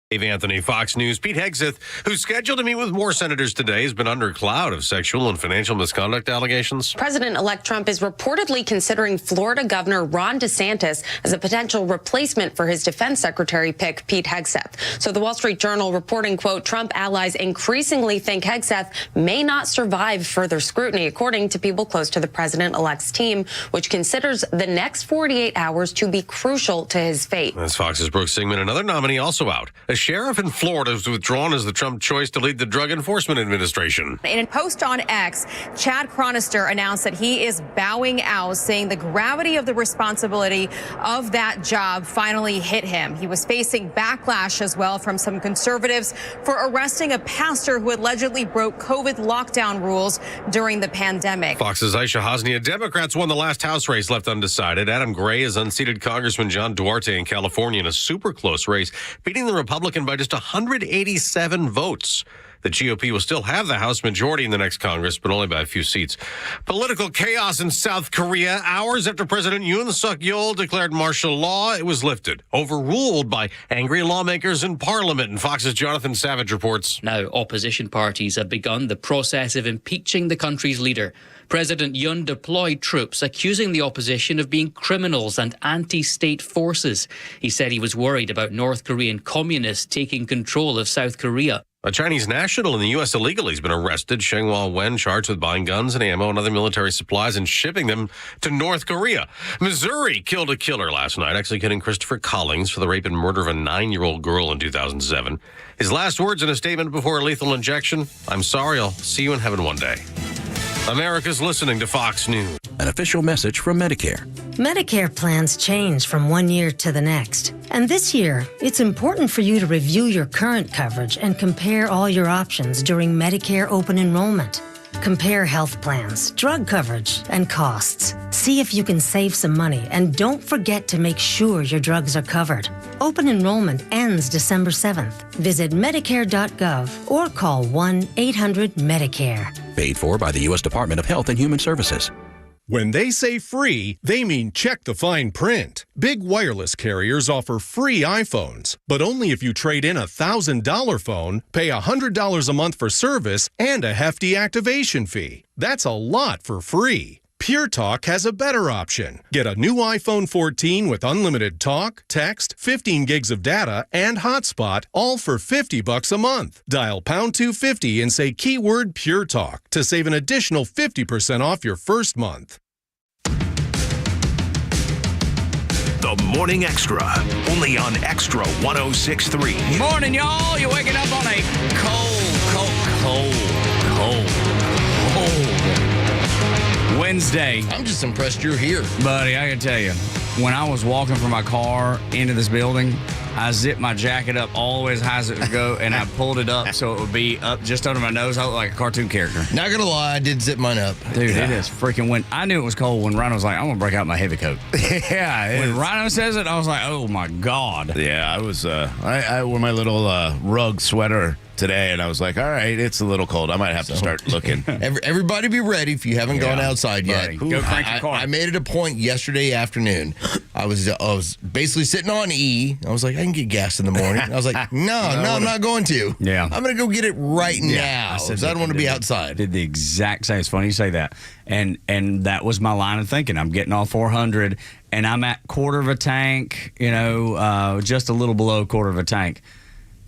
Dave Anthony, Fox News. Pete Hegseth, who's scheduled to meet with more senators today, has been under a cloud of sexual and financial misconduct allegations. President-elect Trump is reportedly considering Florida Governor Ron DeSantis as a potential replacement for his defense secretary pick, Pete Hegseth. So the Wall Street Journal reporting, quote, Trump allies increasingly think Hegseth may not survive further scrutiny, according to people close to the president-elect's team, which considers the next 48 hours to be crucial to his fate. That's Fox's Brooke Singman, another nominee also out. A sheriff in Florida has withdrawn as the Trump choice to lead the Drug Enforcement Administration. In a post on X, Chad Chronister announced that he is bowing out, saying the gravity of the responsibility of that job finally hit him. He was facing backlash as well from some conservatives for arresting a pastor who allegedly broke COVID lockdown rules during the pandemic. Fox's Aisha Hosnia. Democrats won the last House race left undecided. Adam Gray has unseated Congressman John Duarte in California in a super close race, beating the Republican by just 187 votes. The GOP will still have the House majority in the next Congress, but only by a few seats. Political chaos in South Korea. Hours after President Yoon Suk-yeol declared martial law, it was lifted, overruled by angry lawmakers in Parliament. And Fox's Jonathan Savage reports. Now, opposition parties have begun the process of impeaching the country's leader. President Yoon deployed troops, accusing the opposition of being criminals and anti-state forces. He said he was worried about North Korean communists taking control of South Korea. A Chinese national in the U.S. illegally has been arrested. Shenghua Wen charged with buying guns and ammo and other military supplies and shipping them to North Korea. Missouri killed a killer last night, executing Christopher Collings for the rape and murder of a 9-year-old girl in 2007. His last words in a statement before a lethal injection, "I'm sorry, I'll see you in heaven one day." America's listening to Fox News. An official message from Medicare. Medicare plans change from one year to the next. And this year, it's important for you to review your current coverage and compare all your options during Medicare open enrollment. Compare health plans, drug coverage, and costs. See if you can save some money, and don't forget to make sure your drugs are covered. Open enrollment ends December 7th. Visit Medicare.gov or call 1-800-MEDICARE. Paid for by the U.S. Department of Health and Human Services. When they say free, they mean check the fine print. Big wireless carriers offer free iPhones, but only if you trade in a $1,000 phone, pay $100 a month for service, and a hefty activation fee. That's a lot for free. Pure Talk has a better option. Get a new iPhone 14 with unlimited talk, text, 15 gigs of data, and hotspot, all for $50 a month. Dial pound 250 and say keyword Pure Talk to save an additional 50% off your first month. The Morning Extra, only on Extra 106.3. Morning, y'all. You're waking up on a cold Wednesday. I'm just impressed you're here. Buddy, I can tell you, when I was walking from my car into this building, I zipped my jacket up all the way as high as it would go, and I pulled it up so it would be up just under my nose. I look like a cartoon character. Not gonna lie, I did zip mine up. Dude, It is freaking when I knew it was cold when Rhino was like, I'm gonna break out my heavy coat. Yeah. When Rhino says it, I was like, oh my God. Yeah, I was I wore my little rug sweater today, and I was like, all right, it's a little cold. I might have to start looking. Everybody be ready if you haven't gone outside yet. Go crank your car. I made it a point yesterday afternoon. I was basically sitting on E. I was like, I can get gas in the morning. I was like, no, I'm not going to. Yeah. I'm going to go get it right now because I don't want to be outside. Did the exact same. It's funny you say that. And that was my line of thinking. I'm getting all 400, and I'm at quarter of a tank, just a little below quarter of a tank.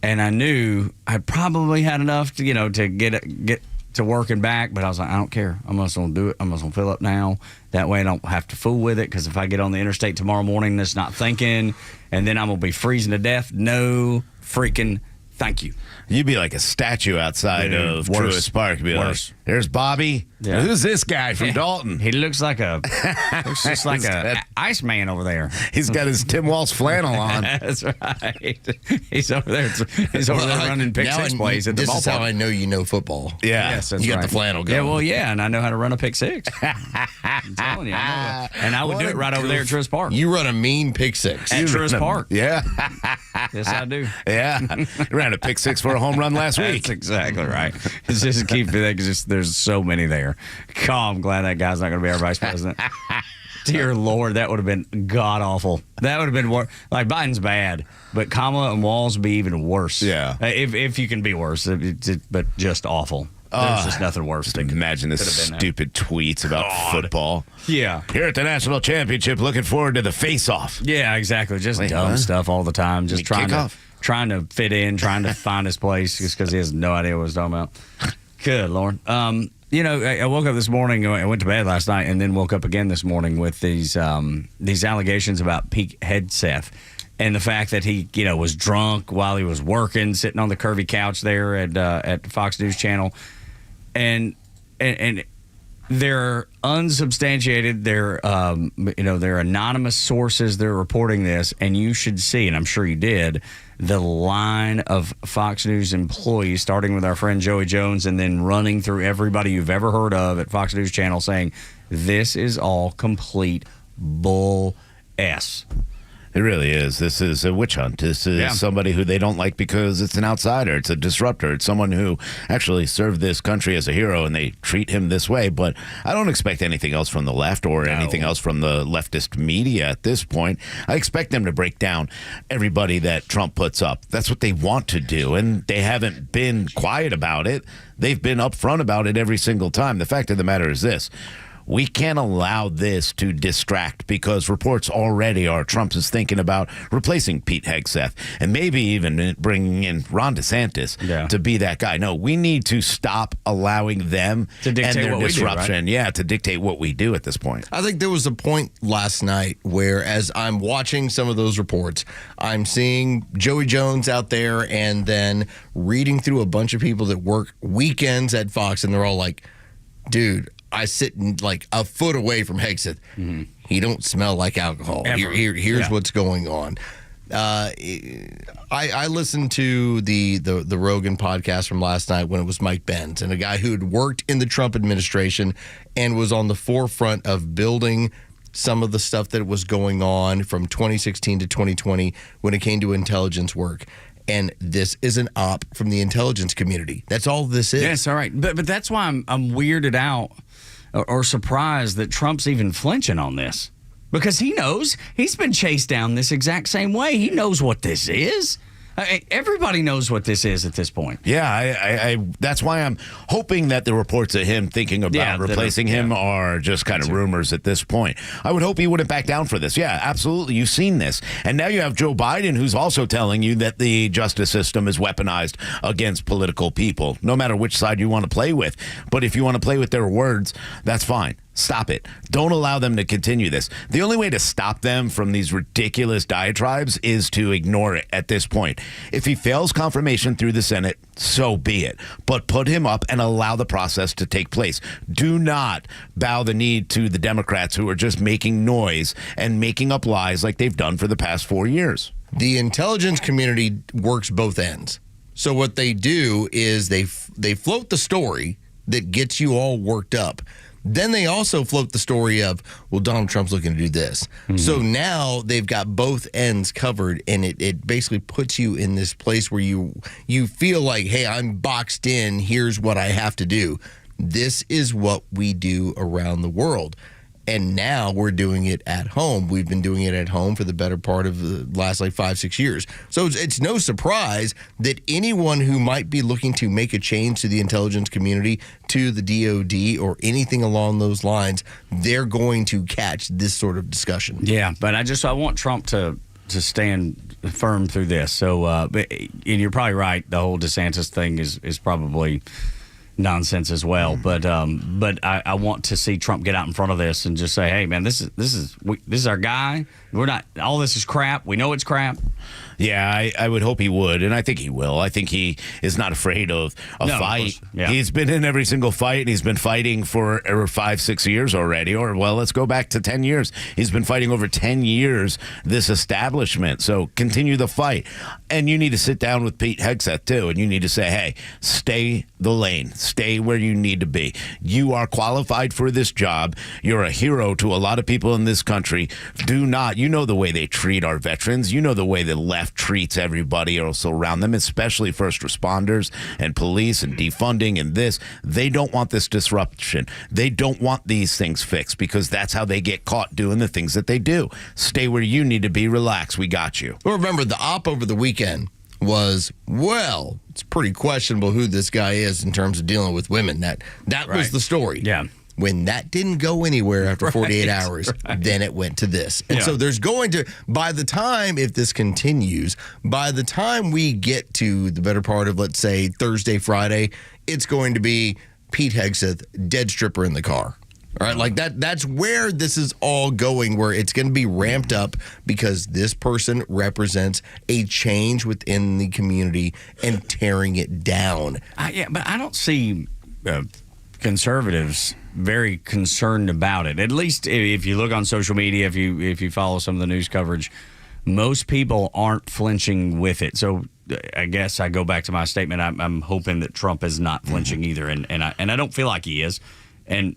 And I knew I probably had enough to, to get to working back, but I was like, I don't care. I'm just going to do it. I'm just going to fill up now. That way I don't have to fool with it, because if I get on the interstate tomorrow morning that's not thinking, and then I'm going to be freezing to death, no freaking thank you. You'd be like a statue outside of Truist Park. Be like, there's Bobby. Yeah. Who's this guy from Dalton? He looks just like a Iceman over there. He's got his Tim Walsh flannel on. That's right. He's over there. He's over there running pick six plays at the ballpark. This is how I know you know football. Yeah. Yes, that's you got right. the flannel going. Yeah, and I know how to run a pick six. I'm telling you. And I would do it right over there at Truist Park. You run a mean pick six. At Truist Park. Yeah. Yes, I do. Yeah. You ran a pick six for a home run last week. That's exactly right. It's just keep it because there's so many there. God, I'm glad that guy's not going to be our vice president. Dear Lord, that would have been god awful. That would have been worse. Like Biden's bad, but Kamala and Walz would be even worse. Yeah, if you can be worse, but just awful. There's just nothing worse. Just imagine this stupid tweets about football. Yeah. Here at the national championship, looking forward to the face-off. Yeah, exactly. Just dumb stuff all the time. Just trying to fit in, trying to find his place just because he has no idea what he's talking about. Good Lord. I woke up this morning. I went to bed last night and then woke up again this morning with these allegations about Pete Hegseth. And the fact that he, was drunk while he was working, sitting on the curvy couch there at Fox News Channel. And they're unsubstantiated. They're they're anonymous sources. They're reporting this, and you should see, and I'm sure you did, the line of Fox News employees, starting with our friend Joey Jones, and then running through everybody you've ever heard of at Fox News Channel, saying this is all complete bull s. It really is. This is a witch hunt. This is somebody who they don't like because it's an outsider. It's a disruptor. It's someone who actually served this country as a hero, and they treat him this way. But I don't expect anything else from the left or anything else from the leftist media at this point. I expect them to break down everybody that Trump puts up. That's what they want to do, and they haven't been quiet about it. They've been upfront about it every single time. The fact of the matter is this. We can't allow this to distract because reports already are Trump is thinking about replacing Pete Hegseth and maybe even bringing in Ron DeSantis to be that guy. No, we need to stop allowing them to dictate and their what disruption. We do, right? Yeah, to dictate what we do at this point. I think there was a point last night where, as I'm watching some of those reports, I'm seeing Joey Jones out there and then reading through a bunch of people that work weekends at Fox, and they're all like, dude, I sit like a foot away from Hegseth. Mm-hmm. He don't smell like alcohol. Here's what's going on. I listened to the Rogan podcast from last night when it was Mike Benz, and a guy who had worked in the Trump administration and was on the forefront of building some of the stuff that was going on from 2016 to 2020 when it came to intelligence work. And this is an op from the intelligence community. That's all this is. Yes, all right. But that's why I'm weirded out or surprised that Trump's even flinching on this. Because he knows. He's been chased down this exact same way. He knows what this is. Everybody knows what this is at this point. Yeah, I that's why I'm hoping that the reports of him thinking about replacing him are just kind of rumors at this point. I would hope he wouldn't back down for this. Yeah, absolutely. You've seen this. And now you have Joe Biden, who's also telling you that the justice system is weaponized against political people, no matter which side you want to play with. But if you want to play with their words, that's fine. Stop it. Don't allow them to continue this. The only way to stop them from these ridiculous diatribes is to ignore it at this point. If he fails confirmation through the Senate, so be it. But put him up and allow the process to take place. Do not bow the knee to the Democrats who are just making noise and making up lies like they've done for the past 4 years. The intelligence community works both ends. So what they do is they float the story that gets you all worked up. Then they also float the story of, well, Donald Trump's looking to do this. Mm-hmm. So now they've got both ends covered, and it basically puts you in this place where you feel like, hey, I'm boxed in. Here's what I have to do. This is what we do around the world. And now we're doing it at home. We've been doing it at home for the better part of the last 5-6 years. So it's no surprise that anyone who might be looking to make a change to the intelligence community, to the DOD, or anything along those lines, they're going to catch this sort of discussion. Yeah, but I want Trump to stand firm through this. So, and you're probably right. The whole DeSantis thing is probably nonsense as well, but I want to see Trump get out in front of this and just say, hey man, this is our guy. We're not, all this is crap. We know it's crap. Yeah, I would hope he would, and I think he will. I think he is not afraid of a fight. He's been in every single fight, and he's been fighting for 5-6 years already. Or, well, let's go back to 10 years. He's been fighting over 10 years, this establishment. So continue the fight. And you need to sit down with Pete Hegseth, too, and you need to say, hey, stay the lane. Stay where you need to be. You are qualified for this job. You're a hero to a lot of people in this country. Do not, you know the way they treat our veterans. You know the way the left treats everybody else around them, especially first responders and police and defunding and this. They don't want this disruption. They don't want these things fixed because that's how they get caught doing the things that they do. Stay where you need to be. Relax. We got you. Well, remember, the op over the weekend was, well, it's pretty questionable who this guy is in terms of dealing with women. That was the story. Yeah. When that didn't go anywhere after 48 hours, then it went to this. And so there's going to, by the time, if this continues, by the time we get to the better part of, let's say, Thursday, Friday, it's going to be Pete Hegseth, dead stripper in the car. All right, like that's where this is all going, where it's going to be ramped up because this person represents a change within the community and tearing it down. But I don't see conservatives very concerned about it. At least if you look on social media, if you follow some of the news coverage, most people aren't flinching with it. So I guess I go back to my statement. I'm hoping that Trump is not flinching either, and I don't feel like he is, and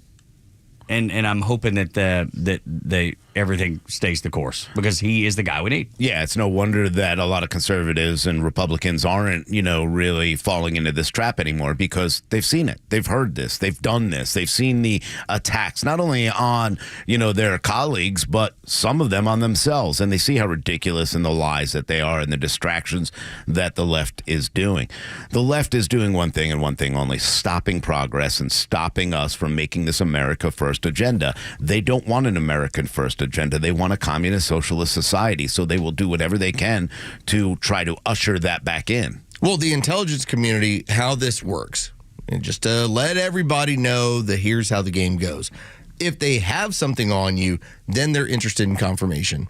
I'm hoping that everything stays the course because he is the guy we need. Yeah, it's no wonder that a lot of conservatives and Republicans aren't, really falling into this trap anymore because they've seen it. They've heard this. They've done this. They've seen the attacks, not only on, their colleagues, but some of them on themselves. And they see how ridiculous and the lies that they are and the distractions that the left is doing. The left is doing one thing and one thing only, stopping progress and stopping us from making this America First agenda. They don't want an American First agenda. They want a communist socialist society, so they will do whatever they can to try to usher that back in. Well, the intelligence community, how this works, and just to let everybody know that here's how the game goes. If they have something on you, then they're interested in confirmation.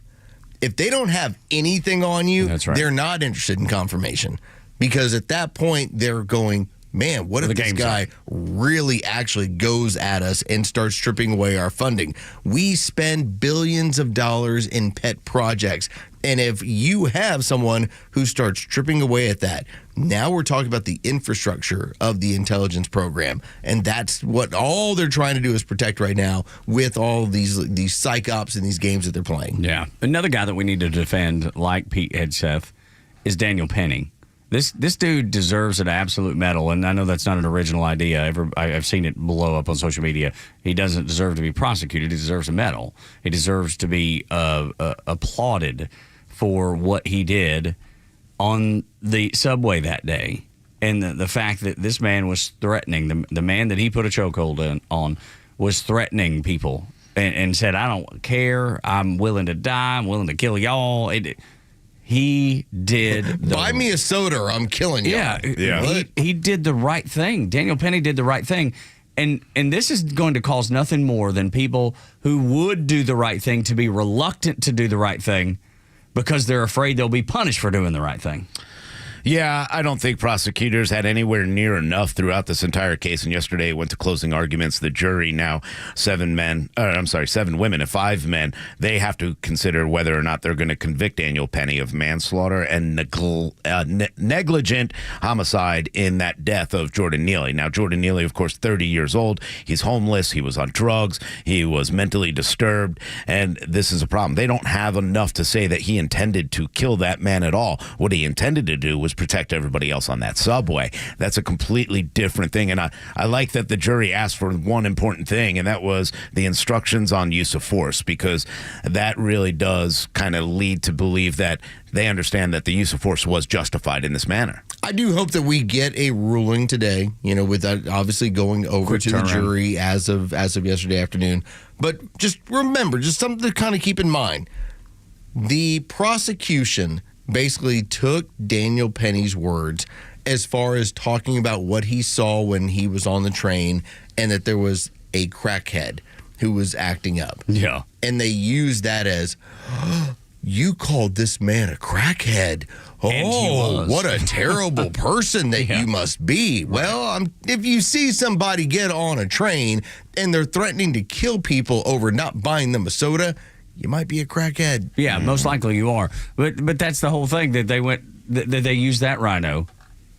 If they don't have anything on you, they're not interested in confirmation because at that point they're going, man, what if this guy really actually goes at us and starts stripping away our funding? We spend billions of dollars in pet projects. And if you have someone who starts stripping away at that, now we're talking about the infrastructure of the intelligence program. And that's what all they're trying to do is protect right now with all these psych ops and these games that they're playing. Yeah. Another guy that we need to defend, like Pete Hegseth, is Daniel Penny. This dude deserves an absolute medal, and I know that's not an original idea. I've seen it blow up on social media. He doesn't deserve to be prosecuted. He deserves a medal. He deserves to be applauded for what he did on the subway that day, and the fact that this man was threatening, the man that he put a chokehold on was threatening people and said, I don't care. I'm willing to die. I'm willing to kill y'all. He did. Buy me a soda or I'm killing you. Yeah. He did the right thing. Daniel Penny did the right thing. And this is going to cause nothing more than people who would do the right thing to be reluctant to do the right thing because they're afraid they'll be punished for doing the right thing. Yeah, I don't think prosecutors had anywhere near enough throughout this entire case. And yesterday it went to closing arguments. The jury now, 7 women and 5 men. They have to consider whether or not they're going to convict Daniel Penny of manslaughter and negligent homicide in that death of Jordan Neely. Now, Jordan Neely, of course, 30 years old. He's homeless. He was on drugs. He was mentally disturbed. And this is a problem. They don't have enough to say that he intended to kill that man at all. What he intended to do was protect everybody else on that subway. That's a completely different thing. And I like that the jury asked for one important thing, and that was the instructions on use of force, because that really does kind of lead to believe that they understand that the use of force was justified in this manner. I do hope that we get a ruling today, with that obviously going over to the jury as of yesterday afternoon. But just remember, just something to kind of keep in mind. The prosecution basically took Daniel Penny's words as far as talking about what he saw when he was on the train and that there was a crackhead who was acting up. Yeah. And they used that as, you called this man a crackhead. Oh, what a terrible person that you must be. Well, if you see somebody get on a train and they're threatening to kill people over not buying them a soda, you might be a crackhead. Yeah, most likely you are. But that's the whole thing, that they used that Rhino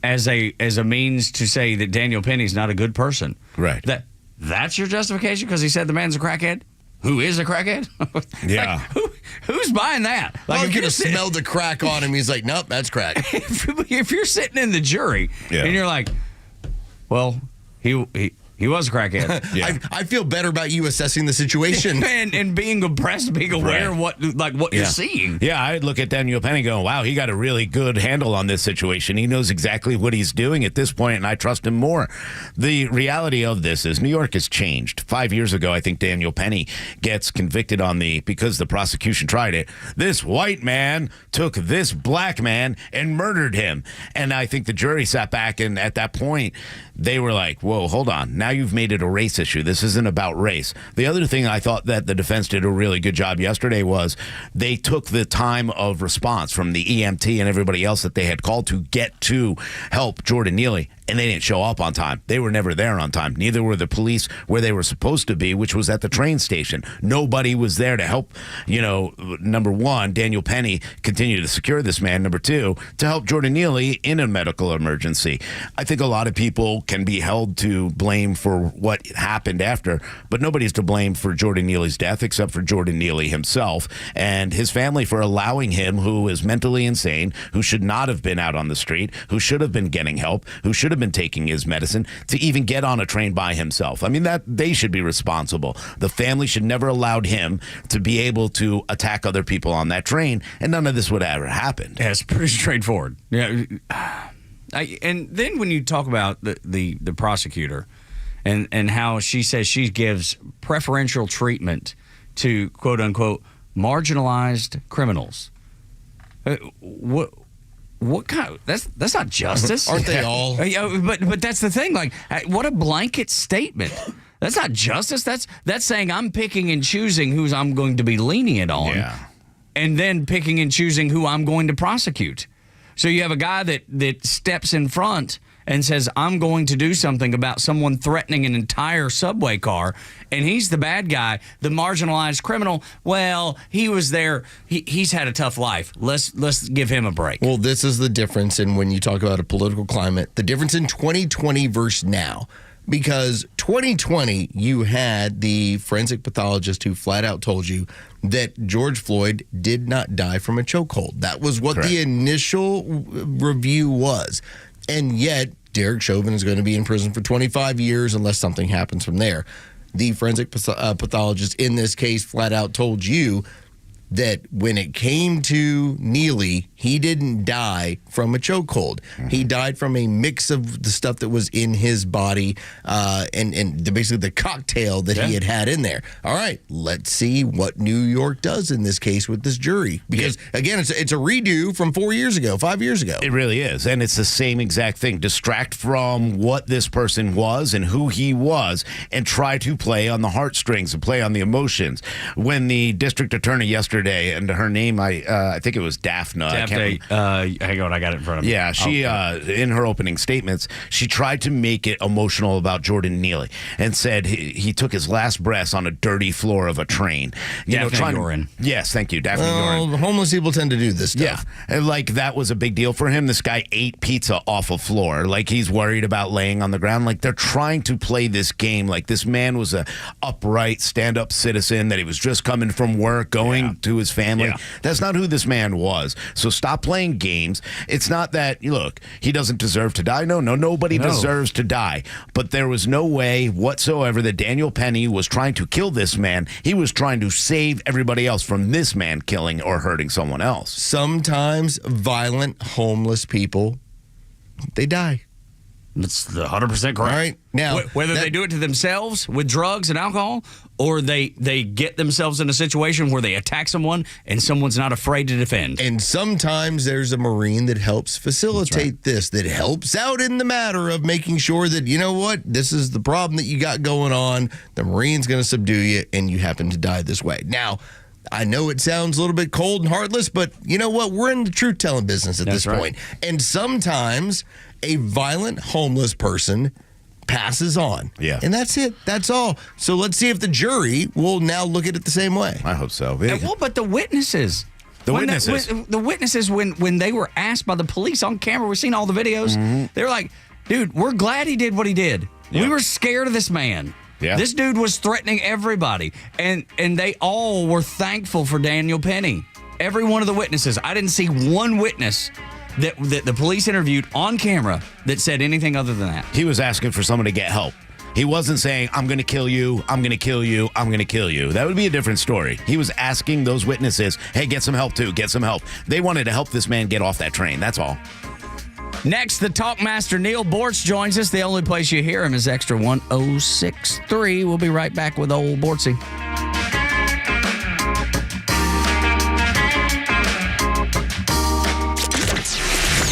as a means to say that Daniel Penny's not a good person. Right. That's your justification because he said the man's a crackhead? Who is a crackhead? Yeah. Who's buying that? Like, you could have smelled the crack on him. He's like, nope, that's crack. If you're sitting in the jury and you're like, well, he was a crackhead. Yeah. I feel better about you assessing the situation. and being impressed, being aware of what you're seeing. Yeah, I'd look at Daniel Penny going, wow, he got a really good handle on this situation. He knows exactly what he's doing at this point, and I trust him more. The reality of this is New York has changed. 5 years ago, I think Daniel Penny gets convicted because the prosecution tried it. This white man took this black man and murdered him. And I think the jury sat back, and at that point, they were like, whoa, hold on. Now you've made it a race issue. This isn't about race. The other thing I thought that the defense did a really good job yesterday was they took the time of response from the EMT and everybody else that they had called to get to help Jordan Neely, and they didn't show up on time. They were never there on time. Neither were the police where they were supposed to be, which was at the train station. Nobody was there to help, number one, Daniel Penny continue to secure this man. Number two, to help Jordan Neely in a medical emergency. I think a lot of people can be held to blame for what happened after, but nobody's to blame for Jordan Neely's death except for Jordan Neely himself and his family for allowing him, who is mentally insane, who should not have been out on the street, who should have been getting help, who should have been taking his medicine, to even get on a train by himself. I mean, that they should be responsible. The family should never allowed him to be able to attack other people on that train, and none of this would have ever happened. Yeah, it's pretty straightforward. Yeah. And then when you talk about the prosecutor and how she says she gives preferential treatment to quote unquote marginalized criminals, what kind? That's not justice, aren't they all? But that's the thing. Like, what a blanket statement. That's not justice. That's saying I'm picking and choosing who I'm going to be lenient on, and then picking and choosing who I'm going to prosecute. So you have a guy that steps in front and says, I'm going to do something about someone threatening an entire subway car, and he's the bad guy, the marginalized criminal. Well, he was there. He's had a tough life. Let's give him a break. Well, this is the difference in when you talk about a political climate, the difference in 2020 versus now. Because 2020, you had the forensic pathologist who flat out told you that George Floyd did not die from a chokehold. That was what the initial review was. And yet, Derek Chauvin is going to be in prison for 25 years unless something happens from there. The forensic pathologist in this case flat out told you that when it came to Neely, he didn't die from a chokehold. He died from a mix of the stuff that was in his body and basically the cocktail that he had in there. All right, let's see what New York does in this case with this jury. Because, again, it's a redo from 5 years ago. It really is. And it's the same exact thing. Distract from what this person was and who he was and try to play on the heartstrings and play on the emotions. When the district attorney yesterday, and her name, I think it was Daphne. Hang on, I got it in front of me. Yeah, she in her opening statements, she tried to make it emotional about Jordan Neely and said he took his last breaths on a dirty floor of a train. Daphne Gorin. Yes, thank you, Daphne Gorin. Homeless people tend to do this stuff. Yeah, and like that was a big deal for him. This guy ate pizza off a floor. Like he's worried about laying on the ground. Like they're trying to play this game. Like this man was a upright, stand-up citizen that he was just coming from work, going to his family. That's not who this man was. So stop playing games. It's not that, look, he doesn't deserve to die. No, nobody deserves to die. But there was no way whatsoever that Daniel Penny was trying to kill this man. He was trying to save everybody else from this man killing or hurting someone else. Sometimes violent, homeless people, they die. That's 100% correct. All right. Now, whether they do it to themselves with drugs and alcohol, or they get themselves in a situation where they attack someone and someone's not afraid to defend. And sometimes there's a Marine that helps facilitate this, that helps out in the matter of making sure that, you know what, this is the problem that you got going on. The Marine's going to subdue you, and you happen to die this way. Now, I know it sounds a little bit cold and heartless, but you know what? We're in the truth-telling business at this point. And sometimes a violent homeless person passes on. Yeah. And that's it. That's all. So let's see if the jury will now look at it the same way. I hope so. But the witnesses, The witnesses. The witnesses, when they were asked by the police on camera, we've seen all the videos, they were like, dude, we're glad he did what he did. Yeah. We were scared of this man. Yeah. This dude was threatening everybody. And they all were thankful for Daniel Penny. Every one of the witnesses. I didn't see one witness that the police interviewed on camera that said anything other than that. He was asking for someone to get help. He wasn't saying, I'm going to kill you, I'm going to kill you, I'm going to kill you. That would be a different story. He was asking those witnesses, hey, get some help too, get some help. They wanted to help this man get off that train. That's all. Next, the Talkmaster Neil Bortz joins us. The only place you hear him is Extra 106.3. We'll be right back with old Bortzy.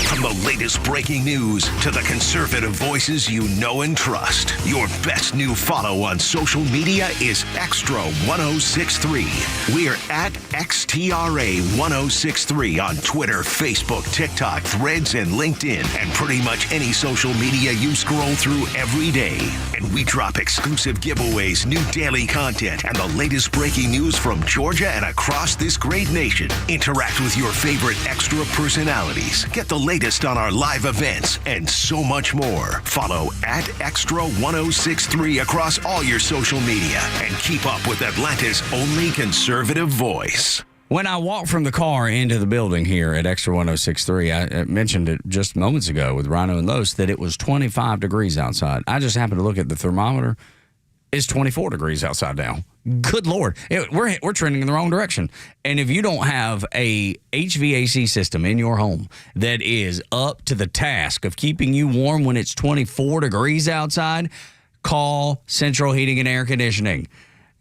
From the latest breaking news to the conservative voices you know and trust, your best new follow on social media is Extra 106.3. We're at XTRA 106.3 on Twitter, Facebook, TikTok, Threads, and LinkedIn, and pretty much any social media you scroll through every day. And we drop exclusive giveaways, new daily content, and the latest breaking news from Georgia and across this great nation. Interact with your favorite Extra personalities. Get the latest on our live events and so much more. Follow at Extra 106.3 across all your social media and keep up with Atlanta's only conservative voice. When I walked from the car into the building here at Extra 106.3, I mentioned it just moments ago with Rhino and Los that it was 25 degrees outside. I just happened to look at the thermometer. It's 24 degrees outside now. Good Lord. We're trending in the wrong direction. And if you don't have a HVAC system in your home that is up to the task of keeping you warm when it's 24 degrees outside, call Central Heating and Air Conditioning.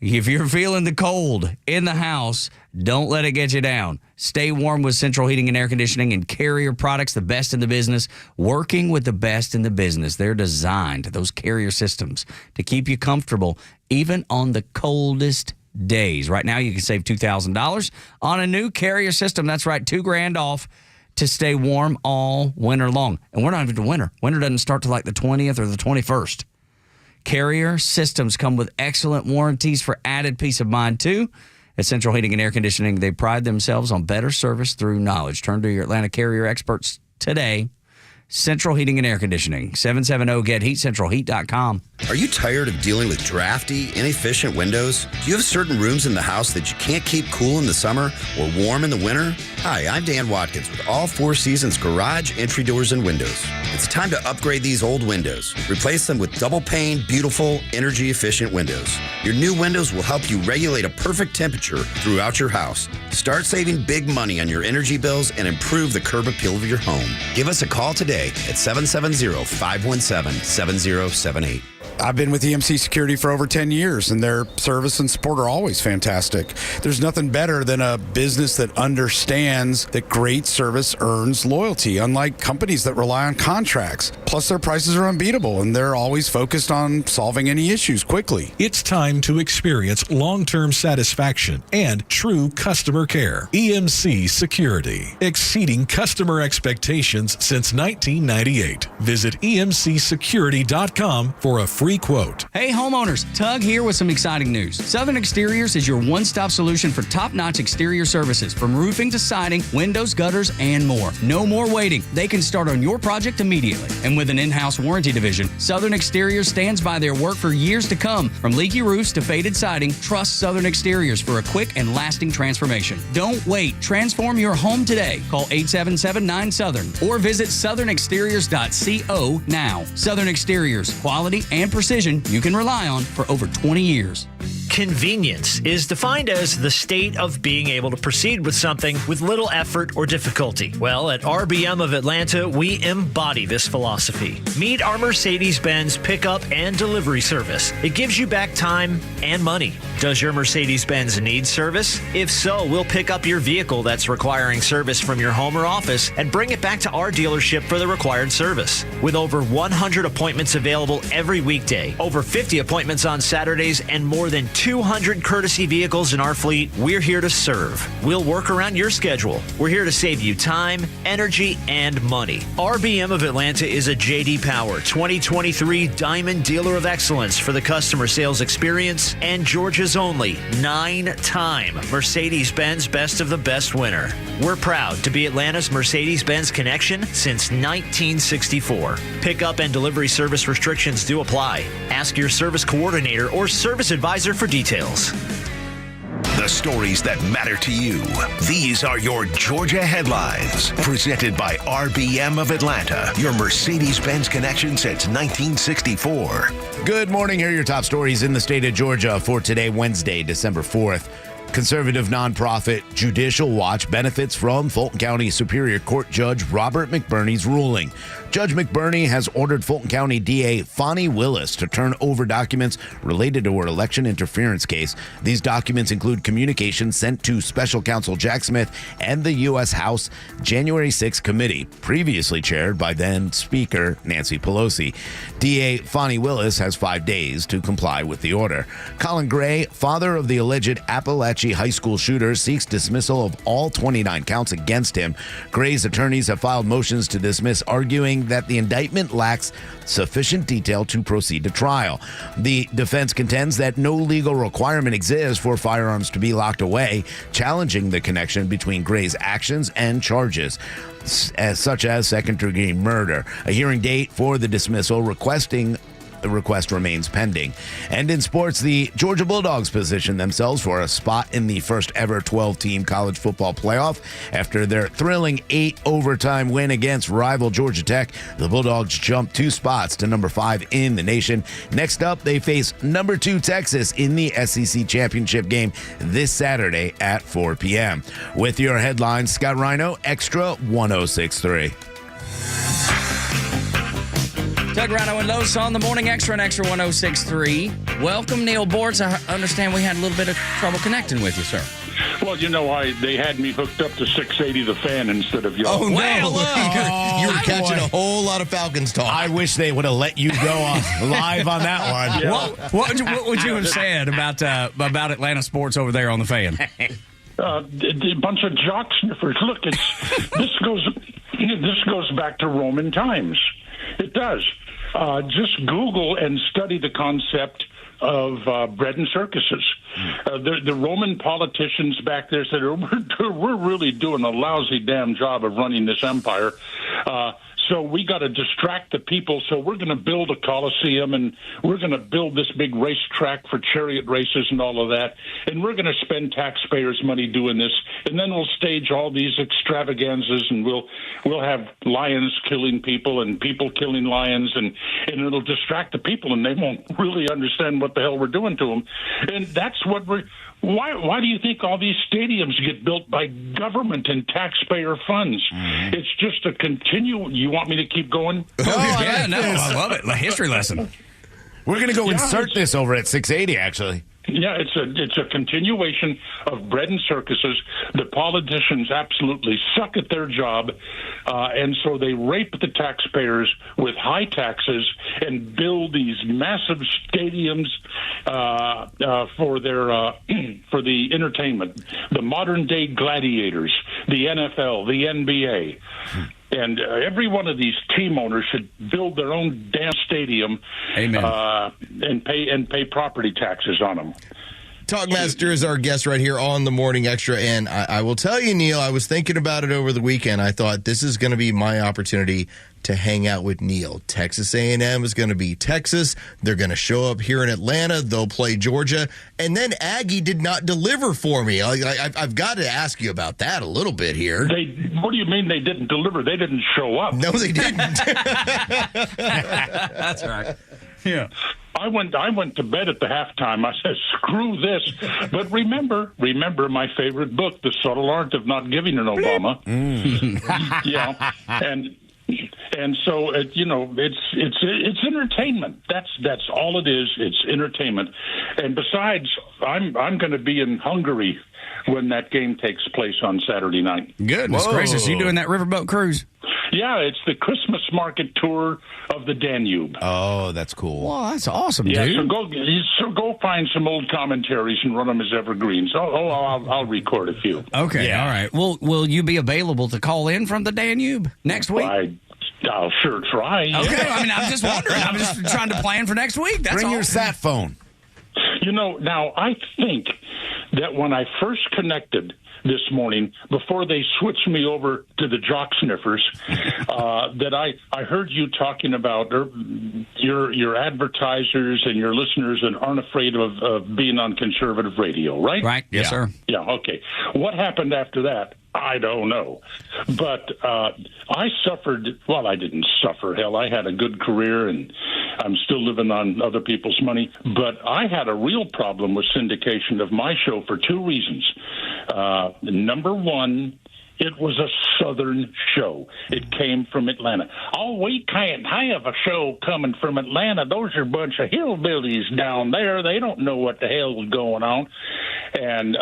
If you're feeling the cold in the house, don't let it get you down. Stay warm with Central Heating and Air Conditioning and Carrier products, the best in the business. Working with the best in the business. They're designed, those Carrier systems, to keep you comfortable even on the coldest days. Right now, you can save $2,000 on a new Carrier system. That's right, $2,000 off to stay warm all winter long. And we're not even to winter. Winter doesn't start till like the 20th or the 21st. Carrier systems come with excellent warranties for added peace of mind, too. At Central Heating and Air Conditioning, they pride themselves on better service through knowledge. Turn to your Atlanta Carrier experts today. Central Heating and Air Conditioning, 770-GET-HEAT, centralheat.com. Are you tired of dealing with drafty, inefficient windows? Do you have certain rooms in the house that you can't keep cool in the summer or warm in the winter? Hi, I'm Dan Watkins with All Four Seasons Garage Entry Doors and Windows. It's time to upgrade these old windows. Replace them with double-pane, beautiful, energy-efficient windows. Your new windows will help you regulate a perfect temperature throughout your house. Start saving big money on your energy bills and improve the curb appeal of your home. Give us a call today at 770-517-7078. I've been with EMC Security for over 10 years, and their service and support are always fantastic. There's nothing better than a business that understands that great service earns loyalty, unlike companies that rely on contracts. Plus, their prices are unbeatable, and they're always focused on solving any issues quickly. It's time to experience long-term satisfaction and true customer care. EMC Security, exceeding customer expectations since 1998. Visit emcsecurity.com for a free quote. Hey homeowners, Tug here with some exciting news. Southern Exteriors is your one-stop solution for top-notch exterior services, from roofing to siding, windows, gutters, and more. No more waiting. They can start on your project immediately. And with an in-house warranty division, Southern Exteriors stands by their work for years to come. From leaky roofs to faded siding, trust Southern Exteriors for a quick and lasting transformation. Don't wait. Transform your home today. Call 877-9-SOUTHERN or visit southernexteriors.co now. Southern Exteriors, quality and precision you can rely on for over 20 years. Convenience is defined as the state of being able to proceed with something with little effort or difficulty. Well, at RBM of Atlanta, we embody this philosophy. Meet our Mercedes-Benz pickup and delivery service. It gives you back time and money. Does your Mercedes-Benz need service? If so, we'll pick up your vehicle that's requiring service from your home or office and bring it back to our dealership for the required service. With over 100 appointments available every week weekday. Over 50 appointments on Saturdays and more than 200 courtesy vehicles in our fleet. We're here to serve. We'll work around your schedule. We're here to save you time, energy, and money. RBM of Atlanta is a J.D. Power 2023 Diamond Dealer of Excellence for the customer sales experience and Georgia's only 9-time Mercedes-Benz Best of the Best winner. We're proud to be Atlanta's Mercedes-Benz connection since 1964. Pickup and delivery service restrictions do apply. Ask your service coordinator or service advisor for details. The stories that matter to you. These are your Georgia headlines. Presented by RBM of Atlanta, your Mercedes-Benz connection since 1964. Good morning. Here are your top stories in the state of Georgia for today, Wednesday, December 4th. Conservative nonprofit Judicial Watch benefits from Fulton County Superior Court Judge Robert McBurney's ruling. Judge McBurney has ordered Fulton County DA Fonnie Willis to turn over documents related to her election interference case. These documents include communications sent to Special Counsel Jack Smith and the U.S. House January 6 committee, previously chaired by then Speaker Nancy Pelosi. DA Fonnie Willis has 5 days to comply with the order. Colin Gray, father of the alleged Appalachia High School shooter, seeks dismissal of all 29 counts against him. Gray's attorneys have filed motions to dismiss, arguing that the indictment lacks sufficient detail to proceed to trial. The defense contends that no legal requirement exists for firearms to be locked away, challenging the connection between Gray's actions and charges, such as second-degree murder. A hearing date for the dismissal the request remains pending. And in sports, the Georgia Bulldogs position themselves for a spot in the first ever 12-team college football playoff. After their thrilling 8-overtime win against rival Georgia Tech, the Bulldogs jumped 2 spots to number 5 in the nation. Next up, they face number 2 Texas in the SEC championship game this Saturday at 4 p.m. With your headlines, Scott Rhino, Extra 106.3. Doug Rhino and Los on the Morning Extra and Extra 106.3. Welcome, Neil Bortz. I understand we had a little bit of trouble connecting with you, sir. Well, they had me hooked up to 680 The Fan instead of y'all. Oh, no. You were catching a whole lot of Falcons talk. I wish they would have let you go live on that one. Yeah. What would you have said about Atlanta sports over there on the Fan? A bunch of jock sniffers. Look, this goes back to Roman times. It does. Just Google and study the concept of bread and circuses. The Roman politicians back there said, we're really doing a lousy damn job of running this empire. So we got to distract the people. So we're going to build a coliseum, and we're going to build this big racetrack for chariot races and all of that. And we're going to spend taxpayers' money doing this. And then we'll stage all these extravaganzas, and we'll have lions killing people and people killing lions, and it'll distract the people, and they won't really understand what the hell we're doing to them. And that's what why do you think all these stadiums get built by government and taxpayer funds? Mm-hmm. It's just a you want me to keep going? I love it. A history lesson. We're going to go insert this over at 680, actually. Yeah, it's a continuation of bread and circuses. The politicians absolutely suck at their job, and so they rape the taxpayers with high taxes and build these massive stadiums for for the entertainment. The modern day gladiators, the NFL, the NBA. And every one of these team owners should build their own damn stadium. Amen. And pay property taxes on them. Talkmaster is our guest right here on the Morning Extra, and I will tell you, Neil, I was thinking about it over the weekend. I thought this is going to be my opportunity to hang out with Neil. Texas A&M is going to be Texas. They're going to show up here in Atlanta. They'll play Georgia. And then Aggie did not deliver for me. I've got to ask you about that a little bit here. What do you mean they didn't deliver? They didn't show up. No, they didn't. That's right. Yeah. I went to bed at the halftime. I said, screw this. But remember my favorite book, The Subtle Art of Not Giving an Obama. Yeah. And so, it's entertainment. That's all it is. It's entertainment. And besides, I'm going to be in Hungary when that game takes place on Saturday night. Goodness gracious. You doing that riverboat cruise? Yeah, it's the Christmas market tour of the Danube. Oh, that's cool. Well, that's awesome, Yeah, dude. so go find some old commentaries and run them as evergreens. I'll record a few. Okay, all right. Well, will you be available to call in from the Danube next week? I'll sure try. Yeah. Okay, I mean, I'm just wondering. I'm just trying to plan for next week. That's Bring all. your sat phone. Now, I think that when I first connected this morning, before they switched me over to the jock sniffers, that I heard you talking about your advertisers and your listeners that aren't afraid of being on conservative radio, right? Right. Yes, sir. Yeah, okay. What happened after that? I don't know. But I suffered, well, I didn't suffer. Hell, I had a good career, and I'm still living on other people's money. But I had a real problem with syndication of my show for two reasons. Number one, it was a Southern show. It came from Atlanta. Oh, we can't have a show coming from Atlanta. Those are a bunch of hillbillies down there. They don't know what the hell is going on. And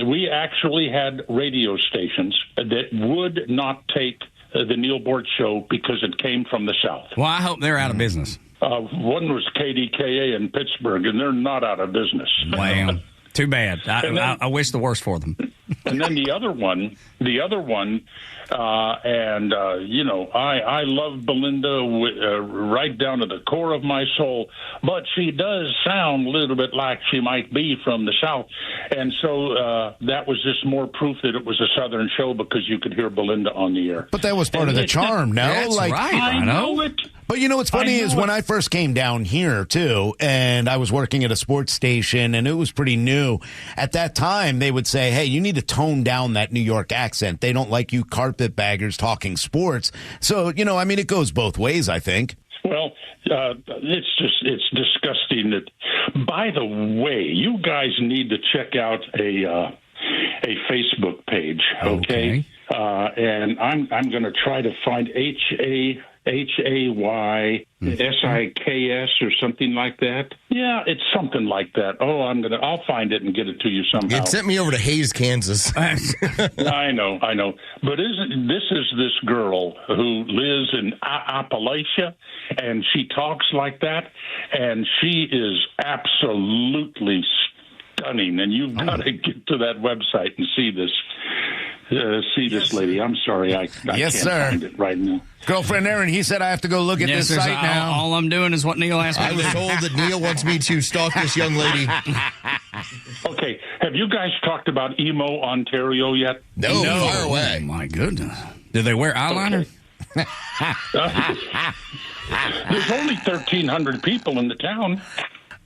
we actually had radio stations that would not take the Neil Bort show because it came from the South. Well, I hope they're out of business. One was KDKA in Pittsburgh, and they're not out of business. Wow. Too bad. I wish the worst for them. And then the other one, I love Belinda right down to the core of my soul, but she does sound a little bit like she might be from the South. And so that was just more proof that it was a Southern show because you could hear Belinda on the air. But that was part of the charm, no? That's right, I know it. But you know what's funny is when I first came down here, too, and I was working at a sports station, and it was pretty new. At that time, they would say, hey, you need to tone down that New York accent. They don't like you carpetbaggers talking sports. So, it goes both ways, I think. Well, it's disgusting. By the way, you guys need to check out a Facebook page, okay? And I'm going to try to find HAYSIKS or something like that. Yeah, it's something like that. I'll find it and get it to you somehow. It sent me over to Hayes, Kansas. I know. But this is this girl who lives in Appalachia, and she talks like that, and she is absolutely stunning. And you've got to get to that website and see this. This lady. I'm sorry, I yes, can't find it right now. Girlfriend Aaron, he said I have to go look at this site now. All I'm doing is what Neil asked me I was told that Neil wants me to stalk this young lady. Okay, have you guys talked about Emo, Ontario yet? No. Far away. Oh, my goodness. Did they wear eyeliner? Okay. There's only 1,300 people in the town.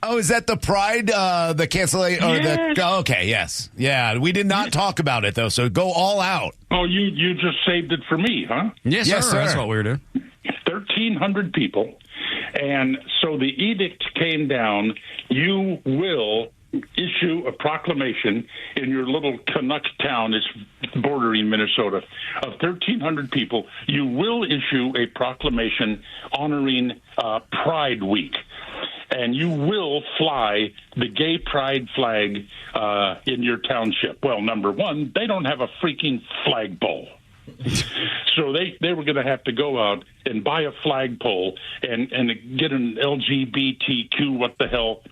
Oh, is that the Pride, the cancellation? Yes. Okay, yes. Yeah, we did not talk about it, though, so go all out. Oh, you just saved it for me, huh? Yes, sir. That's what we were doing. 1,300 people. And so the edict came down. You will issue a proclamation in your little Canuck town, it's bordering Minnesota, of 1,300 people. You will issue a proclamation honoring Pride Week. And you will fly the gay pride flag in your township. Well, number one, they don't have a freaking flagpole. So they were going to have to go out and buy a flagpole and get an LGBTQ, what the hell,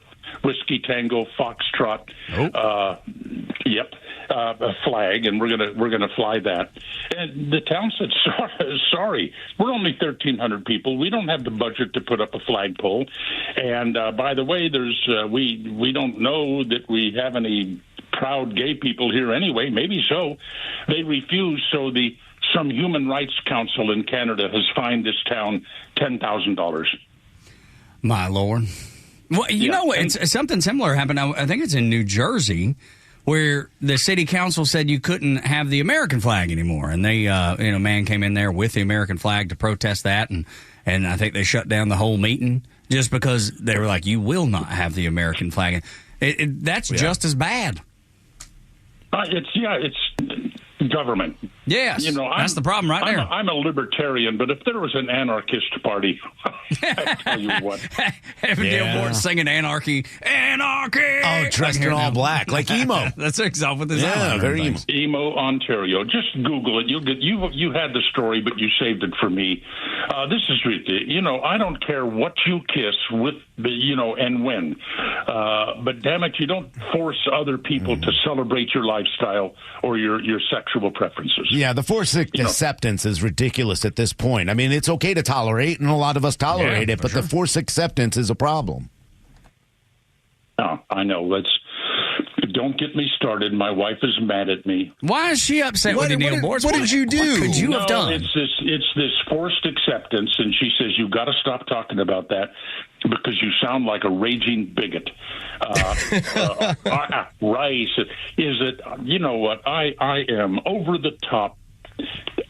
Whiskey Tango Foxtrot, a flag, and we're gonna fly that. And the town said, sorry, we're only 1,300 people. We don't have the budget to put up a flagpole. And by the way, there's we don't know that we have any proud gay people here anyway. Maybe so. They refused. So some Human Rights Council in Canada has fined this town $10,000. My Lord. Well, you know, it's something similar happened. I think it's in New Jersey, where the city council said you couldn't have the American flag anymore, and they, a man came in there with the American flag to protest that, and I think they shut down the whole meeting just because they were like, "You will not have the American flag." That's just as bad. government. Yes, that's the problem right there. I'm a libertarian, but if there was an anarchist party, I tell you what. Every billboard singing anarchy. Oh, dressed in all black, like emo. That's exactly what this is. Yeah, very emo. Emo, Ontario. Just Google it. You'll get. You had the story, but you saved it for me. This is ridiculous. I don't care what you kiss with, and when. But damn it, you don't force other people to celebrate your lifestyle or your sexual preferences. Yeah, the forced acceptance is ridiculous at this point. I mean, it's okay to tolerate, and a lot of us tolerate it, but the forced acceptance is a problem. Oh, I know. Don't get me started. My wife is mad at me. Why is she upset with you, Neil Boards? What did you do? What could you have done? It's this forced acceptance, and she says, you've got to stop talking about that because you sound like a raging bigot. Rice, is it, you know what, I am over the top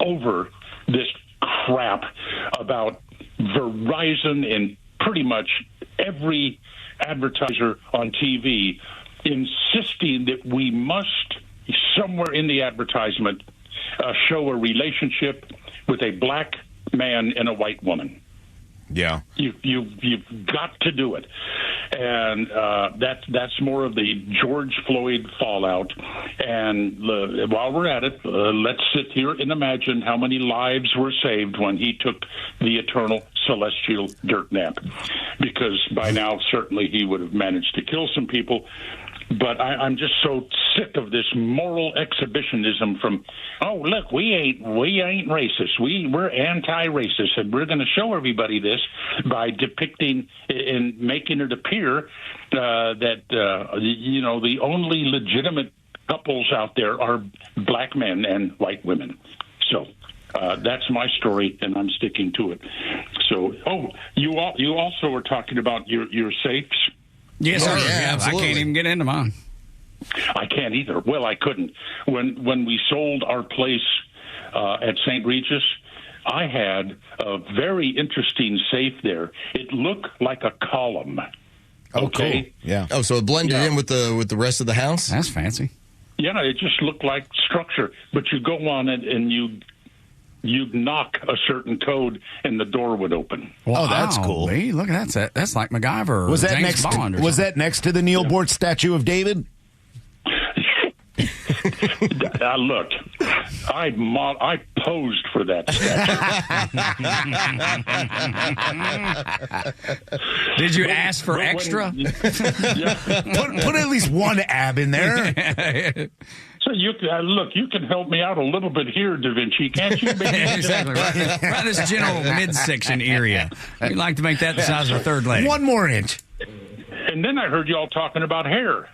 over this crap about Verizon and pretty much every advertiser on TV insisting that we must, somewhere in the advertisement, show a relationship with a black man and a white woman. Yeah, you've got to do it, and that's more of the George Floyd fallout. And while we're at it, let's sit here and imagine how many lives were saved when he took the eternal celestial dirt nap, because by now certainly he would have managed to kill some people. But I'm just so sick of this moral exhibitionism from, oh, look, we ain't racist. We're anti-racist, and we're going to show everybody this by depicting and making it appear that, the only legitimate couples out there are black men and white women. So that's my story, and I'm sticking to it. So, you also were talking about your safes. Yes, sir. Yeah, I can't even get into mine. I can't either. Well, I couldn't. When we sold our place at St. Regis, I had a very interesting safe there. It looked like a column. Okay. Cool. Yeah. Oh, so it blended in with the rest of the house? That's fancy. Yeah, it just looked like structure. But you go on it and you'd knock a certain code and the door would open. Wow, that's cool. Lee, look at that. That's like MacGyver or was that James Bond. Was that next to the Neil Boort statue of David? Look, I posed for that statue. Did you ask for extra? Put at least one ab in there. So you can help me out a little bit here, Da Vinci, can't you? Exactly. Right this general midsection area. We'd like to make that the size of a third leg. 1 more inch. And then I heard you all talking about hair.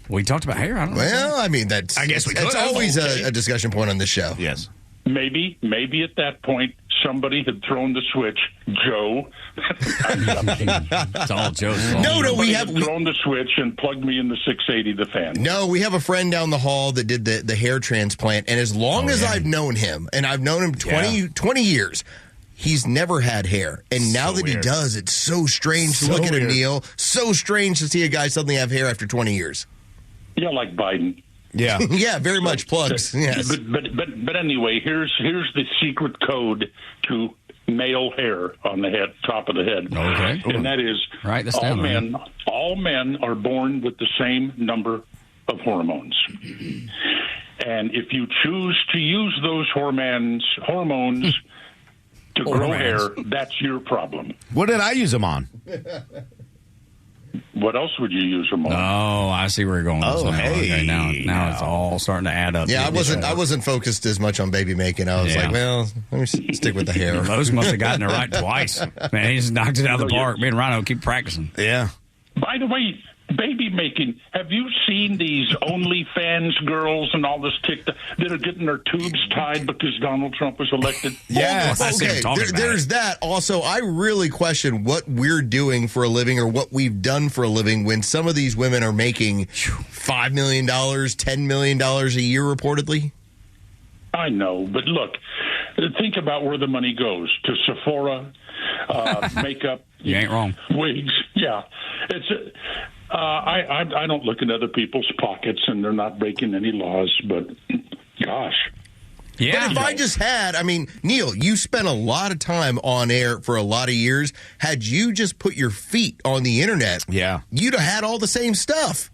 We talked about hair. I don't know. Well, I mean, I guess it's always a discussion point on this show. Yes. Maybe at that point somebody had thrown the switch. Joe. It's all Joe's fault. No, we have thrown the switch and plugged me in the 680, the fan. No, we have a friend down the hall that did the hair transplant, and as long as I've known him, and I've known him 20 years, he's never had hair. And now that he does, it's so strange to look at him, Neil. So strange to see a guy suddenly have hair after 20 years. Yeah, like Biden. Yeah. Yeah, very much plugs. Yes. But anyway, here's the secret code to male hair on the head, top of the head. Okay. And that is all men are born with the same number of hormones. And if you choose to use those hormones to grow hair, that's your problem. What did I use them on? What else would you use them on? Oh, I see where you're going. Oh, hey. Okay, now it's all starting to add up. Yeah, I wasn't focused as much on baby making. I was like, well, let me stick with the hair. Those must have gotten it right twice. Man, he just knocked it out of the park. Me and Rhino keep practicing. Yeah. By the way, baby making, have you seen these OnlyFans girls and all this TikTok that are getting their tubes tied because Donald Trump was elected? Yes. Okay, there's that. Also, I really question what we're doing for a living or what we've done for a living when some of these women are making $5 million, $10 million a year reportedly. I know, but look, think about where the money goes. To Sephora, makeup. You ain't wrong. Wigs. Yeah. It's I don't look in other people's pockets, and they're not breaking any laws, but gosh. Yeah. But if I just had, Neil, you spent a lot of time on air for a lot of years. Had you just put your feet on the internet, you'd have had all the same stuff.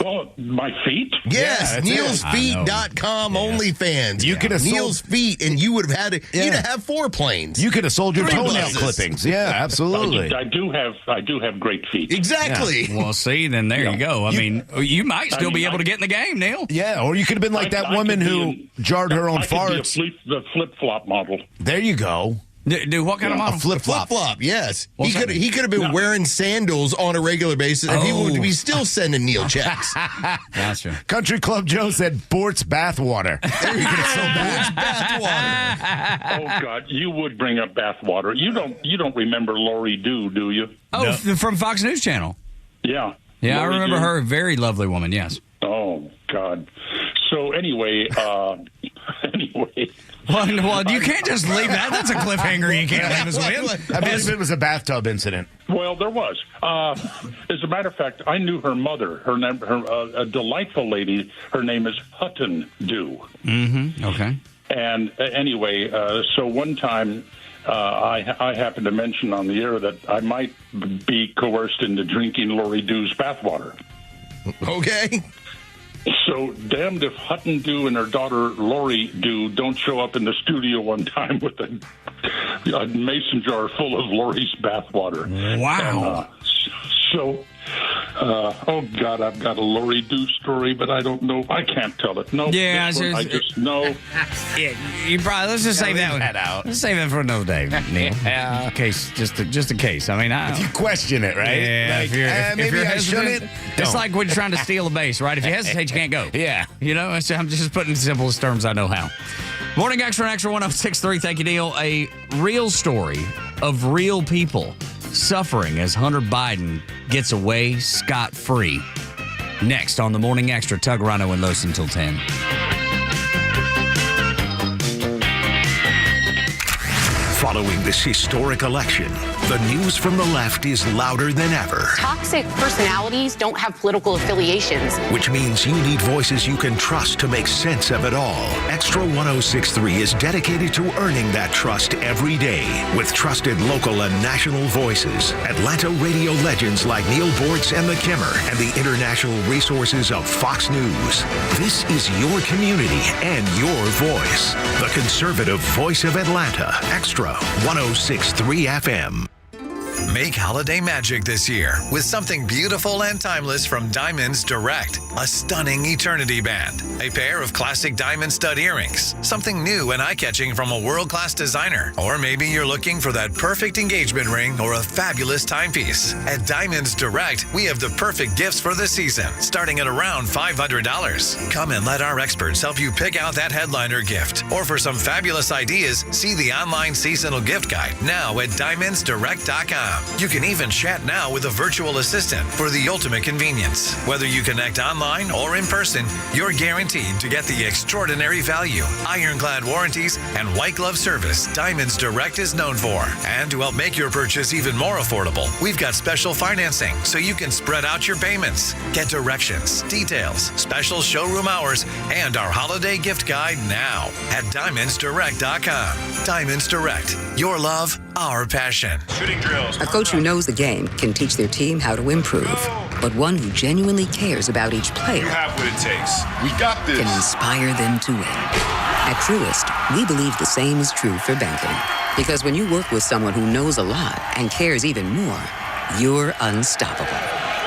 Oh, my feet? Yes, NeilsFeet.com OnlyFans. You could have Neil's Feet, and you would have had you'd have 4 planes. You could have sold your 3 toenail buses. clippings. Yeah, absolutely. I do have great feet. Exactly. Yeah. Well, see, then there you go. You might still be able to get in the game, Neil. Yeah, or you could have been like that woman who jarred her own farts. The flip-flop model. There you go. Do what kind of model? A flip-flop. Flip-flop, yes. He could have been wearing sandals on a regular basis, and he would be still sending Neil checks. Gotcha. Country Club Joe said Bort's bathwater. There you could have sold bathwater. Oh God, you would bring up bathwater. You don't remember Lori Dew, do you? Oh, from Fox News Channel. Yeah. Yeah, Lori I remember Dew. her. Very lovely woman. Yes. Oh God. So anyway. Well, you can't just leave that. That's a cliffhanger you can't leave us with. I believe it was a bathtub incident. Well, there was. As a matter of fact, I knew her mother. Her name, a delightful lady. Her name is Hutton Dew. Mm-hmm. Okay. And anyway, so one time I happened to mention on the air that I might be coerced into drinking Lori Dew's bathwater. Okay. So damned if Hutton Dew and her daughter Lori Dew don't show up in the studio one time with a mason jar full of Lori's bathwater. Wow. Oh God, I've got a Lori Dew story, but I don't know. I can't tell it. No. Yeah, I just know. Yeah, you probably let's just save that out. Let's save that for another day, Neil. In case, just in case. If you question it, right? Yeah. Like, if you're I hesitant, shouldn't. it's like when you're trying to steal a base, right? If you hesitate, you can't go. Yeah. I'm just putting the simplest terms I know how. Morning Extra, 1063. Thank you, Neil. A real story of real people suffering as Hunter Biden gets away scot-free. Next on the Morning Extra, Tug, Rhino, and Los until 10. Following this historic election, the news from the left is louder than ever. Toxic personalities don't have political affiliations. Which means you need voices you can trust to make sense of it all. Extra 1063 is dedicated to earning that trust every day with trusted local and national voices, Atlanta radio legends like Neil Bortz and the Kimmer, and the international resources of Fox News. This is your community and your voice. The conservative voice of Atlanta, Extra 1063 FM. Make holiday magic this year with something beautiful and timeless from Diamonds Direct. A stunning eternity band, a pair of classic diamond stud earrings, something new and eye-catching from a world-class designer, or maybe you're looking for that perfect engagement ring or a fabulous timepiece. At Diamonds Direct, we have the perfect gifts for the season, starting at around $500. Come and let our experts help you pick out that headliner gift, or for some fabulous ideas, see the online seasonal gift guide now at diamondsdirect.com. You can even chat now with a virtual assistant for the ultimate convenience. Whether you connect online or in person, you're guaranteed to get the extraordinary value, ironclad warranties, and white glove service Diamonds Direct is known for. And to help make your purchase even more affordable, we've got special financing so you can spread out your payments. Get directions, details, special showroom hours, and our holiday gift guide now at diamondsdirect.com. Diamonds Direct. Your love, our passion. Shooting drills. A coach who knows the game can teach their team how to improve. But one who genuinely cares about each player you have what it takes. We got this. Can inspire them to win. At Truist, we believe the same is true for banking. Because when you work with someone who knows a lot and cares even more, you're unstoppable.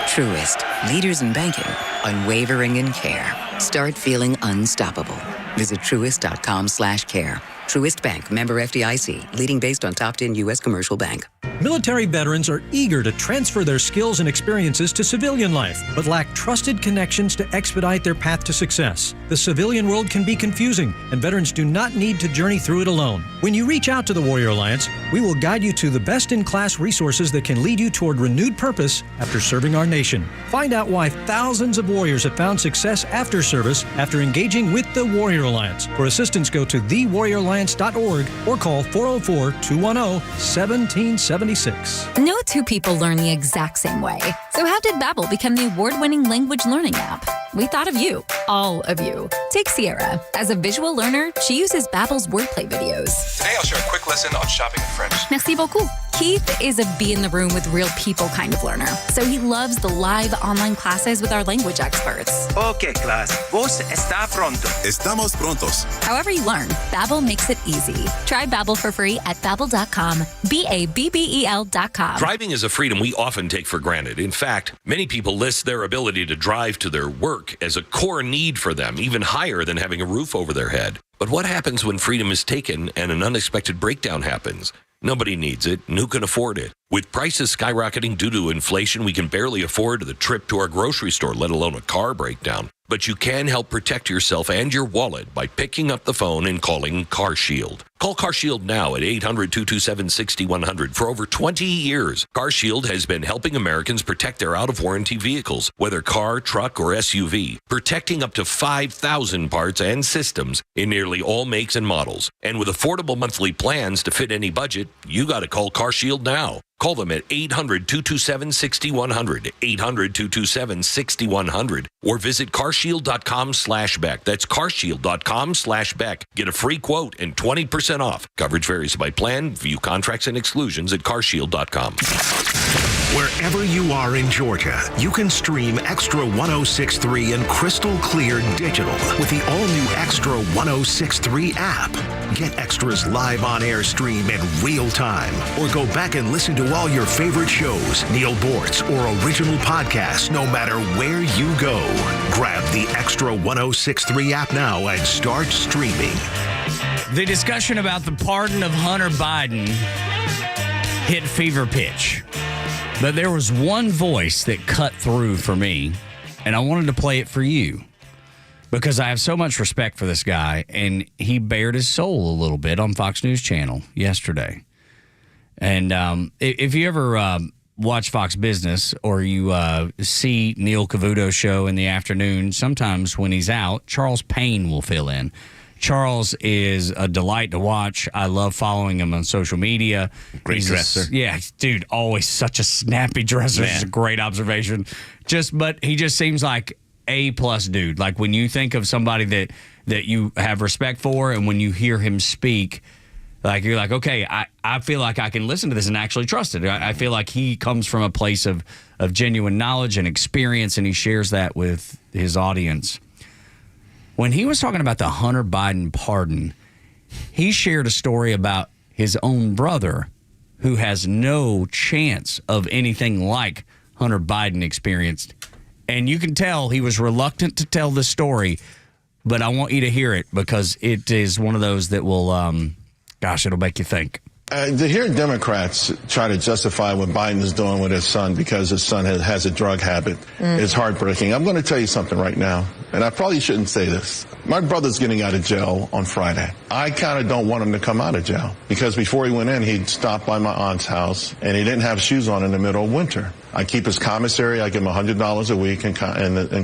Truist, leaders in banking, unwavering in care. Start feeling unstoppable. Visit truist.com/care. Truist Bank, member FDIC, leading based on top 10 U.S. commercial bank. Military veterans are eager to transfer their skills and experiences to civilian life, but lack trusted connections to expedite their path to success. The civilian world can be confusing, and veterans do not need to journey through it alone. When you reach out to the Warrior Alliance, we will guide you to the best-in-class resources that can lead you toward renewed purpose after serving our nation. Find out why thousands of warriors have found success after service after engaging with the Warrior Alliance. For assistance, go to thewarrioralliance.org or call 404-210-1776. No two people learn the exact same way. So how did Babbel become the award-winning language learning app? we thought of you, all of you. Take Sierra. As a visual learner, she uses Babbel's wordplay videos. Today I'll share a quick lesson on shopping in French. Merci beaucoup. Keith is a be in the room with real people kind of learner, so he loves the live online classes with our language experts. Okay, class. Vos está pronto. Estamos prontos. However you learn, Babbel makes it easy. Try Babbel for free at Babbel.com. Babbel.com. Driving is a freedom we often take for granted. In fact, many people list their ability to drive to their work as a core need for them, even higher than having a roof over their head. But what happens when freedom is taken and an unexpected breakdown happens? Nobody needs it, and who can afford it? With prices skyrocketing due to inflation, we can barely afford the trip to our grocery store, let alone a car breakdown. But you can help protect yourself and your wallet by picking up the phone and calling CarShield. Call CarShield now at 800-227-6100. For over 20 years, CarShield has been helping Americans protect their out-of-warranty vehicles, whether car, truck, or SUV, protecting up to 5,000 parts and systems in nearly all makes and models. And with affordable monthly plans to fit any budget, you got to call CarShield now. Call them at 800-227-6100, 800-227-6100, or visit carshield.com/Beck. That's carshield.com/Beck. Get a free quote and 20% off. Coverage varies by plan. View contracts and exclusions at carshield.com. Wherever you are in Georgia, you can stream Extra 106.3 and crystal clear digital with the all-new Extra 106.3 app. Get Extra's live on-air stream in real time, or go back and listen to all your favorite shows, Neil Bortz, or original podcasts, no matter where you go. Grab the Extra 106.3 app now and start streaming. The discussion about the pardon of Hunter Biden hit fever pitch. But there was one voice that cut through for me, and I wanted to play it for you because I have so much respect for this guy, and he bared his soul a little bit on Fox News Channel yesterday. And if you ever watch Fox Business or you see Neil Cavuto's show in the afternoon, sometimes when he's out, Charles Payne will fill in. Charles is a delight to watch. I love following him on social media. Great dresser. Yeah, dude, always such a snappy dresser. It's a great observation. But he just seems like A+ dude. Like when you think of somebody that you have respect for, and when you hear him speak, like you're like, okay, I feel like I can listen to this and actually trust it. I feel like he comes from a place of genuine knowledge and experience, and he shares that with his audience. When he was talking about the Hunter Biden pardon, he shared a story about his own brother who has no chance of anything like Hunter Biden experienced. And you can tell he was reluctant to tell the story, but I want you to hear it because it is one of those that will, it'll make you think. To hear Democrats try to justify what Biden is doing with his son because his son has a drug habit is heartbreaking. I'm going to tell you something right now, and I probably shouldn't say this. My brother's getting out of jail on Friday. I kind of don't want him to come out of jail because before he went in, he'd stopped by my aunt's house, and he didn't have shoes on in the middle of winter. I keep his commissary. I give him $100 a week in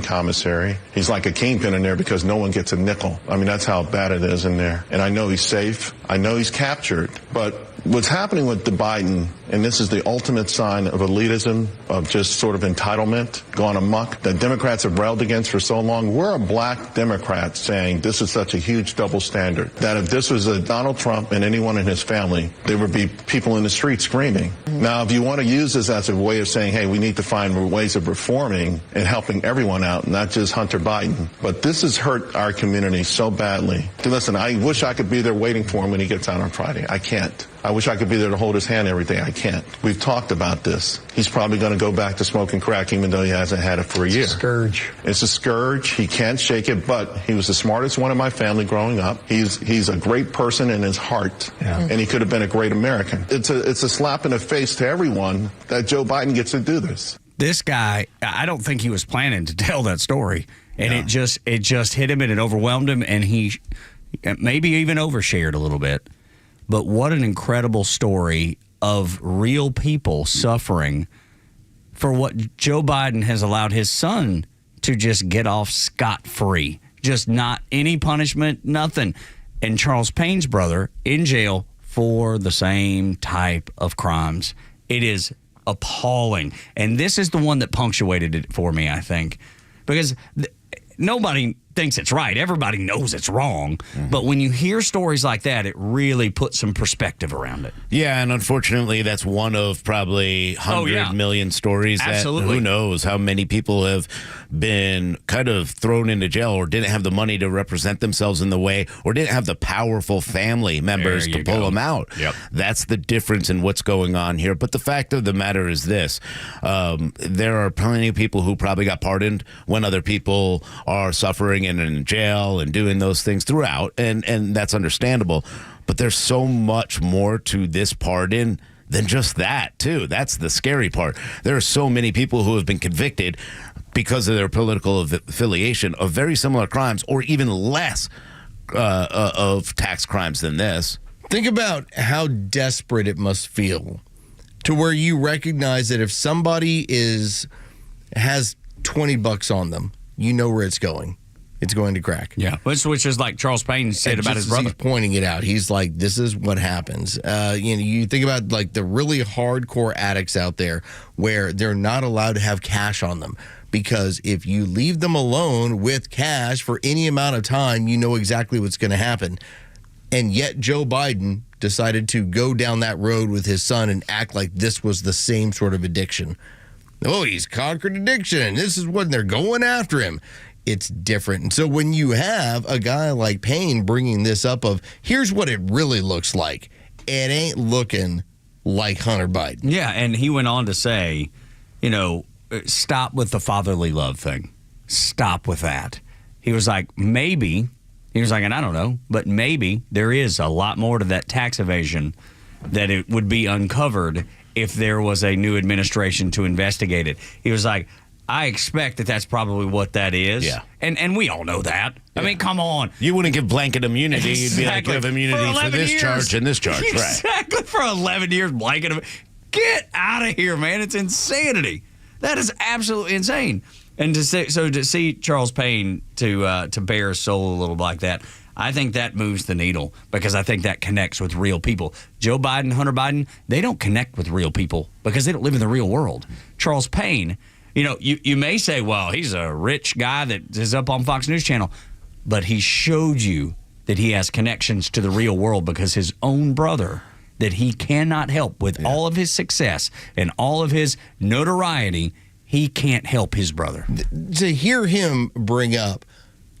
commissary. He's like a kingpin in there because no one gets a nickel. I mean, that's how bad it is in there. And I know he's safe. I know he's captured. But what's happening with the Biden, and this is the ultimate sign of elitism, of just sort of entitlement gone amok, that Democrats have railed against for so long. We're a black Democrat saying this is such a huge double standard, that if this was a Donald Trump and anyone in his family, there would be people in the street screaming. Now, if you want to use this as a way of saying, hey, we need to find ways of reforming and helping everyone out, not just Hunter Biden. But this has hurt our community so badly. Listen, I wish I could be there waiting for him when he gets out on Friday. I can't. I wish I could be there to hold his hand every day. I can't. We've talked about this. He's probably going to go back to smoking crack even though he hasn't had it for a year. It's a scourge. It's a scourge. He can't shake it, but he was the smartest one in my family growing up. He's a great person in his heart, and he could have been a great American. It's a slap in the face to everyone that Joe Biden gets to do this. This guy, I don't think he was planning to tell that story, and it just hit him and it overwhelmed him, and he maybe even overshared a little bit. But what an incredible story of real people suffering for what Joe Biden has allowed his son to just get off scot-free. Just not any punishment, nothing. And Charles Payne's brother in jail for the same type of crimes. It is appalling. And this is the one that punctuated it for me, I think. Because nobody thinks it's right. Everybody knows it's wrong. But when you hear stories like that, it really puts some perspective around it. Yeah, and unfortunately, that's one of probably 100 million stories. Absolutely. That who knows how many people have been kind of thrown into jail or didn't have the money to represent themselves in the way or didn't have the powerful family members to pull them out. Yep. That's the difference in what's going on here. But the fact of the matter is this. There are plenty of people who probably got pardoned when other people are suffering and in jail and doing those things throughout, and that's understandable. But there's so much more to this pardon than just that, too. That's the scary part. There are so many people who have been convicted because of their political affiliation of very similar crimes or even less of tax crimes than this. Think about how desperate it must feel to where you recognize that if somebody has $20 on them, you know where it's going. It's going to crack. Yeah, which is like Charles Payne said about his brother. He's pointing it out. He's like, this is what happens. You think about like the really hardcore addicts out there where they're not allowed to have cash on them because if you leave them alone with cash for any amount of time, you know exactly what's going to happen. And yet Joe Biden decided to go down that road with his son and act like this was the same sort of addiction. Oh, he's conquered addiction. This is when they're going after him. It's different. And so when you have a guy like Payne bringing this up of, here's what it really looks like, it ain't looking like Hunter Biden. Yeah, and he went on to say, stop with the fatherly love thing. Stop with that. He was like, and I don't know, but maybe there is a lot more to that tax evasion that it would be uncovered if there was a new administration to investigate it. He was like, I expect that that's probably what that is. Yeah. And we all know that. Yeah. I mean, come on. You wouldn't give blanket immunity. Exactly. You'd be like, you have immunity for this charge and this charge. Exactly. Right. For 11 years, blanket immunity. Get out of here, man. It's insanity. That is absolutely insane. And to see Charles Payne to bare his soul a little like that, I think that moves the needle because I think that connects with real people. Joe Biden, Hunter Biden, they don't connect with real people because they don't live in the real world. Charles Payne, you may say, well, he's a rich guy that is up on Fox News Channel, but he showed you that he has connections to the real world because his own brother that he cannot help with all of his success and all of his notoriety, he can't help his brother. To hear him bring up,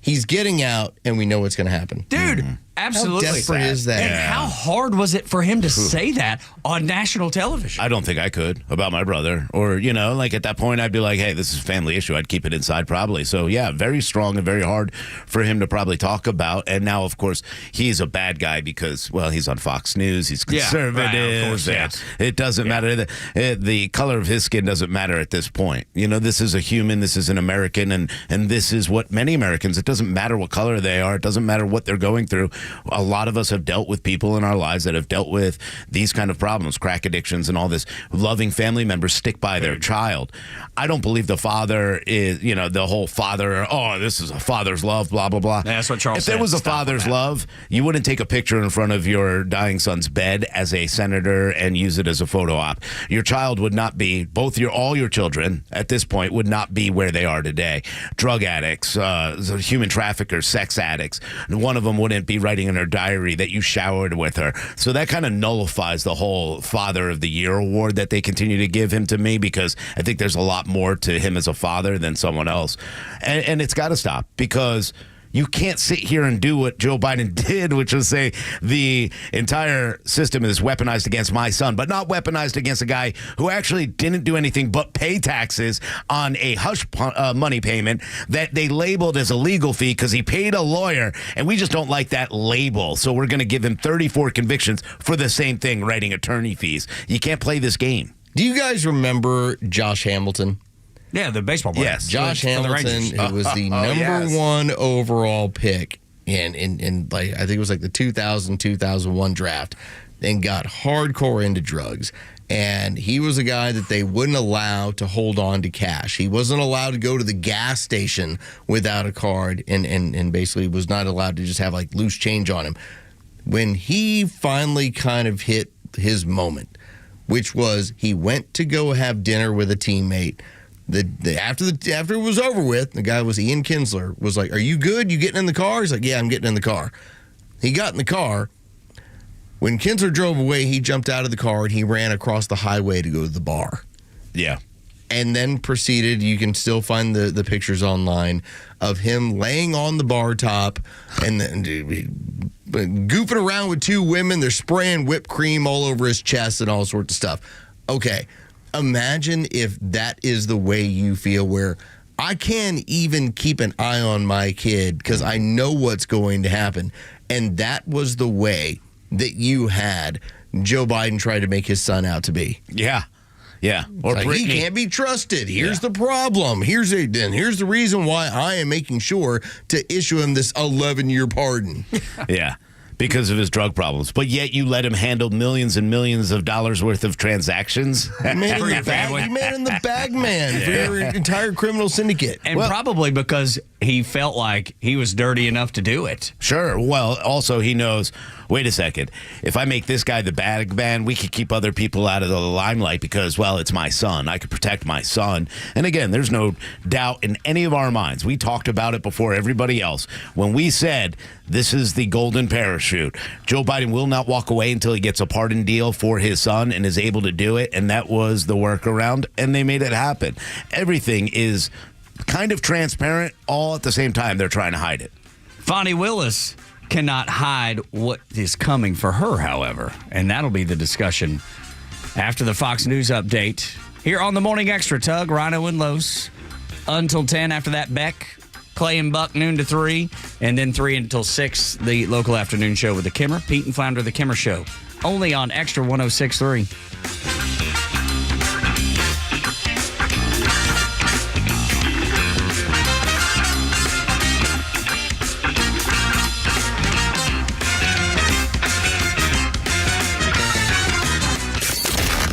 he's getting out, and we know what's going to happen. Dude, absolutely. How desperate is that? And how hard was it for him to say that on national television? I don't think I could about my brother. Or, at that point, I'd be like, hey, this is a family issue. I'd keep it inside probably. So, yeah, very strong and very hard for him to probably talk about. And now, of course, he's a bad guy because, well, he's on Fox News. He's conservative. Yeah, right, of course, yes. It doesn't matter. The color of his skin doesn't matter at this point. This is a human. This is an American. And this is what many Americans, it doesn't matter what color they are. It doesn't matter what they're going through. A lot of us have dealt with people in our lives that have dealt with these kind of problems, crack addictions and all this. Loving family members stick by their child. I don't believe the father is, the whole father, this is a father's love, blah, blah, blah. That's what Charles said. said. If there was a father's love, you wouldn't take a picture in front of your dying son's bed as a senator and use it as a photo op. Your child would not be, all your children at this point would not be where they are today. Drug addicts, human traffickers, sex addicts. One of them wouldn't be writing in her diary that you showered with her. So that kind of nullifies the whole Father of the Year award that they continue to give him to me because I think there's a lot more to him as a father than someone else. And it's got to stop because you can't sit here and do what Joe Biden did, which was say the entire system is weaponized against my son, but not weaponized against a guy who actually didn't do anything but pay taxes on a hush money payment that they labeled as a legal fee because he paid a lawyer, and we just don't like that label. So we're going to give him 34 convictions for the same thing, writing attorney fees. You can't play this game. Do you guys remember Josh Hamilton? Yeah, the baseball player. Yes, Josh Hamilton, who was the number one overall pick in I think it was like the 2000-2001 draft, and got hardcore into drugs. And he was a guy that they wouldn't allow to hold on to cash. He wasn't allowed to go to the gas station without a card and basically was not allowed to just have like loose change on him. When he finally kind of hit his moment, which was he went to go have dinner with a teammate, After it was over with, the guy was Ian Kinsler, was like, "Are you good? You getting in the car?" He's like, "Yeah, I'm getting in the car." He got in the car. When Kinsler drove away, he jumped out of the car and he ran across the highway to go to the bar. Yeah. And then proceeded, you can still find the pictures online of him laying on the bar top and then goofing around with two women. They're spraying whipped cream all over his chest and all sorts of stuff. Okay, imagine if that is the way you feel, where I can't even keep an eye on my kid because I know what's going to happen. And that was the way that you had Joe Biden try to make his son out to be. Yeah. Yeah. Or like, he can't be trusted. Here's the problem. Here's the reason why I am making sure to issue him this 11-year pardon. Yeah. Because of his drug problems. But yet you let him handle millions and millions of dollars worth of transactions. You made him the bag man for your entire criminal syndicate. And probably because he felt like he was dirty enough to do it. Sure. Well, also he knows, wait a second, if I make this guy the bag man, we could keep other people out of the limelight because, well, it's my son. I could protect my son. And again, there's no doubt in any of our minds. We talked about it before everybody else. When we said this is the golden parachute, Joe Biden will not walk away until he gets a pardon deal for his son and is able to do it. And that was the workaround. And they made it happen. Everything is kind of transparent. All at the same time, they're trying to hide it. Fonnie Willis cannot hide what is coming for her, however. And that'll be the discussion after the Fox News update here on the Morning Extra. Tug, Rhino, and Los until 10. After that, Beck, Clay, and Buck, noon to 3. And then 3 until 6, the local afternoon show with the Kimmer. Pete and Flounder, the Kimmer Show. Only on Extra 106.3.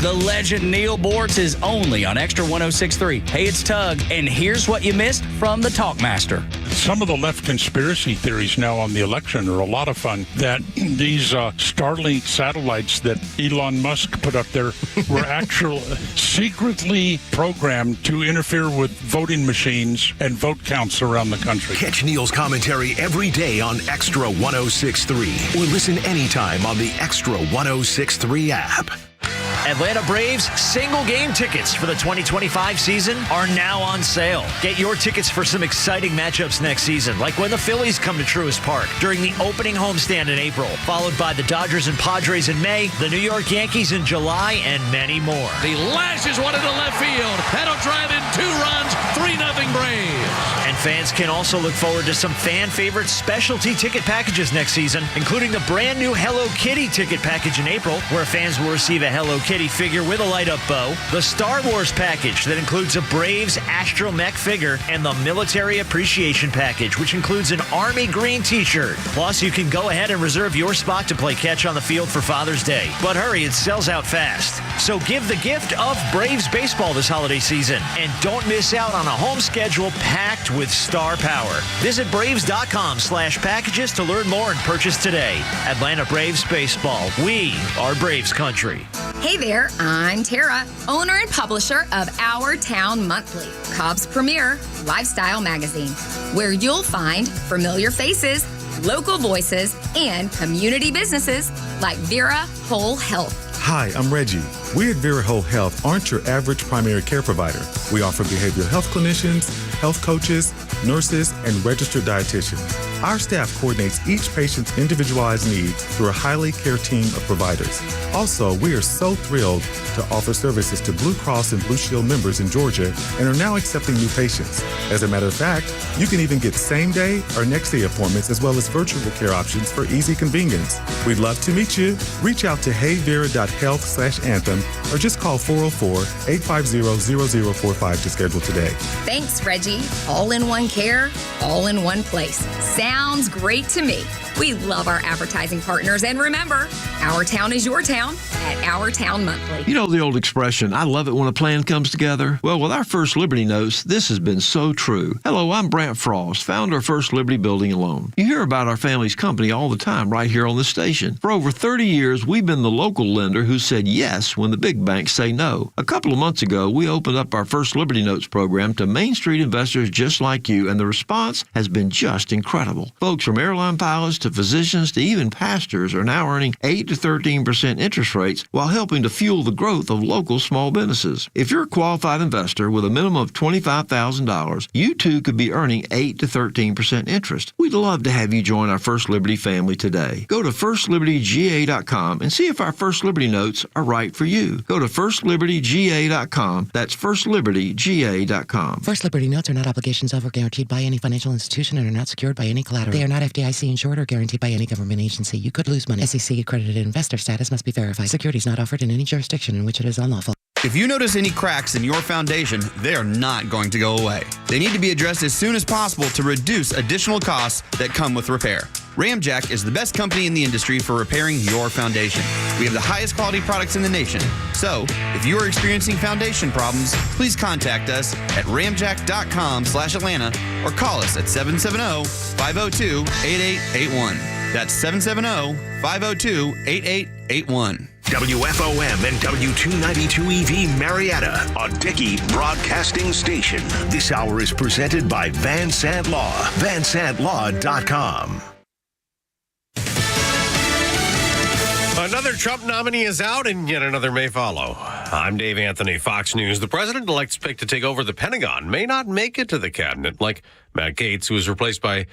The legend Neil Bortz is only on Extra 106.3. Hey, it's Tug, and here's what you missed from the Talkmaster. Some of the left conspiracy theories now on the election are a lot of fun. That these Starlink satellites that Elon Musk put up there were actually secretly programmed to interfere with voting machines and vote counts around the country. Catch Neil's commentary every day on Extra 106.3 or listen anytime on the Extra 106.3 app. Atlanta Braves single game tickets for the 2025 season are now on sale. Get your tickets for some exciting matchups next season, like when the Phillies come to Truist Park during the opening homestand in April, followed by the Dodgers and Padres in May, the New York Yankees in July, and many more. He lashes one into left field. That'll drive in 2 runs, 3-0 Braves. And fans can also look forward to some fan favorite specialty ticket packages next season, including the brand new Hello Kitty ticket package in April, where fans will receive a Hello Kitty figure with a light-up bow, the Star Wars package that includes a Braves astromech figure, and the Military Appreciation package, which includes an Army Green t-shirt. Plus, you can go ahead and reserve your spot to play catch on the field for Father's Day. But hurry, it sells out fast. So give the gift of Braves baseball this holiday season, and don't miss out on a home schedule packed with star power. Visit Braves.com/packages to learn more and purchase today. Atlanta Braves baseball. We are Braves country. Hey there, I'm Tara, owner and publisher of Our Town Monthly, Cobb's premier lifestyle magazine, where you'll find familiar faces, local voices, and community businesses like Vera Whole Health. Hi, I'm Reggie. We at Vera Whole Health aren't your average primary care provider. We offer behavioral health clinicians, health coaches, nurses, and registered dietitians. Our staff coordinates each patient's individualized needs through a highly care team of providers. Also, we are so thrilled to offer services to Blue Cross and Blue Shield members in Georgia and are now accepting new patients. As a matter of fact, you can even get same-day or next-day appointments as well as virtual care options for easy convenience. We'd love to meet you. Reach out to heyvera.health/anthem or just call 404-850-0045 to schedule today. Thanks, Reggie. easy, all-in-one care, all in one place. Sounds great to me. We love our advertising partners, and remember, our town is your town at Our Town Monthly. You know the old expression, I love it when a plan comes together? Well, with our First Liberty Notes, this has been so true. Hello, I'm Brant Frost, founder of First Liberty Building and Loan. You hear about our family's company all the time right here on the station. For over 30 years, we've been the local lender who said yes when the big banks say no. A couple of months ago, we opened up our First Liberty Notes program to Main Street investors just like you, and the response has been just incredible. Folks from airline pilots to physicians to even pastors are now earning 8 to 13% interest rates while helping to fuel the growth of local small businesses. If you're a qualified investor with a minimum of $25,000, you too could be earning 8 to 13% interest. We'd love to have you join our First Liberty family today. Go to firstlibertyga.com and see if our First Liberty Notes are right for you. Go to firstlibertyga.com. That's firstlibertyga.com. First Liberty Notes are not obligations of or guaranteed by any financial institution and are not secured by any collateral. They are not FDIC insured or guaranteed by any government agency. You could lose money. SEC accredited investor status must be verified. Securities not offered in any jurisdiction in which it is unlawful. If you notice any cracks in your foundation, they are not going to go away. They need to be addressed as soon as possible to reduce additional costs that come with repair. Ramjack is the best company in the industry for repairing your foundation. We have the highest quality products in the nation. So, if you are experiencing foundation problems, please contact us at ramjack.com/Atlanta or call us at 770-502-8881. That's 770-502-8881. WFOM and W292EV Marietta, a Dickey Broadcasting Station. This hour is presented by Van Sant Law, vansantlaw.com. Another Trump nominee is out and yet another may follow. I'm Dave Anthony, Fox News. The president-elect's pick to take over the Pentagon may not make it to the cabinet, like Matt Gaetz, who was replaced by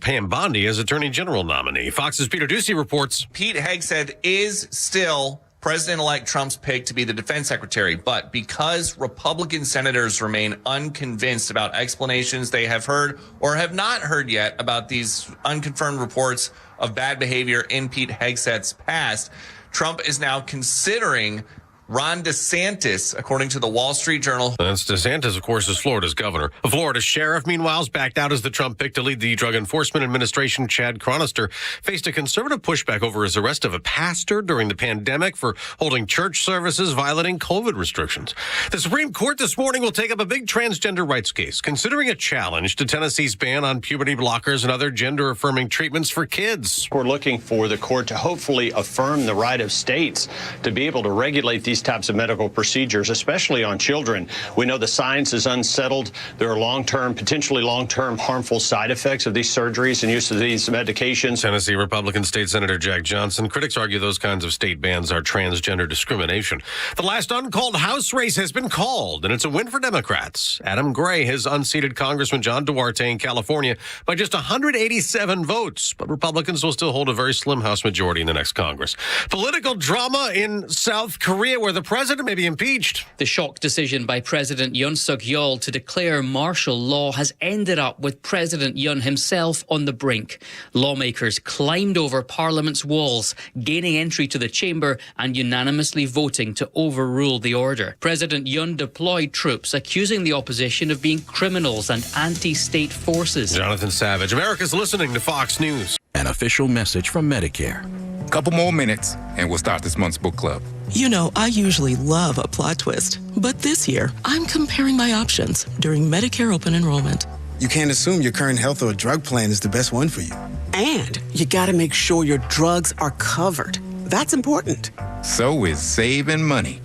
Pam Bondi as Attorney General nominee. Fox's Peter Ducey reports. Pete Hegseth is still President-elect Trump's pick to be the defense secretary, but because Republican senators remain unconvinced about explanations they have heard or have not heard yet about these unconfirmed reports of bad behavior in Pete Hegseth's past, Trump is now considering Ron DeSantis, according to the Wall Street Journal. That's DeSantis, of course, is Florida's governor. A Florida sheriff, meanwhile, is backed out as the Trump pick to lead the Drug Enforcement Administration. Chad Chronister faced a conservative pushback over his arrest of a pastor during the pandemic for holding church services violating COVID restrictions. The Supreme Court this morning will take up a big transgender rights case, considering a challenge to Tennessee's ban on puberty blockers and other gender-affirming treatments for kids. We're looking for the court to hopefully affirm the right of states to be able to regulate these types of medical procedures, especially on children. We know the science is unsettled. There are potentially long-term harmful side effects of these surgeries and use of these medications. Tennessee Republican State Senator Jack Johnson. Critics argue those kinds of state bans are transgender discrimination. The last uncalled House race has been called, and it's a win for Democrats. Adam Gray has unseated Congressman John Duarte in California by just 187 votes, but Republicans will still hold a very slim House majority in the next Congress. Political drama in South Korea, where the president may be impeached. The shock decision by President Yoon Suk-yeol to declare martial law has ended up with President Yoon himself on the brink. Lawmakers climbed over Parliament's walls, gaining entry to the chamber and unanimously voting to overrule the order. President Yoon deployed troops, accusing the opposition of being criminals and anti-state forces. Jonathan Savage, America's listening to Fox News. An official message from Medicare. Couple more minutes and we'll start this month's book club. You know, I usually love a plot twist, but this year I'm comparing my options during Medicare open enrollment. You can't assume your current health or drug plan is the best one for you. And you gotta make sure your drugs are covered. That's important. So is saving money.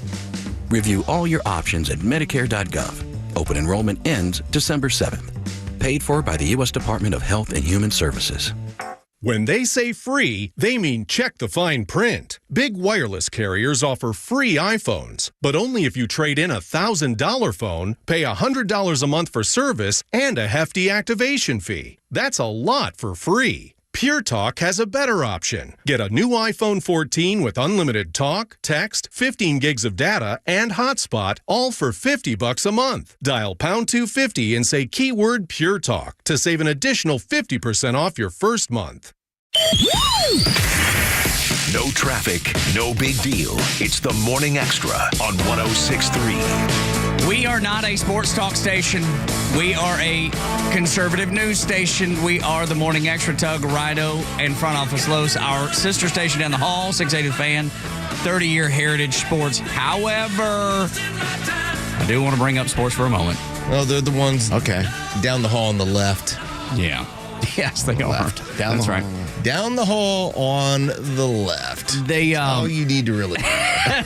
Review all your options at Medicare.gov. Open enrollment ends December 7th. Paid for by the U.S. Department of Health and Human Services. When they say free, they mean check the fine print. Big wireless carriers offer free iPhones, but only if you trade in a $1,000 phone, pay $100 a month for service, and a hefty activation fee. That's a lot for free. Pure Talk has a better option. Get a new iPhone 14 with unlimited talk, text, 15 gigs of data, and hotspot, all for $50 a month. Dial pound 250 and say keyword Pure Talk to save an additional 50% off your first month. No traffic, no big deal. It's the Morning Extra on 106.3. We are not a sports talk station. We are a conservative news station. We are the Morning Xtra Tug, Rhino, and Front Office Los. Our sister station down the hall, 680 Fan, 30-year heritage sports. However, I do want to bring up sports for a moment. Well, they're the ones down the hall on the left. Yeah. Yes, they are. That's right. Down the hall on the left. They all you need to really know.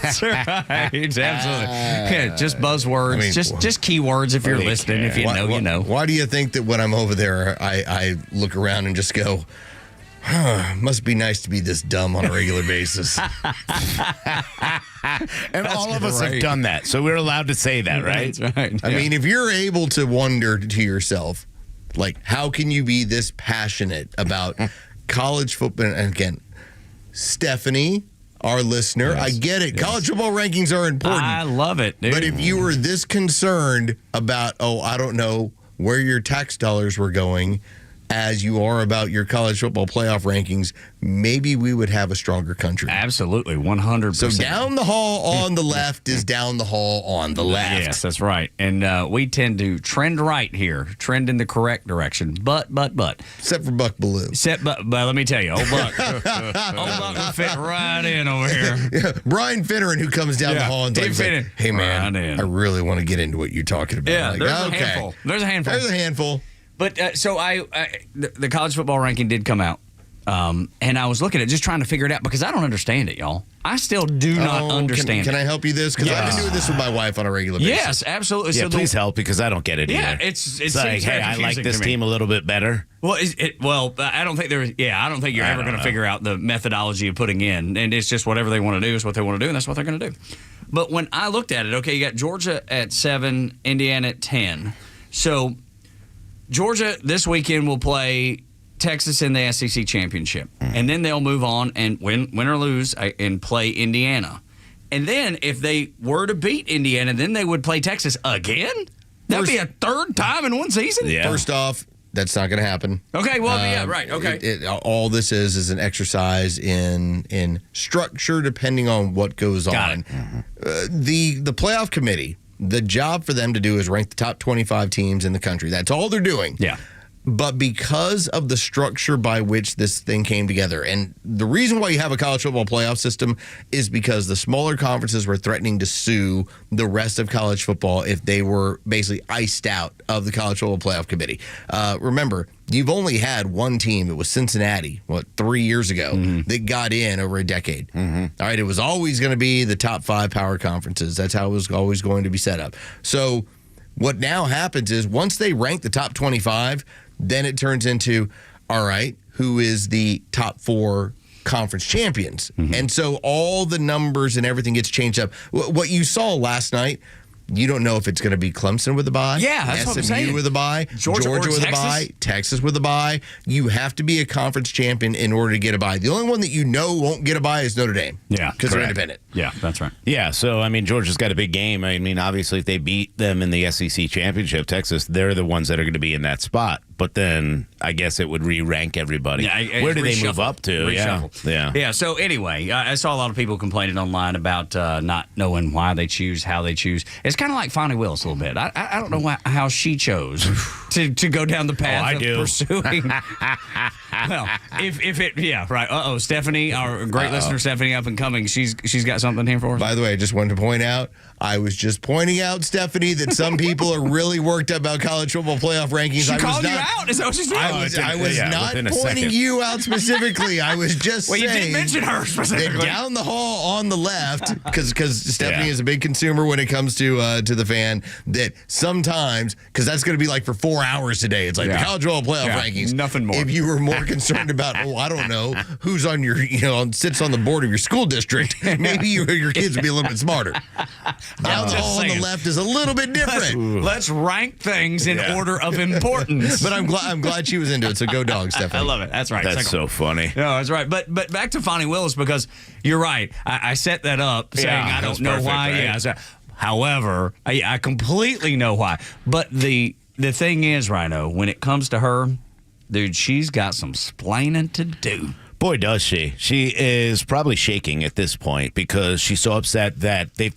That's right. Absolutely. Yeah, just buzzwords. I mean, just keywords if you're listening. If you know, you know. Why do you think that when I'm over there, I look around and just go, must be nice to be this dumb on a regular basis. And all of us have done that, so we're allowed to say that, right? That's right. I mean, if you're able to wonder to yourself, like, how can you be this passionate about college football? And again, Stephanie, our listener, I get it. College football rankings are important. I love it, dude. But if you were this concerned about, I don't know where your tax dollars were going, as you are about your college football playoff rankings, maybe we would have a stronger country. Absolutely, 100%. So down the hall on the left is down the hall on the left. Yes, that's right. And we tend to trend right here, trend in the correct direction. But. Except for Buck Ballou. But let me tell you, old Buck will fit right in over here. Yeah, Brian Finneran, who comes down the hall and like, hey, man, I really want to get into what you're talking about. Yeah, like, there's a handful. There's a handful. But so the college football ranking did come out, and I was looking at it, just trying to figure it out because I don't understand it, y'all. I still do not understand it. Can I help you this? Because I've been doing this with my wife on a regular basis. Yes, absolutely. Yeah, so please help because I don't get it either. It's like, hey, I like this team a little bit better. Well, I don't think I don't think you're ever going to figure out the methodology of putting in, and it's just whatever they want to do is what they want to do, and that's what they're going to do. But when I looked at it, you got Georgia at 7, Indiana at 10. So Georgia this weekend will play Texas in the SEC championship, and then they'll move on and win or lose and play Indiana. And then if they were to beat Indiana, then they would play Texas again? That'd be a third time in one season? Yeah. First off, that's not going to happen. Okay, well, right, okay. All this is an exercise in structure depending on what goes on. The playoff committee, the job for them to do is rank the top 25 teams in the country. That's all they're doing. Yeah. But because of the structure by which this thing came together, and the reason why you have a college football playoff system is because the smaller conferences were threatening to sue the rest of college football if they were basically iced out of the college football playoff committee. Remember, you've only had one team. It was Cincinnati, 3 years ago, that got in over a decade. All right, it was always going to be the top 5 power conferences. That's how it was always going to be set up. So what now happens is once they rank the top 25, then it turns into, all right, who is the top 4 conference champions? And so all the numbers and everything gets changed up. What you saw last night, you don't know if it's going to be Clemson with a bye, that's what I'm saying. SMU with a bye, Georgia with a bye, Texas with a bye. You have to be a conference champion in order to get a bye. The only one that you know won't get a bye is Notre Dame. Yeah, because they're independent. Yeah, that's right. Yeah, so, I mean, Georgia's got a big game. I mean, obviously, if they beat them in the SEC championship, Texas, they're the ones that are going to be in that spot. But then I guess it would re-rank everybody. Yeah, where do they move up to? Yeah. So anyway, I saw a lot of people complaining online about not knowing why they choose, how they choose. It's kind of like Fonnie Willis a little bit. I don't know how she chose to go down the path of pursuing. Well, if it, right. Stephanie, our great listener, Stephanie, up and coming. She's got something here for us. By the way, I just wanted to point out, I was just pointing out, Stephanie, that some people are really worked up about college football playoff rankings. She called you out? Is that what she's doing? I was not pointing you out specifically. I was just saying. You did mention her specifically. That down the hall on the left, because Stephanie is a big consumer when it comes to the Fan, that sometimes, because that's going to be like for 4 hours today, it's like the college football playoff rankings. Nothing more. If you were more concerned about, I don't know, who's on your, sits on the board of your school district, maybe your kids would be a little bit smarter. Down the hall on the left is a little bit different. Let's rank things in order of importance. But I'm glad she was into it. So go dogs, Stephanie. I love it. That's right. That's so funny. No, that's right. But back to Fonnie Willis, because you're right. I set that up saying I don't know why. Right? Yeah. So, however, I completely know why. But the thing is, Rhino, when it comes to her, dude, she's got some splaining to do. Boy, does she. She is probably shaking at this point because she's so upset that they've...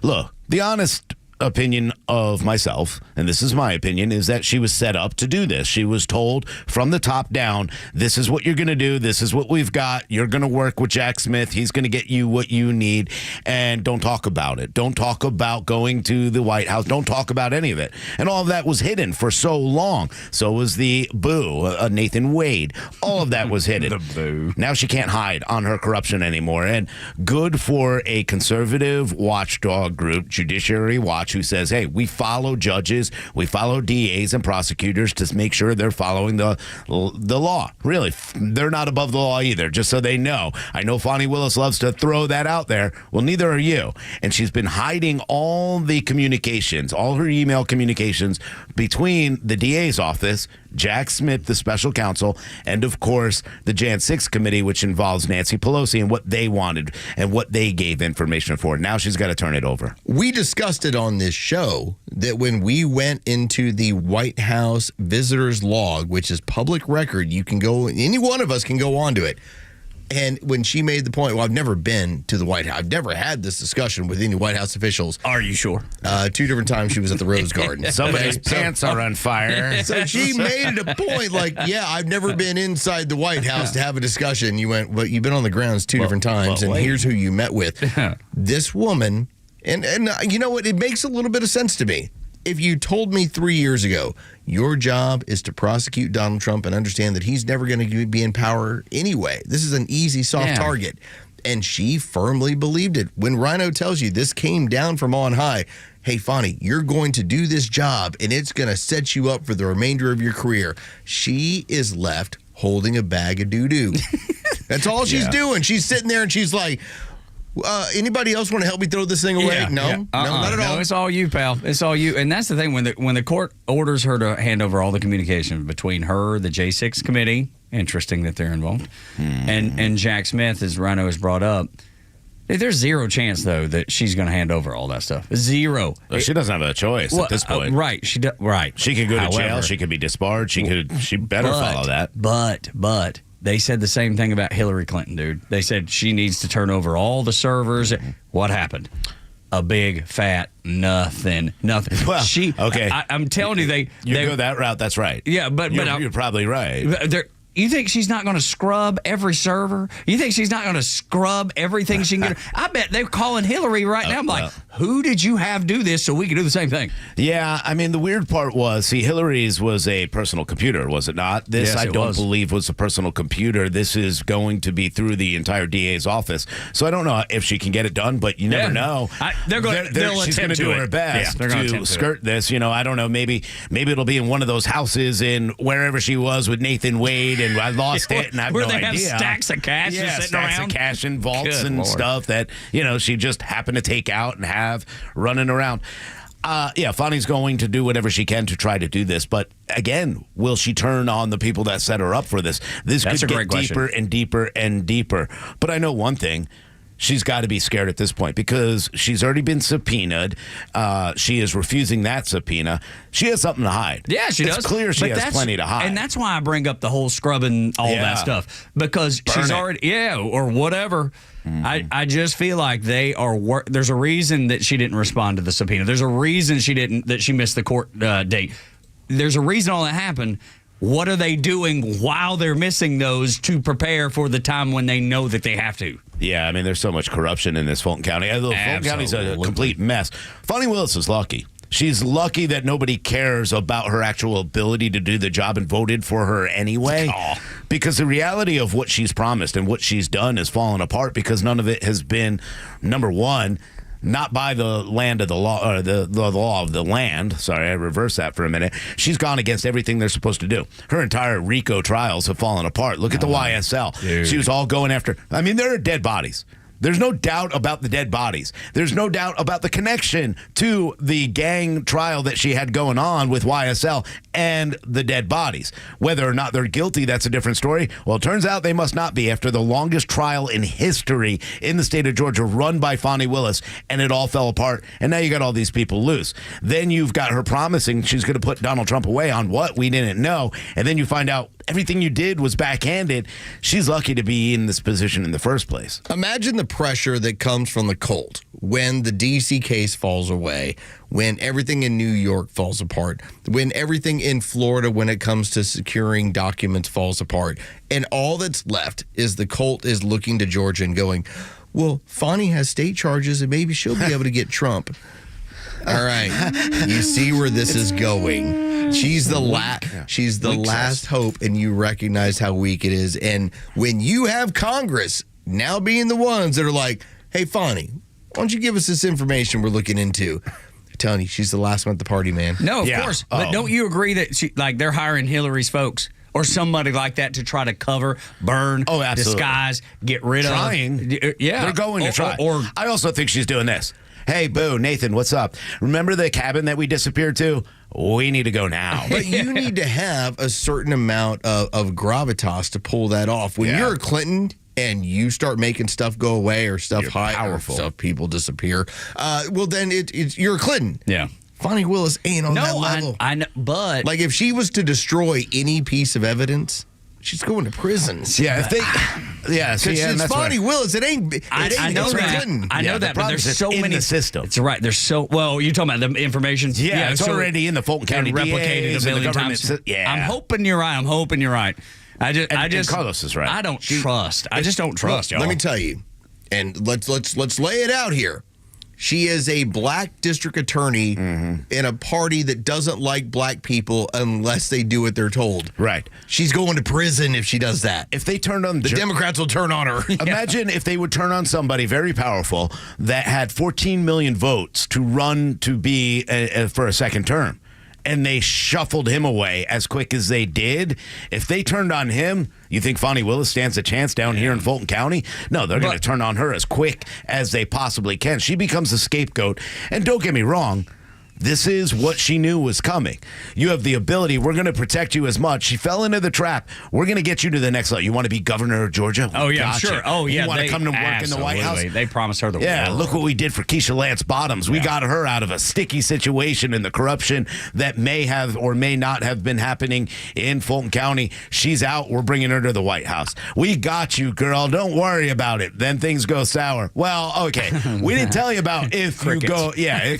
Look, the honest opinion of myself, and this is my opinion, is that she was set up to do this. She was told from the top down, this is what you're going to do. This is what we've got. You're going to work with Jack Smith. He's going to get you what you need, and don't talk about it. Don't talk about going to the White House. Don't talk about any of it. And all of that was hidden for so long. So was the boo, Nathan Wade. All of that was hidden. The boo. Now she can't hide on her corruption anymore. And good for a conservative watchdog group, Judiciary Watch, who says, hey, we follow judges, we follow DAs and prosecutors to make sure they're following the law. Really, they're not above the law either, just so they know. I know Fani Willis loves to throw that out there. Well, neither are you. And she's been hiding all the communications, all her email communications between the DA's office, Jack Smith, the special counsel, and, of course, the Jan 6 committee, which involves Nancy Pelosi and what they wanted and what they gave information for. Now she's got to turn it over. We discussed it on this show that when we went into the White House visitors log, which is public record, you can go, any one of us can go onto it. And when she made the point, well, I've never been to the White House. I've never had this discussion with any White House officials. Are you sure? 2 different times she was at the Rose Garden. Somebody's pants are on fire. So she made it a point like, yeah, I've never been inside the White House to have a discussion. You went, well, you've been on the grounds 2 different times, and here's who you met with. This woman, and you know what? It makes a little bit of sense to me. If you told me 3 years ago, your job is to prosecute Donald Trump and understand that he's never going to be in power anyway. This is an easy, soft target. And she firmly believed it. When Rhino tells you this came down from on high, hey, Fani, you're going to do this job, and it's going to set you up for the remainder of your career. She is left holding a bag of doo-doo. That's all she's doing. She's sitting there, and she's like, anybody else want to help me throw this thing away? No, not at all. No, it's all you, pal. It's all you. And that's the thing, when the court orders her to hand over all the communication between her, the J6 committee, interesting that they're involved, and Jack Smith, as Rhino has brought up, there's zero chance, though, that she's going to hand over all that stuff. Zero. Well, she doesn't have a choice at this point. Right. She could go to jail. She could be disbarred. She better follow that. But they said the same thing about Hillary Clinton, dude. They said she needs to turn over all the servers. What happened? A big fat nothing. Well, okay. I'm telling you, they go that route. That's right. Yeah, but you're probably right. You think she's not going to scrub every server? You think she's not going to scrub everything she can get? I bet they're calling Hillary right now. I'm like, who did you have do this so we can do the same thing? Yeah, I mean, the weird part was, Hillary's was a personal computer, was it not? This, I don't believe, was a personal computer. This is going to be through the entire DA's office. So I don't know if she can get it done, but you never know. She's going to do her best to skirt this. I don't know. Maybe it'll be in one of those houses in wherever she was with Nathan Wade. And I lost it, and I have no idea. Where they have stacks of cash sitting stacks around? Of cash in vaults stuff that, she just happened to take out and have running around. Fani's going to do whatever she can to try to do this. But again, will she turn on the people that set her up for this? This could get deeper and deeper and deeper. But I know one thing. She's got to be scared at this point because she's already been subpoenaed. She is refusing that subpoena. She has something to hide. Yeah, she does. It's clear she has plenty to hide. And that's why I bring up the whole scrubbing, all that stuff. Because she's already, or whatever. Mm-hmm. I just feel like they are, there's a reason that she didn't respond to the subpoena. There's a reason that she missed the court date. There's a reason all that happened. What are they doing while they're missing those to prepare for the time when they know that they have to? Yeah, I mean, there's so much corruption in this Fulton County. Fulton County's a complete mess. Fani Willis is lucky. She's lucky that nobody cares about her actual ability to do the job and voted for her anyway. Because the reality of what she's promised and what she's done has fallen apart because none of it has been, number one, not by the land of the law, or the law of the land. Sorry, I reversed that for a minute. She's gone against everything they're supposed to do. Her entire RICO trials have fallen apart. Look at the YSL. Dude. She was all going after. I mean, there are dead bodies. There's no doubt about the dead bodies. There's no doubt about the connection to the gang trial that she had going on with YSL and the dead bodies. Whether or not they're guilty, that's a different story. Well, it turns out they must not be after the longest trial in history in the state of Georgia run by Fani Willis, and it all fell apart. And now you got all these people loose. Then you've got her promising she's going to put Donald Trump away on what we didn't know. And then you find out everything you did was backhanded. She's lucky to be in this position in the first place. Imagine the pressure that comes from the cult when the D.C. case falls away, when everything in New York falls apart, when everything in Florida when it comes to securing documents falls apart. And all that's left is the cult is looking to Georgia and going, well, Fani has state charges and maybe she'll be able to get Trump. All right. You see where this is going. She's the last hope, and you recognize how weak it is. And when you have Congress now being the ones that are like, hey, Fani, why don't you give us this information we're looking into? I'm telling you, she's the last one at the party, man. No, of course. But don't you agree that they're hiring Hillary's folks or somebody like that to try to cover, burn, disguise, get rid of? Trying. Yeah. They're going to try. Or I also think she's doing this. Hey, Boo, Nathan, what's up? Remember the cabin that we disappeared to? We need to go now. But you need to have a certain amount of gravitas to pull that off. When you're a Clinton and you start making stuff go away or stuff powerful, stuff people disappear, well, then you're a Clinton. Yeah. Fani Willis ain't on that level. I know, but like if she was to destroy any piece of evidence, she's going to prison. Yeah, if they, it's Fani Willis. It ain't. I know that. I know that, but there's so many in the system. It's right. There's so you're talking about the information. Yeah, it's already in the Fulton County replicated a million times. Yeah, I'm hoping you're right. I just and Carlos is right. I don't trust. I just don't trust y'all. Let me tell you, and let's lay it out here. She is a black district attorney in a party that doesn't like black people unless they do what they're told. Right. She's going to prison if she does that. If they turned on the Democrats will turn on her. Imagine if they would turn on somebody very powerful that had 14 million votes to run to be for a second term. And they shuffled him away as quick as they did. If they turned on him, you think Fani Willis stands a chance down here in Fulton County? No, they're going to turn on her as quick as they possibly can. She becomes a scapegoat. And don't get me wrong, this is what she knew was coming. You have the ability. We're going to protect you as much. She fell into the trap. We're going to get you to the next level. You want to be governor of Georgia? Oh, yeah, sure. Oh, yeah. You want to come to work in the White House? They promised her the world. Yeah, look what we did for Keisha Lance Bottoms. We got her out of a sticky situation in the corruption that may have or may not have been happening in Fulton County. She's out. We're bringing her to the White House. We got you, girl. Don't worry about it. Then things go sour. Well, okay. We didn't tell you about if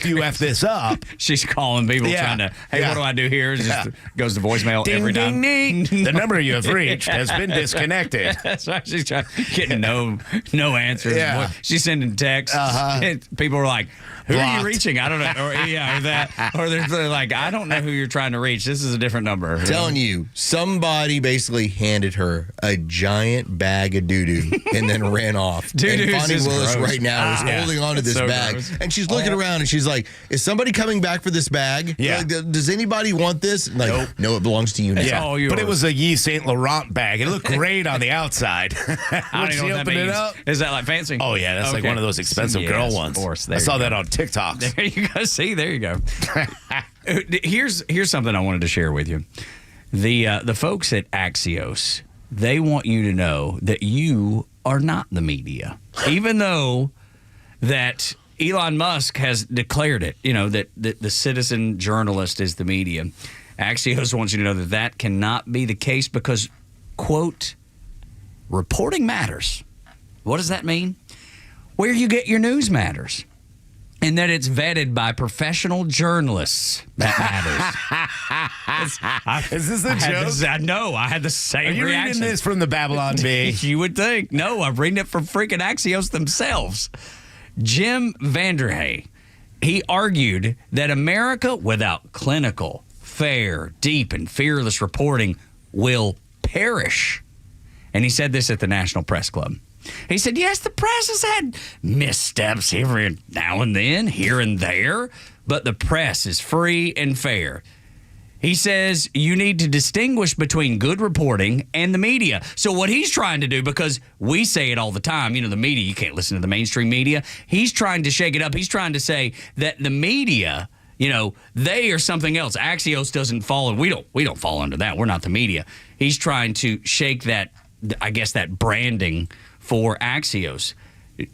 you F this up. She's calling people trying to, hey, what do I do here? It just goes to voicemail every time. Ding, ding. The number you have reached has been disconnected. That's right. She's getting no answers. Yeah. She's sending texts. People are like, who are you reaching? I don't know. Or they're like, I don't know who you're trying to reach. This is a different number. I'm telling you, somebody basically handed her a giant bag of doo-doo and then ran off. And Fani Willis right now is holding on to this bag. Gross. And she's looking around and she's like, is somebody coming back for this bag? Yeah. Does anybody want this? Like, no, it belongs to you now. It's all yours. But it was a Yves Saint Laurent bag. It looked great on the outside. I don't know what that means. Is that like fancy? Oh, yeah. That's like one of those expensive girl ones. Of course. I saw that on TikToks. There you go. See, there you go. Here's something I wanted to share with you. The folks at Axios, they want you to know that you are not the media, even though that Elon Musk has declared it. You know that the citizen journalist is the media. Axios wants you to know that cannot be the case because, quote, reporting matters. What does that mean? Where you get your news matters. And that it's vetted by professional journalists. That matters. Is this a joke? I know. I had the same reaction. Are you reading this from the Babylon Bee? You would think. No, I'm reading it from freaking Axios themselves. Jim Vanderhey, he argued that America without clinical, fair, deep, and fearless reporting will perish. And he said this at the National Press Club. He said, yes, the press has had missteps every now and then, here and there, but the press is free and fair. He says you need to distinguish between good reporting and the media. So what he's trying to do, because we say it all the time, the media, you can't listen to the mainstream media. He's trying to shake it up. He's trying to say that the media, they are something else. Axios doesn't fall, and we don't fall under that. We're not the media. He's trying to shake that, I guess, that branding for Axios.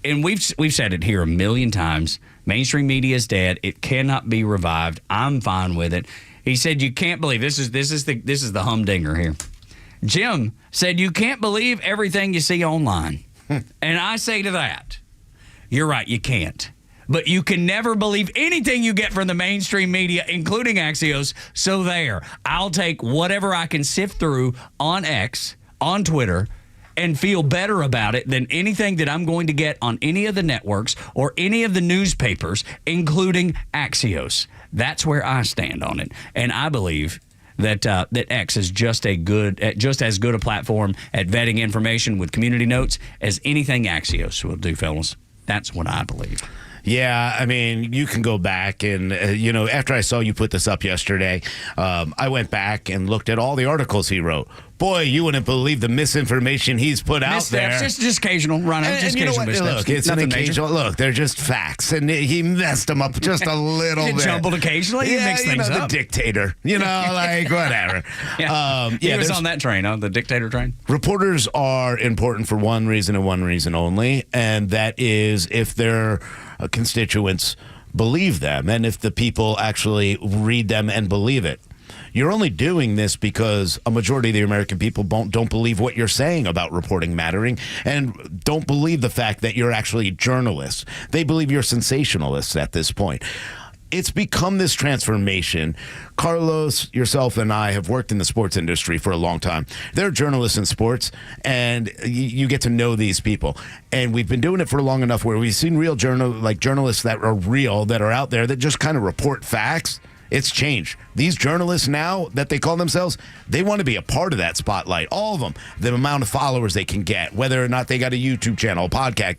And we've said it here a million times. Mainstream media is dead. It cannot be revived. I'm fine with it. He said you can't believe this is the humdinger here. Jim said, you can't believe everything you see online. And I say to that, you're right, you can't. But you can never believe anything you get from the mainstream media, including Axios. So there, I'll take whatever I can sift through on X, on Twitter, and feel better about it than anything that I'm going to get on any of the networks or any of the newspapers, including Axios. That's where I stand on it. And I believe that that X is just as good a platform at vetting information with community notes as anything Axios will do, fellas. That's what I believe. Yeah, I mean, you can go back and, after I saw you put this up yesterday, I went back and looked at all the articles he wrote. Boy, you wouldn't believe the misinformation he's put out there. Just occasional, Rhino. Just occasional missteps. Look, it's an occasional. Look, they're just facts, and he messed them up just a little bit. Jumbled occasionally. He mixed things up. The dictator. Like whatever. He was on that train, the dictator train. Reporters are important for one reason and one reason only, and that is if their constituents believe them, and if the people actually read them and believe it. You're only doing this because a majority of the American people don't believe what you're saying about reporting mattering and don't believe the fact that you're actually journalists. They believe you're sensationalists at this point. It's become this transformation. Carlos, yourself, and I have worked in the sports industry for a long time. They're journalists in sports, and you get to know these people. And we've been doing it for long enough where we've seen real journalists that are real, that are out there, that just kind of report facts. It's changed. These journalists now that they call themselves, they want to be a part of that spotlight. All of them. The amount of followers they can get, whether or not they got a YouTube channel, a podcast,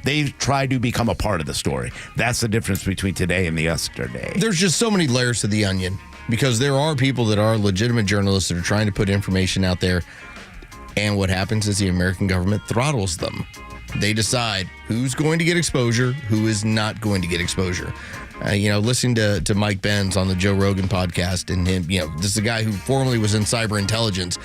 they try to become a part of the story. That's the difference between today and the yesterday. There's just so many layers to the onion because there are people that are legitimate journalists that are trying to put information out there. And what happens is the American government throttles them. They decide who's going to get exposure, who is not going to get exposure. Listening to Mike Benz on the Joe Rogan podcast and him, this is a guy who formerly was in cyber intelligence.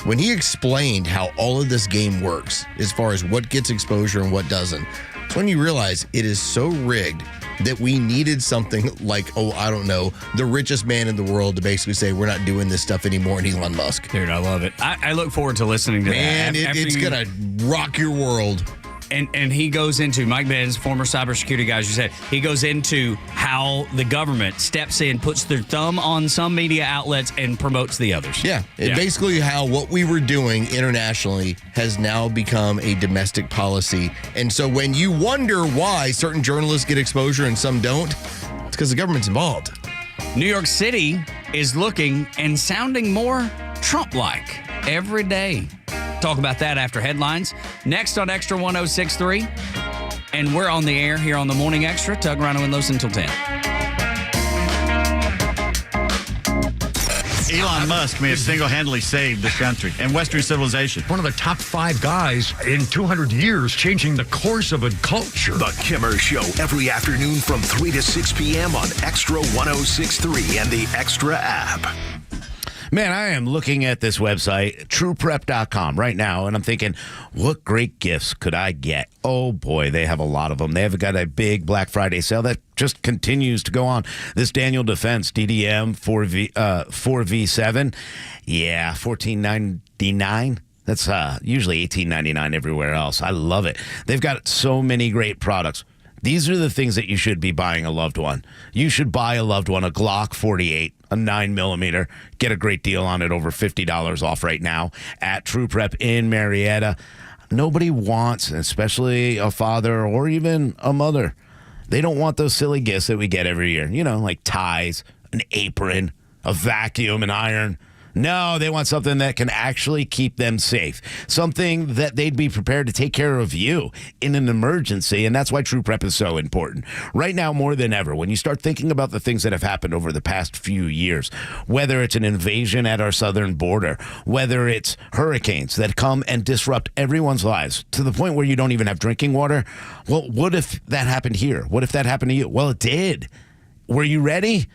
When he explained how all of this game works as far as what gets exposure and what doesn't, it's when you realize it is so rigged that we needed something like, the richest man in the world to basically say, we're not doing this stuff anymore, and Elon Musk. Dude, I love it. I look forward to listening to that. Man, it's going to rock your world. And he goes into, Mike Benz, former cybersecurity guy, as you said, he goes into how the government steps in, puts their thumb on some media outlets and promotes the others. Yeah. Basically how what we were doing internationally has now become a domestic policy. And so when you wonder why certain journalists get exposure and some don't, it's because the government's involved. New York City is looking and sounding more Trump-like every day. Talk about that after headlines. Next on Extra 1063. And we're on the air here on the Morning Xtra. Tug, Rhino, and Los until 10. Elon Musk may have single-handedly saved this country and Western civilization. One of the top 5 guys in 200 years changing the course of a culture. The Kimmer Show every afternoon from 3 to 6 p.m. on Extra 1063 and the Extra app. Man, I am looking at this website, trueprep.com, right now, and I'm thinking, what great gifts could I get? Oh, boy, they have a lot of them. They have got a big Black Friday sale that just continues to go on. This Daniel Defense DDM 4v7, yeah, $14.99. That's usually $18.99 everywhere else. I love it. They've got so many great products. These are the things that you should be buying a loved one. You should buy a loved one a Glock 48, a 9mm. Get a great deal on it, over $50 off right now at True Prep in Marietta. Nobody wants, especially a father or even a mother, they don't want those silly gifts that we get every year. Like ties, an apron, a vacuum, an iron. No, they want something that can actually keep them safe. Something that they'd be prepared to take care of you in an emergency, and that's why True Prep is so important. Right now, more than ever, when you start thinking about the things that have happened over the past few years, whether it's an invasion at our southern border, whether it's hurricanes that come and disrupt everyone's lives to the point where you don't even have drinking water, well, what if that happened here? What if that happened to you? Well, it did. Were you ready?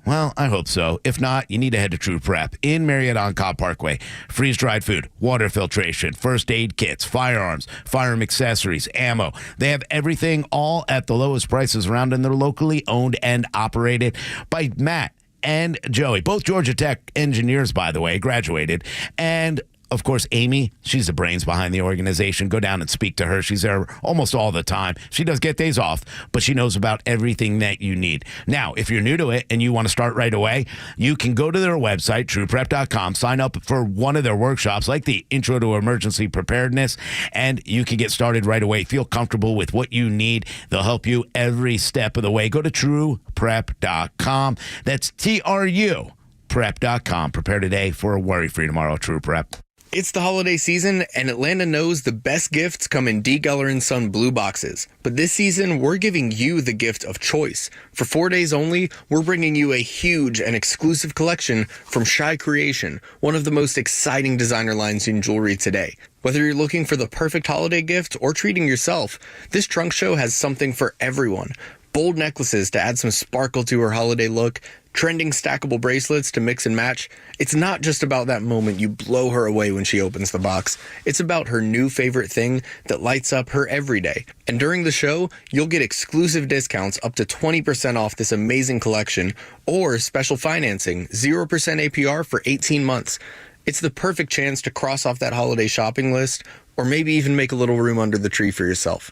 Well, I hope so. If not, you need to head to True Prep in Marietta on Cobb Parkway. Freeze-dried food, water filtration, first aid kits, firearms, firearm accessories, ammo. They have everything all at the lowest prices around, and they're locally owned and operated by Matt and Joey, both Georgia Tech engineers, by the way, graduated, and of course, Amy, she's the brains behind the organization. Go down and speak to her. She's there almost all the time. She does get days off, but she knows about everything that you need. Now, if you're new to it and you want to start right away, you can go to their website, trueprep.com, sign up for one of their workshops like the Intro to Emergency Preparedness, and you can get started right away. Feel comfortable with what you need. They'll help you every step of the way. Go to trueprep.com. That's TRU prep.com. Prepare today for a worry-free tomorrow. True Prep. It's the holiday season, and Atlanta knows the best gifts come in D. Geller & Son blue boxes. But this season, we're giving you the gift of choice. For 4 days only, we're bringing you a huge and exclusive collection from Shy Creation, one of the most exciting designer lines in jewelry today. Whether you're looking for the perfect holiday gift or treating yourself, this trunk show has something for everyone. Bold necklaces to add some sparkle to her holiday look, trending stackable bracelets to mix and match. It's not just about that moment you blow her away when she opens the box. It's about her new favorite thing that lights up her everyday. And during the show, you'll get exclusive discounts up to 20% off this amazing collection, or special financing, 0% APR for 18 months. It's the perfect chance to cross off that holiday shopping list, or maybe even make a little room under the tree for yourself.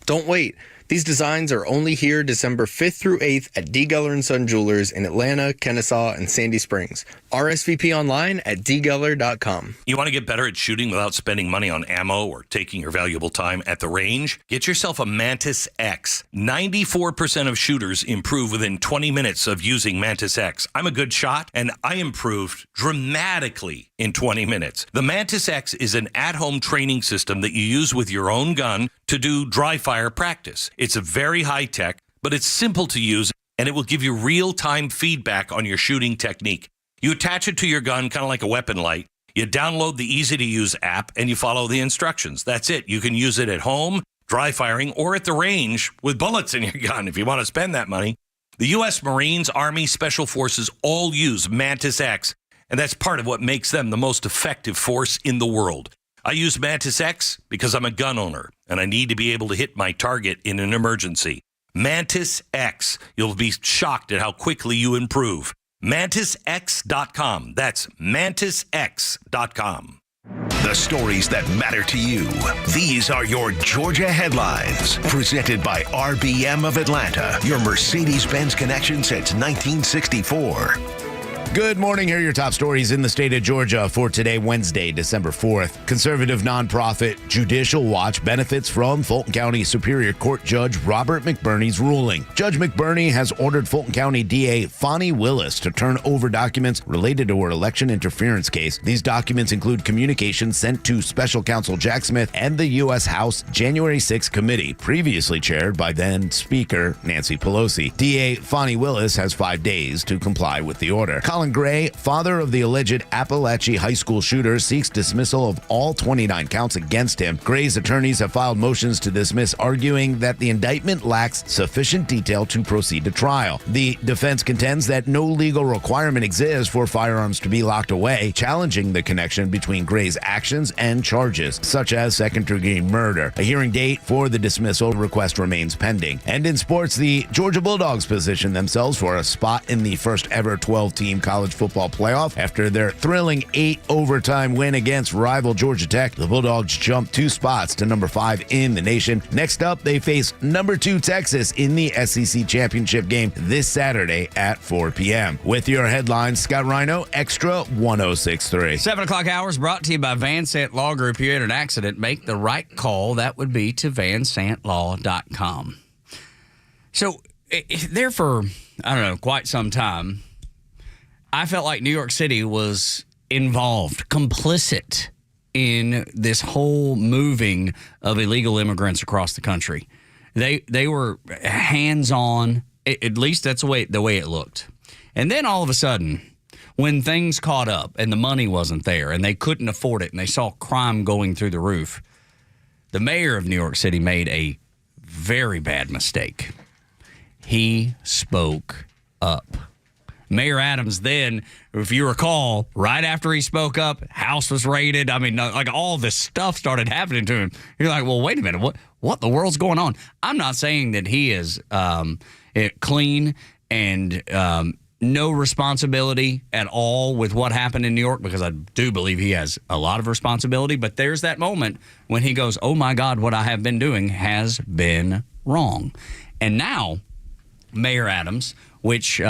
Don't wait. These designs are only here December 5th through 8th at D. Geller & Son Jewelers in Atlanta, Kennesaw, and Sandy Springs. RSVP online at dgeller.com. You want to get better at shooting without spending money on ammo or taking your valuable time at the range? Get yourself a Mantis X. 94% of shooters improve within 20 minutes of using Mantis X. I'm a good shot, and I improved dramatically in 20 minutes. The Mantis X is an at-home training system that you use with your own gun to do dry fire practice. It's a very high-tech, but it's simple to use, and it will give you real-time feedback on your shooting technique. You attach it to your gun, kind of like a weapon light. You download the easy-to-use app, and you follow the instructions. That's it. You can use it at home, dry firing, or at the range with bullets in your gun if you want to spend that money. The U.S. Marines, Army, Special Forces all use Mantis X, and that's part of what makes them the most effective force in the world. I use Mantis X because I'm a gun owner, and I need to be able to hit my target in an emergency. Mantis X. You'll be shocked at how quickly you improve. MantisX.com. That's MantisX.com. The stories that matter to you. These are your Georgia headlines. Presented by RBM of Atlanta, your Mercedes-Benz connection since 1964. Good morning. Here are your top stories in the state of Georgia for today, Wednesday, December 4th. Conservative nonprofit Judicial Watch benefits from Fulton County Superior Court Judge Robert McBurney's ruling. Judge McBurney has ordered Fulton County DA Fonnie Willis to turn over documents related to her election interference case. These documents include communications sent to Special Counsel Jack Smith and the U.S. House January 6 committee, previously chaired by then Speaker Nancy Pelosi. DA Fonnie Willis has 5 days to comply with the order. Colin Gray, father of the alleged Appalachia High School shooter, seeks dismissal of all 29 counts against him. Gray's attorneys have filed motions to dismiss, arguing that the indictment lacks sufficient detail to proceed to trial. The defense contends that no legal requirement exists for firearms to be locked away, challenging the connection between Gray's actions and charges, such as second-degree murder. A hearing date for the dismissal request remains pending. And in sports, the Georgia Bulldogs position themselves for a spot in the first-ever 12-team college football playoff. After their thrilling 8-overtime win against rival Georgia Tech, the Bulldogs jumped 2 spots to number 5 in the nation. Next up, they face number 2 Texas in the SEC championship game this Saturday at 4 p.m. With your headlines, Scott Rhino, Extra 1063. 7 o'clock hours brought to you by Van Sant Law Group. You had an accident, make the right call. That would be to vansantlaw.com. So there for, I don't know, quite some time, I felt like New York City was involved, complicit in this whole moving of illegal immigrants across the country. They were hands-on, at least that's the way it looked. And then all of a sudden, when things caught up and the money wasn't there and they couldn't afford it and they saw crime going through the roof, the mayor of New York City made a very bad mistake. He spoke up. Mayor Adams then, if you recall, right after he spoke up, house was raided. I mean, like all this stuff started happening to him. You're like, well, wait a minute. What the world's going on? I'm not saying that he is clean and no responsibility at all with what happened in New York, because I do believe he has a lot of responsibility. But there's that moment when he goes, oh, my God, what I have been doing has been wrong. And now Mayor Adams, which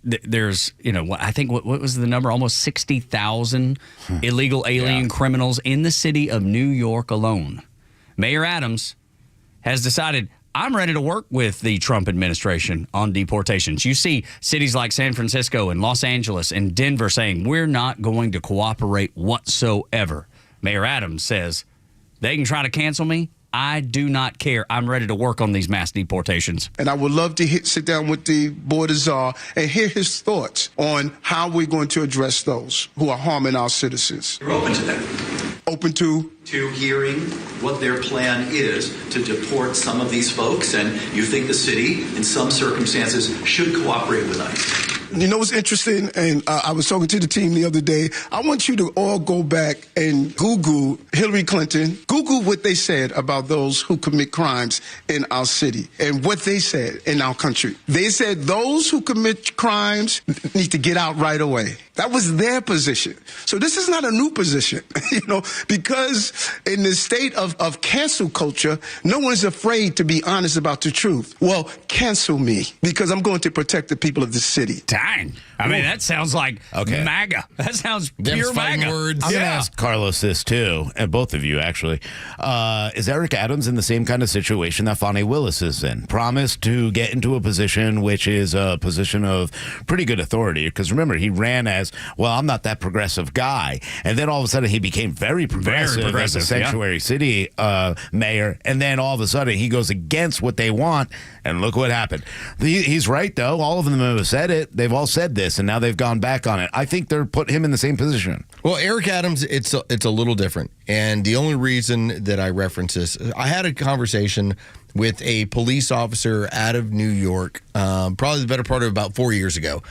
there's, I think what was the number? Almost 60,000 illegal alien criminals in the city of New York alone. Mayor Adams has decided, I'm ready to work with the Trump administration on deportations. You see cities like San Francisco and Los Angeles and Denver saying, we're not going to cooperate whatsoever. Mayor Adams says, they can try to cancel me. I do not care. I'm ready to work on these mass deportations. And I would love to sit down with the Board of Czar and hear his thoughts on how we're going to address those who are harming our citizens. You're open to that? Open to hearing what their plan is to deport some of these folks, and you think the city, in some circumstances, should cooperate with ICE. You know what's interesting? And I was talking to the team the other day. I want you to all go back and Google Hillary Clinton. Google what they said about those who commit crimes in our city and what they said in our country. They said those who commit crimes need to get out right away. That was their position. So this is not a new position, because in the state of cancel culture, no one's afraid to be honest about the truth. Well, cancel me because I'm going to protect the people of the city. Dang. I mean, that sounds like MAGA. That sounds pure MAGA. Words. I'm going to ask Carlos this, too, and both of you, actually. Is Eric Adams in the same kind of situation that Fani Willis is in? Promised to get into a position which is a position of pretty good authority. Because remember, he ran as, well, I'm not that progressive guy. And then all of a sudden, he became very progressive as a sanctuary city mayor. And then all of a sudden, he goes against what they want. And look what happened. He's right, though. All of them have said it. They've all said this, and now they've gone back on it. I think they're put him in the same position. Well, Eric Adams, it's a little different. And the only reason that I reference this, I had a conversation with a police officer out of New York, probably the better part of about 4 years ago.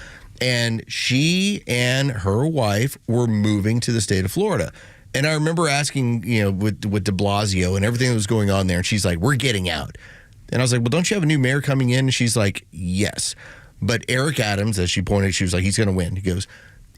And she and her wife were moving to the state of Florida. And I remember asking, with de Blasio and everything that was going on there, and she's like, we're getting out. And I was like, well, don't you have a new mayor coming in? And she's like, yes. But Eric Adams, as she pointed, she was like, he's going to win. He goes,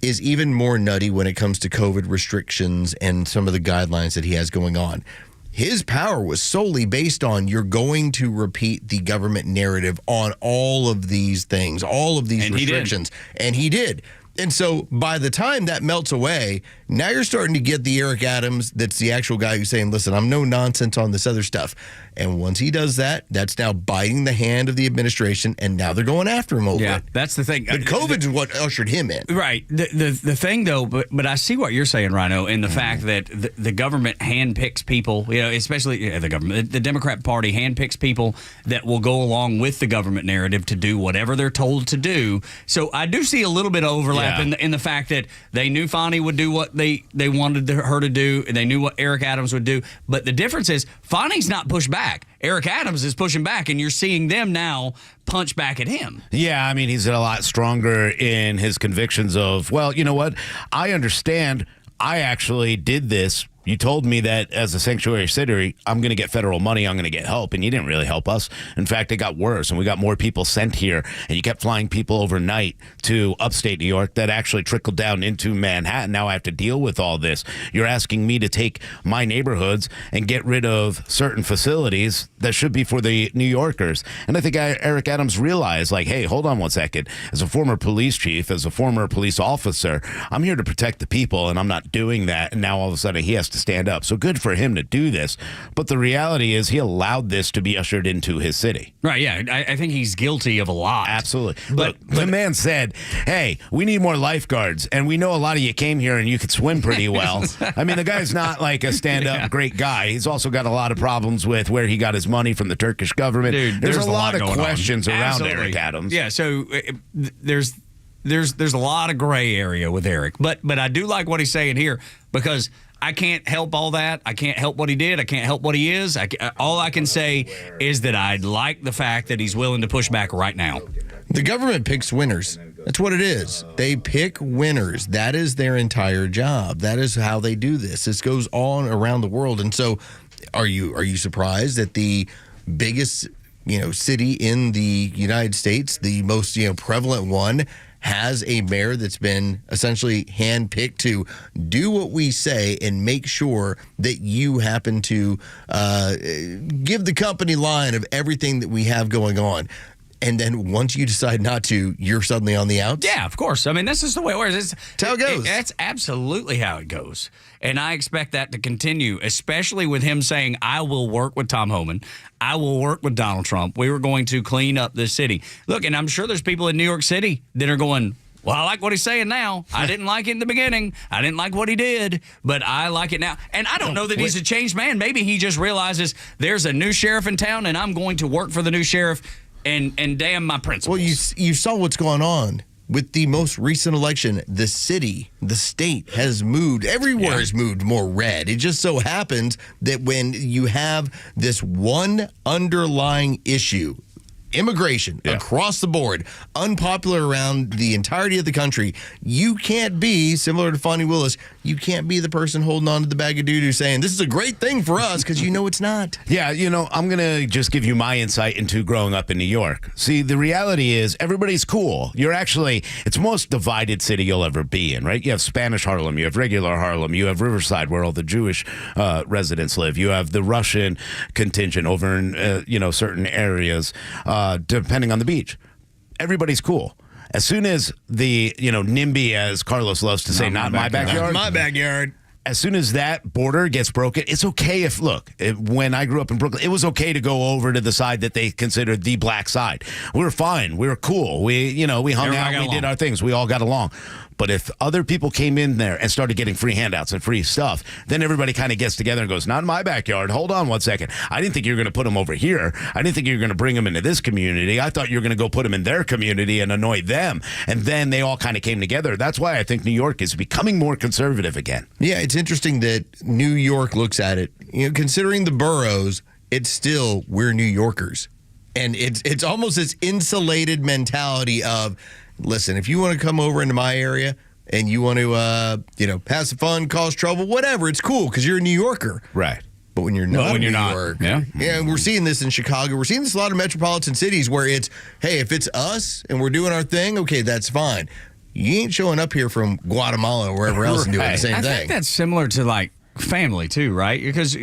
is even more nutty when it comes to COVID restrictions and some of the guidelines that he has going on. His power was solely based on you're going to repeat the government narrative on all of these things, all of these restrictions. And he did. And so by the time that melts away, now you're starting to get the Eric Adams that's the actual guy who's saying, listen, I'm no nonsense on this other stuff. And once he does that, that's now biting the hand of the administration, and now they're going after him over it. That's the thing. But COVID is what ushered him in. Right. The thing, though, but I see what you're saying, Rhino, in the fact that the government handpicks people, especially the government, the Democrat Party handpicks people that will go along with the government narrative to do whatever they're told to do. So I do see a little bit of overlap in the fact that they knew Fani would do what they wanted her to do, and they knew what Eric Adams would do. But the difference is Fani's not pushed back. Eric Adams is pushing back, and you're seeing them now punch back at him. Yeah, I mean, he's a lot stronger in his convictions of, well, you know what? I understand. I actually did this. You told me that as a sanctuary city, I'm going to get federal money, I'm going to get help, and you didn't really help us. In fact, it got worse, and we got more people sent here, and you kept flying people overnight to upstate New York that actually trickled down into Manhattan. Now I have to deal with all this. You're asking me to take my neighborhoods and get rid of certain facilities that should be for the New Yorkers. And I think Eric Adams realized, like, hey, hold on one second. As a former police chief, as a former police officer, I'm here to protect the people, and I'm not doing that. And now all of a sudden he has to stand up. So good for him to do this. But the reality is he allowed this to be ushered into his city. Right, yeah. I think he's guilty of a lot. Absolutely. But the man said, hey, we need more lifeguards. And we know a lot of you came here and you could swim pretty well. I mean, the guy's not like a stand-up great guy. He's also got a lot of problems with where he got his money from the Turkish government. Dude, there's a lot of questions around Eric Adams. Yeah, so there's a lot of gray area with Eric. But I do like what he's saying here, because I can't help all that. I can't help what he did. I can't help what he is. All I can say is that I like the fact that he's willing to push back right now. The government picks winners. That's what it is. They pick winners. That is their entire job. That is how they do this. This goes on around the world. And so are you surprised that the biggest city in the United States, the most prevalent one, has a mayor that's been essentially handpicked to do what we say and make sure that you happen to give the company line of everything that we have going on. And then once you decide not to, you're suddenly on the outs? Yeah, of course. I mean, this is the way it works. That's how it goes. That's absolutely how it goes. And I expect that to continue, especially with him saying, I will work with Tom Homan. I will work with Donald Trump. We were going to clean up this city. Look, and I'm sure there's people in New York City that are going, well, I like what he's saying now. I didn't like it in the beginning. I didn't like what he did, but I like it now. And I don't know that he's a changed man. Maybe he just realizes there's a new sheriff in town, and I'm going to work for the new sheriff and damn my principles. Well, you saw what's going on with the most recent election. The city, the state has moved. Everywhere has moved more red. It just so happens that when you have this one underlying issue, immigration across the board, unpopular around the entirety of the country, you can't be, similar to Fonnie Willis, you can't be the person holding on to the bag of doo-doo saying, this is a great thing for us, because you know it's not. Yeah, I'm going to just give you my insight into growing up in New York. See, the reality is everybody's cool. It's the most divided city you'll ever be in, right? You have Spanish Harlem, you have regular Harlem, you have Riverside where all the Jewish residents live, you have the Russian contingent over in, certain areas, depending on the beach. Everybody's cool. As soon as the, NIMBY, as Carlos loves to say, not my backyard. My backyard. As soon as that border gets broken, it's okay when I grew up in Brooklyn, it was okay to go over to the side that they considered the black side. We were fine. We were cool. We hung out. We did our things. We all got along. But if other people came in there and started getting free handouts and free stuff, then everybody kind of gets together and goes, not in my backyard. Hold on one second. I didn't think you were going to put them over here. I didn't think you were going to bring them into this community. I thought you were going to go put them in their community and annoy them. And then they all kind of came together. That's why I think New York is becoming more conservative again. Yeah, it's interesting that New York looks at it. Considering the boroughs, it's still, we're New Yorkers. And it's almost this insulated mentality of, listen, if you want to come over into my area and you want to, have some fun, cause trouble, whatever, it's cool because you're a New Yorker. Right. But when you're not in New York, yeah, we're seeing this in Chicago. We're seeing this in a lot of metropolitan cities where it's, hey, if it's us and we're doing our thing, okay, that's fine. You ain't showing up here from Guatemala or wherever else and doing the same thing. I think that's similar to like family too, right? Because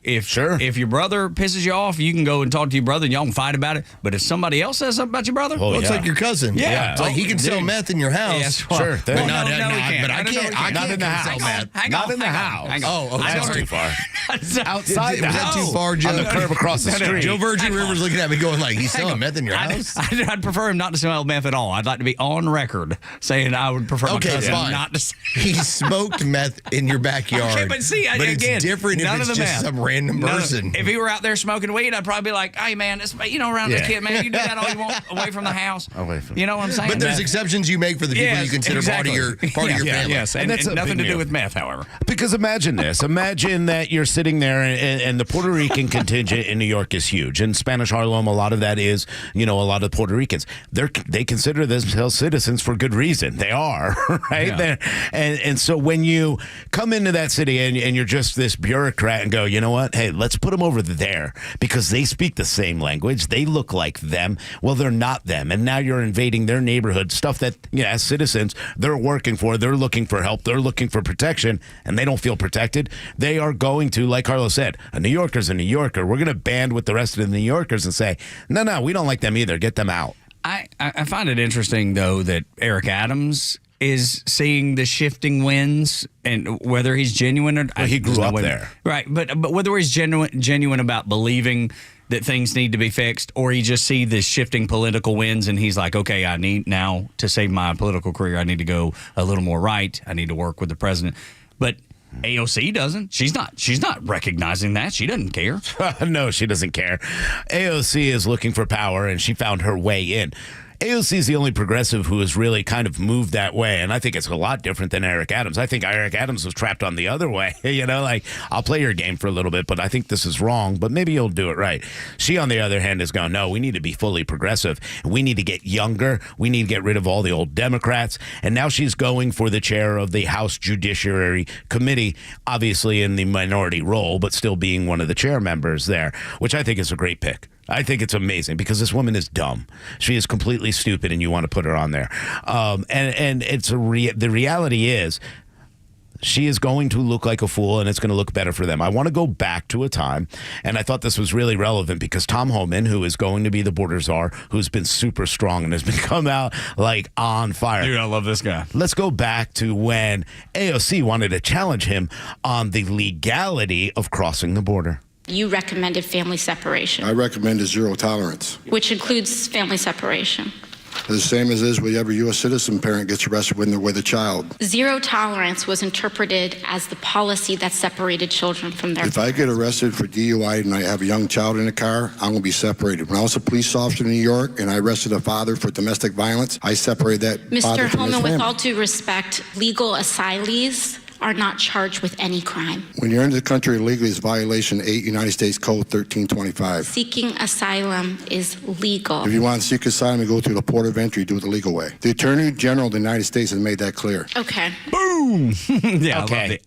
if your brother pisses you off, you can go and talk to your brother and y'all can fight about it. But if somebody else says something about your brother, it's like your cousin. Yeah. It's like he can sell meth in your house. Sure. But I can't. Not in the house. Not in the house. Oh, that's too far. Outside the house. Was that too far, Joe? On the curb across the street. Joe Virgin Rivers looking at me going like, he's selling meth in your house? I'd prefer him not to sell meth at all. I'd like to be on record saying I would prefer my cousin not to sell. He smoked meth in your backyard. Okay, but see, it's different if it's just some random person. If he were out there smoking weed, I'd probably be like, hey, man, around this kid, man, you do that all you want away from the house. You know what I'm saying? But there's exceptions you make for the people you consider part of your family. Yes, and that's nothing to do with meth, however. Because imagine this. Imagine that you're sitting there and the Puerto Rican contingent in New York is huge. In Spanish Harlem, a lot of that is, a lot of Puerto Ricans. They consider themselves citizens for good reason. They are, right? Yeah. And so when you come into that city and you're just this bureaucrat and go, you know what? Hey, let's put them over there because they speak the same language. They look like them. Well, they're not them. And now you're invading their neighborhood, stuff that, as citizens, they're working for. They're looking for help. They're looking for protection, and they don't feel protected. They are going to, like Carlos said, a New Yorker's a New Yorker. We're going to band with the rest of the New Yorkers and say, no, we don't like them either. Get them out. I find it interesting, though, that Eric Adams is seeing the shifting winds and whether he's genuine or well, he grew up there. Right. But whether he's genuine about believing that things need to be fixed or he just see the shifting political winds and he's like, okay, I need now to save my political career. I need to go a little more right. I need to work with the president. But AOC doesn't. She's not recognizing that. She doesn't care. No, she doesn't care. AOC is looking for power and she found her way in. AOC is the only progressive who has really kind of moved that way, and I think it's a lot different than Eric Adams. I think Eric Adams was trapped on the other way. I'll play your game for a little bit, but I think this is wrong, but maybe you'll do it right. She, on the other hand, is going, no, we need to be fully progressive. We need to get younger. We need to get rid of all the old Democrats, and now she's going for the chair of the House Judiciary Committee, obviously in the minority role, but still being one of the chair members there, which I think is a great pick. I think it's amazing because this woman is dumb. She is completely stupid, and you want to put her on there. And it's the reality is, she is going to look like a fool, and it's going to look better for them. I want to go back to a time, and I thought this was really relevant because Tom Homan, who is going to be the border czar, who's been super strong and has been come out like on fire. Dude, I love this guy. Let's go back to when AOC wanted to challenge him on the legality of crossing the border. You recommended family separation. I recommended zero tolerance. Which includes family separation. The same as is with every U.S. citizen parent gets arrested when they're with a child. Zero tolerance was interpreted as the policy that separated children from their If I get arrested for DUI and I have a young child in the car, I'm going to be separated. When I was a police officer in New York and I arrested a father for domestic violence, I separated that father Mr. from his Holman, with family. all due respect, legal asylees are not charged with any crime. When you're in the country illegally, it's violation 8 United States Code 1325. Seeking asylum is legal. If you want to seek asylum, you go through the port of entry, do it the legal way. The Attorney General of the United States has made that clear. Okay. Boom. Yeah, Okay.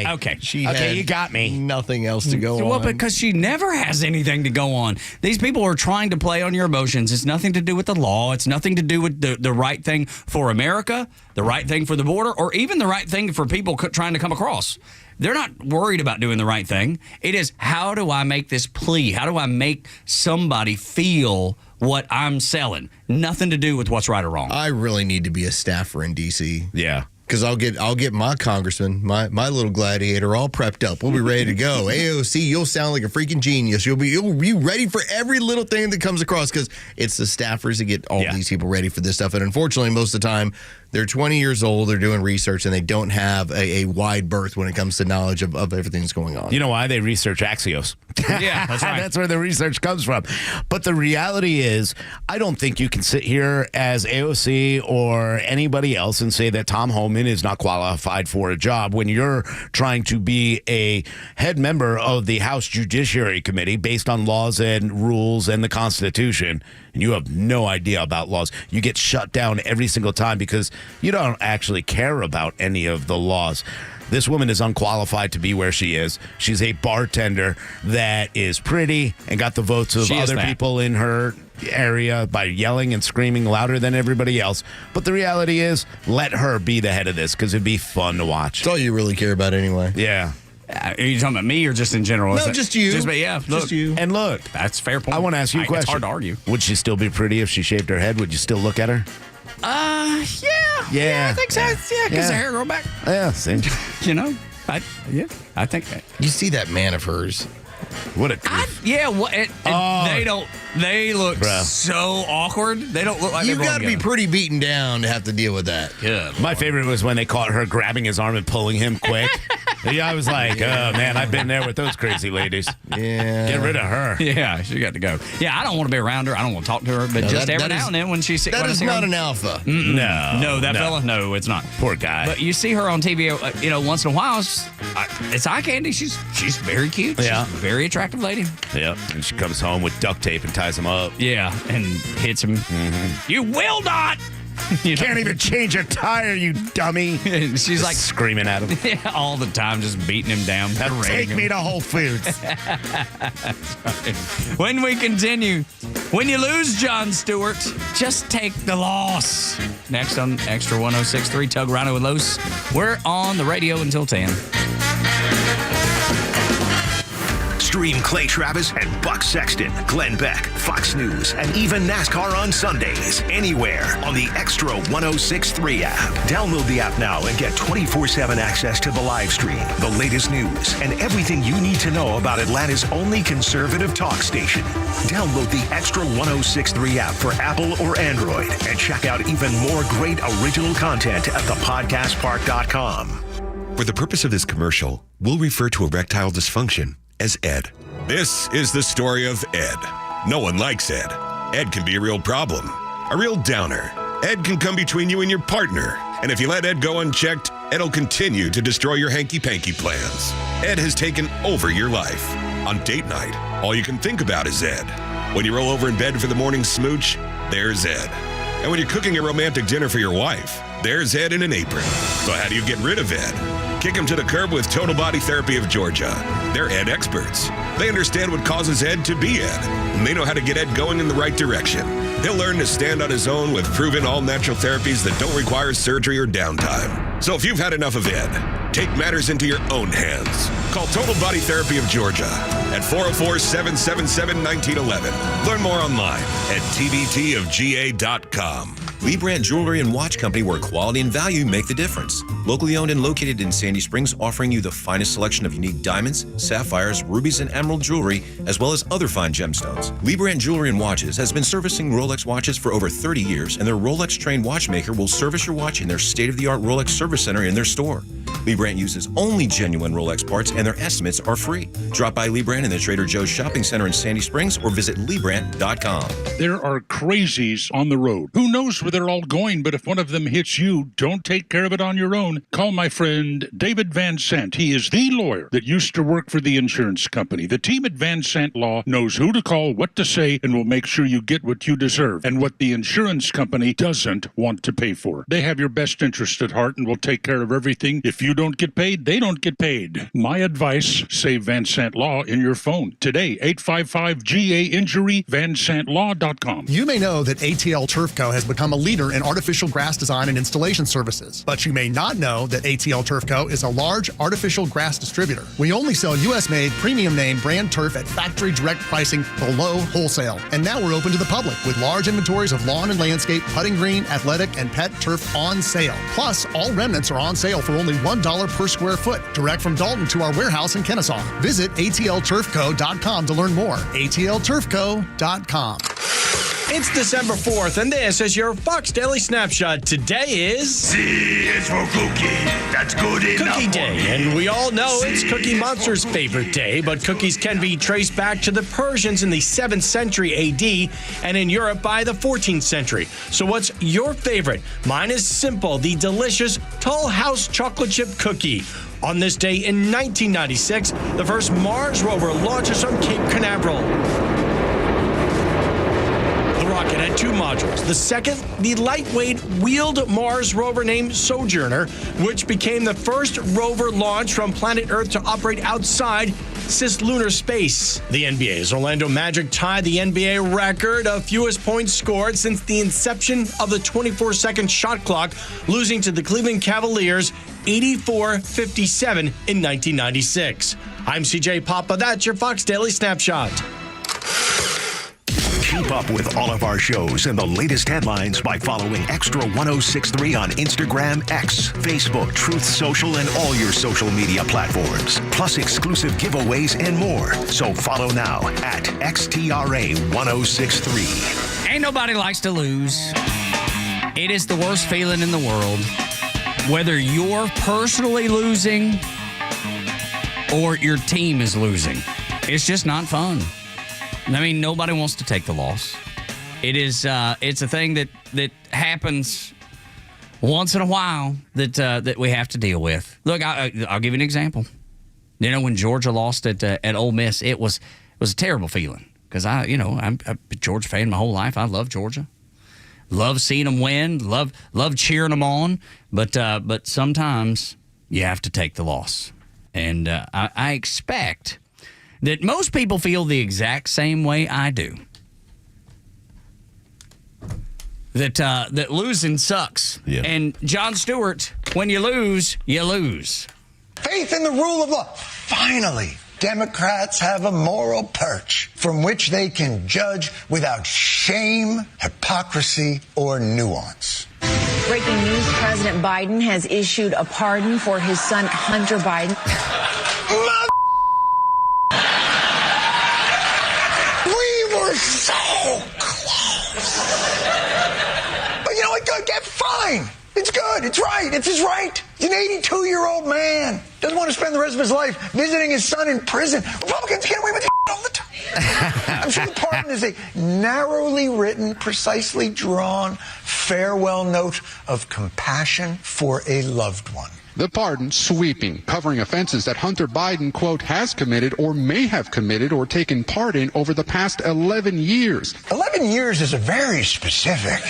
Okay. You got me. Nothing else to go Well, on. because she never has anything to go on. These people are trying to play on your emotions. It's nothing to do with the law. It's nothing to do with the right thing for America, the right thing for the border, or even the right thing for people trying to come across. They're not worried about doing the right thing. It is, how do I make this plea? How do I make somebody feel what I'm selling? Nothing to do with what's right or wrong. I really need to be a staffer in D.C. Yeah. Because I'll get my congressman, my little gladiator, all prepped up. We'll be ready to go. AOC, you'll sound like a freaking genius. You'll be ready for every little thing that comes across, because it's the staffers that get all these people ready for this stuff. And unfortunately, most of the time, they're 20 years old, they're doing research, and they don't have a wide berth when it comes to knowledge of everything that's going on. You know why? They research Axios. Yeah, that's right. That's where the research comes from. But the reality is, I don't think you can sit here as AOC or anybody else and say that Tom Homan is not qualified for a job when you're trying to be a head member of the House Judiciary Committee based on laws and rules and the Constitution, and you have no idea about laws. You get shut down every single time because you don't actually care about any of the laws. This woman is unqualified to be where she is. She's a bartender that is pretty and got the votes of other people in her area by yelling and screaming louder than everybody else. But the reality is, let her be the head of this because it'd be fun to watch. It's all you really care about anyway. Yeah. Are you talking about me or just in general? No, just you. Just me, yeah. Look, Just you. And look, that's a fair point. I want to ask you a question. It's hard to argue. Would she still be pretty if she shaved her head? Would you still look at her? Yeah, I think so. Yeah, because the hair grow back. Yeah, see. You know, I think that. You see that man of hers. What a they look so awkward. They don't look like You've got to be pretty beaten down to have to deal with that. Good. My favorite was when they caught her grabbing his arm and pulling him quick. Yeah, I was like, oh, man, I've been there with those crazy ladies. Yeah. Get rid of her. Yeah, she got to go. Yeah, I don't want to be around her. I don't want to talk to her. But No, just that every now is- and then when she That is not an alpha. No, that fella, no, it's not. Poor guy. But you see her on TV, once in a while. It's eye candy. She's very cute. Yeah. She's a very attractive lady. Yep. And she comes home with duct tape and ties him up. Yeah, and hits him. Mm-hmm. You will not. You can't even change your tire, you dummy. She's Just like screaming at him. Yeah, all the time, just beating him down. Now take me to Whole Foods. When we continue, when you lose, Jon Stewart, just take the loss. Next on Extra 106.3, Tug Rhino with Los. We're on the radio until 10. Stream Clay Travis and Buck Sexton, Glenn Beck, Fox News, and even NASCAR on Sundays. Anywhere on the Extra 106.3 app. Download the app now and get 24/7 access to the live stream, the latest news, and everything you need to know about Atlanta's only conservative talk station. Download the Extra 106.3 app for Apple or Android and check out even more great original content at thepodcastpark.com. For the purpose of this commercial, we'll refer to erectile dysfunction as Ed. This is the story of Ed. No one likes Ed. Ed can be a real problem, a real downer. Ed can come between you and your partner. And if you let Ed go unchecked, Ed'll continue to destroy your hanky-panky plans. Ed has taken over your life. On date night, all you can think about is Ed. When you roll over in bed for the morning smooch, there's Ed. And when you're cooking a romantic dinner for your wife, there's Ed in an apron. So how do you get rid of Ed? Kick him to the curb with Total Body Therapy of Georgia. They're Ed experts. They understand what causes Ed to be Ed, and they know how to get Ed going in the right direction. He'll learn to stand on his own with proven all-natural therapies that don't require surgery or downtime. So if you've had enough of Ed, take matters into your own hands. Call Total Body Therapy of Georgia at 404-777-1911. Learn more online at tbtofga.com. Lee Brandt Jewelry and Watch Company, where quality and value make the difference. Locally owned and located in Sandy Springs, offering you the finest selection of unique diamonds, sapphires, rubies, and emerald jewelry, as well as other fine gemstones. Lee Brandt Jewelry and Watches has been servicing Rolex watches for over 30 years, and their Rolex-trained watchmaker will service your watch in their state-of-the-art Rolex service center in their store. Lee Brandt uses only genuine Rolex parts, and their estimates are free. Drop by Lee Brandt in the Trader Joe's Shopping Center in Sandy Springs or visit LeeBrandt.com. There are crazies on the road. Who knows where they're all going, but if one of them hits you, don't take care of it on your own. Call my friend David Van Sant. He is the lawyer that used to work for the insurance company. The team at Van Sant Law knows who to call, what to say, and will make sure you get what you deserve and what the insurance company doesn't want to pay for. They have your best interest at heart and will take care of everything. If you don't get paid, they don't get paid. My advice, save Van Sant Law in your phone. Today, 855-GA-INJURY, vansantlaw.com. You may know that ATL Turf Co. has become a leader in artificial grass design and installation services. But you may not know that ATL Turf Co. is a large artificial grass distributor. We only sell U.S.-made, premium name brand turf at factory direct pricing below wholesale. And now we're open to the public with large inventories of lawn and landscape, putting green, athletic, and pet turf on sale. Plus, all remnants are on sale for only $1 per square foot, direct from Dalton to our warehouse in Kennesaw. Visit atlturfco.com to learn more. atlturfco.com. It's December 4th, and this is your Fox Daily Snapshot. Today is... C is for cookie. That's good enough. Cookie Day, and we all know it's Cookie Monster's favorite day, but cookies can be traced back to the Persians in the 7th century A.D. and in Europe by the 14th century. So what's your favorite? Mine is simple, the delicious Toll House chocolate chip cookie. On this day in 1996, the first Mars rover launches from Cape Canaveral. The rocket had two modules. The second, the lightweight wheeled Mars rover named Sojourner, which became the first rover launched from planet Earth to operate outside cislunar space. The NBA's Orlando Magic tied the NBA record of fewest points scored since the inception of the 24-second shot clock, losing to the Cleveland Cavaliers 84-57 in 1996. I'm CJ Papa. That's your Fox Daily Snapshot. Keep up with all of our shows and the latest headlines by following Extra 1063 on Instagram, X, Facebook, Truth Social, and all your social media platforms. Plus exclusive giveaways and more. So follow now at XTRA 1063. Ain't nobody likes to lose. It is the worst feeling in the world. Whether you're personally losing or your team is losing, it's just not fun. I mean, nobody wants to take the loss. It's a thing that happens once in a while that we have to deal with. Look, I'll give you an example. You know, when Georgia lost at Ole Miss, it was a terrible feeling because I'm a Georgia fan my whole life. I love Georgia, love seeing them win, love cheering them on. But sometimes you have to take the loss, and I expect that most people feel the exact same way I do. That losing sucks. Yeah. And Jon Stewart, when you lose, you lose. Faith in the rule of law. Finally, Democrats have a moral perch from which they can judge without shame, hypocrisy, or nuance. Breaking news, President Biden has issued a pardon for his son, Hunter Biden. So close. But you know what? Good. Get fine. It's good. It's right. It's his right. He's an 82-year-old man. Doesn't want to spend the rest of his life visiting his son in prison. Republicans get away with all the time. I'm sure the pardon is a narrowly written, precisely drawn farewell note of compassion for a loved one. The pardon sweeping, covering offenses that Hunter Biden, quote, has committed or may have committed or taken part in over the past 11 years. 11 years is a very specific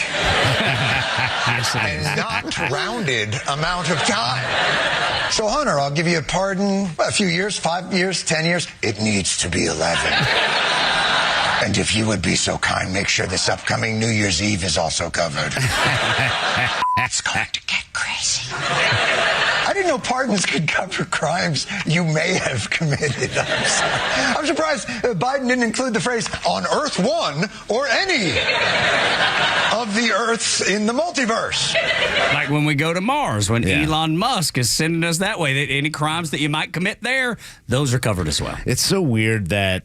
and not rounded amount of time. So, Hunter, I'll give you a pardon, a few years, 5 years, 10 years. It needs to be 11. And if you would be so kind, make sure this upcoming New Year's Eve is also covered. It's going to get crazy. I didn't know pardons could cover crimes you may have committed. I'm surprised Biden didn't include the phrase on Earth 1 or any of the Earths in the multiverse. Like when we go to Mars, when Elon Musk is sending us that way, that any crimes that you might commit there, those are covered as well. It's so weird that,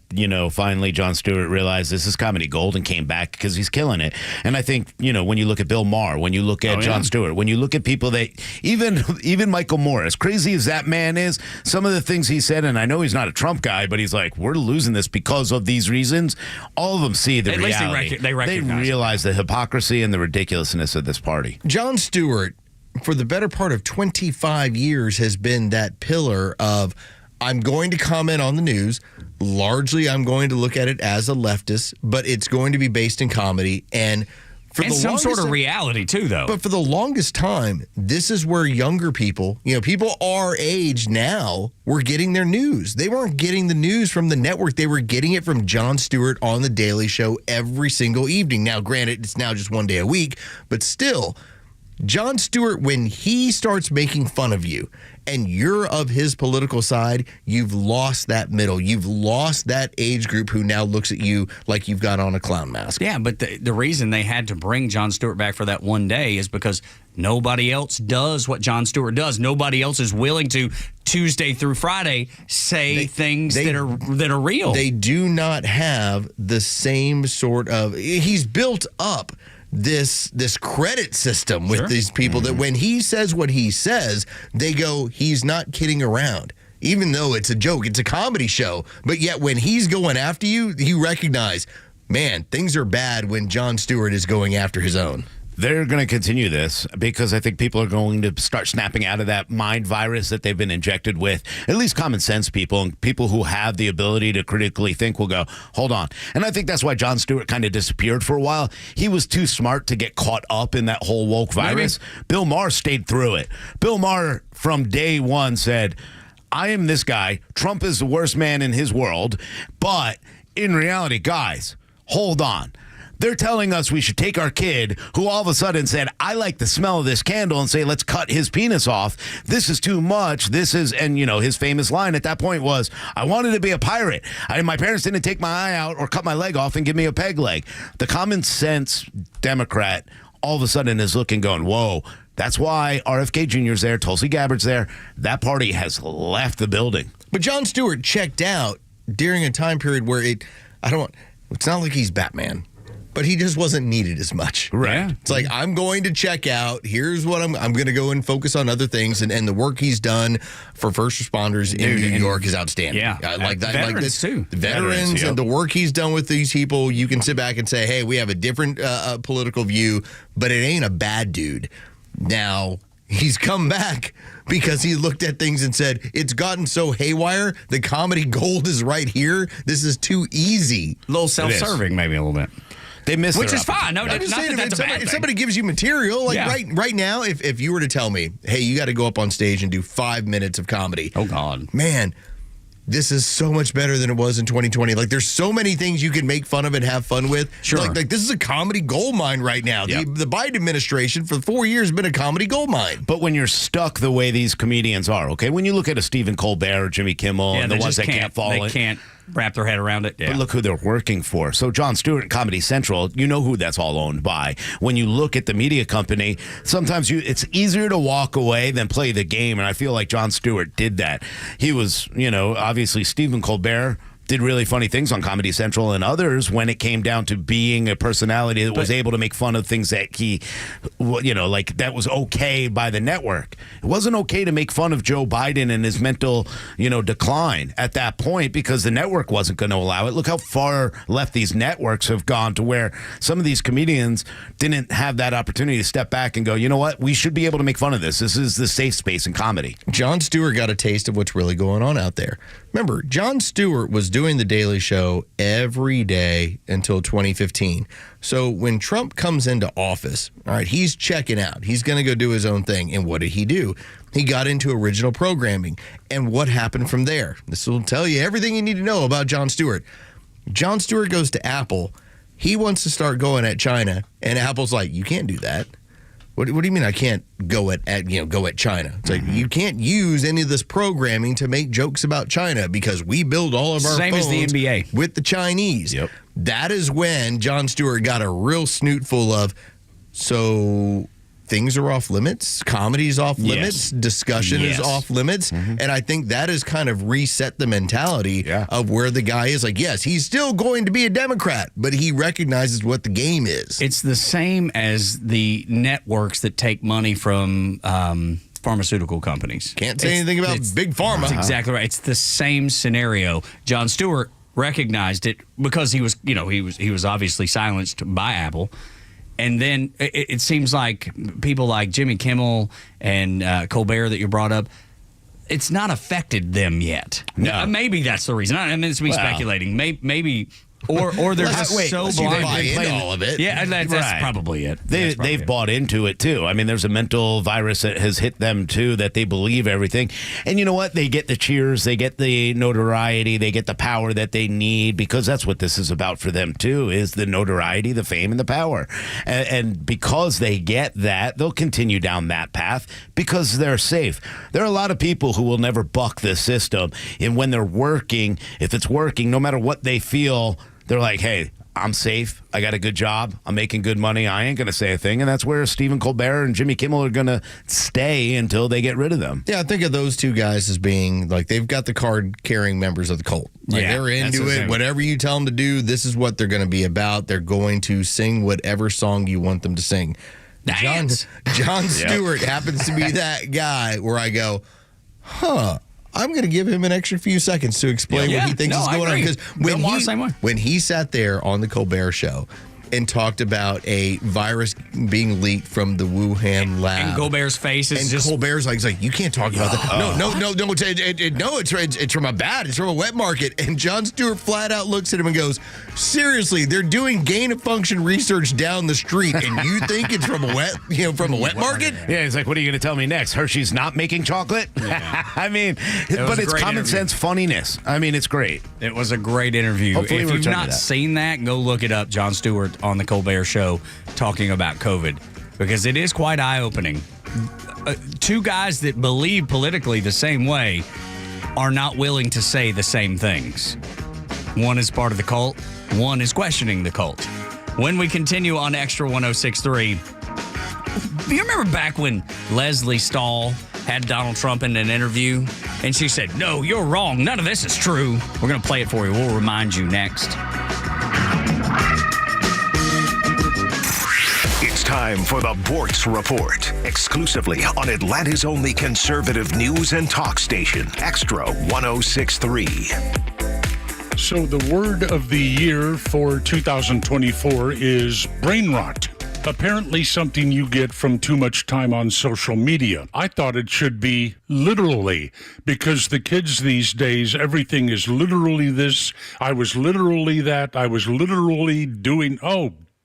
finally Jon Stewart realized this is comedy gold and came back because he's killing it. And I think, when you look at Bill Maher, when you look at Jon Stewart, when you look at people that, even Michael Moore, as crazy as that man is, some of the things he said, and I know he's not a Trump guy, but he's like, we're losing this because of these reasons. All of them see the reality. They realize the hypocrisy and the ridiculousness of this party. Jon Stewart, for the better part of 25 years, has been that pillar of, I'm going to comment on the news. Largely, I'm going to look at it as a leftist, but it's going to be based in comedy and some sort of reality, too, though. But for the longest time, this is where younger people, people our age now, were getting their news. They weren't getting the news from the network. They were getting it from Jon Stewart on The Daily Show every single evening. Now, granted, it's now just one day a week, but still, Jon Stewart, when he starts making fun of you and you're of his political side, you've lost that middle. You've lost that age group who now looks at you like you've got on a clown mask. Yeah, but the reason they had to bring Jon Stewart back for that one day is because nobody else does what Jon Stewart does. Nobody else is willing to, Tuesday through Friday, say things that are real. They do not have the same sort of... He's built up this credit system with these people that when he says what he says, they go, he's not kidding around. Even though it's a joke, it's a comedy show. But yet when he's going after you, you recognize, man, things are bad when Jon Stewart is going after his own. They're going to continue this because I think people are going to start snapping out of that mind virus that they've been injected with. At least common sense people and people who have the ability to critically think will go, hold on. And I think that's why Jon Stewart kind of disappeared for a while. He was too smart to get caught up in that whole woke virus. Maybe. Bill Maher stayed through it. Bill Maher from day one said, I am this guy. Trump is the worst man in his world. But in reality, guys, hold on. They're telling us we should take our kid who all of a sudden said, I like the smell of this candle, and say, let's cut his penis off. This is too much. This is, and his famous line at that point was, I wanted to be a pirate. My parents didn't take my eye out or cut my leg off and give me a peg leg. The common sense Democrat all of a sudden is looking, going, whoa. That's why RFK Jr.'s there, Tulsi Gabbard's there. That party has left the building. But Jon Stewart checked out during a time period where it's not like he's Batman. But he just wasn't needed as much. Right. It's like, I'm going to check out. Here's what I'm going to go and focus on other things. And the work he's done for first responders in New York is outstanding. Yeah. Like that. Veterans, like this, too. Veterans and the work he's done with these people, you can sit back and say, hey, we have a different political view, but it ain't a bad dude. Now, he's come back because he looked at things and said, it's gotten so haywire. The comedy gold is right here. This is too easy. A little self-serving, maybe a little bit. They missed Which is fine. No, I'm just saying, if somebody gives you material, right now, if you were to tell me, hey, you got to go up on stage and do 5 minutes of comedy. Oh, God. Man, this is so much better than it was in 2020. Like, there's so many things you can make fun of and have fun with. Sure. Like this is a comedy goldmine right now. Yep. The Biden administration for 4 years has been a comedy goldmine. But when you're stuck the way these comedians are, okay, when you look at a Stephen Colbert or Jimmy Kimmel and the ones that can't fall in. They can't wrap their head around it. Yeah. But look who they're working for. So Jon Stewart, Comedy Central, you know who that's all owned by. When you look at the media company, sometimes it's easier to walk away than play the game. And I feel like Jon Stewart did that. He was, obviously Stephen Colbert did really funny things on Comedy Central and others when it came down to being a personality that was able to make fun of things that he, like that was okay by the network. It wasn't okay to make fun of Joe Biden and his mental, decline at that point because the network wasn't going to allow it. Look how far left these networks have gone to where some of these comedians didn't have that opportunity to step back and go, you know what? We should be able to make fun of this. This is the safe space in comedy. Jon Stewart got a taste of what's really going on out there. Remember, Jon Stewart was doing The Daily Show every day until 2015. So when Trump comes into office, all right, he's checking out. He's going to go do his own thing. And what did he do? He got into original programming. And what happened from there? This will tell you everything you need to know about Jon Stewart. Jon Stewart goes to Apple. He wants to start going at China. And Apple's like, you can't do that. What do you mean I can't go at China? It's like you can't use any of this programming to make jokes about China because we build all of our same phones as the NBA with the Chinese. Yep. That is when Jon Stewart got a real snoot full of, so things are off limits, comedy's off limits, discussion is off limits, and I think that has kind of reset the mentality of where the guy is like, yes, he's still going to be a Democrat, but he recognizes what the game is. It's the same as the networks that take money from pharmaceutical companies. Can't say anything about Big Pharma. That's exactly right. It's the same scenario. Jon Stewart recognized it because he was obviously silenced by Apple. And then it seems like people like Jimmy Kimmel and Colbert that you brought up, it's not affected them yet. No. Maybe that's the reason. I mean, it's me speculating. Maybe. Or they're just so blind. They buy into all of it. Yeah, that's probably it. They've bought into it, too. I mean, there's a mental virus that has hit them, too, that they believe everything. And you know what? They get the cheers. They get the notoriety. They get the power that they need because that's what this is about for them, too, is the notoriety, the fame, and the power. And because they get that, they'll continue down that path because they're safe. There are a lot of people who will never buck the system. And when they're working, if it's working, no matter what they feel, they're like, hey, I'm safe. I got a good job. I'm making good money. I ain't going to say a thing. And that's where Stephen Colbert and Jimmy Kimmel are going to stay until they get rid of them. Yeah, I think of those two guys as being like they've got the card-carrying members of the cult. Like they're into it. Whatever you tell them to do, this is what they're going to be about. They're going to sing whatever song you want them to sing. Jon Stewart happens to be that guy where I go, I'm going to give him an extra few seconds to explain what he thinks is going on. Because when he sat there on the Colbert Show and talked about a virus being leaked from the Wuhan lab. And Colbert's face is just... Colbert's like, he's like, you can't talk about that. No, it's from a bat. It's from a wet market. And Jon Stewart flat out looks at him and goes, seriously, they're doing gain-of-function research down the street, and you think it's from a wet market? Yeah, he's like, what are you going to tell me next? Hershey's not making chocolate? Yeah. I mean, but it's common sense funniness. I mean, it's great. It was a great interview. Hopefully if you've not seen that, go look it up. Jon Stewart on the Colbert Show talking about COVID because it is quite eye-opening. Two guys that believe politically the same way are not willing to say the same things. One is part of the cult. One is questioning the cult. When we continue on Extra 106.3, do you remember back when Leslie Stahl had Donald Trump in an interview and she said, no, you're wrong. None of this is true. We're going to play it for you. We'll remind you next. It's time for the Bortz Report, exclusively on Atlanta's only conservative news and talk station, Extra 106.3. So the word of the year for 2024 is brain rot. Apparently something you get from too much time on social media. I thought it should be literally, because the kids these days, everything is literally this. I was literally that. I was literally doing,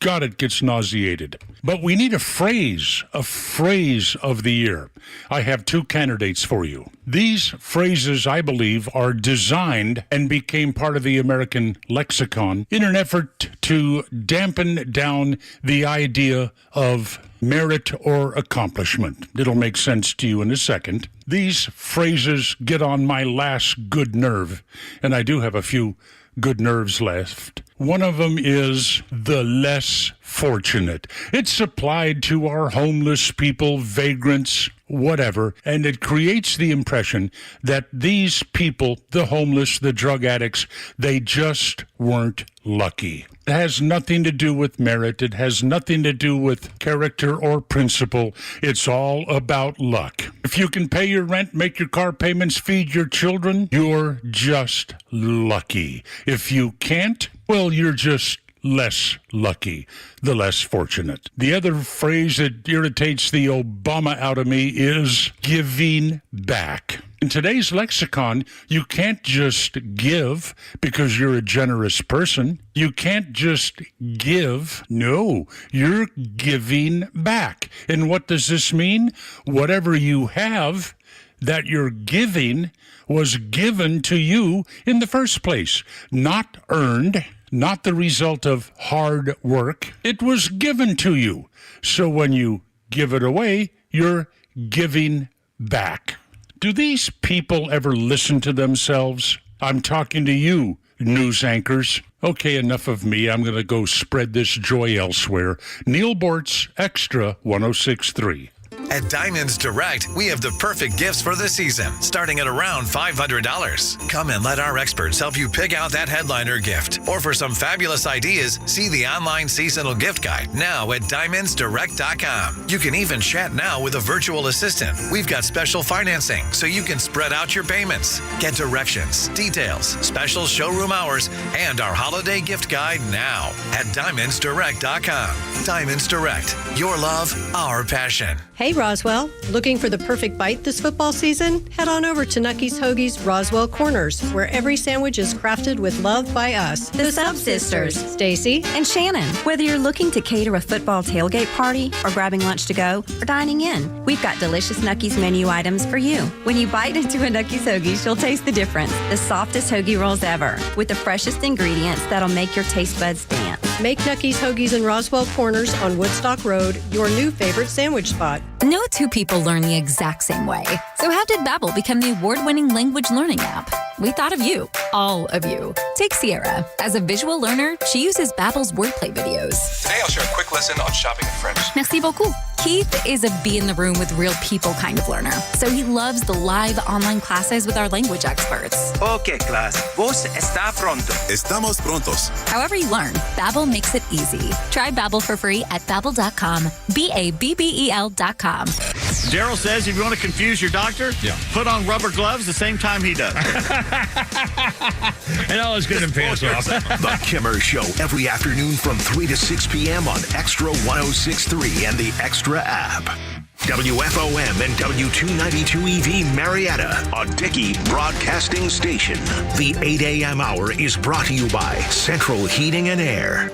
God, it gets nauseated. But we need a phrase of the year. I have two candidates for you. These phrases, I believe, are designed and became part of the American lexicon in an effort to dampen down the idea of merit or accomplishment. It'll make sense to you in a second. These phrases get on my last good nerve, and I do have a few good nerves left. One of them is the less fortunate. It's applied to our homeless people, vagrants, whatever, and it creates the impression that these people, the homeless, the drug addicts, they just weren't lucky. It has nothing to do with merit. It has nothing to do with character or principle. It's all about luck. If you can pay your rent, make your car payments, feed your children, you're just lucky. If you can't, well, you're just less lucky, the less fortunate. The other phrase that irritates the Obama out of me is giving back. In today's lexicon, you can't just give because you're a generous person. You can't just give. No, you're giving back. And what does this mean? Whatever you have that you're giving was given to you in the first place, not earned, not the result of hard work. It was given to you. So when you give it away, you're giving back. Do these people ever listen to themselves? I'm talking to you, news anchors. Okay, enough of me. I'm going to go spread this joy elsewhere. Neil Bortz, Extra 106.3. At Diamonds Direct, we have the perfect gifts for the season, starting at around $500. Come and let our experts help you pick out that headliner gift. Or for some fabulous ideas, see the online seasonal gift guide now at DiamondsDirect.com. You can even chat now with a virtual assistant. We've got special financing, so you can spread out your payments. Get directions, details, special showroom hours, and our holiday gift guide now at DiamondsDirect.com. Diamonds Direct, your love, our passion. Hey Roswell, looking for the perfect bite this football season? Head on over to Nucky's Hoagie's Roswell Corners, where every sandwich is crafted with love by us. The Sub Sisters, Stacy and Shannon. Whether you're looking to cater a football tailgate party or grabbing lunch to go or dining in, we've got delicious Nucky's menu items for you. When you bite into a Nucky's Hoagie, you'll taste the difference. The softest hoagie rolls ever, with the freshest ingredients that'll make your taste buds dance. Make Nucky's Hoagies in Roswell Corners on Woodstock Road your new favorite sandwich spot. No two people learn the exact same way. So how did Babbel become the award-winning language learning app? We thought of you, all of you. Take Sierra. As a visual learner, she uses Babbel's wordplay videos. Today I'll share a quick lesson on shopping in French. Merci beaucoup. Keith is a be-in-the-room-with-real people kind of learner, so he loves the live online classes with our language experts. Okay, class. Vos está pronto. Estamos prontos. However you learn, Babbel makes it easy. Try Babbel for free at Babbel.com. Babbel.com. Daryl says if you want to confuse your doctor, put on rubber gloves the same time he does. And all is good and pants off. The Kimmer Show every afternoon from 3 to 6 p.m. on Extra 106.3 and the Extra app. WFOM and W292 EV Marietta, a Dickey Broadcasting Station. The 8 a.m. hour is brought to you by Central Heating and Air.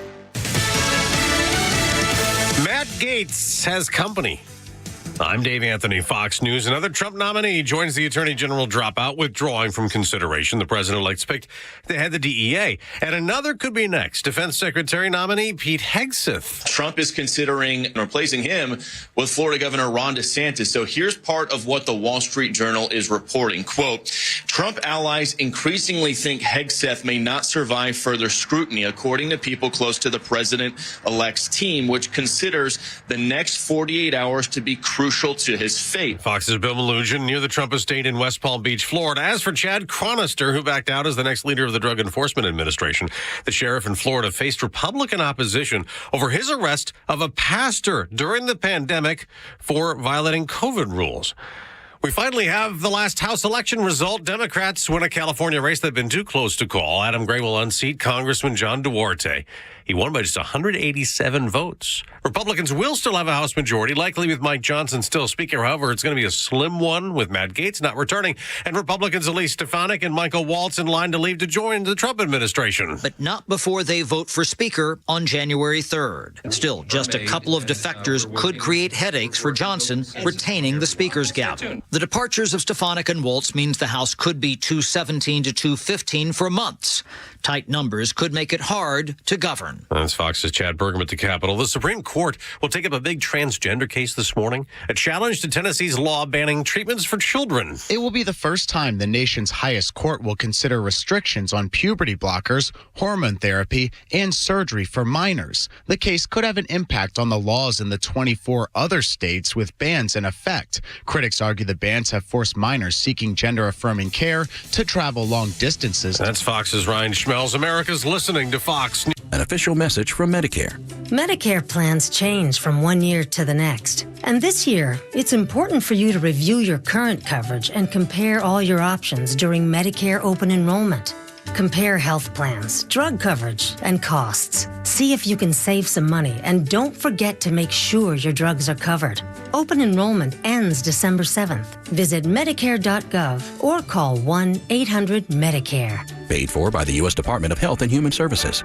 Matt Gaetz has company. I'm Dave Anthony, Fox News. Another Trump nominee joins the Attorney General dropout, withdrawing from consideration. The president-elect's picked to head the DEA. And another could be next. Defense Secretary nominee Pete Hegseth. Trump is considering replacing him with Florida Governor Ron DeSantis. So here's part of what the Wall Street Journal is reporting. Quote, Trump allies increasingly think Hegseth may not survive further scrutiny, according to people close to the president-elect's team, which considers the next 48 hours to be crucial to his fate. Fox's Bill Malugin near the Trump estate in West Palm Beach, Florida. As for Chad Chronister, who backed out as the next leader of the Drug Enforcement Administration, the sheriff in Florida faced Republican opposition over his arrest of a pastor during the pandemic for violating COVID rules. We finally have the last House election result. Democrats win a California race they've been too close to call. Adam Gray will unseat Congressman John Duarte. He won by just 187 votes. Republicans will still have a House majority, likely with Mike Johnson still Speaker. However, it's going to be a slim one with Matt Gaetz not returning, and Republicans Elise Stefanik and Michael Waltz in line to leave to join the Trump administration. But not before they vote for Speaker on January 3rd. Still, just a couple of defectors could create headaches for Johnson retaining the Speaker's gavel. The departures of Stefanik and Waltz means the House could be 217 to 215 for months. Tight numbers could make it hard to govern. That's Fox's Chad Burgum at the Capitol. The Supreme Court will take up a big transgender case this morning, a challenge to Tennessee's law banning treatments for children. It will be the first time the nation's highest court will consider restrictions on puberty blockers, hormone therapy, and surgery for minors. The case could have an impact on the laws in the 24 other states with bans in effect. Critics argue the bans have forced minors seeking gender-affirming care to travel long distances. That's Fox's Ryan Schmelz. America's listening to Fox News. An official message from Medicare. Medicare plans change from one year to the next. And this year, it's important for you to review your current coverage and compare all your options during Medicare open enrollment. Compare health plans, drug coverage, and costs. See if you can save some money, and don't forget to make sure your drugs are covered. Open enrollment ends December 7th. Visit Medicare.gov or call 1-800-MEDICARE. Paid for by the U.S. Department of Health and Human Services.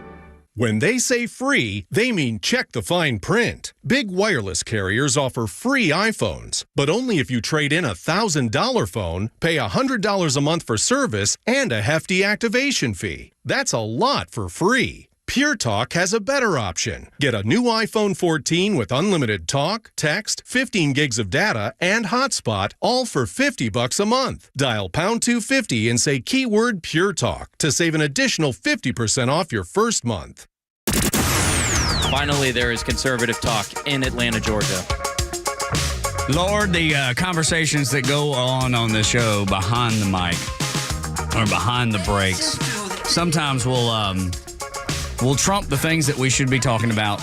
When they say free, they mean check the fine print. Big wireless carriers offer free iPhones, but only if you trade in a $1,000 phone, pay $100 a month for service, and a hefty activation fee. That's a lot for free. Pure Talk has a better option. Get a new iPhone 14 with unlimited talk, text, 15 gigs of data, and hotspot, all for $50 a month. Dial pound 250 and say keyword Pure Talk to save an additional 50% off your first month. Finally, there is conservative talk in Atlanta, Georgia. Lord, the conversations that go on this show behind the mic or behind the breaks sometimes will trump the things that we should be talking about.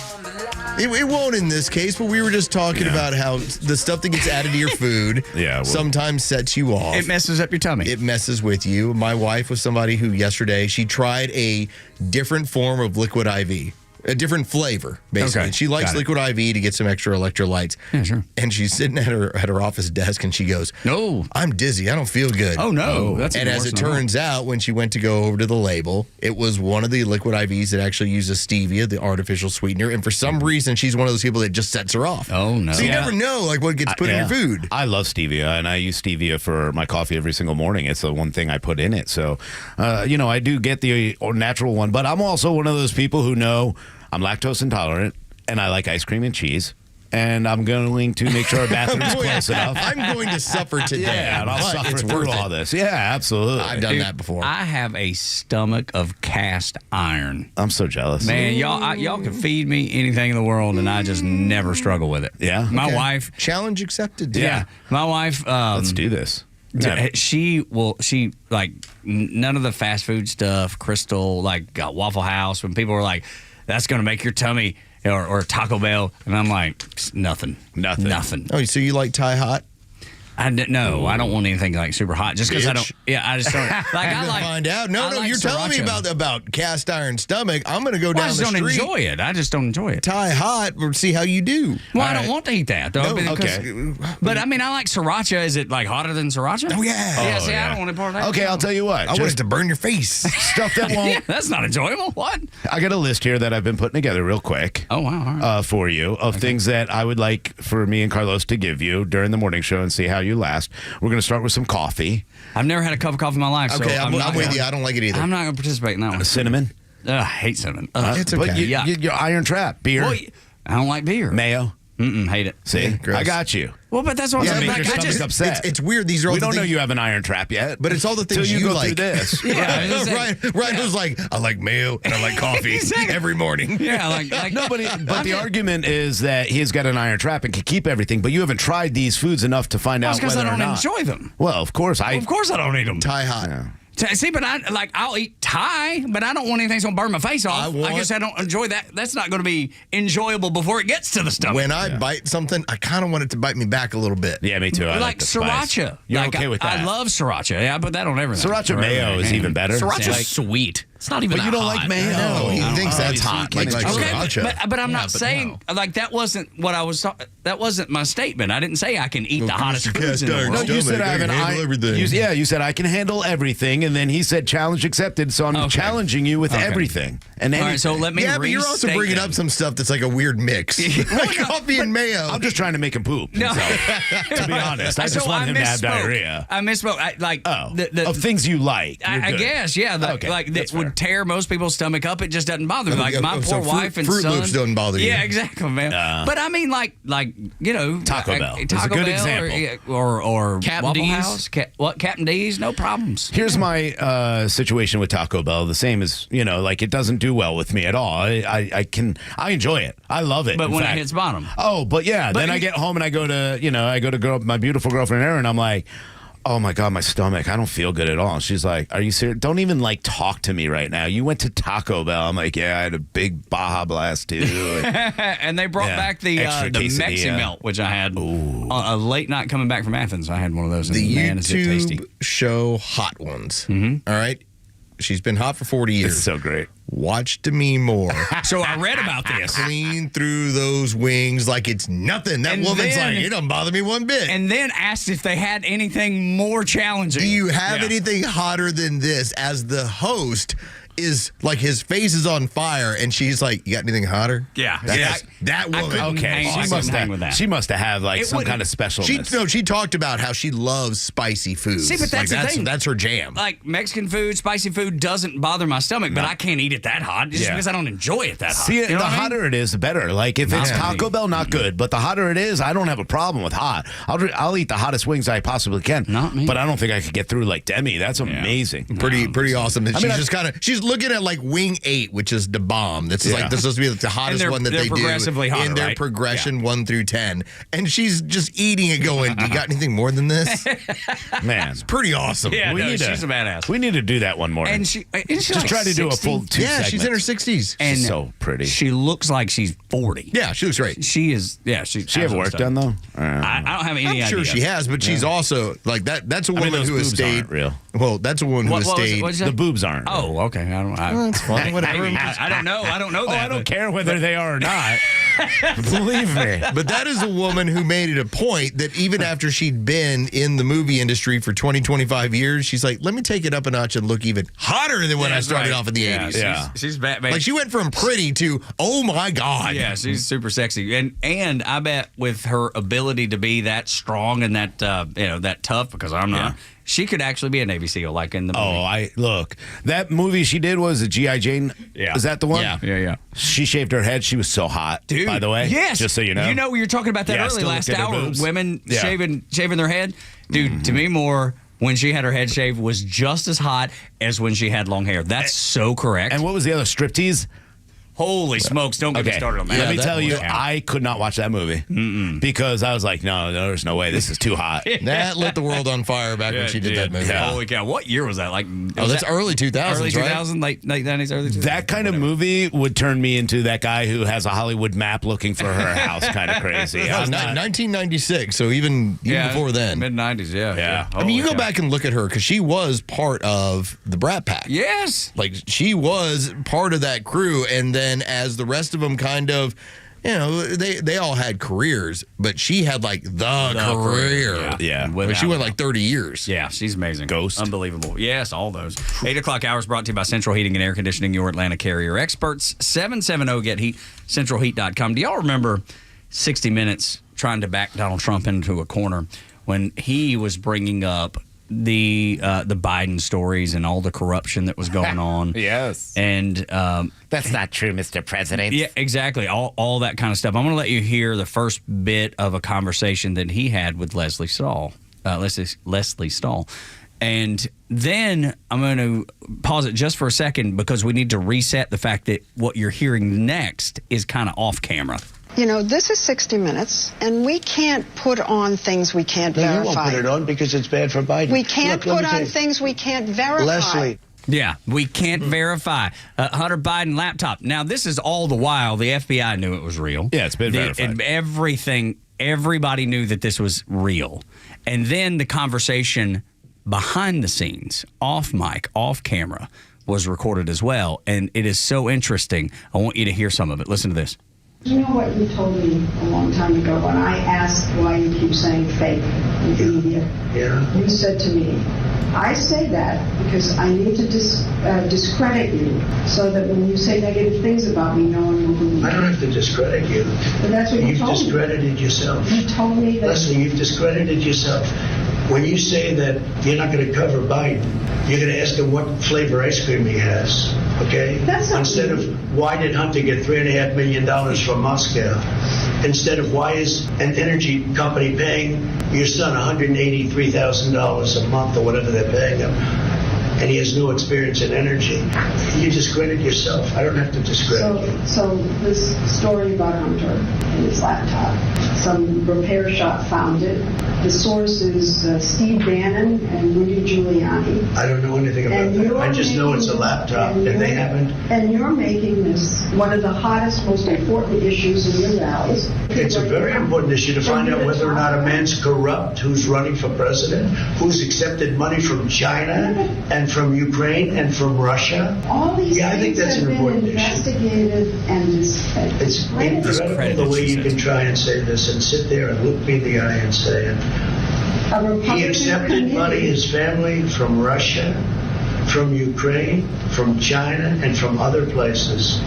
It won't in this case, but we were just talking about how the stuff that gets added to your food sometimes sets you off. It messes up your tummy. It messes with you. My wife was somebody who yesterday, she tried a different form of liquid IV. A different flavor, basically. Okay. She likes liquid IV to get some extra electrolytes. Yeah, sure. And she's sitting at her office desk and she goes, "No, I'm dizzy. I don't feel good." Oh, no. That's and as it turns out, when she went to go over to the label, it was one of the liquid IVs that actually uses stevia, the artificial sweetener. And for some reason, she's one of those people that just sets her off. Oh, no. So you never know what gets put in your food. I love stevia, and I use stevia for my coffee every single morning. It's the one thing I put in it. So, I do get the natural one. But I'm also one of those people who know I'm lactose intolerant, and I like ice cream and cheese, and I'm going to make sure our bathroom's close enough. I'm going to suffer today. Yeah, and I'll suffer through all this. Yeah, absolutely. I've done that before. I have a stomach of cast iron. I'm so jealous. Man, y'all can feed me anything in the world, and I just never struggle with it. Yeah? My wife... Challenge accepted. Yeah. My wife... Let's do this. Yeah. She none of the fast food stuff, Crystal, Waffle House, when people were like, that's going to make your tummy, or Taco Bell. And I'm like, nothing. Oh, so you like Thai hot? No, I don't want anything like super hot. Just because I don't. Yeah, I just don't. I find out. No, you're telling me about cast iron stomach. I'm going to go down the street. I just don't enjoy it. I just don't enjoy it. Thai hot. We'll see how you do. Well, I don't want to eat that though. No, okay. But I mean, I like sriracha. Is it hotter than sriracha? Oh yeah. Yeah. See, I don't want to part of that. Okay, I'll tell you what. I want it to burn your face. Stuff that won't. Yeah, that's not enjoyable. What? I got a list here that I've been putting together real quick. Oh wow. All right. For you of things that I would like for me and Carlos to give you during the morning show and see how you last. We're going to start with some coffee. I've never had a cup of coffee in my life. Okay, so I'm with you. I don't like it either. I'm not going to participate in that one. Cinnamon. I hate cinnamon. It's okay. But your Iron Trap. Beer. Well, I don't like beer. Mayo. Hate it. See, I got you. Well, but that's what I'm saying. Make your stomach upset. It's weird. These are all we the don't know things, you have an Iron Trap yet, but it's all the things you go like. Through this. Ryan was like, I like mayo and I like coffee every morning. Yeah, like no, but the argument is that he's got an Iron Trap and can keep everything, but you haven't tried these foods enough to find out whether or not. Because I don't enjoy them. Well, of course I don't eat them. Thai hot. Yeah. See, but I'll eat Thai, but I don't want anything that's gonna burn my face off. I guess I don't enjoy that. That's not gonna be enjoyable before it gets to the stomach. When I bite something, I kind of want it to bite me back a little bit. Yeah, me too. I like sriracha. You're okay with that? I love sriracha. Yeah, I put that on everything. Sriracha mayo is even better. Sriracha's sweet. It's not even. But you don't like mayo. No, he thinks that's hot. Like sriracha. But I'm not saying that wasn't what I was. That wasn't my statement. I didn't say I can eat the hottest foods in the world. No, you said I can handle everything. You said I can handle everything, and then he said challenge accepted. So I'm challenging you with everything. And all right, so let me. Yeah, but you're also bringing up some stuff that's like a weird mix, like coffee and mayo. I'm just trying to make him poop. No, to be honest, I just want him to have diarrhea. I misspoke. Of things you like. I guess, yeah. Okay. Like would would tear most people's stomach up. It just doesn't bother me. Like my So poor wife and Fruit son. Loops doesn't bother you. Yeah, exactly, man. But I mean, like you know, Taco Bell is a Taco good Bell example. or Captain Waffle D's. House. Captain D's? No problems. Here's my situation with Taco Bell. The same as, you know, like it doesn't do well with me at all. I enjoy it. I love it. But in when fact. it hits bottom. Oh, but yeah. Then I get home and I go to my beautiful girlfriend Erin. I'm like, oh my God, my stomach. I don't feel good at all. She's like, are you serious? Don't even like talk to me right now. You went to Taco Bell. I'm like, yeah, I had a big Baja Blast too. And they brought back the Mexi Melt, which I had a late night coming back from Athens. I had one of those. And The man, is it tasty. YouTube show Hot Ones. All right. She's been hot for 40 years. It's so great. Watch Demi Moore. So I read about this. Clean through those wings like it's nothing. That woman's like, it don't bother me one bit. And then asked if they had anything more challenging. Do you have anything hotter than this? As the host is like, his face is on fire, and she's like, you got anything hotter? Yeah. That woman. Okay. She must have had like some kind of specialness. She talked about how she loves spicy foods. See, but that's the thing. That's her jam. Like Mexican food, spicy food doesn't bother my stomach, but I can't eat it that hot just because I don't enjoy it that hot. See, you know the hotter it is, the better. Like if it's Taco Bell, not good, but the hotter it is, I don't have a problem with hot. I'll eat the hottest wings I possibly can. Not me. But I don't think I could get through like Demi. That's amazing. Pretty awesome. She's looking at like Wing 8, which is the bomb. This is like this is supposed to be like the hottest one that they do progressively hotter, in their progression 1 through 10. And she's just eating it, going, "You got anything more than this?" Man, it's pretty awesome. Yeah, she's a badass. We need to do that one morning. And she just like try to do a full 2 segments. She's in her 60s. And she's so pretty. She looks like she's 40. Yeah, she looks great. She is. Yeah, she have work done though. I don't have any idea. I'm sure she has, but she's also like that. That's a woman who has stayed real. Well, that's a woman who has stayed. The boobs aren't. Oh, okay. I don't. That's fine. Whatever. I don't know. I don't know that. I don't care whether they are or not. Believe me. But that is a woman who made it a point that even after she'd been in the movie industry for 20, 25 years, she's like, let me take it up a notch and look even hotter than when I started off in the 80s. Yeah. She's Batman. Like she went from pretty to, oh my God. Yeah, she's super sexy. And I bet with her ability to be that strong and that that tough, because I'm not. She could actually be a Navy SEAL, like in the movie. Look, that movie she did was a G.I. Jane. Yeah. Is that the one? Yeah. She shaved her head. She was so hot. Dude, by the way. Yes. Just so you know. You know, we were talking about that early last hour. Women shaving their head. Dude, Demi Moore, when she had her head shaved, was just as hot as when she had long hair. That's so correct. And what was the other, striptease? Holy smokes, don't get me started on that. Let me tell you, I could not watch that movie because I was like, no, there's no way. This is too hot. That lit the world on fire back when she did that movie. Yeah. Holy cow. What year was that? Like, that's early 2000s, Early 2000s, right? late 90s, early 2000s. That kind of movie would turn me into that guy who has a Hollywood map looking for her house kind of crazy. That was 1996, so even before then. Mid-90s, yeah. I mean, you go back and look at her because she was part of the Brat Pack. Yes. Like, she was part of that crew, and then as the rest of them kind of, they all had careers, but she had like the career. Yeah. Like, she went like 30 years. Yeah, she's amazing. Ghost. Unbelievable. Yes, all those. 8 o'clock hours brought to you by Central Heating and Air Conditioning, your Atlanta carrier experts. 770-GET-HEAT, centralheat.com. Do y'all remember 60 Minutes trying to back Donald Trump into a corner when he was bringing up the Biden stories and all the corruption that was going on? Yes. And that's not true, Mr. President. Yeah, exactly. All that kind of stuff. I'm going to let you hear the first bit of a conversation that he had with Leslie Stahl. Leslie Stahl. And then I'm going to pause it just for a second because we need to reset the fact that what you're hearing next is kind of off camera. You know, this is 60 Minutes, and we can't put on things we can't verify. You won't put it on because it's bad for Biden. We can't put on things we can't verify. Leslie. Yeah, we can't verify. Hunter Biden laptop. Now, this is all the while the FBI knew it was real. Yeah, it's been verified. And everybody knew that this was real. And then the conversation behind the scenes, off mic, off camera, was recorded as well. And it is so interesting. I want you to hear some of it. Listen to this. You know what you told me a long time ago when I asked why you keep saying fake in the media? Yeah. You said to me, I say that because I need to discredit you so that when you say negative things about me, no one will believe. I don't have to discredit you. But that's what you told me. You've discredited yourself. You told me that. Leslie, you've discredited yourself. When you say that you're not going to cover Biden, you're going to ask him what flavor ice cream he has, okay? That's not Instead of why did Hunter get $3.5 million from Moscow? Instead of why is an energy company paying your son $183,000 a month or whatever they're paying him, and he has no experience in energy? You discredit yourself. I don't have to discredit you. So this story about Hunter and his laptop, some repair shop found it. The source is Steve Bannon and Rudy Giuliani. I don't know anything about that. I just know it's a laptop, and they haven't. And you're making this one of the hottest, most important issues in your rallies. It's a very important issue to find out whether or not a man's corrupt who's running for president, who's accepted money from China and from Ukraine and from Russia. All these I think things that's have an important been investigated and discredited. It's incredible the way you can try and say this and sit there and look me in the eye and say it. He accepted money, his family, from Russia, from Ukraine, from China, and from other places.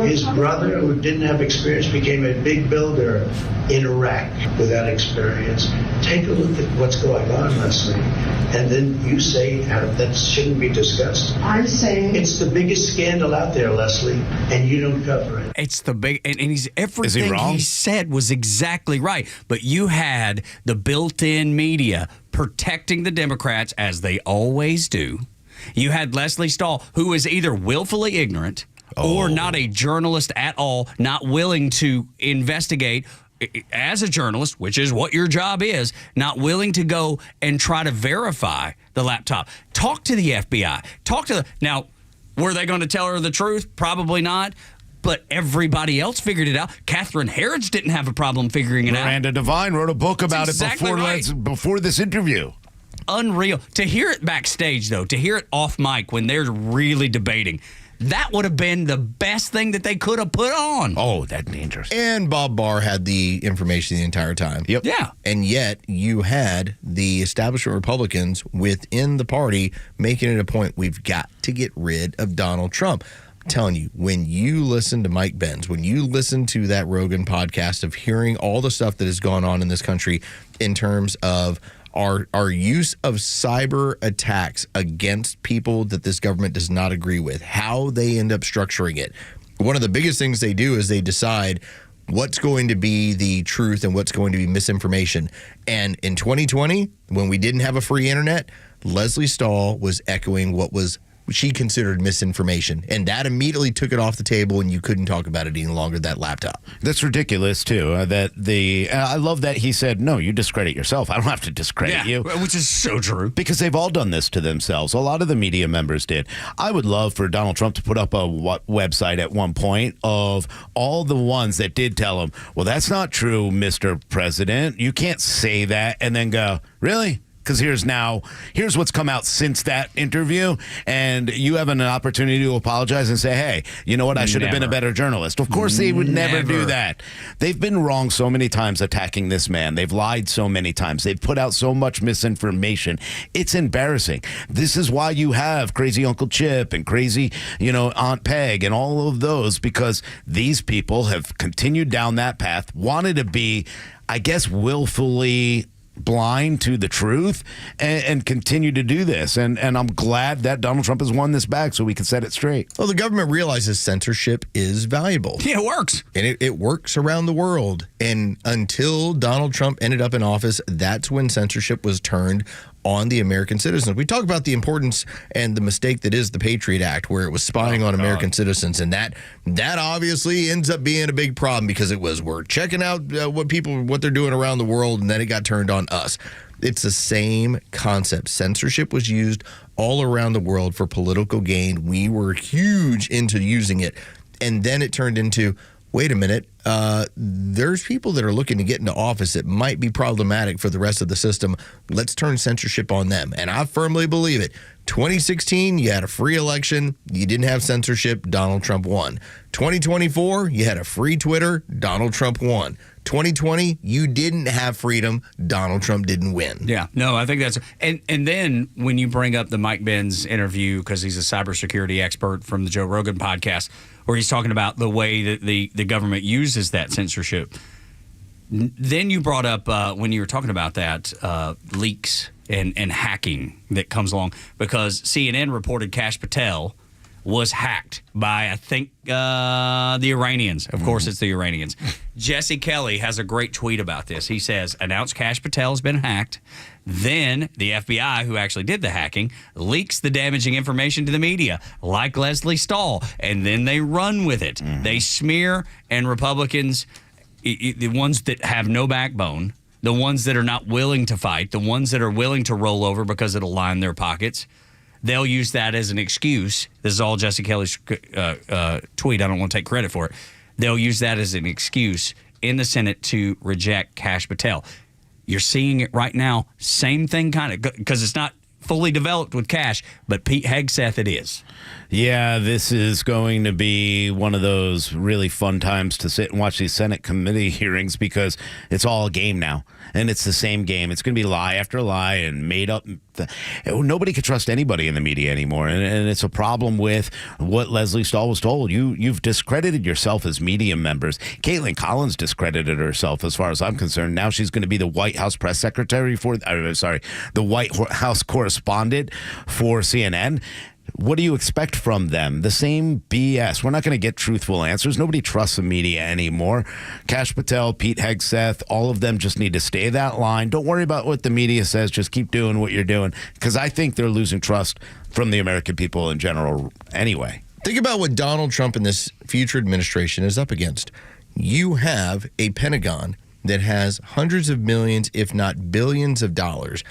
His brother, who didn't have experience, became a big builder in Iraq without experience. Take a look at what's going on, Leslie. And then you say that shouldn't be discussed. I'm saying it's the biggest scandal out there, Leslie, and you don't cover it. It's the big, and he's everything Is he wrong? he said was exactly right. But you had the built-in media protecting the Democrats, as they always do. You had Leslie Stahl, who is either willfully ignorant or not a journalist at all, not willing to investigate as a journalist, which is what your job is, not willing to go and try to verify the laptop. Talk to the FBI. Now, were they going to tell her the truth? Probably not. But everybody else figured it out. Catherine Herridge didn't have a problem figuring it out. Miranda Devine wrote a book about it before this interview. Unreal. To hear it backstage, though, to hear it off mic when they're really debating, that would have been the best thing that they could have put on. Oh, that's dangerous. And Bob Barr had the information the entire time. Yep. Yeah. And yet you had the establishment Republicans within the party making it a point, we've got to get rid of Donald Trump. I'm telling you, when you listen to Mike Benz, when you listen to that Rogan podcast of hearing all the stuff that has gone on in this country in terms of our use of cyber attacks against people that this government does not agree with, how they end up structuring it. One of the biggest things they do is they decide what's going to be the truth and what's going to be misinformation. And in 2020, when we didn't have a free internet, Leslie Stahl was echoing what she considered misinformation, and that immediately took it off the table, and you couldn't talk about it any longer, that laptop. That's ridiculous, too. I love that he said, no, you discredit yourself. I don't have to discredit you. Which is so true. Because they've all done this to themselves. A lot of the media members did. I would love for Donald Trump to put up a website at one point of all the ones that did tell him, well, that's not true, Mr. President. You can't say that, and then go, really? Because here's what's come out since that interview, and you have an opportunity to apologize and say, hey, you know what, I should have been a better journalist. Of course they would never do that. They've been wrong so many times attacking this man. They've lied so many times. They've put out so much misinformation. It's embarrassing. This is why you have crazy Uncle Chip and crazy, Aunt Peg and all of those, because these people have continued down that path, wanted to be, I guess, willfully blind to the truth and continue to do this. And I'm glad that Donald Trump has won this back so we can set it straight. Well, the government realizes censorship is valuable. Yeah, it works. And it works around the world. And until Donald Trump ended up in office, that's when censorship was turned on the American citizens. We talk about the importance and the mistake that is the Patriot Act, where it was spying on American citizens, and that obviously ends up being a big problem because we're checking out what they're doing around the world, and then it got turned on us. It's the same concept. Censorship was used all around the world for political gain. We were huge into using it, and then it turned into, wait a minute, there's people that are looking to get into office that might be problematic for the rest of the system. Let's turn censorship on them. And I firmly believe it. 2016, you had a free election. You didn't have censorship. Donald Trump won. 2024, you had a free Twitter. Donald Trump won. 2020, you didn't have freedom. Donald Trump didn't win. Yeah, no, I think that's and then when you bring up the Mike Benz interview, because he's a cybersecurity expert from the Joe Rogan podcast, where he's talking about the way that the government uses that censorship. Then you brought up when you were talking about that leaks and hacking that comes along, because CNN reported Kash Patel was hacked by, I think, the Iranians. Of course, it's the Iranians. Jesse Kelly has a great tweet about this. He says, announced Kash Patel has been hacked. Then the FBI, who actually did the hacking, leaks the damaging information to the media, like Leslie Stahl, and then they run with it. They smear, and Republicans, the ones that have no backbone, the ones that are not willing to fight, the ones that are willing to roll over because it'll line their pockets, they'll use that as an excuse. This is all Jesse Kelly's tweet. I don't want to take credit for it. They'll use that as an excuse in the Senate to reject Kash Patel. You're seeing it right now. Same thing, kind of, because it's not fully developed with Kash, but Pete Hegseth it is. Yeah, this is going to be one of those really fun times to sit and watch these Senate committee hearings, because it's all a game now. And it's the same game. It's going to be lie after lie and made up. Nobody can trust anybody in the media anymore. And it's a problem with what Leslie Stahl was told. You've discredited yourself as media members. Caitlin Collins discredited herself, as far as I'm concerned. Now she's going to be the White House press secretary the White House correspondent for CNN. What do you expect from them? The same BS. We're not going to get truthful answers. Nobody trusts the media anymore. Kash Patel, Pete Hegseth, all of them just need to stay that line. Don't worry about what the media says. Just keep doing what you're doing, because I think they're losing trust from the American people in general anyway. Think about what Donald Trump and this future administration is up against. You have a Pentagon that has hundreds of millions, if not billions of dollars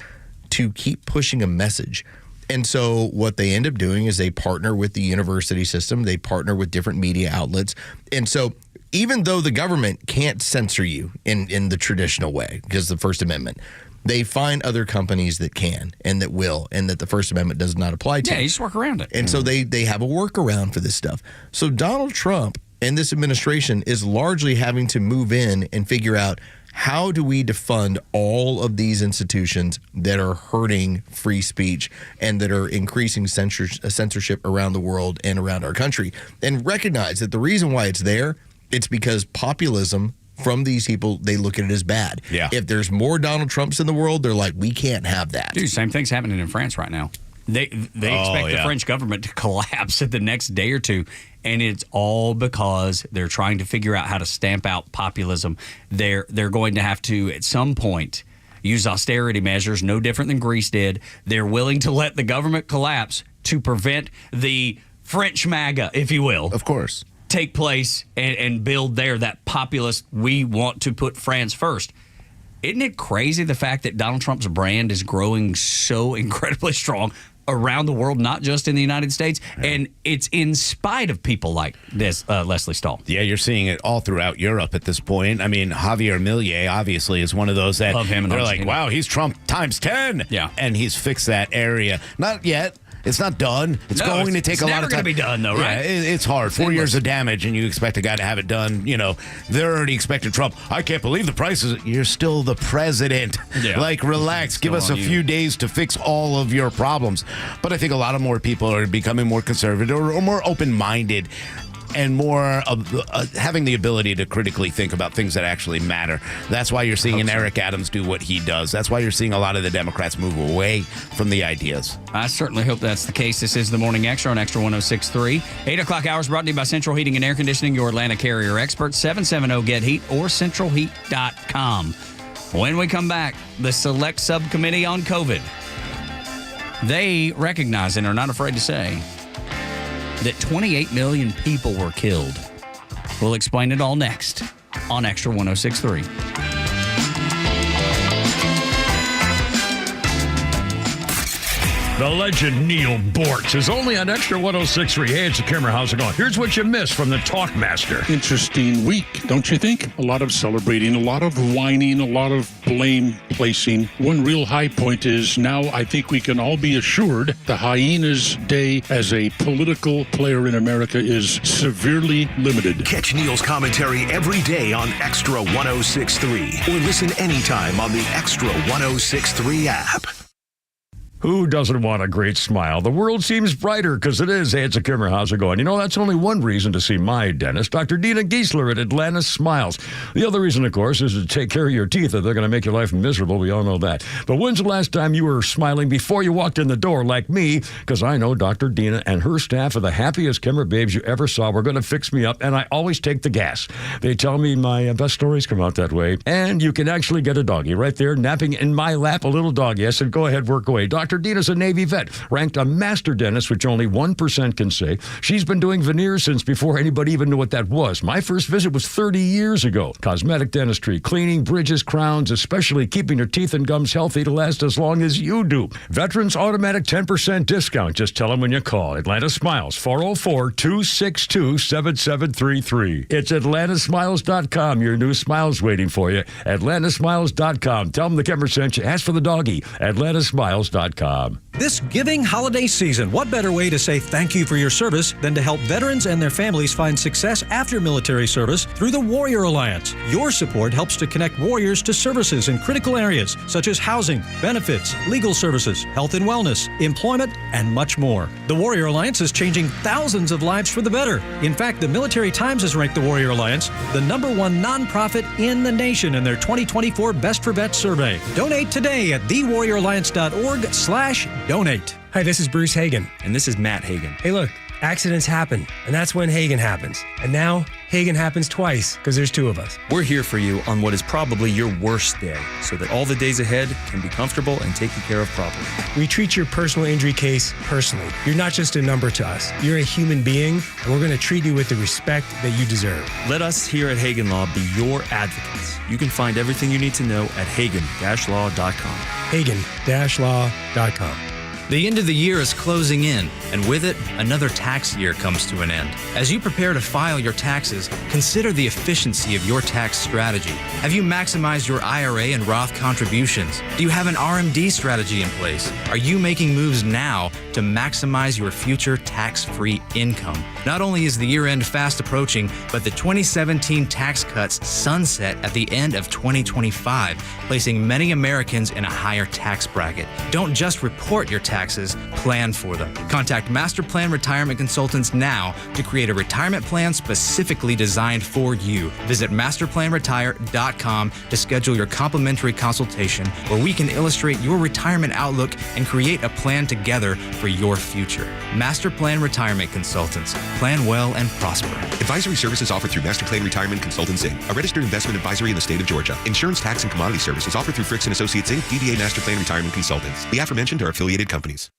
to keep pushing a message. And so what they end up doing is they partner with the university system. They partner with different media outlets. And so even though the government can't censor you in the traditional way, because the First Amendment, they find other companies that can and that will, and that the First Amendment does not apply to. Yeah, you just work around it. And so they have a workaround for this stuff. So Donald Trump and this administration is largely having to move in and figure out, how do we defund all of these institutions that are hurting free speech and that are increasing censorship around the world and around our country? And recognize that the reason why it's there, it's because populism from these people, they look at it as bad. Yeah. If there's more Donald Trumps in the world, they're like, we can't have that. Dude, same thing's happening in France right now. They expect the French government to collapse in the next day or two, and it's all because they're trying to figure out how to stamp out populism. They're going to have to, at some point, use austerity measures, no different than Greece did. They're willing to let the government collapse to prevent the French MAGA, if you will. Of course. Take place and build there that populist, we want to put France first. Isn't it crazy the fact that Donald Trump's brand is growing so incredibly strong around the world, not just in the United States? Yeah. And it's in spite of people like this, Leslie Stahl. Yeah, you're seeing it all throughout Europe at this point. I mean, Javier Milei obviously is one of those that love him, and they're like, wow, he's Trump times 10. Yeah. And he's fixed that area. Not yet. It's not done. It's going to take a lot of time. It's never going to be done, though, right? Yeah, it's hard. 4 years of damage, and you expect a guy to have it done. You know, they're already expecting Trump. I can't believe the prices. You're still the president. Yeah. Like, relax. Give us a few days to fix all of your problems. But I think a lot of more people are becoming more conservative or more open-minded, and more of having the ability to critically think about things that actually matter. That's why you're seeing Eric Adams do what he does. That's why you're seeing a lot of the Democrats move away from the ideas. I certainly hope that's the case. This is the Morning Extra on Extra 106.3. 8 o'clock hours brought to you by Central Heating and Air Conditioning, your Atlanta carrier expert, 770-GET-HEAT or centralheat.com. When we come back, the Select Subcommittee on COVID, they recognize and are not afraid to say that 28 million people were killed. We'll explain it all next on Extra 106.3. The legend Neil Bortz is only on Extra 106.3. Hey, it's a Kimmer. How's it going? Here's what you missed from the Talkmaster. Interesting week, don't you think? A lot of celebrating, a lot of whining, a lot of blame placing. One real high point is now I think we can all be assured the Hyena's day as a political player in America is severely limited. Catch Neil's commentary every day on Extra 106.3 or listen anytime on the Extra 106.3 app. Who doesn't want a great smile? The world seems brighter because it is. Hey, it's a Kimmer. How's it going? You know, that's only one reason to see my dentist, Dr. Dina Giesler at Atlanta Smiles. The other reason, of course, is to take care of your teeth, or they're going to make your life miserable. We all know that. But when's the last time you were smiling before you walked in the door like me? Because I know Dr. Dina and her staff are the happiest Kimmer babes you ever saw. We're going to fix me up, and I always take the gas. They tell me my best stories come out that way. And you can actually get a doggy right there, napping in my lap, a little doggy. I said, go ahead, work away. Dr. Dina's a Navy vet, ranked a master dentist, which only 1% can say. She's been doing veneers since before anybody even knew what that was. My first visit was 30 years ago. Cosmetic dentistry, cleaning, bridges, crowns, especially keeping your teeth and gums healthy to last as long as you do. Veterans automatic 10% discount. Just tell them when you call. Atlanta Smiles, 404-262-7733. It's atlantasmiles.com. Your new smile's waiting for you. atlantasmiles.com. Tell them the Kimmer sent you. Ask for the doggy. atlantasmiles.com. This giving holiday season, what better way to say thank you for your service than to help veterans and their families find success after military service through the Warrior Alliance? Your support helps to connect warriors to services in critical areas such as housing, benefits, legal services, health and wellness, employment, and much more. The Warrior Alliance is changing thousands of lives for the better. In fact, the Military Times has ranked the Warrior Alliance the #1 nonprofit in the nation in their 2024 Best for Vets survey. Donate today at thewarrioralliance.org/donate. Hi, this is Bruce Hagen. And this is Matt Hagen. Hey, look, accidents happen, and that's when Hagen happens. And now, Hagen happens twice, because there's two of us. We're here for you on what is probably your worst day, so that all the days ahead can be comfortable and taken care of properly. We treat your personal injury case personally. You're not just a number to us. You're a human being, and we're going to treat you with the respect that you deserve. Let us here at Hagen Law be your advocates. You can find everything you need to know at hagen-law.com. hagen-law.com. The end of the year is closing in, and with it, another tax year comes to an end. As you prepare to file your taxes, consider the efficiency of your tax strategy. Have you maximized your IRA and Roth contributions? Do you have an RMD strategy in place? Are you making moves now to maximize your future tax-free income? Not only is the year-end fast approaching, but the 2017 tax cuts sunset at the end of 2025, placing many Americans in a higher tax bracket. Don't just report your taxes, plan for them. Contact Master Plan Retirement Consultants now to create a retirement plan specifically designed for you. Visit masterplanretire.com to schedule your complimentary consultation where we can illustrate your retirement outlook and create a plan together for your future. Master Plan Retirement Consultants. Plan well and prosper. Advisory services offered through Master Plan Retirement Consultants, Inc., a registered investment advisory in the state of Georgia. Insurance, tax, and commodity services offered through Fricks & Associates, Inc., DBA Master Plan Retirement Consultants. The aforementioned are affiliated companies.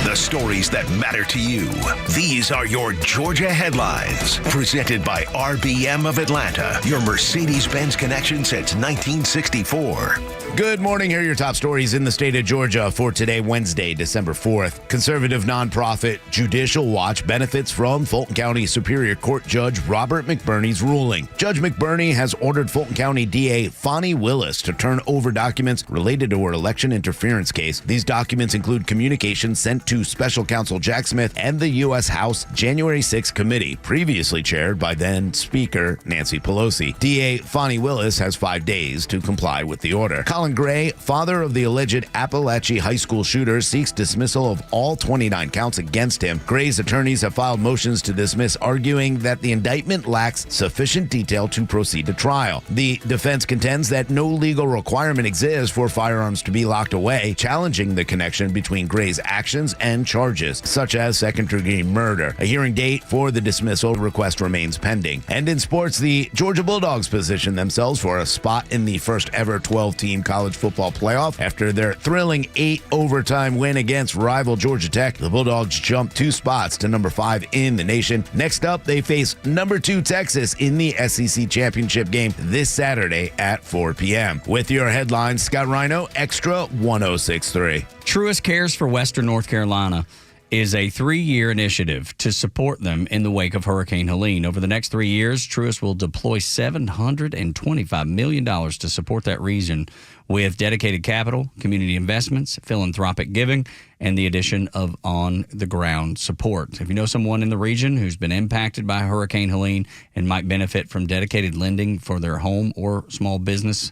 The stories that matter to you. These are your Georgia headlines. Presented by RBM of Atlanta, your Mercedes-Benz connection since 1964. Good morning. Here are your top stories in the state of Georgia for today, Wednesday, December 4th. Conservative nonprofit Judicial Watch benefits from Fulton County Superior Court Judge Robert McBurney's ruling. Judge McBurney has ordered Fulton County DA Fonnie Willis to turn over documents related to her election interference case. These documents include communications sent to Special Counsel Jack Smith and the U.S. House January 6 committee, previously chaired by then Speaker Nancy Pelosi. DA Fonnie Willis has 5 days to comply with the order. Colin Gray, father of the alleged Appalachia High School shooter, seeks dismissal of all 29 counts against him. Gray's attorneys have filed motions to dismiss, arguing that the indictment lacks sufficient detail to proceed to trial. The defense contends that no legal requirement exists for firearms to be locked away, challenging the connection between Gray's actions and charges, such as second-degree murder. A hearing date for the dismissal request remains pending. And in sports, the Georgia Bulldogs position themselves for a spot in the first ever 12-team college college football playoff. After their thrilling 8-overtime win against rival Georgia Tech, the Bulldogs jumped 2 spots to number 5 in the nation. Next up, they face number 2 Texas in the SEC championship game this Saturday at 4 p.m. With your headlines, Scott Rhino, Extra 106.3. Truist Cares for Western North Carolina is a 3-year initiative to support them in the wake of Hurricane Helene. Over the next 3 years, Truist will deploy $725 million to support that region with dedicated capital, community investments, philanthropic giving, and the addition of on-the-ground support. If you know someone in the region who's been impacted by Hurricane Helene and might benefit from dedicated lending for their home or small business,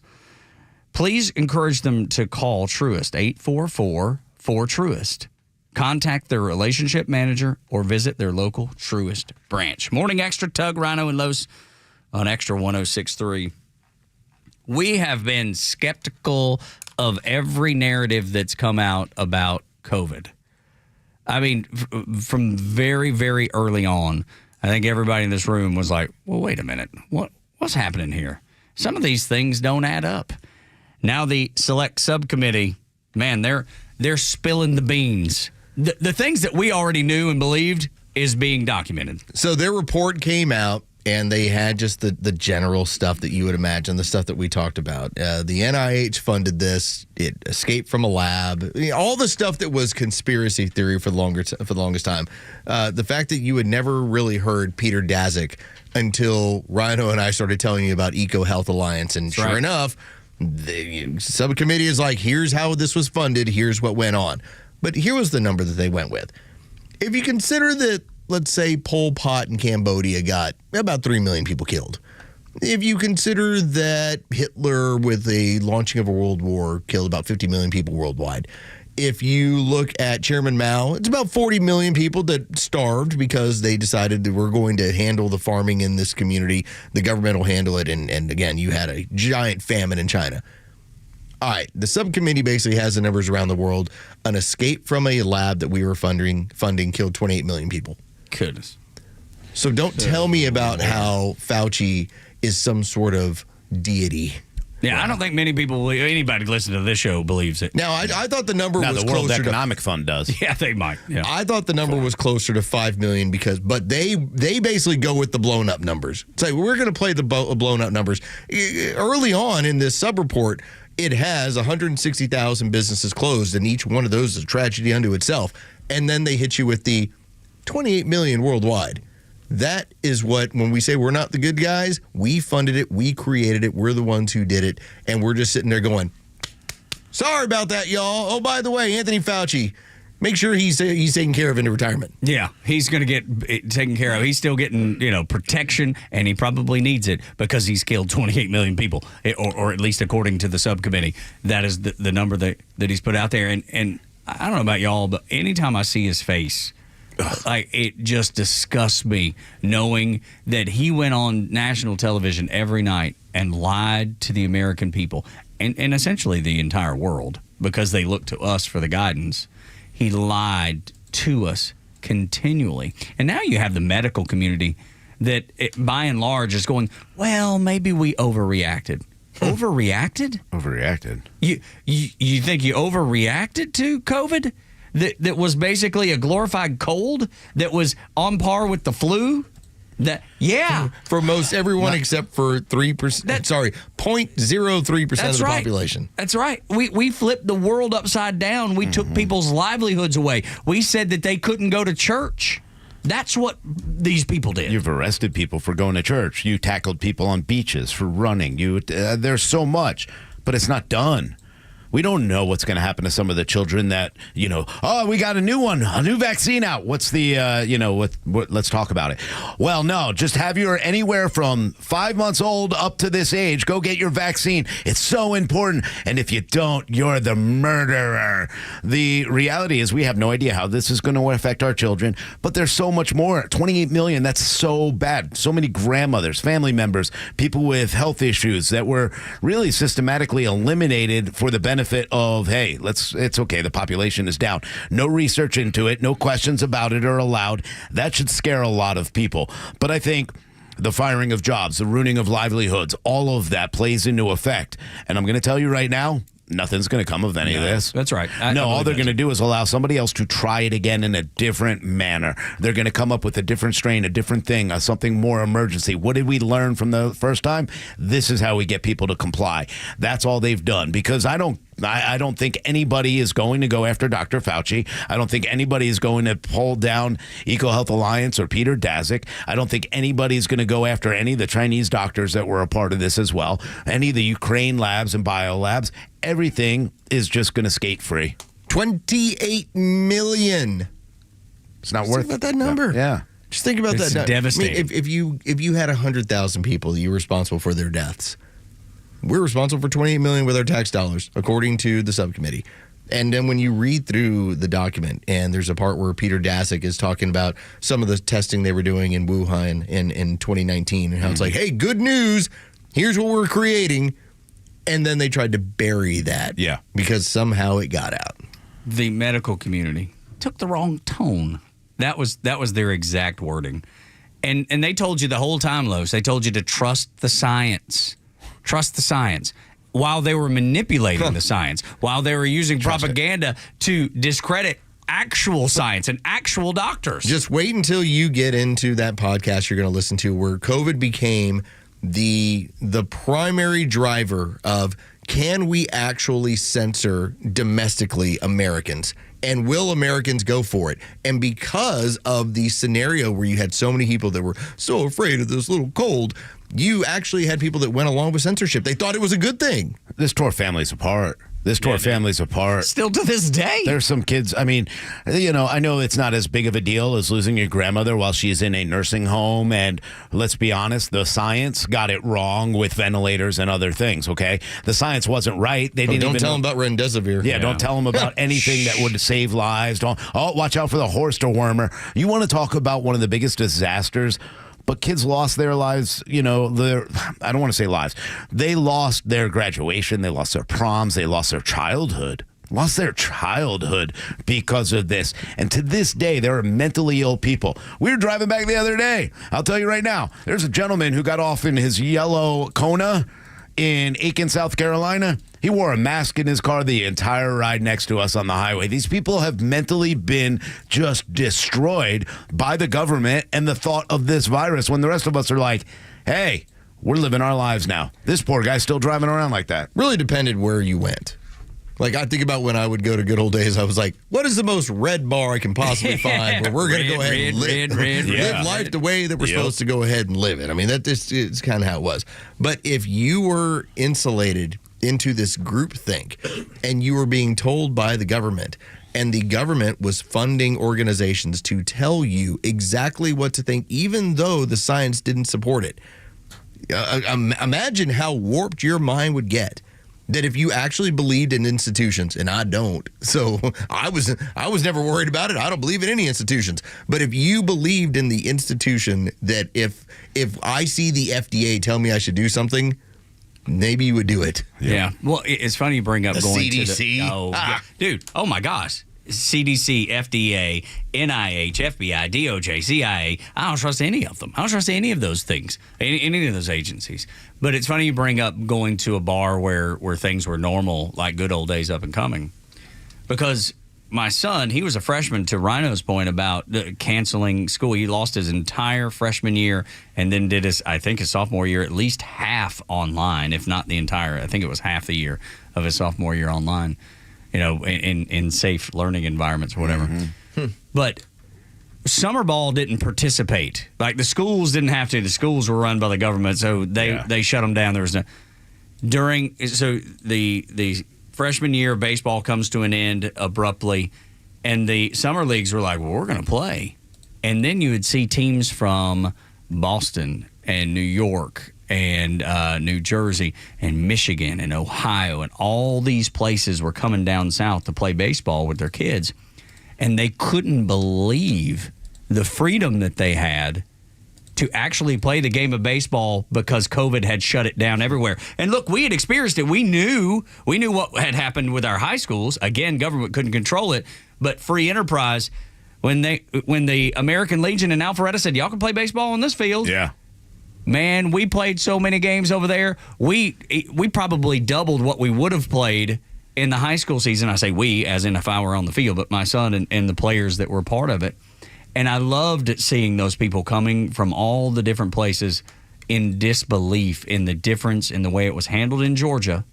please encourage them to call Truist, 844-4TRUIST. Contact their relationship manager or visit their local Truist branch. Morning Extra, Tug, Rhino, and Los on Extra 106.3. We have been skeptical of every narrative that's come out about COVID. I mean, from very, very early on, I think everybody in this room was like, well, wait a minute. What's happening here? Some of these things don't add up. Now the select subcommittee, man, they're spilling the beans. The things that we already knew and believed is being documented. So their report came out, and they had just the general stuff that you would imagine, the stuff that we talked about. The NIH funded this. It escaped from a lab. All the stuff that was conspiracy theory for the longest time. The fact that you had never really heard Peter Daszak until Rhino and I started telling you about EcoHealth Alliance. And sure enough, the subcommittee is like, here's how this was funded. Here's what went on. But here was the number that they went with. If you consider that, let's say, Pol Pot in Cambodia got about 3 million people killed. If you consider that Hitler, with the launching of a world war, killed about 50 million people worldwide. If you look at Chairman Mao, it's about 40 million people that starved because they decided that we're going to handle the farming in this community. The government will handle it. And again, you had a giant famine in China. All right, the subcommittee basically has the numbers around the world. An escape from a lab that we were funding killed 28 million people. Goodness. So don't tell me about how Fauci is some sort of deity. Yeah, I don't think anybody listening to this show believes it. Now, I thought the number was the World Economic Fund does. Yeah, they might. Yeah. I thought the number was closer to 5 million but they basically go with the blown up numbers. Say, we're going to play the blown up numbers. Early on in this sub-report, it has 160,000 businesses closed, and each one of those is a tragedy unto itself. And then they hit you with the 28 million worldwide. That is what, when we say we're not the good guys, we funded it, we created it, we're the ones who did it, and we're just sitting there going, sorry about that, y'all. Oh, by the way, Anthony Fauci, make sure he's taken care of into retirement. Yeah, he's going to get taken care of. He's still getting, protection, and he probably needs it because he's killed 28 million people, or at least according to the subcommittee. That is the number that he's put out there. And I don't know about y'all, but anytime I see his face, it just disgusts me knowing that he went on national television every night and lied to the American people and essentially the entire world because they look to us for the guidance. He lied to us continually. And now you have the medical community that, by and large, is going, well, maybe we overreacted. Overreacted? Overreacted. You think you overreacted to COVID? That was basically a glorified cold that was on par with the flu? For most everyone except for 3%. 0.03% of the population. That's right. We flipped the world upside down. We took people's livelihoods away. We said that they couldn't go to church. That's what these people did. You've arrested people for going to church. You tackled people on beaches for running. There's so much, but it's not done. We don't know what's going to happen to some of the children that, we got a new vaccine out. What's the, let's talk about it. Well, no, just have your anywhere from 5 months old up to this age, go get your vaccine. It's so important. And if you don't, you're the murderer. The reality is we have no idea how this is going to affect our children, but there's so much more. 28 million, that's so bad. So many grandmothers, family members, people with health issues that were really systematically eliminated for the benefit of, hey, it's okay, the population is down. No research into it, no questions about it are allowed. That should scare a lot of people. But I think the firing of jobs, the ruining of livelihoods, all of that plays into effect. And I'm going to tell you right now, nothing's going to come of any of this. That's right. All they're going to do is allow somebody else to try it again in a different manner. They're going to come up with a different strain, a different thing, something more emergency. What did we learn from the first time? This is how we get people to comply. That's all they've done, because I don't think anybody is going to go after Dr. Fauci. I don't think anybody is going to pull down EcoHealth Alliance or Peter Daszak. I don't think anybody is going to go after any of the Chinese doctors that were a part of this as well. Any of the Ukraine labs and biolabs. Everything is just going to skate free. 28 million. It's not Just worth think about that number. Yeah. Just think about It's that. devastating. I mean, if you had 100,000 people that you were responsible for their deaths, we're responsible for 28 million with our tax dollars, according to the subcommittee. And then when you read through the document, and there's a part where Peter Daszak is talking about some of the testing they were doing in Wuhan in 2019, and how it's like, hey, good news, here's what we're creating. And then they tried to bury that. Yeah. Because somehow it got out. The medical community took the wrong tone. That was their exact wording. And they told you the whole time, Los, they told you to trust the science. Trust the science. While they were manipulating the science, while they were using propaganda to discredit actual science and actual doctors. Just wait until you get into that podcast you're going to listen to where COVID became the primary driver of, can we actually censor domestically Americans? And will Americans go for it? And because of the scenario where you had so many people that were so afraid of this little cold, you actually had people that went along with censorship. They thought it was a good thing. This tore families apart. Still to this day. There's some kids, I mean, I know it's not as big of a deal as losing your grandmother while she's in a nursing home. And let's be honest, the science got it wrong with ventilators and other things, okay? The science wasn't right. They didn't don't even tell them about remdesivir. Yeah, don't tell them about anything that would save lives. Watch out for the horse dewormer. You want to talk about one of the biggest disasters? But kids lost their lives, I don't want to say lives. They lost their graduation. They lost their proms. They lost their childhood. Because of this. And to this day, there are mentally ill people. We were driving back the other day. I'll tell you right now, there's a gentleman who got off in his yellow Kona in Aiken, South Carolina. He wore a mask in his car the entire ride next to us on the highway. These people have mentally been just destroyed by the government and the thought of this virus, when the rest of us are like, hey, we're living our lives now. This poor guy's still driving around like that. Really depended where you went. Like, I think about when I would go to Good Old Days, I was like, what is the most red bar I can possibly find where we're going to go ahead and live life the way that we're supposed to go ahead and live it? I mean, that just is kind of how it was. But if you were insulated into this group think and you were being told by the government, and the government was funding organizations to tell you exactly what to think, even though the science didn't support it, imagine how warped your mind would get. That if you actually believed in institutions, and I don't, so I was never worried about it. I don't believe in any institutions. But if you believed in the institution that if I see the FDA tell me I should do something, maybe you would do it. Yeah. Well, it's funny you bring up the going CDC. to the dude. Oh my gosh. CDC, FDA, NIH, FBI, DOJ, CIA. I don't trust any of them. I don't trust any of those things, any of those agencies. But it's funny you bring up going to a bar where things were normal, like good old days up and coming. Because my son, he was a freshman, to Rhino's point about canceling school. He lost his entire freshman year and then did his sophomore year at least half online, if not the entire. I think it was half the year of his sophomore year online. In safe learning environments or whatever. Mm-hmm. But summer ball didn't participate. Like, the schools didn't have to. The schools were run by the government, so they shut them down. There was no the freshman year of baseball comes to an end abruptly, and the summer leagues were like, well, we're going to play. And then you would see teams from Boston and New York and New Jersey and Michigan and Ohio, and all these places were coming down south to play baseball with their kids. And they couldn't believe the freedom that they had to actually play the game of baseball because COVID had shut it down everywhere. And look, we had experienced it. We knew what had happened with our high schools. Again, government couldn't control it, but free enterprise, when the American Legion in Alpharetta said, y'all can play baseball on this field. Yeah. Man, we played so many games over there. We probably doubled what we would have played in the high school season, I say we, as in if I were on the field, but my son and the players that were part of it. And I loved seeing those people coming from all the different places in disbelief in the difference in the way it was handled in Georgia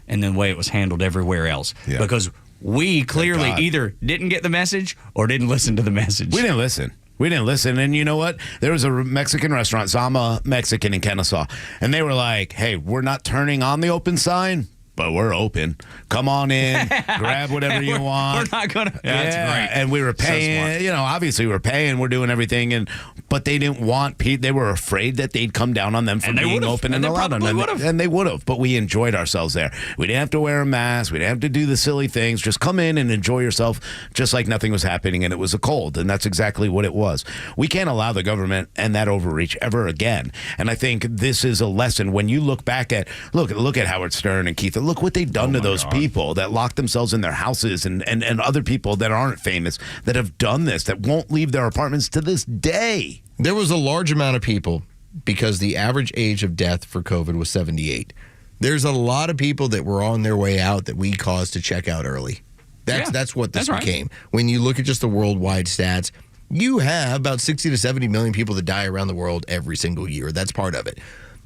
and the way it was handled everywhere else. Yeah. Because we clearly either didn't get the message or didn't listen to the message. We didn't listen. And you know what? There was a Mexican restaurant, Zama Mexican in Kennesaw. And they were like, hey, we're not turning on the open sign, but we're open. Come on in, grab whatever you want. We're not going to. Yeah, that's great. And we were paying, obviously we're paying, we're doing everything. But they didn't want they were afraid that they'd come down on them for being open and allowed. And they would have. But we enjoyed ourselves there. We didn't have to wear a mask. We didn't have to do the silly things. Just come in and enjoy yourself just like nothing was happening. And it was a cold. And that's exactly what it was. We can't allow the government and that overreach ever again. And I think this is a lesson when you look back at, look at Howard Stern and Keith. Look what they've done to those people that lock themselves in their houses and other people that aren't famous that have done this, that won't leave their apartments to this day. There was a large amount of people because the average age of death for COVID was 78. There's a lot of people that were on their way out that we caused to check out early. That's what this became. Right. When you look at just the worldwide stats, you have about 60 to 70 million people that die around the world every single year. That's part of it.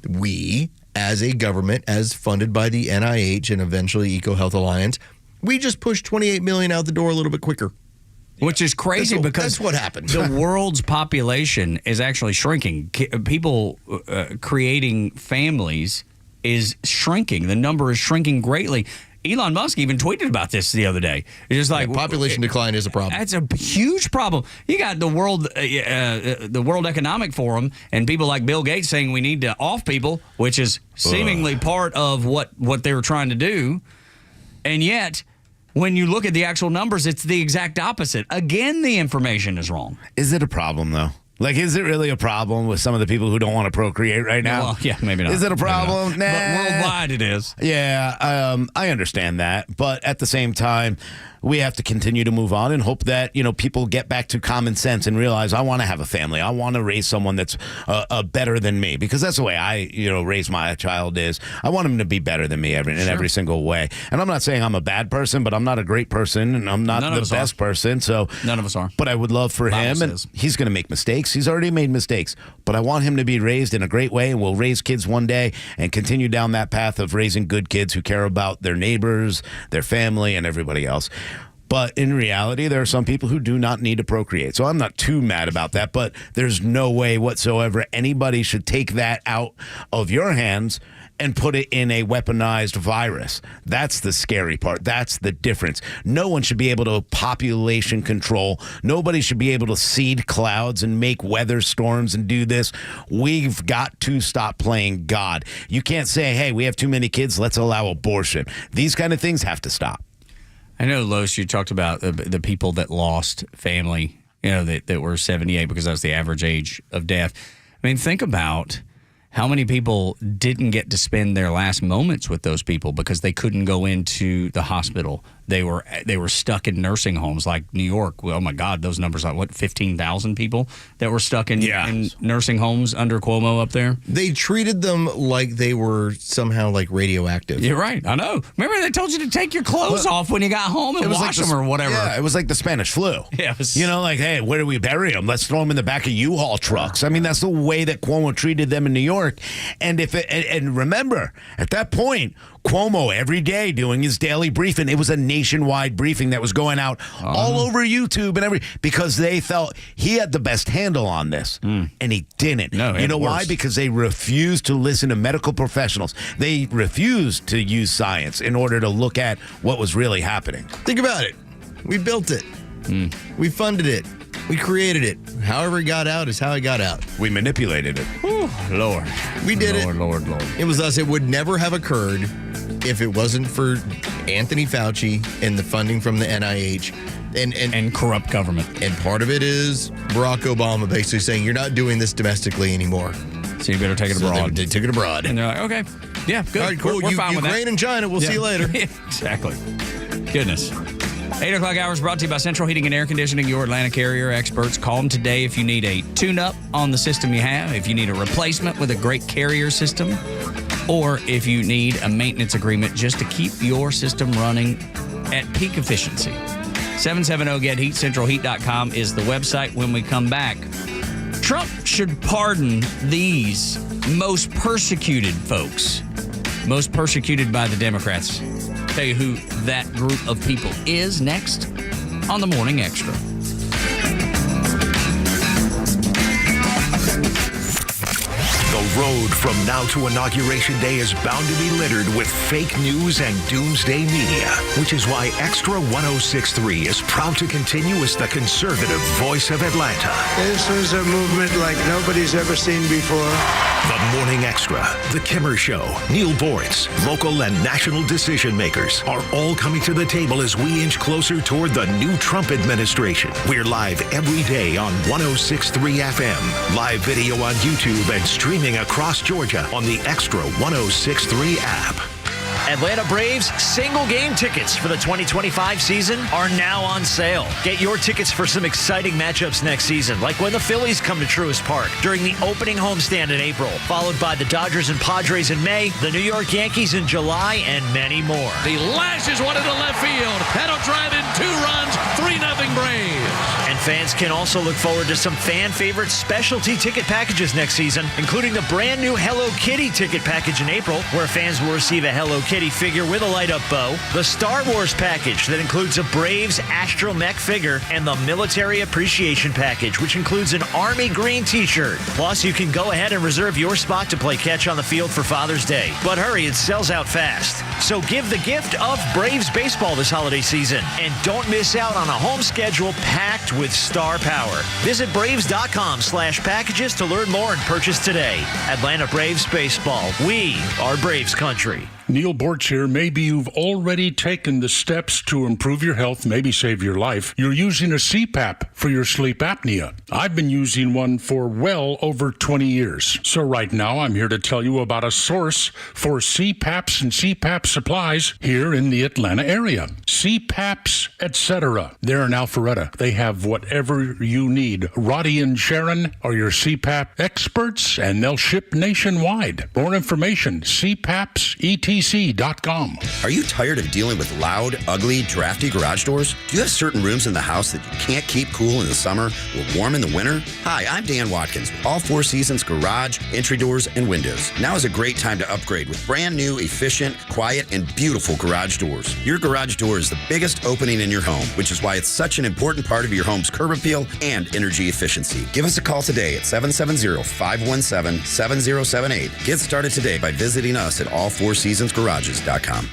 We, as a government, as funded by the NIH and eventually EcoHealth Alliance, we just pushed 28 million out the door a little bit quicker. Which is crazy because that's what happened. The world's population is actually shrinking. People creating families is shrinking. The number is shrinking greatly. Elon Musk even tweeted about this the other day. It's just like population decline is a problem. That's a huge problem. You got the World Economic Forum and people like Bill Gates saying we need to off people, which is seemingly part of what they were trying to do. And yet, when you look at the actual numbers, it's the exact opposite. Again, the information is wrong. Is it a problem, though? Like, is it really a problem with some of the people who don't want to procreate right now? Well, yeah, maybe not. Is it a problem? Nah. But worldwide it is. Yeah, I understand that. But at the same time, we have to continue to move on and hope that, people get back to common sense and realize I want to have a family. I want to raise someone that's better than me, because that's the way I, raise my child is. I want him to be better than me in every single way. And I'm not saying I'm a bad person, but I'm not a great person and I'm not the best person. So none of us are. But I would love for him, and he's going to make mistakes. He's already made mistakes, but I want him to be raised in a great way, and we'll raise kids one day and continue down that path of raising good kids who care about their neighbors, their family, and everybody else. But in reality, there are some people who do not need to procreate. So I'm not too mad about that, but there's no way whatsoever anybody should take that out of your hands and put it in a weaponized virus. That's the scary part. That's the difference. No one should be able to population control. Nobody should be able to seed clouds and make weather storms and do this. We've got to stop playing God. You can't say, hey, we have too many kids, let's allow abortion. These kind of things have to stop. I know, Los, you talked about the people that lost family, that were 78 because that was the average age of death. I mean, think about how many people didn't get to spend their last moments with those people because they couldn't go into the hospital. They were stuck in nursing homes like New York. Well, oh, my God, those numbers are, 15,000 people that were stuck in nursing homes under Cuomo up there? They treated them like they were somehow like radioactive. You're right. I know. Remember they told you to take your clothes off when you got home and wash them or whatever. Yeah, it was like the Spanish flu. Yeah, it was, hey, where do we bury them? Let's throw them in the back of U-Haul trucks. I mean, that's the way that Cuomo treated them in New York. And and remember, at that point, Cuomo every day doing his daily briefing. It was a nationwide briefing that was going out all over YouTube and because they felt he had the best handle on this, and he didn't. No, you know why? Because they refused to listen to medical professionals. They refused to use science in order to look at what was really happening. Think about it. We built it. We funded it. We created it. However it got out is how it got out. We manipulated it. Whew, Lord. We did it. Lord. It was us. It would never have occurred if it wasn't for Anthony Fauci and the funding from the NIH and corrupt government. And part of it is Barack Obama basically saying, you're not doing this domestically anymore. So you better take it abroad. They took it abroad. And they're like, okay, yeah, good. All right, cool. We're fine with that. Ukraine and China, we'll see you later. Exactly. Goodness. 8 o'clock hours brought to you by Central Heating and Air Conditioning, your Atlanta Carrier experts. Call them today if you need a tune-up on the system you have, if you need a replacement with a great Carrier system. or if you need a maintenance agreement just to keep your system running at peak efficiency. 770-GET-HEAT, centralheat.com is the website. When we come back, Trump should pardon these most persecuted folks, most persecuted by the Democrats. Tell you who that group of people is next on the Morning Extra. The road from now to Inauguration Day is bound to be littered with fake news and doomsday media, which is why Extra 106.3 is proud to continue as the conservative voice of Atlanta. This was a movement like nobody's ever seen before. The Morning Extra, The Kimmer Show, Neil Boritz, local and national decision makers are all coming to the table as we inch closer toward the new Trump administration. We're live every day on 106.3 FM, live video on YouTube, and streaming across Georgia on the Extra 106.3 app. Atlanta Braves single-game tickets for the 2025 season are now on sale. Get your tickets for some exciting matchups next season, like when the Phillies come to Truist Park during the opening homestand in April, followed by the Dodgers and Padres in May, the New York Yankees in July, and many more. He lashes one into left field. That'll drive in 2 runs, 3-0 Braves. And fans can also look forward to some fan-favorite specialty ticket packages next season, including the brand-new Hello Kitty ticket package in April, where fans will receive a Hello Kitty figure with a light-up bow, the Star Wars package that includes a Braves astromech figure, and the Military Appreciation package, which includes an Army Green t-shirt. Plus, you can go ahead and reserve your spot to play catch on the field for Father's Day. But hurry, it sells out fast. So give the gift of Braves baseball this holiday season, and don't miss out on a home schedule packed with star power. Visit Braves.com/packages to learn more and purchase today. Atlanta Braves baseball. We are Braves country. Neil Borch here. Maybe you've already taken the steps to improve your health, maybe save your life. You're using a CPAP for your sleep apnea. I've been using one for well over 20 years. So right now I'm here to tell you about a source for CPAPs and CPAP supplies here in the Atlanta area. CPAPs, etc. They're in Alpharetta. They have whatever you need. Roddy and Sharon are your CPAP experts, and they'll ship nationwide. More information, CPAPs.com. Are you tired of dealing with loud, ugly, drafty garage doors? Do you have certain rooms in the house that you can't keep cool in the summer or warm in the winter? Hi, I'm Dan Watkins with All Four Seasons Garage, Entry Doors, and Windows. Now is a great time to upgrade with brand new, efficient, quiet, and beautiful garage doors. Your garage door is the biggest opening in your home, which is why it's such an important part of your home's curb appeal and energy efficiency. Give us a call today at 770-517-7078. Get started today by visiting us at allfourseasonsgarages.com.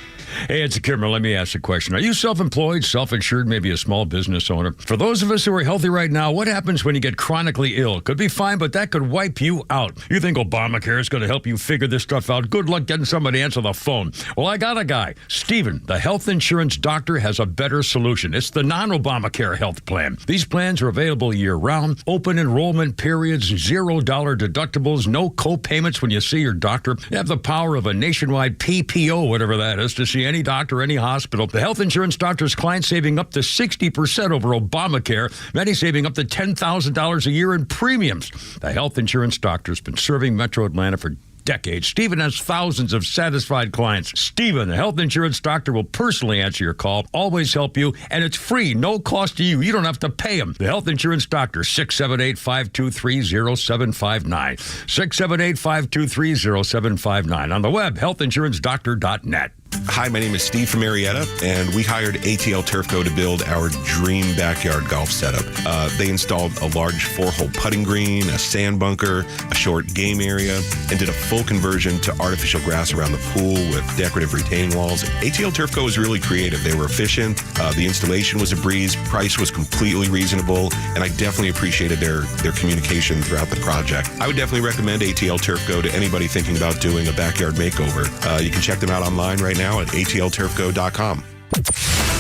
Hey, it's Kimmer. Let me ask a question. Are you self-employed, self-insured, maybe a small business owner? For those of us who are healthy right now, what happens when you get chronically ill? Could be fine, but that could wipe you out. You think Obamacare is going to help you figure this stuff out? Good luck getting somebody to answer the phone. Well, I got a guy. Steven, the health insurance doctor, has a better solution. It's the non-Obamacare health plan. These plans are available year-round, open enrollment periods, $0 deductibles, no co-payments when you see your doctor. You have the power of a nationwide PPO, whatever that is, to see any doctor, any hospital. The health insurance doctor's clients saving up to 60% over Obamacare, many saving up to $10,000 a year in premiums. The health insurance doctor's been serving Metro Atlanta for decades. Stephen has thousands of satisfied clients. Stephen, the health insurance doctor, will personally answer your call, always help you, and it's free, no cost to you. You don't have to pay him. The health insurance doctor, 678-523-0759. 678-523-0759. On the web, healthinsurancedoctor.net. Hi, my name is Steve from Marietta, and we hired ATL Turfco to build our dream backyard golf setup. They installed a large 4-hole putting green, a sand bunker, a short game area, and did a full conversion to artificial grass around the pool with decorative retaining walls. ATL Turfco was really creative. They were efficient. The installation was a breeze. Price was completely reasonable, and I definitely appreciated their communication throughout the project. I would definitely recommend ATL Turfco to anybody thinking about doing a backyard makeover. You can check them out online right now at atlturfco.com.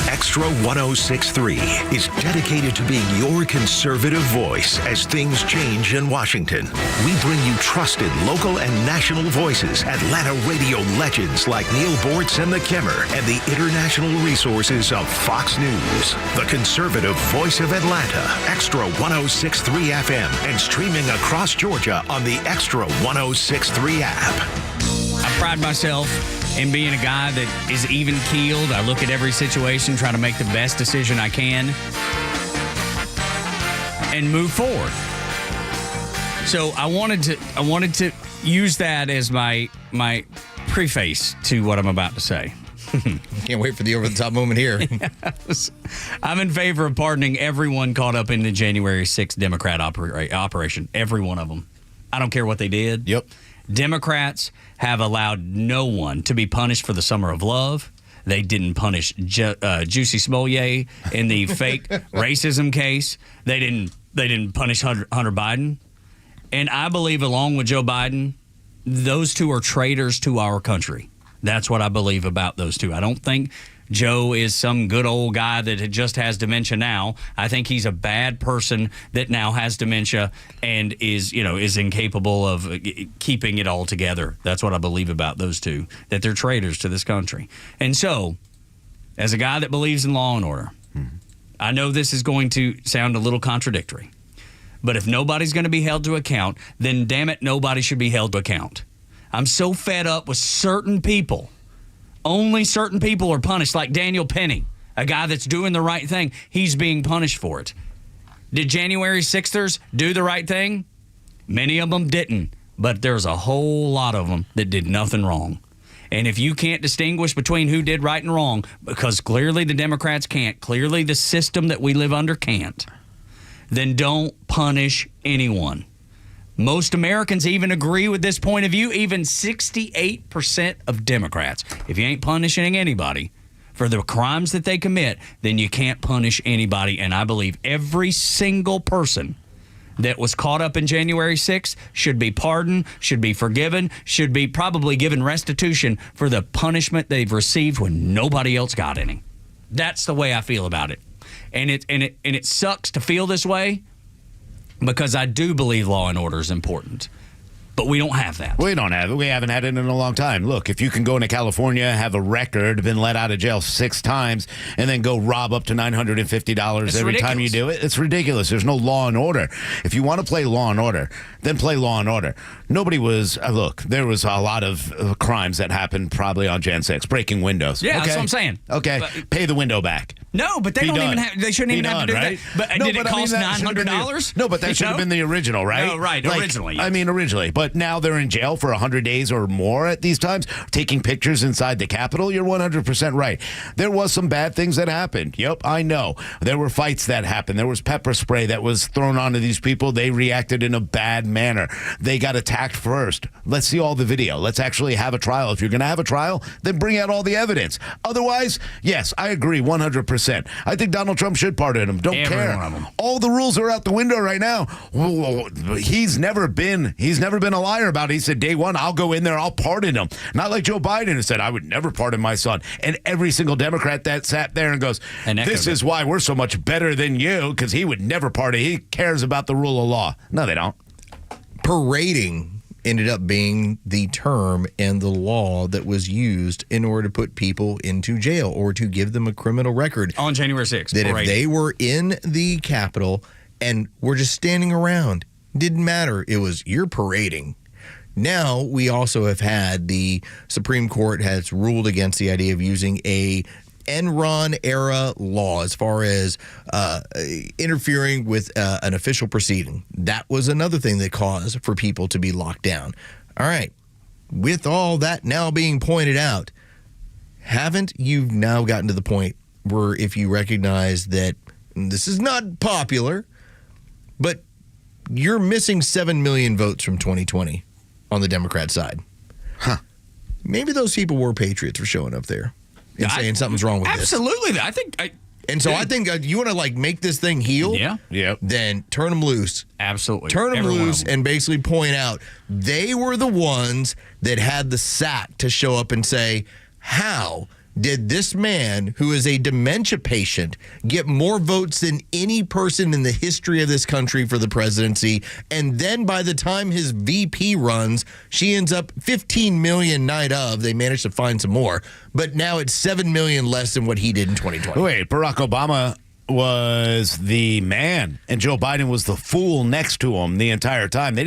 Extra 106.3 is dedicated to being your conservative voice as things change in Washington. We bring you trusted local and national voices, Atlanta radio legends like Neil Bortz and the Kimmer, and the international resources of Fox News. The conservative voice of Atlanta, Extra 106.3 FM, and streaming across Georgia on the Extra 106.3 app. I'm pride myself in being a guy that is even-keeled. I look at every situation, try to make the best decision I can, and move forward. So I wanted to use that as my preface to what I'm about to say. Can't wait for the over-the-top moment here. Yes. I'm in favor of pardoning everyone caught up in the January 6th Democrat operation. Every one of them. I don't care what they did. Yep. Democrats have allowed no one to be punished for the Summer of Love. They didn't punish Juicy Smollett in the fake racism case. They didn't punish Hunter Biden. And I believe, along with Joe Biden, those two are traitors to our country. That's what I believe about those two. I don't think Joe is some good old guy that just has dementia now. I think he's a bad person that now has dementia and is incapable of keeping it all together. That's what I believe about those two, that they're traitors to this country. And so, as a guy that believes in law and order, I know this is going to sound a little contradictory, but if nobody's going to be held to account, then damn it, nobody should be held to account. I'm so fed up with certain people. Only certain people are punished, like Daniel Penny, a guy that's doing the right thing. He's being punished for it. Did January 6thers do the right thing? Many of them didn't, but there's a whole lot of them that did nothing wrong. And if you can't distinguish between who did right and wrong, because clearly the Democrats can't, clearly the system that we live under can't, then don't punish anyone. Most Americans even agree with this point of view, even 68% of Democrats. If you ain't punishing anybody for the crimes that they commit, then you can't punish anybody. And I believe every single person that was caught up in January 6th should be pardoned, should be forgiven, should be probably given restitution for the punishment they've received when nobody else got any. That's the way I feel about it. And it sucks to feel this way, because I do believe law and order is important. But we don't have that. We don't have it. We haven't had it in a long time. Look, if you can go into California, have a record, been let out of jail 6 times, and then go rob up to $950 every time you do it, it's ridiculous. There's no law and order. If you want to play law and order, then play law and order. Nobody was, look, there was a lot of crimes that happened probably on Jan 6, breaking windows. Yeah, that's what I'm saying. Okay, but, pay the window back. No, but they they shouldn't even have to do right? that. But did it cost $900? No, but that should have been the original, right? No, right, originally. Yes. I mean, originally. But now they're in jail for 100 days or more at these times, taking pictures inside the Capitol. You're 100% right. There was some bad things that happened. Yep, I know. There were fights that happened. There was pepper spray that was thrown onto these people. They reacted in a bad manner. They got attacked first. Let's see all the video. Let's actually have a trial. If you're going to have a trial, then bring out all the evidence. Otherwise, yes, I agree 100%. I think Donald Trump should pardon him. Don't care. All the rules are out the window right now. He's never been a liar about it. He said, day one, I'll go in there, I'll pardon him. Not like Joe Biden, who said, I would never pardon my son. And every single Democrat that sat there and goes, this is why we're so much better than you, because he would never pardon. He cares about the rule of law. No, they don't. Parading ended up being the term and the law that was used in order to put people into jail or to give them a criminal record. On January 6th. That if they were in the Capitol and were just standing around, didn't matter. It was, you're parading. Now, we also have had the Supreme Court has ruled against the idea of using a Enron-era law as far as interfering with an official proceeding. That was another thing that caused for people to be locked down. All right. With all that now being pointed out, haven't you now gotten to the point where if you recognize that this is not popular, but you're missing 7 million votes from 2020 on the Democrat side? Huh. Maybe those people were patriots for showing up there and saying something's wrong with this. Absolutely. I think you want to make this thing heal? Yeah. Then turn them loose. Absolutely. Turn them loose and basically point out they were the ones that had the sack to show up and say, how did this man, who is a dementia patient, get more votes than any person in the history of this country for the presidency? And then by the time his VP runs, she ends up 15 million night of. They managed to find some more. But now it's 7 million less than what he did in 2020. Wait, Barack Obama was the man, and Joe Biden was the fool next to him the entire time.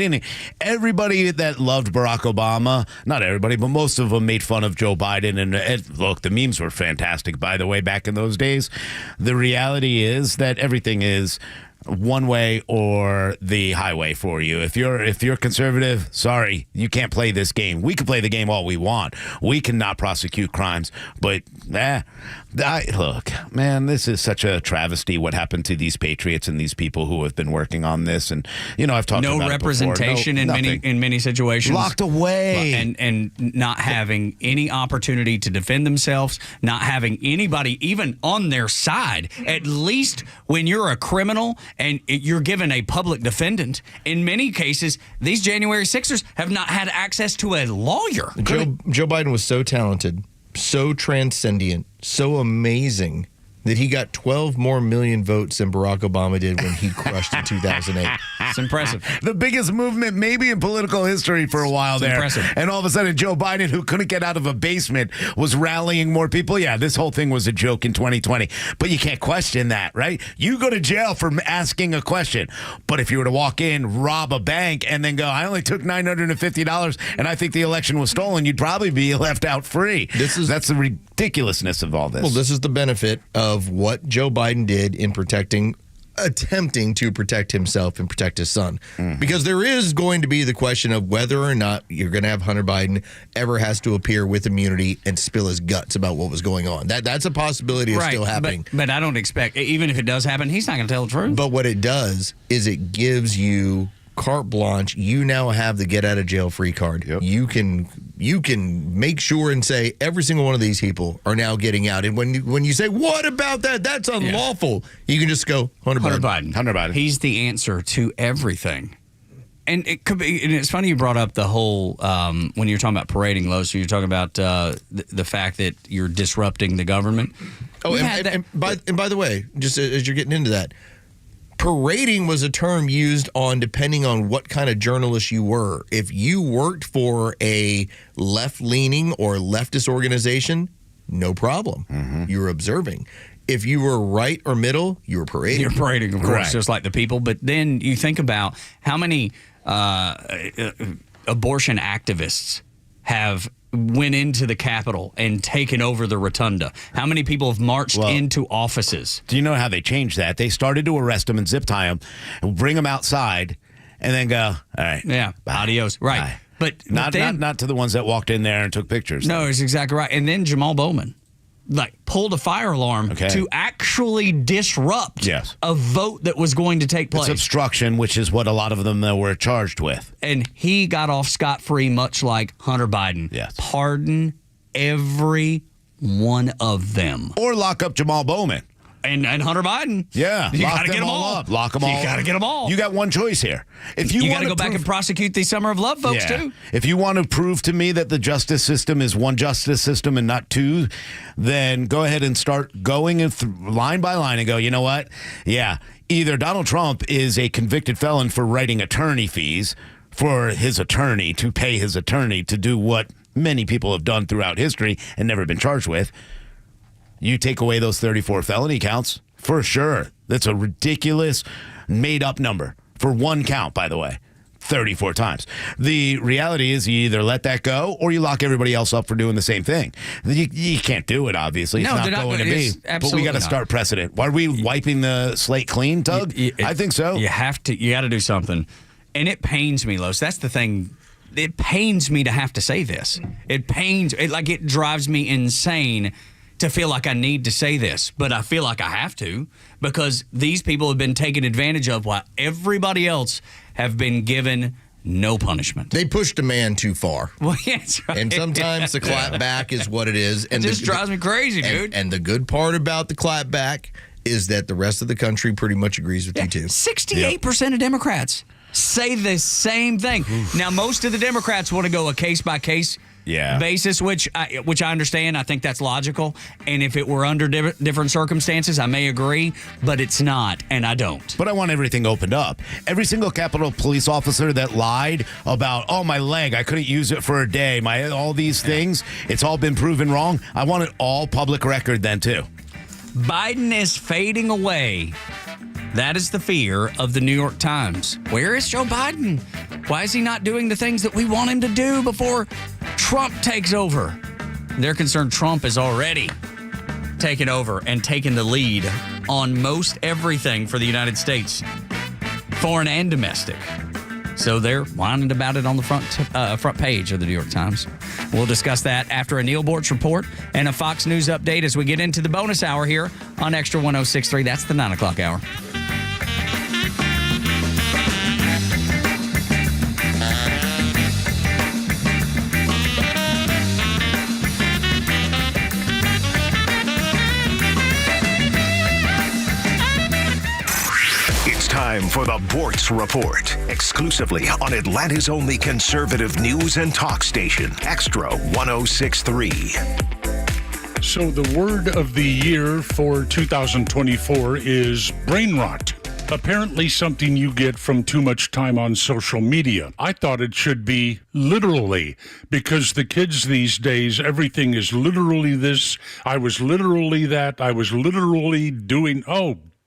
Everybody that loved Barack Obama, not everybody, but most of them made fun of Joe Biden. And look, the memes were fantastic, by the way, back in those days. The reality is that everything is one way or the highway for you. If you're conservative, sorry, you can't play this game. We can play the game all we want. We cannot prosecute crimes, but look, man, this is such a travesty what happened to these patriots and these people who have been working on this. And I've talked about representation it before. in many situations, locked away, and not having any opportunity to defend themselves, not having anybody even on their side. At least when you're a criminal and you're given a public defendant, in many cases, these January 6ers have not had access to a lawyer. Joe Biden was so talented, so transcendent, so amazing that he got 12 more million votes than Barack Obama did when he crushed in 2008. It's impressive. The biggest movement maybe in political history for a while there. Impressive. And all of a sudden, Joe Biden, who couldn't get out of a basement, was rallying more people. Yeah, this whole thing was a joke in 2020. But you can't question that, right? You go to jail for asking a question. But if you were to walk in, rob a bank, and then go, I only took $950 and I think the election was stolen, you'd probably be left out free. That's the ridiculousness of all this. Well, this is the benefit of what Joe Biden did in attempting to protect himself and protect his son. Because there is going to be the question of whether or not you're going to have Hunter Biden ever has to appear with immunity and spill his guts about what was going on. That's a possibility of still happening. But I don't expect, even if it does happen, he's not going to tell the truth. But what it does is it gives you carte blanche. You now have the get out of jail free card. Yep. You can make sure and say every single one of these people are now getting out. And when you say, what about that? That's unlawful. You can just go, Hunter Biden. He's the answer to everything. And it could be. And it's funny you brought up the whole when you're talking about parading low. So you're talking about the fact that you're disrupting the government. Oh, and by the way, just as you're getting into that, parading was a term used on depending on what kind of journalist you were. If you worked for a left-leaning or leftist organization, no problem. You were observing. If you were right or middle, you were parading. You're parading, of course, just like the people. But then you think about how many abortion activists have went into the Capitol and taken over the rotunda. How many people have marched into offices? Do you know how they changed that? They started to arrest them and zip tie them and bring them outside and then go, all right. Yeah, bye. Adios. Right. Bye. But not to the ones that walked in there and took pictures. No, it's exactly right. And then Jamal Bowman pulled a fire alarm to actually disrupt a vote that was going to take place. It's obstruction, which is what a lot of them were charged with. And he got off scot-free, much like Hunter Biden. Yes. Pardon every one of them. Or lock up Jamal Bowman. And Hunter Biden. Yeah. You got to get them all up. Lock them all up. You got to get them all. You got one choice here. If you got to go back and prosecute these Summer of Love folks, too. If you want to prove to me that the justice system is one justice system and not two, then go ahead and start going line by line and go, you know what? Yeah, either Donald Trump is a convicted felon for writing attorney fees for his attorney to pay his attorney to do what many people have done throughout history and never been charged with. You take away those 34 felony counts, for sure. That's a ridiculous, made-up number for one count, by the way, 34 times. The reality is you either let that go or you lock everybody else up for doing the same thing. You can't do it, obviously. It's not going to be. But we got to start precedent. Are we wiping the slate clean, Doug? I think so. You have to. You got to do something. And it pains me, Los. That's the thing. It pains me to have to say this. It drives me insane to feel like I need to say this, but I feel like I have to because these people have been taken advantage of while everybody else have been given no punishment. They pushed a man too far. Well, yeah, that's right. And sometimes the clapback is what it is. And it just drives me crazy, dude. And the good part about the clapback is that the rest of the country pretty much agrees with you, too. 68% of Democrats say the same thing. Now, most of the Democrats want to go a case-by-case basis, which I understand. I think that's logical. And if it were under different circumstances, I may agree, but it's not, and I don't. But I want everything opened up. Every single Capitol Police officer that lied about, my leg, I couldn't use it for a day, all these things, it's all been proven wrong. I want it all public record then, too. Biden is fading away. That is the fear of the New York Times. Where is Joe Biden? Why is he not doing the things that we want him to do before Trump takes over? They're concerned Trump is already taken over and taken the lead on most everything for the United States, foreign and domestic. So they're whining about it on the front page of the New York Times. We'll discuss that after a Neil Bortz report and a Fox News update as we get into the bonus hour here on Xtra 106.3. That's the 9 o'clock hour. Time for the Bortz Report, exclusively on Atlanta's only conservative news and talk station, Xtra 106.3. So the word of the year for 2024 is brain rot. Apparently something you get from too much time on social media. I thought it should be literally, because the kids these days, everything is literally this. I was literally that. I was literally doing,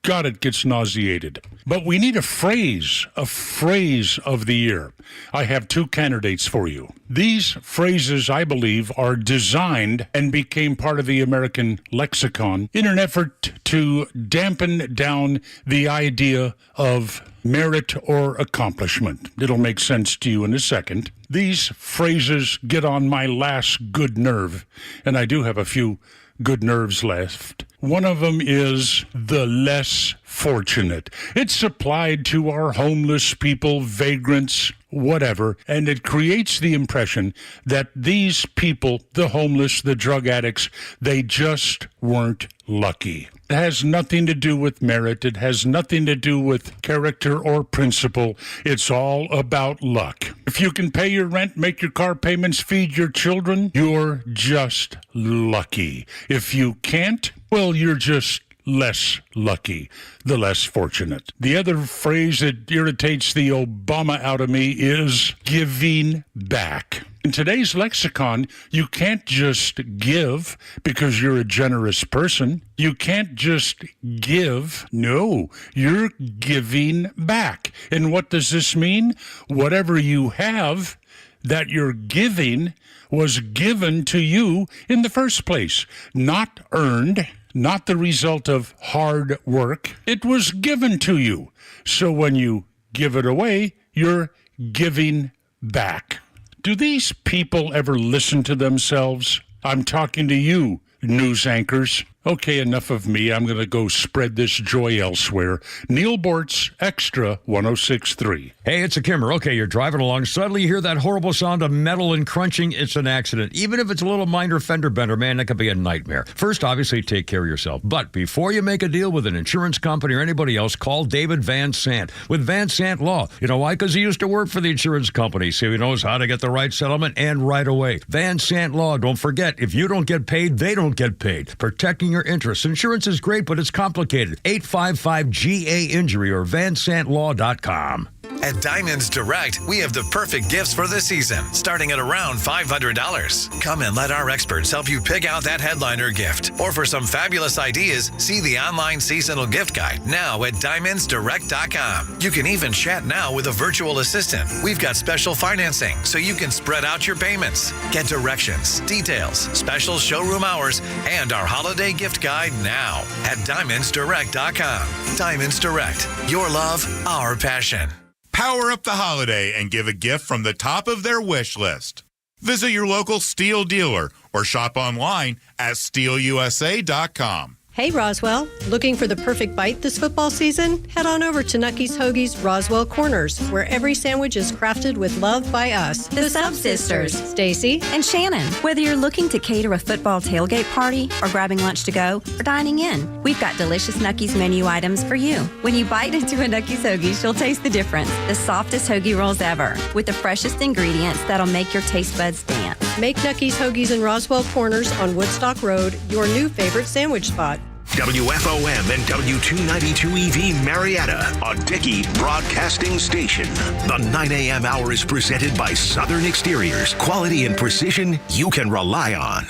God, it gets nauseated. But we need a phrase of the year. I have two candidates for you. These phrases, I believe, are designed and became part of the American lexicon in an effort to dampen down the idea of merit or accomplishment. It'll make sense to you in a second. These phrases get on my last good nerve, and I do have a few good nerves left. One of them is the less fortunate. It's applied to our homeless people, vagrants, whatever, and it creates the impression that these people, the homeless, the drug addicts, they just weren't lucky. It has nothing to do with merit. It has nothing to do with character or principle. It's all about luck. If you can pay your rent, make your car payments, feed your children, you're just lucky. If you can't, well, you're just less lucky, the less fortunate. The other phrase that irritates the Obama out of me is giving back. In today's lexicon, you can't just give because you're a generous person. You can't just give. No, you're giving back. And what does this mean? Whatever you have that you're giving was given to you in the first place, not earned, not the result of hard work. It was given to you. So when you give it away, you're giving back. Do these people ever listen to themselves? I'm talking to you, news anchors. Okay, enough of me. I'm going to go spread this joy elsewhere. Neil Bortz, Xtra 106.3. Hey, it's a Kimmer. Okay, you're driving along. Suddenly you hear that horrible sound of metal and crunching. It's an accident. Even if it's a little minor fender bender, man, that could be a nightmare. First, obviously, take care of yourself. But before you make a deal with an insurance company or anybody else, call David Van Sant with Van Sant Law. You know why? Because he used to work for the insurance company, so he knows how to get the right settlement and right away. Van Sant Law, don't forget, if you don't get paid, they don't get paid. Protecting your interests. Insurance is great, but it's complicated. 855-GA-INJURY or vansantlaw.com. At Diamonds Direct, we have the perfect gifts for the season, starting at around $500. Come and let our experts help you pick out that headliner gift. Or for some fabulous ideas, see the online seasonal gift guide now at diamondsdirect.com. You can even chat now with a virtual assistant. We've got special financing so you can spread out your payments. Get directions, details, special showroom hours, and our holiday gift guide now at diamondsdirect.com. Diamonds Direct, your love, our passion. Power up the holiday and give a gift from the top of their wish list. Visit your local Steel dealer or shop online at steelusa.com. Hey Roswell, looking for the perfect bite this football season? Head on over to Nucky's Hoagie's Roswell Corners, where every sandwich is crafted with love by us. The Sub Sisters, Stacy and Shannon. Whether you're looking to cater a football tailgate party or grabbing lunch to go or dining in, we've got delicious Nucky's menu items for you. When you bite into a Nucky's Hoagies, you'll taste the difference. The softest hoagie rolls ever, with the freshest ingredients that'll make your taste buds dance. Make Nucky's Hoagies in Roswell Corners on Woodstock Road your new favorite sandwich spot. WFOM and W292EV Marietta, a Dickey broadcasting station. The 9 a.m. hour is presented by Southern Exteriors. Quality and precision you can rely on.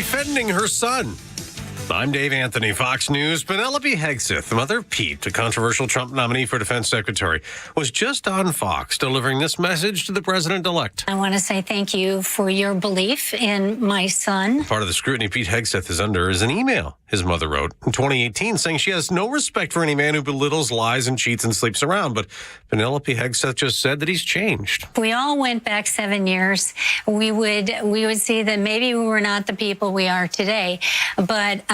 defending her son. I'm Dave Anthony, Fox News. Penelope Hegseth, mother of Pete, a controversial Trump nominee for defense secretary, was just on Fox delivering this message to the president-elect. I want to say thank you for your belief in my son. Part of the scrutiny Pete Hegseth is under is an email his mother wrote in 2018 saying she has no respect for any man who belittles, lies, and cheats and sleeps around. But Penelope Hegseth just said that he's changed. If we all went back 7 years, we would see that maybe we were not the people we are today. But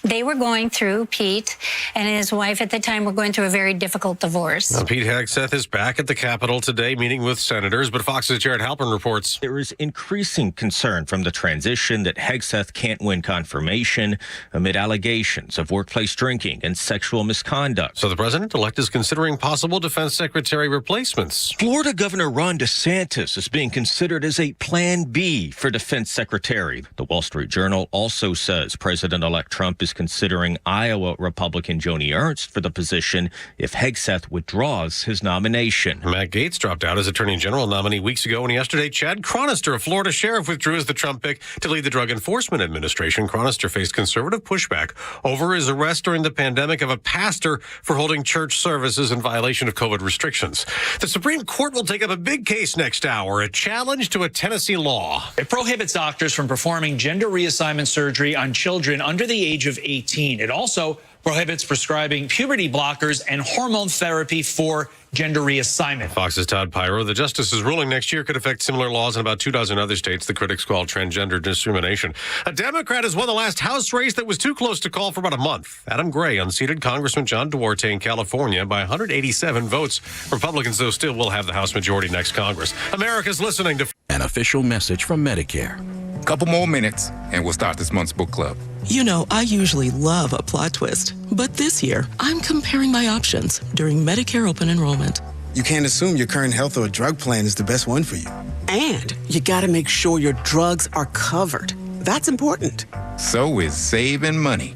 they were going through, Pete and his wife at the time were going through a very difficult divorce. Now, Pete Hegseth is back at the Capitol today meeting with senators, but Fox's Jared Halpern reports. There is increasing concern from the transition that Hegseth can't win confirmation amid allegations of workplace drinking and sexual misconduct. So the president-elect is considering possible defense secretary replacements. Florida Governor Ron DeSantis is being considered as a plan B for defense secretary. The Wall Street Journal also says President-elect Trump is considering Iowa Republican Joni Ernst for the position if Hegseth withdraws his nomination. Matt Gaetz dropped out as Attorney General nominee weeks ago, and yesterday Chad Chronister, a Florida sheriff, withdrew as the Trump pick to lead the Drug Enforcement Administration. Chronister faced conservative pushback over his arrest during the pandemic of a pastor for holding church services in violation of COVID restrictions. The Supreme Court will take up a big case next hour, a challenge to a Tennessee law. It prohibits doctors from performing gender reassignment surgery on children under the age of 18. It also prohibits prescribing puberty blockers and hormone therapy for gender reassignment. Fox's Todd Pyro. The justice's ruling next year could affect similar laws in about 24 other states the critics call transgender discrimination. A Democrat has won the last House race that was too close to call for about a month. Adam Gray unseated Congressman John Duarte in California by 187 votes. Republicans, though, still will have the House majority next Congress. America's listening to an official message from Medicare. Couple more minutes, and we'll start this month's book club. You know, I usually love a plot twist, but this year, I'm comparing my options during Medicare open enrollment. You can't assume your current health or drug plan is the best one for you. And you gotta make sure your drugs are covered. That's important. So is saving money.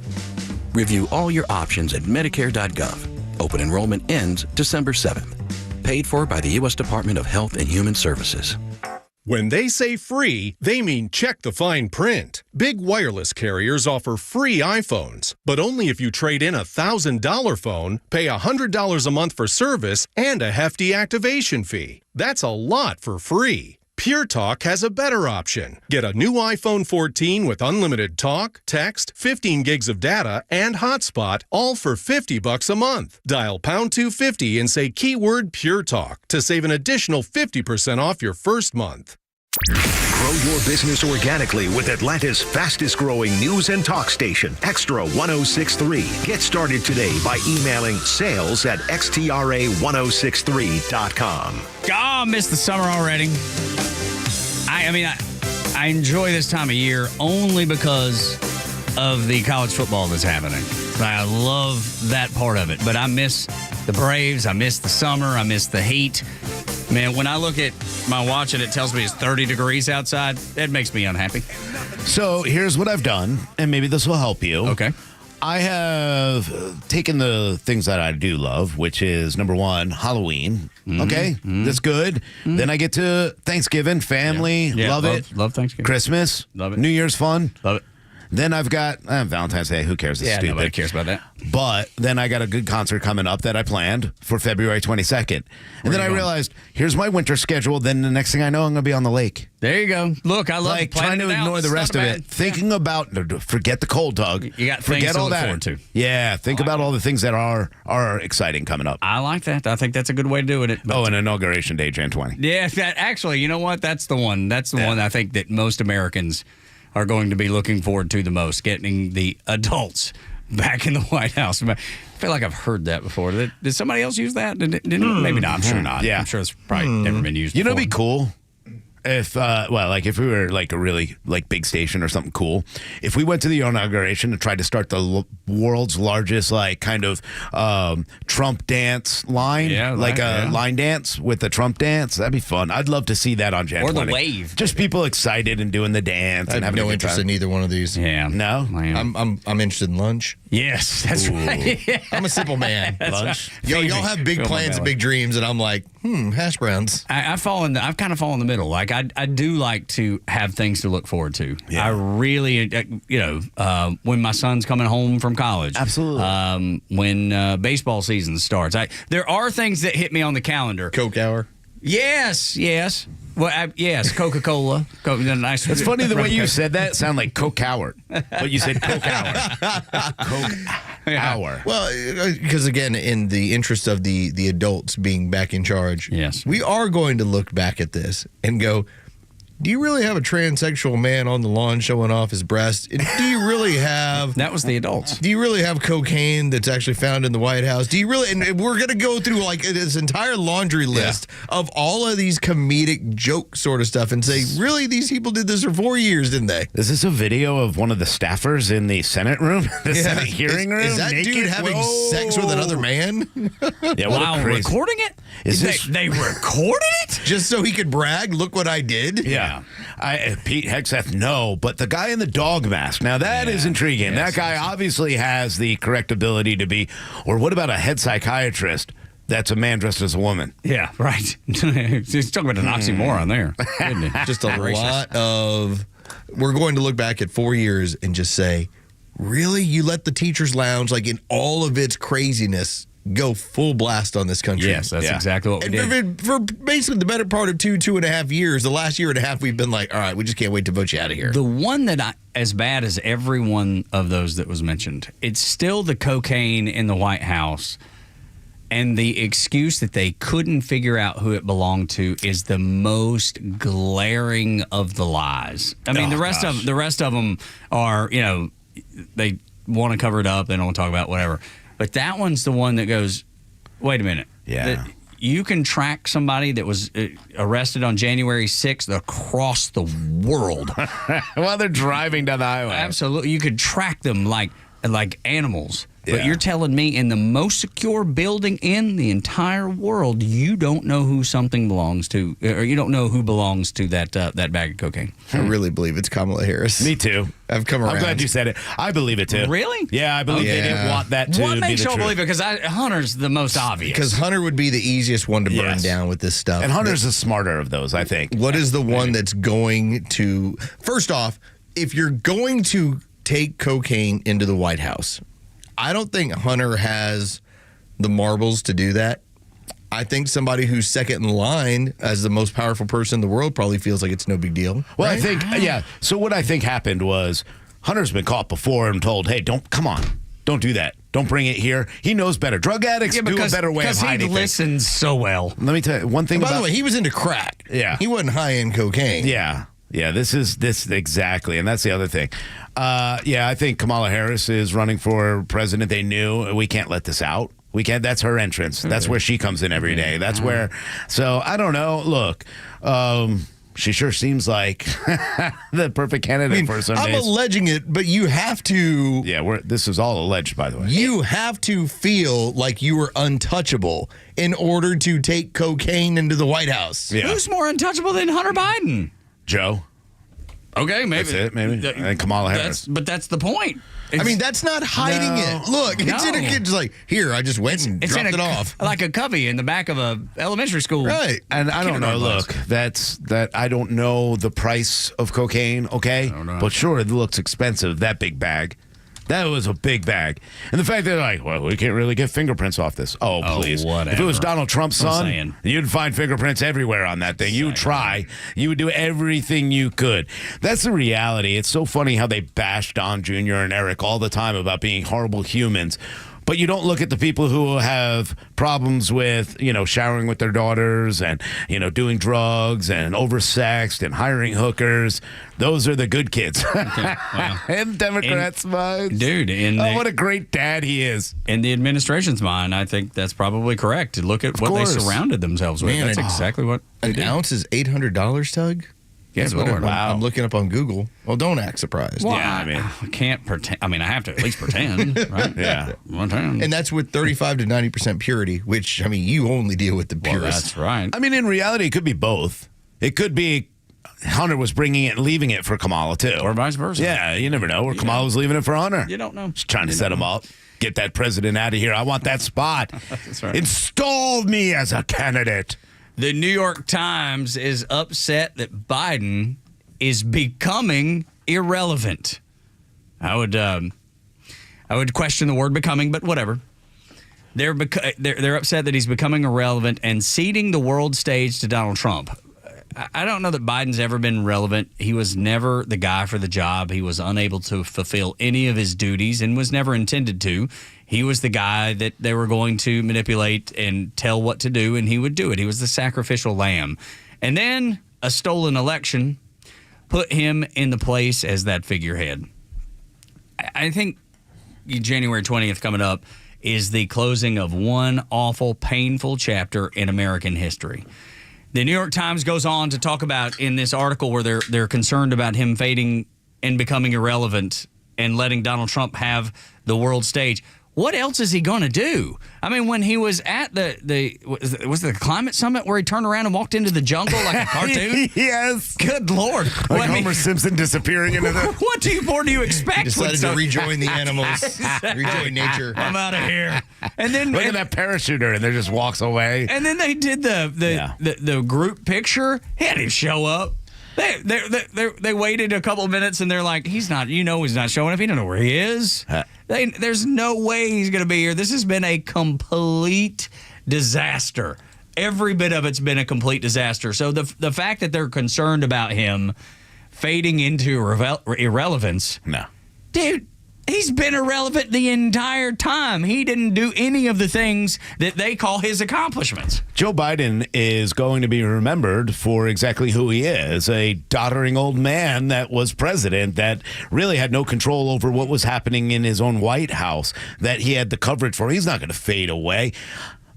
Review all your options at Medicare.gov. Open enrollment ends December 7th. Paid for by the U.S. Department of Health and Human Services. When they say free, they mean check the fine print. Big wireless carriers offer free iPhones, but only if you trade in a $1,000 phone, pay $100 a month for service, and a hefty activation fee. That's a lot for free. Pure Talk has a better option. Get a new iPhone 14 with unlimited talk, text, 15 gigs of data, and hotspot, all for $50 a month. Dial pound 250 and say keyword Pure Talk to save an additional 50% off your first month. Grow your business organically with Atlanta's fastest growing news and talk station, Extra 106.3. Get started today by emailing sales@xtra1063.com. I missed the summer already. I enjoy this time of year only because of the college football that's happening. I love that part of it, but I miss the Braves. I miss the summer. I miss the heat. Man, when I look at my watch and it tells me it's 30 degrees outside, that makes me unhappy. So here's what I've done, and maybe this will help you. Okay. I have taken the things that I do love, which is number one, Halloween. Mm-hmm. Okay, that's good. Mm-hmm. Then I get to Thanksgiving, family, love it. Love Thanksgiving. Christmas, love it. New Year's fun, love it. Then I've got Valentine's Day. Who cares? It's stupid. Nobody cares about that. But then I got a good concert coming up that I planned for February 22nd. And then I realized, here's my winter schedule. Then the next thing I know, I'm going to be on the lake. There you go. Look, I love trying to ignore the rest of it. Thinking about, forget the cold, Doug. You got forget things to all look that. forward to. Yeah, think about all the things that are exciting coming up. I like that. I think that's a good way to do it. And Inauguration Day, Jan 20. Yeah, actually, you know what? That's the one. That's the one I think that most Americans are going to be looking forward to the most, getting the adults back in the White House. I feel like I've heard that before. Did somebody else use that? Maybe not. I'm sure not. Yeah. I'm sure it's probably never been used before. It'd be cool if, if we were like a really big station or something cool, if we went to the inauguration and tried to start the world's largest Trump dance line, line dance with the Trump dance, that'd be fun. I'd love to see that on Jan 20. Or the wave. Just people excited and doing the dance. I have no interest in either one of these. Yeah. No? I'm interested in lunch. Yes, that's right. Yeah. I'm a simple man. Lunch. Y'all have big plans and big dreams, and I'm like, hash browns. I've kind of fallen in the middle. Like I do like to have things to look forward to. Yeah. I really, when my son's coming home from college. Absolutely. When baseball season starts. There are things that hit me on the calendar. Coke hour. Yes. Well, yes, Coca-Cola. Nice. It's funny the way you said that sound like Coke Howard, but you said Coke Hour. Coke Hour. Well, because again, in the interest of the adults being back in charge, yes, we are going to look back at this and go, do you really have a transsexual man on the lawn showing off his breast? Do you really have... That was the adults. Do you really have cocaine that's actually found in the White House? Do you really... And we're going to go through like this entire laundry list of all of these comedic joke sort of stuff and say, really, these people did this for 4 years, didn't they? Is this a video of one of the staffers in the Senate room? The Senate hearing room? Is that naked? dude having sex with another man? Yeah, what a crazy... recording it? They recorded it? Just so he could brag, look what I did? Yeah. Pete Hegseth, no, but the guy in the dog mask, now that is intriguing. That guy obviously has the correct ability to be, or what about a head psychiatrist that's a man dressed as a woman? Yeah, right. He's talking about an oxymoron there. Just a lot of, we're going to look back at 4 years and just say, really? You let the teacher's lounge, like in all of its craziness, go full blast on this country? Yes, that's exactly what we did. For basically the better part of 2.5 years, the last year and a half, we've been like, all right, we just can't wait to vote you out of here. The one that as bad as every one of those that was mentioned, it's still the cocaine in the White House, and the excuse that they couldn't figure out who it belonged to is the most glaring of the lies. I mean, the rest of them are, they want to cover it up, they don't want to talk about whatever. But that one's the one that goes, wait a minute. Yeah. You can track somebody that was arrested on January 6th across the world. While they're driving down the highway. Absolutely. You could track them like animals. But you're telling me in the most secure building in the entire world, you don't know who something belongs to, or you don't know who belongs to that bag of cocaine. I really believe it's Kamala Harris. Me too. I've come around. I'm glad you said it. I believe it too. Really? Yeah, I believe they didn't want that to What be makes the you truth. believe it? Because Hunter's the most obvious. Because Hunter would be the easiest one to burn down with this stuff. And Hunter's the smarter of those, I think. What is the one that's going to... First off, if you're going to take cocaine into the White House, I don't think Hunter has the marbles to do that. I think somebody who's second in line as the most powerful person in the world probably feels like it's no big deal. Well, right? I think, So what I think happened was Hunter's been caught before and told, hey, don't do that. Don't bring it here. He knows better. Drug addicts do a better way of hiding he listens so well. Let me tell you one thing by the way, he was into crack. Yeah. He wasn't high in cocaine. Yeah. Yeah, this exactly, and that's the other thing. I think Kamala Harris is running for president. They knew we can't let this out. We can't. That's her entrance. That's where she comes in every day. That's where. So I don't know. Look, she sure seems like the perfect candidate for some I'm days. alleging it, but you have to. Yeah, this is all alleged, by the way. You have to feel like you were untouchable in order to take cocaine into the White House. Yeah. Who's more untouchable than Hunter Biden? Joe. Okay, maybe. That's it, maybe. And Kamala Harris. But that's the point. That's not hiding it. Look, it's in a kid's like, here, I just went and dropped it off. Like a cubby in the back of a elementary school. Right. And I don't know, look, I don't know the price of cocaine, okay? But sure, it looks expensive, that big bag. That was a big bag. And the fact that they're like, well, we can't really get fingerprints off this. Oh, please. Whatever. If it was Donald Trump's son, you'd find fingerprints everywhere on that thing. You would try. You would do everything you could. That's the reality. It's so funny how they bash Don Jr. and Eric all the time about being horrible humans. But you don't look at the people who have problems with, showering with their daughters and, doing drugs and oversexed and hiring hookers. Those are the good kids. In Democrats' minds. Dude, what a great dad he is. In the administration's mind, I think that's probably correct. Look at what they surrounded themselves with. That's exactly what they did. An ounce is $800, Tug? Yes, Lord. Wow. I'm looking up on Google. Well, don't act surprised. Well, I can't pretend. I have to at least pretend, right? Yeah. And that's with 35 to 90% purity, which, you only deal with the purest. Well, that's right. In reality, it could be both. It could be Hunter was bringing it and leaving it for Kamala, too. Or vice versa. Yeah, you never know. Or Kamala was leaving it for Hunter. You don't know. Just trying to set him up. Get that president out of here. I want that spot. That's right. Install me as a candidate. The New York Times is upset that Biden is becoming irrelevant. I would question the word becoming, but whatever. They're upset that he's becoming irrelevant and ceding the world stage to Donald Trump. I don't know that Biden's ever been relevant. He was never the guy for the job. He was unable to fulfill any of his duties and was never intended to. He was the guy that they were going to manipulate and tell what to do, and he would do it. He was the sacrificial lamb. And then a stolen election put him in the place as that figurehead. I think January 20th coming up is the closing of one awful, painful chapter in American history. The New York Times goes on to talk about in this article where they're concerned about him fading and becoming irrelevant and letting Donald Trump have the world stage. What else is he going to do? I mean, when he was at was the climate summit where he turned around and walked into the jungle like a cartoon? Yes. Good Lord. Like Homer Simpson disappearing into the... What more do you expect? He decided to rejoin the animals, rejoin nature. I'm out of here. And then look at that parachuter, and there just walks away. And then they did the group picture. He didn't even show up. They waited a couple of minutes, and they're like, he's not showing up. He don't know where he is. There's no way he's going to be here. This has been a complete disaster. Every bit of it's been a complete disaster. So the fact that they're concerned about him fading into irrelevance, no, dude. He's been irrelevant the entire time. He didn't do any of the things that they call his accomplishments. Joe Biden is going to be remembered for exactly who he is, a doddering old man that was president that really had no control over what was happening in his own White House, that he had the coverage for. He's not going to fade away.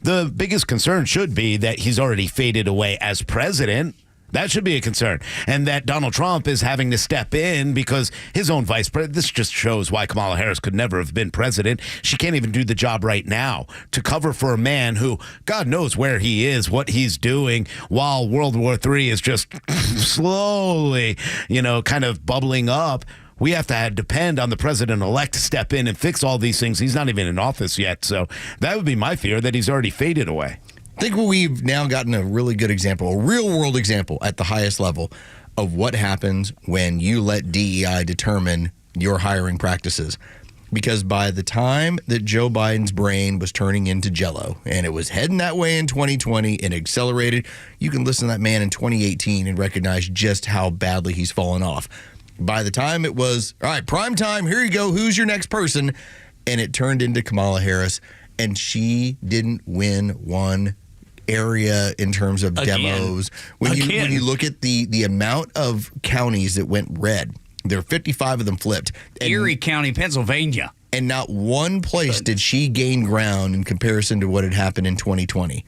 The biggest concern should be that he's already faded away as president. That should be a concern. And that Donald Trump is having to step in because his own vice president, this just shows why Kamala Harris could never have been president. She can't even do the job right now to cover for a man who, God knows where he is, what he's doing, while World War III is just slowly, kind of bubbling up. We have to depend on the president-elect to step in and fix all these things. He's not even in office yet. So that would be my fear, that he's already faded away. I think we've now gotten a really good example, a real-world example at the highest level of what happens when you let DEI determine your hiring practices. Because by the time that Joe Biden's brain was turning into Jell-O, and it was heading that way in 2020 and accelerated, you can listen to that man in 2018 and recognize just how badly he's fallen off. By the time it was, all right, prime time, here you go, who's your next person? And it turned into Kamala Harris, and she didn't win one area in terms of demos. When you look at the amount of counties that went red, there are 55 of them flipped. Erie County, Pennsylvania. And not one place did she gain ground in comparison to what had happened in 2020.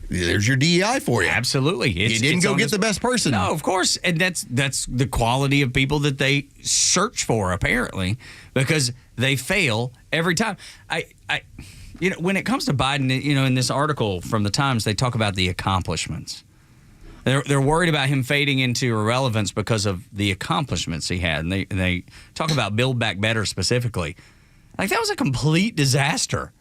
There's your DEI for you. Absolutely. You didn't go get the best person. No, of course. And that's the quality of people that they search for, apparently, because they fail every time. When it comes to Biden, in this article from the Times, they talk about the accomplishments. They're worried about him fading into irrelevance because of the accomplishments he had. And they talk about Build Back Better specifically. Like, that was a complete disaster.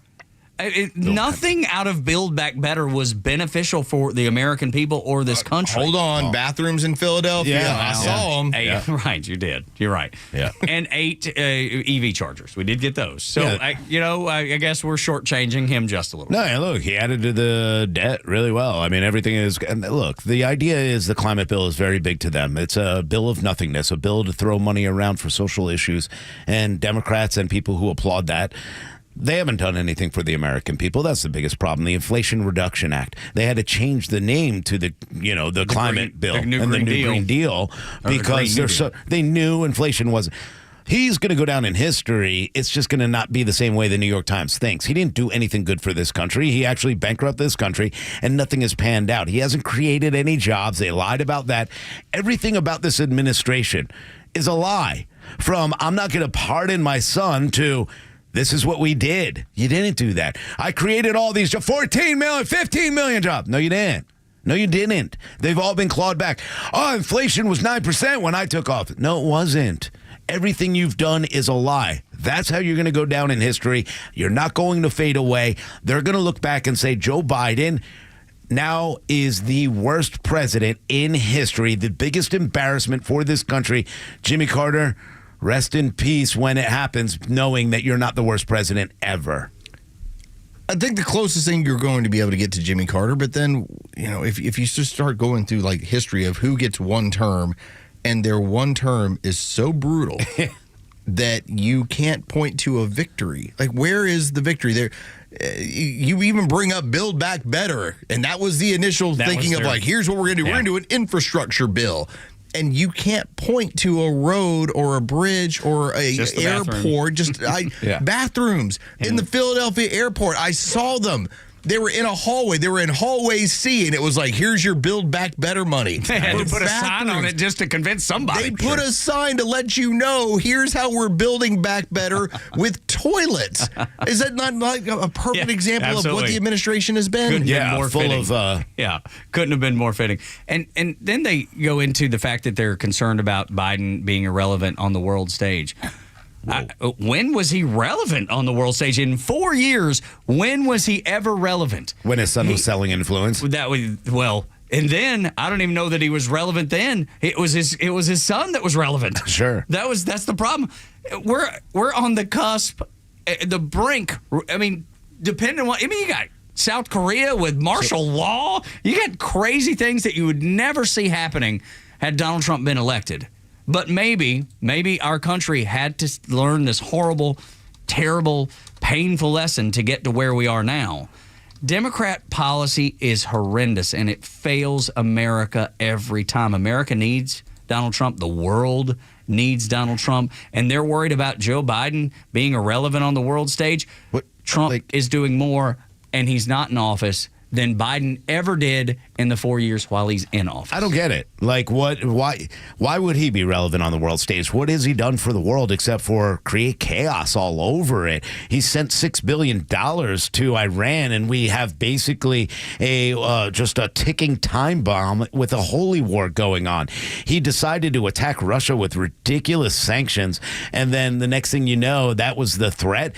Nothing out of Build Back Better was beneficial for the American people or this country. Hold on. Bathrooms in Philadelphia. Yeah, I saw them. Right, you did. You're right. Yeah. And 8 EV chargers. We did get those. So, yeah. I guess we're shortchanging him just a little bit. No, look, he added to the debt really well. I mean, everything is... And look, the idea is the climate bill is very big to them. It's a bill of nothingness, a bill to throw money around for social issues. And Democrats and people who applaud that, they haven't done anything for the American people. That's the biggest problem. The Inflation Reduction Act. They had to change the name to the climate bill and the new Green Deal because they knew inflation was. He's going to go down in history. It's just going to not be the same way the New York Times thinks. He didn't do anything good for this country. He actually bankrupted this country, and nothing has panned out. He hasn't created any jobs. They lied about that. Everything about this administration is a lie. From I'm not going to pardon my son to this is what we did. You didn't do that. I created all these jobs, 14 million, 15 million jobs. No, you didn't. No, you didn't. They've all been clawed back. Oh, inflation was 9% when I took office. No, it wasn't. Everything you've done is a lie. That's how you're going to go down in history. You're not going to fade away. They're going to look back and say, Joe Biden, now is the worst president in history, the biggest embarrassment for this country. Jimmy Carter, rest in peace when it happens, knowing that you're not the worst president ever. I think the closest thing you're going to be able to get to Jimmy Carter, but then, if you just start going through like history of who gets one term, and their one term is so brutal that you can't point to a victory. Like, where is the victory there? You even bring up Build Back Better, and that was the initial thinking of like, here's what we're going to do. Yeah. We're going to do an infrastructure bill. And you can't point to a road or a bridge or a airport, bathrooms in the Philadelphia airport. I saw them. They were in a hallway. They were in hallway C, and it was like, here's your Build Back Better money. They had to put a sign on it just to convince somebody. They put a sign to let you know, here's how we're building back better with toilets. Is that not like a perfect example of what the administration has been? Couldn't have been more fitting. And then they go into the fact that they're concerned about Biden being irrelevant on the world stage. When was he relevant on the world stage? In 4 years, when was he ever relevant? When his son was selling influence. And then I don't even know that he was relevant then. It was his son that was relevant. Sure. That's the problem. We're on the cusp, the brink. I mean, depending on you got South Korea with martial law. You got crazy things that you would never see happening had Donald Trump been elected. But maybe our country had to learn this horrible, terrible, painful lesson to get to where we are now. Democrat policy is horrendous, and it fails America every time. America needs Donald Trump. The world needs Donald Trump, and they're worried about Joe Biden being irrelevant on the world stage. Trump is doing more, and he's not in office, than Biden ever did in the 4 years while he's in office. I don't get it. Like, why would he be relevant on the world stage? What has he done for the world except for create chaos all over it? He sent $6 billion to Iran, and we have basically just a ticking time bomb with a holy war going on. He decided to attack Russia with ridiculous sanctions, and then the next thing you know, that was the threat.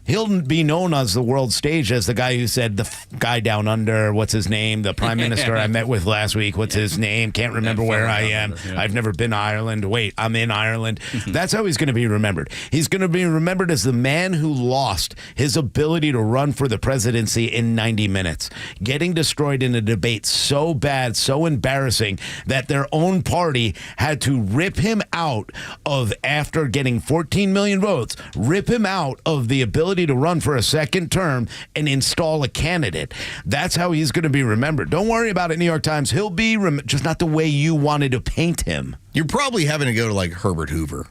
He'll be known on the world stage as the guy who said, the guy down under, what's his name? The prime minister I met with last week, what's his name? Can't remember where I am. I've never been to Ireland. Wait, I'm in Ireland. That's how he's going to be remembered. He's going to be remembered as the man who lost his ability to run for the presidency in 90 minutes, getting destroyed in a debate so bad, so embarrassing, that their own party had to rip him out of, after getting 14 million votes, rip him out of the ability to run for a second term and install a candidate. That's how he's going to be remembered. Don't worry about it, New York Times. He'll be just not the way you wanted to paint him. You're probably having to go to like Herbert Hoover,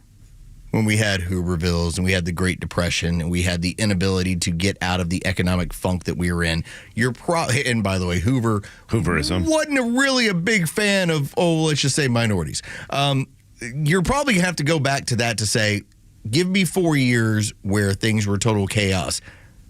when we had Hoovervilles and we had the Great Depression and we had the inability to get out of the economic funk that we were in. And by the way, Hooverism wasn't really a big fan of, let's just say minorities. You're probably going to have to go back to that to say, give me 4 years where things were total chaos.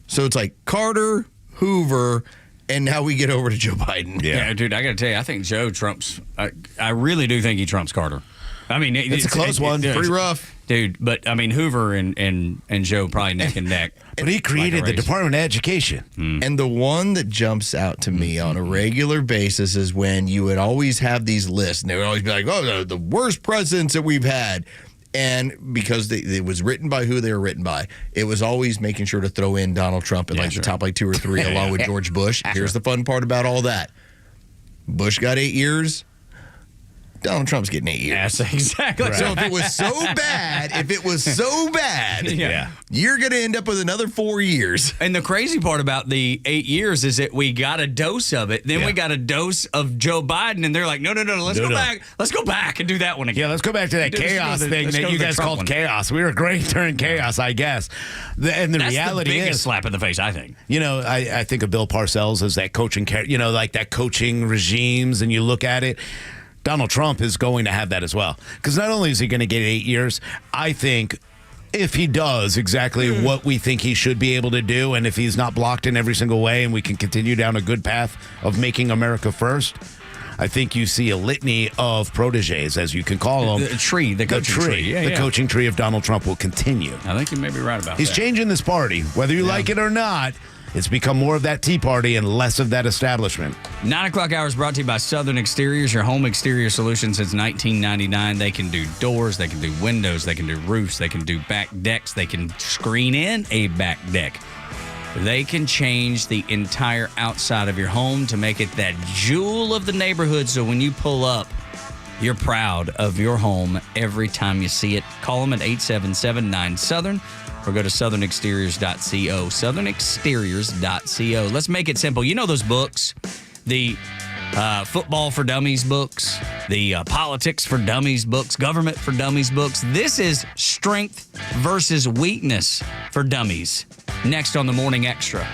So it's like Carter, Hoover, and now we get over to Joe Biden. Yeah, dude, I got to tell you, I think Joe trumps. I really do think he trumps Carter. I mean, it's a close one. Pretty rough. Dude, but I mean, Hoover and Joe probably neck and neck. But he created the Department of Education. And the one that jumps out to me on a regular basis is when you would always have these lists, and they would always be like, the worst presidents that we've had. And because it was written by who they were written by, it was always making sure to throw in Donald Trump in the top 2 or 3 along with George Bush. Here's the fun part about all that. Bush got 8 years. Donald Trump's getting 8 years. That's exactly right. So if it was so bad, you're going to end up with another 4 years. And the crazy part about the 8 years is that we got a dose of it. Then we got a dose of Joe Biden, and they're like, no, let's go back. Let's go back and do that one again. Yeah, let's go back to that chaos thing that you guys called chaos. We were great during chaos, I guess. And the reality the biggest is, slap in the face, I think. You know, I think of Bill Parcells as that coaching, like that coaching regimes, and you look at it. Donald Trump is going to have that as well. Because not only is he going to get 8 years, I think if he does exactly what we think he should be able to do, and if he's not blocked in every single way, and we can continue down a good path of making America first, I think you see a litany of proteges, as you can call them. The coaching tree. Yeah, the coaching tree of Donald Trump will continue. I think you may be right about that. He's changing this party, whether you like it or not. It's become more of that Tea Party and less of that establishment. 9 o'clock hour is brought to you by Southern Exteriors, your home exterior solution since 1999. They can do doors, they can do windows, they can do roofs, they can do back decks, they can screen in a back deck. They can change the entire outside of your home to make it that jewel of the neighborhood, so when you pull up, you're proud of your home every time you see it. Call them at 877-9-SOUTHERN or go to southernexteriors.co. Southernexteriors.co. Let's make it simple. You know those books, the Football for Dummies books, the Politics for Dummies books, Government for Dummies books. This is Strength versus Weakness for Dummies. Next on the Morning Extra.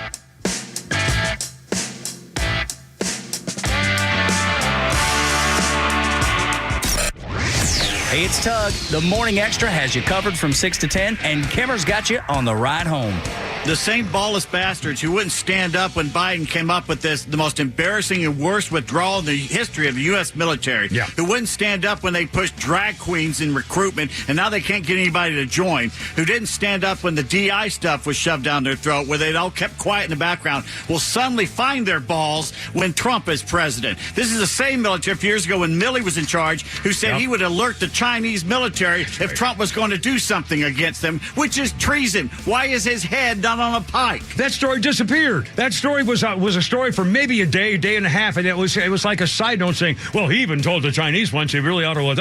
Hey, it's Tug. The Morning Extra has you covered from 6 to 10, and Kimmer's got you on the ride home. The same ballless bastards who wouldn't stand up when Biden came up with the most embarrassing and worst withdrawal in the history of the U.S. military. Yeah. Who wouldn't stand up when they pushed drag queens in recruitment, and now they can't get anybody to join. Who didn't stand up when the DI stuff was shoved down their throat, where they'd all kept quiet in the background, will suddenly find their balls when Trump is president. This is the same military a few years ago when Milley was in charge, who said he would alert the Chinese military if Trump was going to do something against them, which is treason. Why is his head not on a pike? That story disappeared. That story was a story for maybe a day and a half, and it was like a side note saying, well, he even told the Chinese once he really ought to and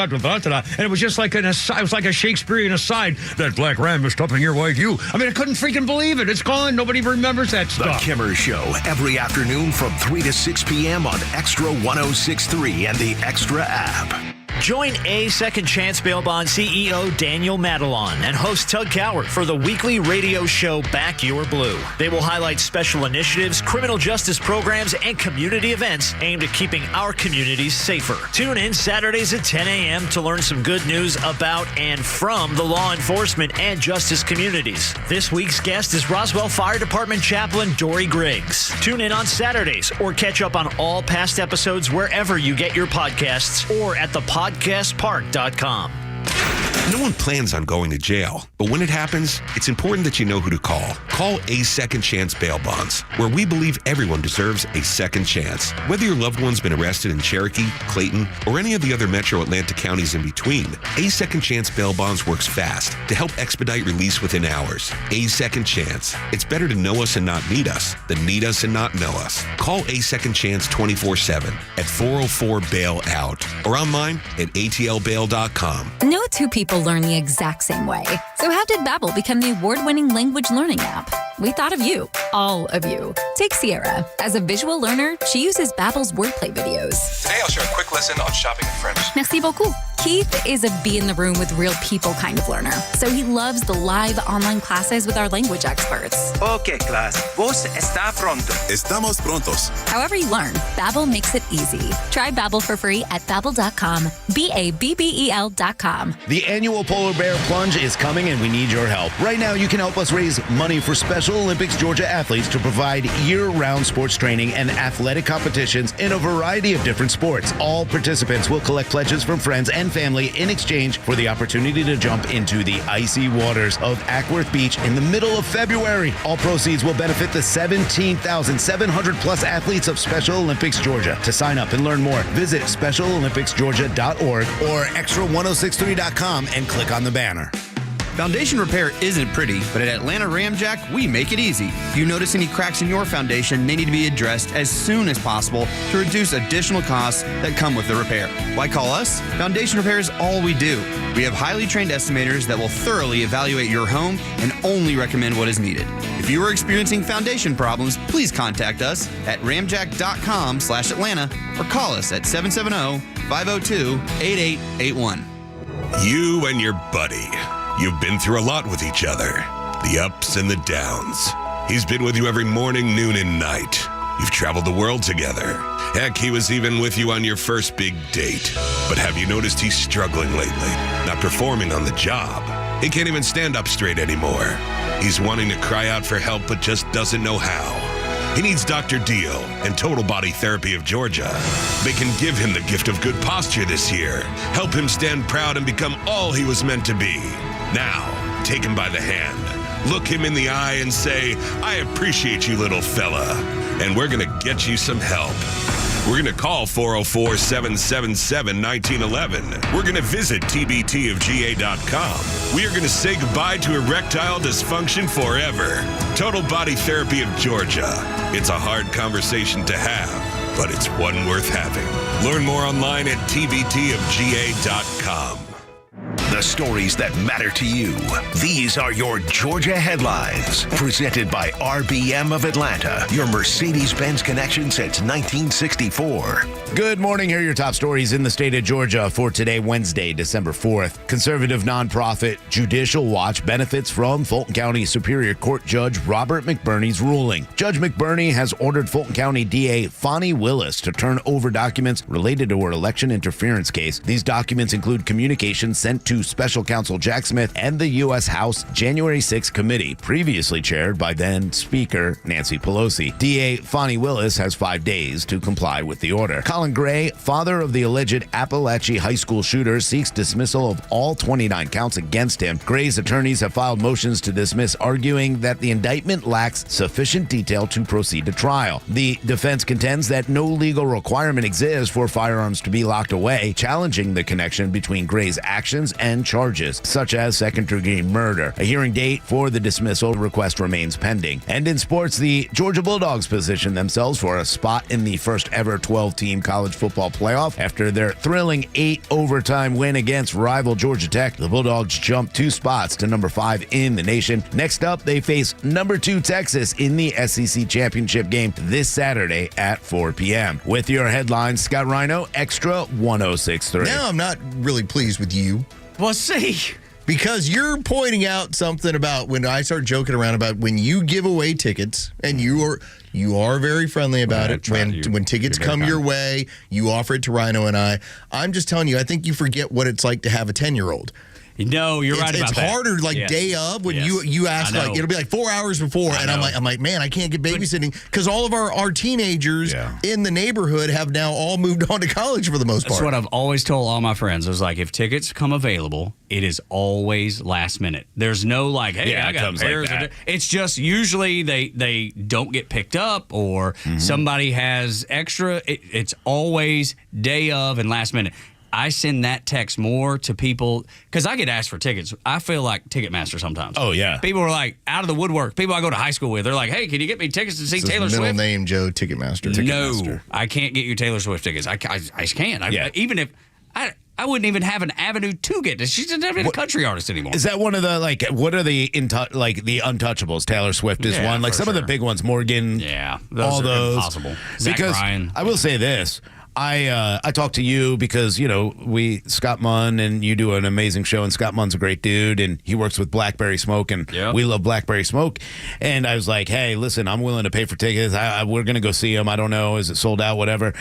it was just like it was like a Shakespearean aside. That black ram is stopping your white you. I mean, I couldn't freaking believe it. It's gone. Nobody remembers that stuff. The Kimmer Show every afternoon from 3 to 6 p.m. on Extra 106.3 and the Extra app. Join A Second Chance Bail Bond CEO Daniel Madelon and host Tug Coward for the weekly radio show Back Your Blue. They will highlight special initiatives, criminal justice programs, and community events aimed at keeping our communities safer. Tune in Saturdays at 10 a.m. to learn some good news about and from the law enforcement and justice communities. This week's guest is Roswell Fire Department Chaplain Dory Griggs. Tune in on Saturdays or catch up on all past episodes wherever you get your podcasts or at the podcastpark.com. No one plans on going to jail, but when it happens, it's important that you know who to call. Call A Second Chance Bail Bonds, where we believe everyone deserves a second chance. Whether your loved one's been arrested in Cherokee, Clayton, or any of the other metro Atlanta counties in between, A Second Chance Bail Bonds works fast to help expedite release within hours. A Second Chance. It's better to know us and not need us than need us and not know us. Call A Second Chance 24/7 at 404-BAIL-OUT or online at atlbail.com. No two people learn the exact same way. So how did Babbel become the award-winning language learning app? We thought of you, all of you. Take Sierra. As a visual learner, she uses Babbel's wordplay videos. Today I'll share a quick lesson on shopping in French. Merci beaucoup. Keith is a be in the room with real people kind of learner, so he loves the live online classes with our language experts. Okay, class. Vos está pronto. Estamos prontos. However you learn, Babbel makes it easy. Try Babbel for free at Babbel.com. Babbel.com. The annual Polar Bear Plunge is coming and we need your help. Right now, you can help us raise money for Special Olympics Georgia athletes to provide year-round sports training and athletic competitions in a variety of different sports. All participants will collect pledges from friends and family in exchange for the opportunity to jump into the icy waters of Ackworth Beach in the middle of February. All proceeds will benefit the 17,700 plus athletes of Special Olympics Georgia. To sign up and learn more, visit specialolympicsgeorgia.org or extra1063.com and click on the banner. Foundation repair isn't pretty, but at Atlanta Ramjack, we make it easy. If you notice any cracks in your foundation, they need to be addressed as soon as possible to reduce additional costs that come with the repair. Why call us? Foundation repair is all we do. We have highly trained estimators that will thoroughly evaluate your home and only recommend what is needed. If you are experiencing foundation problems, please contact us at ramjack.com/Atlanta or call us at 770-502-8881. You and your buddy. You've been through a lot with each other. The ups and the downs. He's been with you every morning, noon, and night. You've traveled the world together. Heck, he was even with you on your first big date. But have you noticed he's struggling lately? Not performing on the job. He can't even stand up straight anymore. He's wanting to cry out for help, but just doesn't know how. He needs Dr. Deal and Total Body Therapy of Georgia. They can give him the gift of good posture this year, help him stand proud and become all he was meant to be. Now, take him by the hand, look him in the eye and say, I appreciate you, little fella, and we're going to get you some help. We're going to call 404-777-1911. We're going to visit tbtofga.com. We are going to say goodbye to erectile dysfunction forever. Total Body Therapy of Georgia. It's a hard conversation to have, but it's one worth having. Learn more online at tbtofga.com. The stories that matter to you. These are your Georgia headlines. Presented by RBM of Atlanta, your Mercedes-Benz connection since 1964. Good morning. Here are your top stories in the state of Georgia for today, Wednesday, December 4th. Conservative nonprofit Judicial Watch benefits from Fulton County Superior Court Judge Robert McBurney's ruling. Judge McBurney has ordered Fulton County DA Fonnie Willis to turn over documents related to her election interference case. These documents include communications sent to Special Counsel Jack Smith and the U.S. House January 6 committee, previously chaired by then Speaker Nancy Pelosi. DA Fonnie Willis has 5 days to comply with the order. Colin Gray, father of the alleged Appalachia High School shooter, seeks dismissal of all 29 counts against him. Gray's attorneys have filed motions to dismiss, arguing that the indictment lacks sufficient detail to proceed to trial. The defense contends that no legal requirement exists for firearms to be locked away, challenging the connection between Gray's actions and charges, such as second-degree murder. A hearing date for the dismissal request remains pending. And in sports, the Georgia Bulldogs position themselves for a spot in the first-ever 12-team college football playoff. After their thrilling 8-overtime win against rival Georgia Tech, the Bulldogs jumped 2 spots to number 5 in the nation. Next up, they face number 2 Texas in the SEC championship game this Saturday at 4 p.m. With your headlines, Scott Rhino, Extra 106.3. Now I'm not really pleased with you. Well, see, because you're pointing out something about when I start joking around about when you give away tickets, and you are very friendly about it. When tickets come your way, you offer it to Rhino and I. I'm just telling you, I think you forget what it's like to have a 10-year-old. No, you're right about that. It's harder, day of when you ask, it'll be 4 hours before, and I'm like, man, I can't get babysitting because all of our teenagers in the neighborhood have now all moved on to college for the most part. That's what I've always told all my friends. I was like, if tickets come available, it is always last minute. There's no hey, I got pairs. Like it's just usually they don't get picked up or somebody has extra. It's always day of and last minute. I send that text more to people because I get asked for tickets. I feel like Ticketmaster sometimes. Oh, yeah. People are out of the woodwork. People I go to high school with, they're like, hey, can you get me tickets to see Taylor Swift? Middle name, Joe, Ticketmaster. No, I can't get you Taylor Swift tickets. I just can't. Even if I wouldn't even have an avenue to get this. She's not even a country artist anymore. Is that one of the what are the the untouchables? Taylor Swift is one. Some of the big ones, Morgan. Yeah, all those. Impossible. Zach Bryan. I will say this. I talked to you because, Scott Munn, and you do an amazing show, and Scott Munn's a great dude, and he works with Blackberry Smoke, and we love Blackberry Smoke. And I was like, hey, listen, I'm willing to pay for tickets. We're going to go see him. I don't know. Is it sold out? Whatever.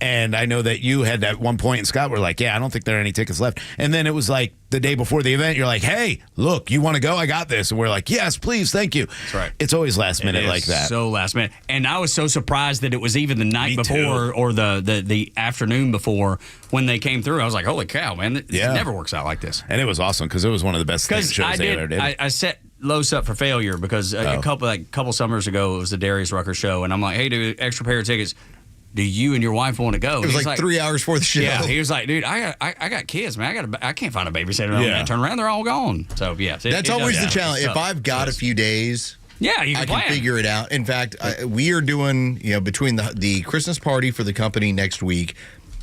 And I know that you had at one point, and Scott were like, yeah, I don't think there are any tickets left. And then it was like the day before the event, you're like, hey, look, you want to go? I got this. And we're like, yes, please, thank you. That's right. It's always last minute like that. So last minute. And I was so surprised that it was even the night before or the afternoon before when they came through. I was like, holy cow, man. It never works out like this. And it was awesome because it was one of the best shows they ever did. I set Los up for failure because a couple summers ago, it was the Darius Rucker show. And I'm like, hey, dude, extra pair of tickets. Do you and your wife want to go? It was like 3 hours before the show. Yeah, he was like, dude, I got kids, man. I can't find a babysitter. I turn around, they're all gone. So yeah, that's always the challenge. If I've got a few days, I can figure it out. In fact, we are doing between the Christmas party for the company next week,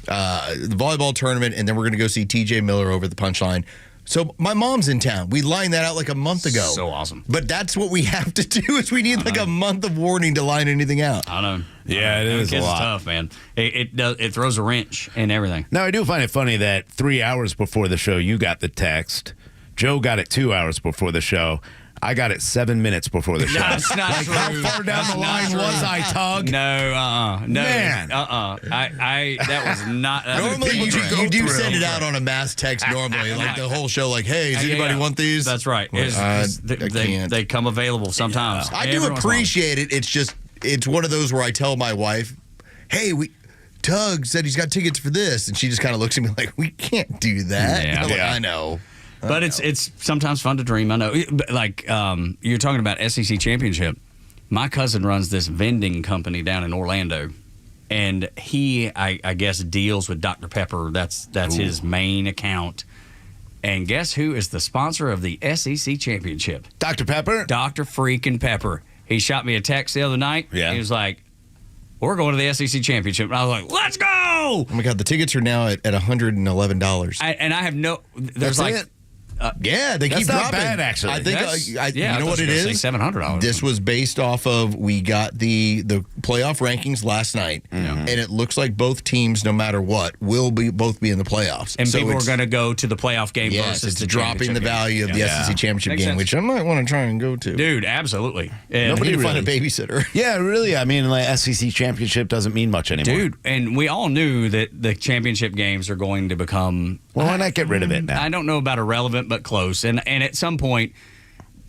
the volleyball tournament, and then we're going to go see TJ Miller over at the Punchline. So my mom's in town. We lined that out like a month ago. So awesome. But that's what we have to do is we need a month of warning to line anything out. I know. Yeah, it is a lot. It's tough, man. It throws a wrench in everything. Now, I do find it funny that 3 hours before the show, you got the text. Joe got it 2 hours before the show. I got it 7 minutes before the show. That's not true. How far down the line was I, Tug? No, no. Man. That was not. Normally, you do send it out on a mass text normally, like the whole show, like, hey, does anybody want these? That's right. They come available sometimes. I do appreciate it. It's just, it's one of those where I tell my wife, hey, Tug said he's got tickets for this. And she just kind of looks at me like, we can't do that. Yeah. I know. But it's sometimes fun to dream. I know. Like you're talking about SEC championship. My cousin runs this vending company down in Orlando, and he, I guess, deals with Dr. Pepper. That's his main account. And guess who is the sponsor of the SEC championship? Dr. Pepper? Dr. freaking Pepper. He shot me a text the other night. Yeah. He was like, we're going to the SEC championship. And I was like, let's go! Oh my God, the tickets are now at $111. And I have no... There's That's it? Yeah, they That's keep not dropping. bad, actually. I think yeah, you know what it is. $700. This was based off of we got the playoff rankings last night, and it looks like both teams, no matter what, will both be in the playoffs. And so people are going to go to the playoff game versus it's the dropping the value of the SEC championship Makes game, sense. which I might want to try and go to. Dude, absolutely. And Nobody to find a babysitter. Yeah, really. I mean, like SEC championship doesn't mean much anymore. Dude, and we all knew that the championship games are going to become... Well, why not get rid of it now? I don't know about irrelevant, but close. And at some point,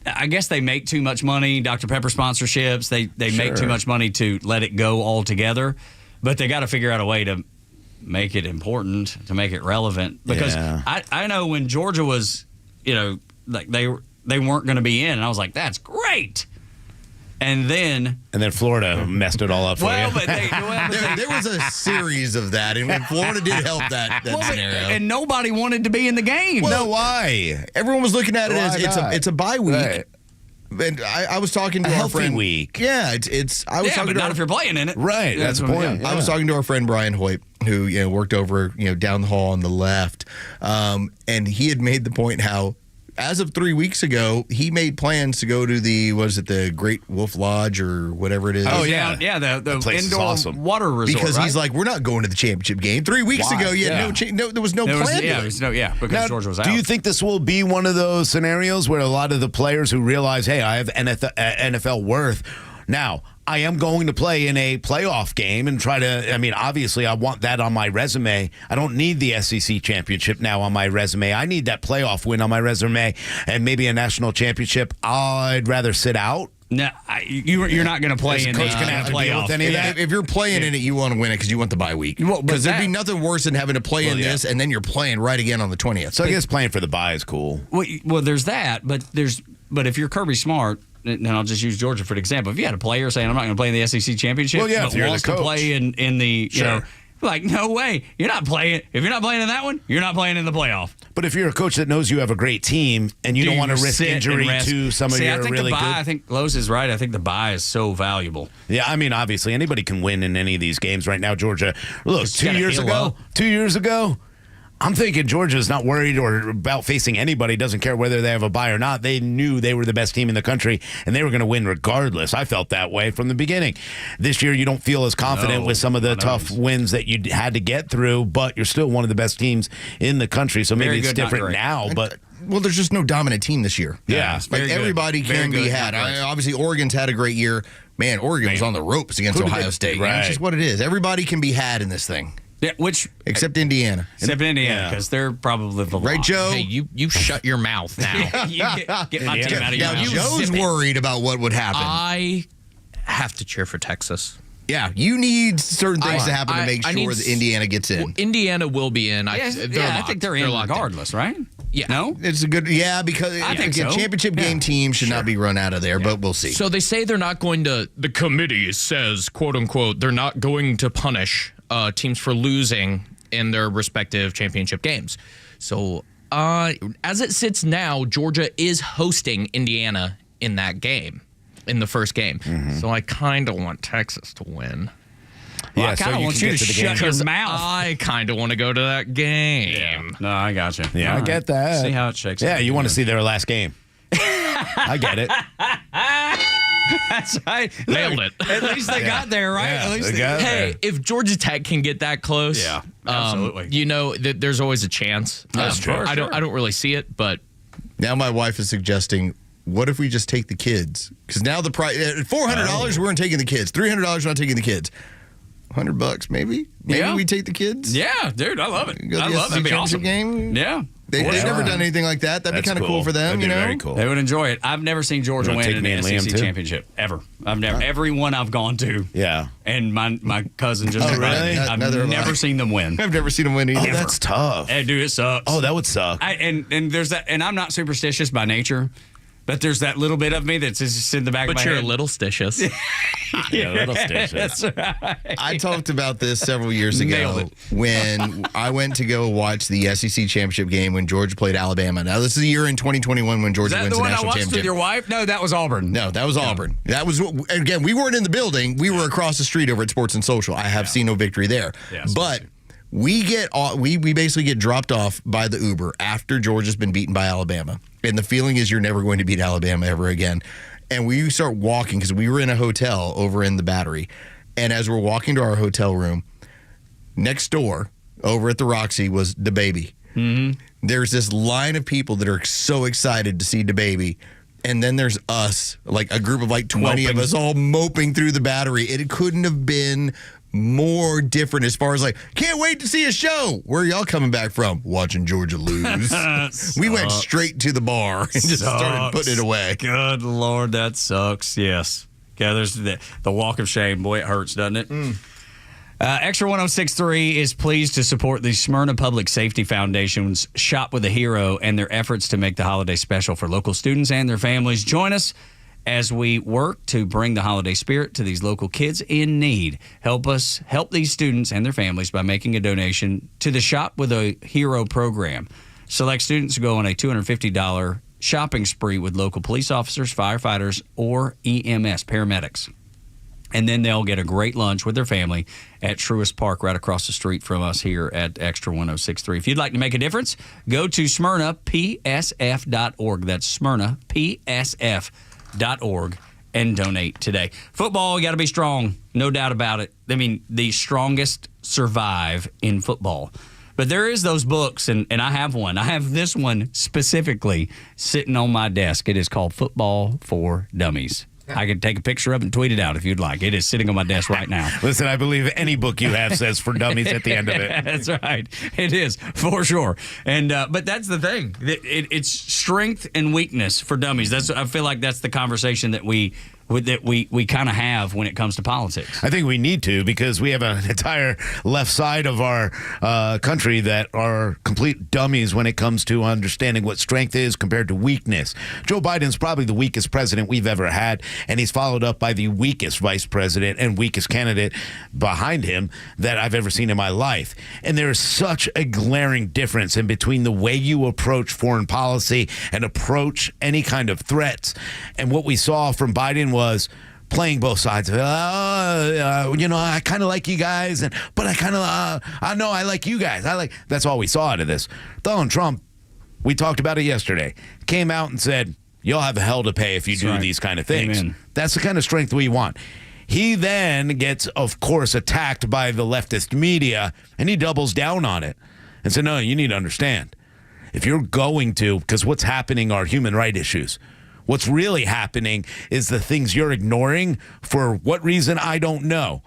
I guess they make too much money. Dr. Pepper sponsorships, they make too much money to let it go altogether. But they got to figure out a way to make it important, to make it relevant. Because I know when Georgia was, like they weren't going to be in, and I was like, that's great. And then Florida messed it all up for you. But there was a series of that, and Florida did help that scenario. And nobody wanted to be in the game. Well, no, why? Everyone was looking at it as it's a bye week. Right. And I was talking to our friend. Week. Yeah, it's. I was talking but to not if you're playing in it. Right, that's the point. I was talking to our friend Brian Hoyt, who worked over down the hall on the left, and he had made the point how, as of 3 weeks ago, he made plans to go to the Great Wolf Lodge or whatever it is. Oh, yeah. The place indoor is awesome. water resort, because he's like, we're not going to the championship game. 3 weeks ago, there was no plan. Because now, Georgia was out. Do you think this will be one of those scenarios where a lot of the players who realize, hey, I have NFL worth, now I am going to play in a playoff game and try to, obviously I want that on my resume. I don't need the SEC championship now on my resume. I need that playoff win on my resume and maybe a national championship. I'd rather sit out. No, you're not going to play in the playoff. With any of that? If you're playing in it, you want to win it because you want the bye week. Because there'd be nothing worse than having to play in this and then you're playing right again on the 20th. So I guess playing for the bye is cool. Well, there's that, but if you're Kirby Smart, and I'll just use Georgia for an example. If you had a player saying, I'm not going to play in the SEC championship, but wants to play in the, like, no way. You're not playing. If you're not playing in that one, you're not playing in the playoff. But if you're a coach that knows you have a great team and you don't want to risk injury to some of your really good. I think Lowe's is right. I think the bye is so valuable. Yeah, obviously, anybody can win in any of these games right now. Georgia, look, 2 years ago, I'm thinking Georgia's not worried or about facing anybody, doesn't care whether they have a bye or not. They knew they were the best team in the country, and they were going to win regardless. I felt that way from the beginning. This year, you don't feel as confident with some of the tough wins that you had to get through, but you're still one of the best teams in the country, so maybe it's different now. But well, there's just no dominant team this year. Yeah. Like everybody can be had. Obviously, Oregon's had a great year. Man, Oregon was on the ropes against Ohio State. Right. That's just what it is. Everybody can be had in this thing. Yeah, except Indiana. Except Indiana, because they're probably the right, Joe. Hey, you shut your mouth now. You get my team out of your mouth. Joe's worried about what would happen. I have to cheer for Texas. Yeah, you need certain things to happen to make sure that Indiana gets in. Indiana will be in. I think they're in regardless, right? Yeah. No? It's a good, because I think a championship game team should not be run out of there, but we'll see. So they say they're not going to, the committee says, quote unquote, they're not going to punish teams for losing in their respective championship games. So as it sits now, Georgia is hosting Indiana in that game, in the first game. Mm-hmm. So I kind of want Texas to win. Well, I kind of want you to shut your mouth. I kind of want to go to that game. Yeah. No, I got you. Yeah, I get that. See how it shakes out. Yeah, you want to see their last game. I get it. That's right. Nailed it. At least they got there, right? Yeah, At least hey, if Georgia Tech can get that close, absolutely. There's always a chance. That's true. I don't really see it, but now my wife is suggesting, what if we just take the kids? Because now the price $400, we're not taking the kids. $300, we're not taking the kids. $100 maybe. Maybe we take the kids. Yeah, dude, I love it. I love it. That'd be awesome. Game. Yeah. They've never done anything like that. That'd be kind of cool for them, you know? Very cool. They would enjoy it. I've never seen Georgia win an SEC championship, ever. I've never. Every one I've gone to. Yeah. And my cousin just really? I've never seen them win. I've never seen them win either. Oh, that's tough. Hey, dude, it sucks. Oh, that would suck. And there's that, and I'm not superstitious by nature, but there's that little bit of me that's just in the back of my head. But you're a little stitious. Yeah, a little stitious. That's right. I talked about this several years ago when I went to go watch the SEC championship game when Georgia played Alabama. Now, this is a year in 2021 when Georgia wins the national championship. Is that the one I watched with your wife? No, that was Auburn. No, that was Auburn. That was, again, we weren't in the building. We were across the street over at Sports and Social. I have seen no victory there. Yeah, but we basically get dropped off by the Uber after Georgia's been beaten by Alabama. And the feeling is you're never going to beat Alabama ever again. And we start walking because we were in a hotel over in the Battery. And as we're walking to our hotel room, next door over at the Roxy was DaBaby. Mm-hmm. There's this line of people that are so excited to see DaBaby. And then there's us, like a group of like 20 of us all moping through the Battery. It couldn't have been more different as far as like, can't wait to see a show. Where are y'all coming back from? Watching Georgia lose. We went straight to the bar and just started putting it away. Good Lord, that sucks. Yes. Yeah, there's the walk of shame. Boy, it hurts, doesn't it? Extra 106.3 is pleased to support the Smyrna Public Safety Foundation's Shop with a Hero and their efforts to make the holiday special for local students and their families. Join us as we work to bring the holiday spirit to these local kids in need. Help us help these students and their families by making a donation to the Shop with a Hero program. Select students go on a $250 shopping spree with local police officers, firefighters, or EMS, paramedics. And then they'll get a great lunch with their family at Truist Park right across the street from us here at Extra 106.3. If you'd like to make a difference, go to SmyrnaPSF.org. That's SmyrnaPSF.org and donate today. Football, you got to be strong, no doubt about it. I mean, the strongest survive in football. But there is those books, and I have one. I have this one specifically sitting on my desk. It is called Football for Dummies. I can take a picture of it and tweet it out if you'd like. It is sitting on my desk right now. Listen, I believe any book you have says for dummies at the end of it. That's right. It is, for sure. And but that's the thing. It's strength and weakness for dummies. I feel like that's the conversation that we kind of have when it comes to politics. I think we need to, because we have an entire left side of our country that are complete dummies when it comes to understanding what strength is compared to weakness. Joe Biden's probably the weakest president we've ever had, and he's followed up by the weakest vice president and weakest candidate behind him that I've ever seen in my life. And there is such a glaring difference in between the way you approach foreign policy and approach any kind of threats. And what we saw from Biden was playing both sides of it. I kind of like you guys, but I kind of, I know I like you guys. That's all we saw out of this. Donald Trump, we talked about it yesterday, came out and said, you'll have hell to pay if you do these kind of things. Amen. That's the kind of strength we want. He then gets, of course, attacked by the leftist media, and he doubles down on it and said, no, you need to understand. If you're going to, because what's happening are human rights issues. What's really happening is the things you're ignoring for what reason, I don't know.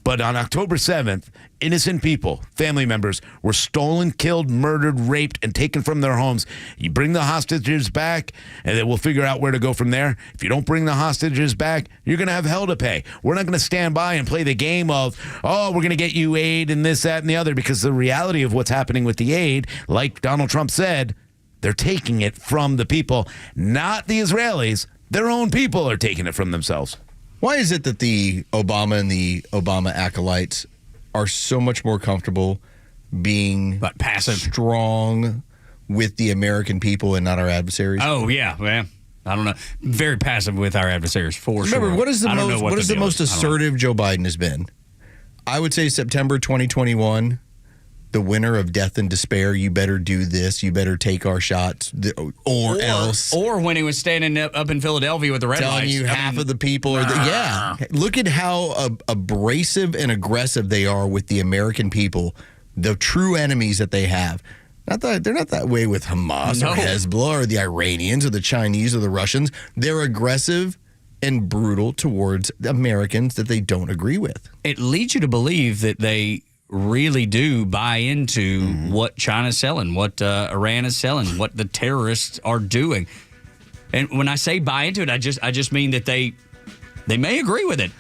But on October 7th, innocent people, family members, were stolen, killed, murdered, raped, and taken from their homes. You bring the hostages back, and then we'll figure out where to go from there. If you don't bring the hostages back, you're going to have hell to pay. We're not going to stand by and play the game of, we're going to get you aid and this, that, and the other, because the reality of what's happening with the aid, like Donald Trump said, they're taking it from the people, not the Israelis. Their own people are taking it from themselves. Why is it that the Obama and the Obama acolytes are so much more comfortable being passive, strong with the American people and not our adversaries? Oh, yeah, man. I don't know. Very passive with our adversaries, for sure. Remember, what is the most assertive Joe Biden has been? I would say September 2021. The winner of death and despair, you better do this, you better take our shots, or else. Or when he was standing up in Philadelphia with the red lights. Telling you half of the people are Look at how abrasive and aggressive they are with the American people, the true enemies that they have. They're not that way with Hamas or Hezbollah or the Iranians or the Chinese or the Russians. They're aggressive and brutal towards Americans that they don't agree with. It leads you to believe that they really do buy into what China's selling, what Iran is selling, what the terrorists are doing. And when I say buy into it, I just mean that they may agree with it.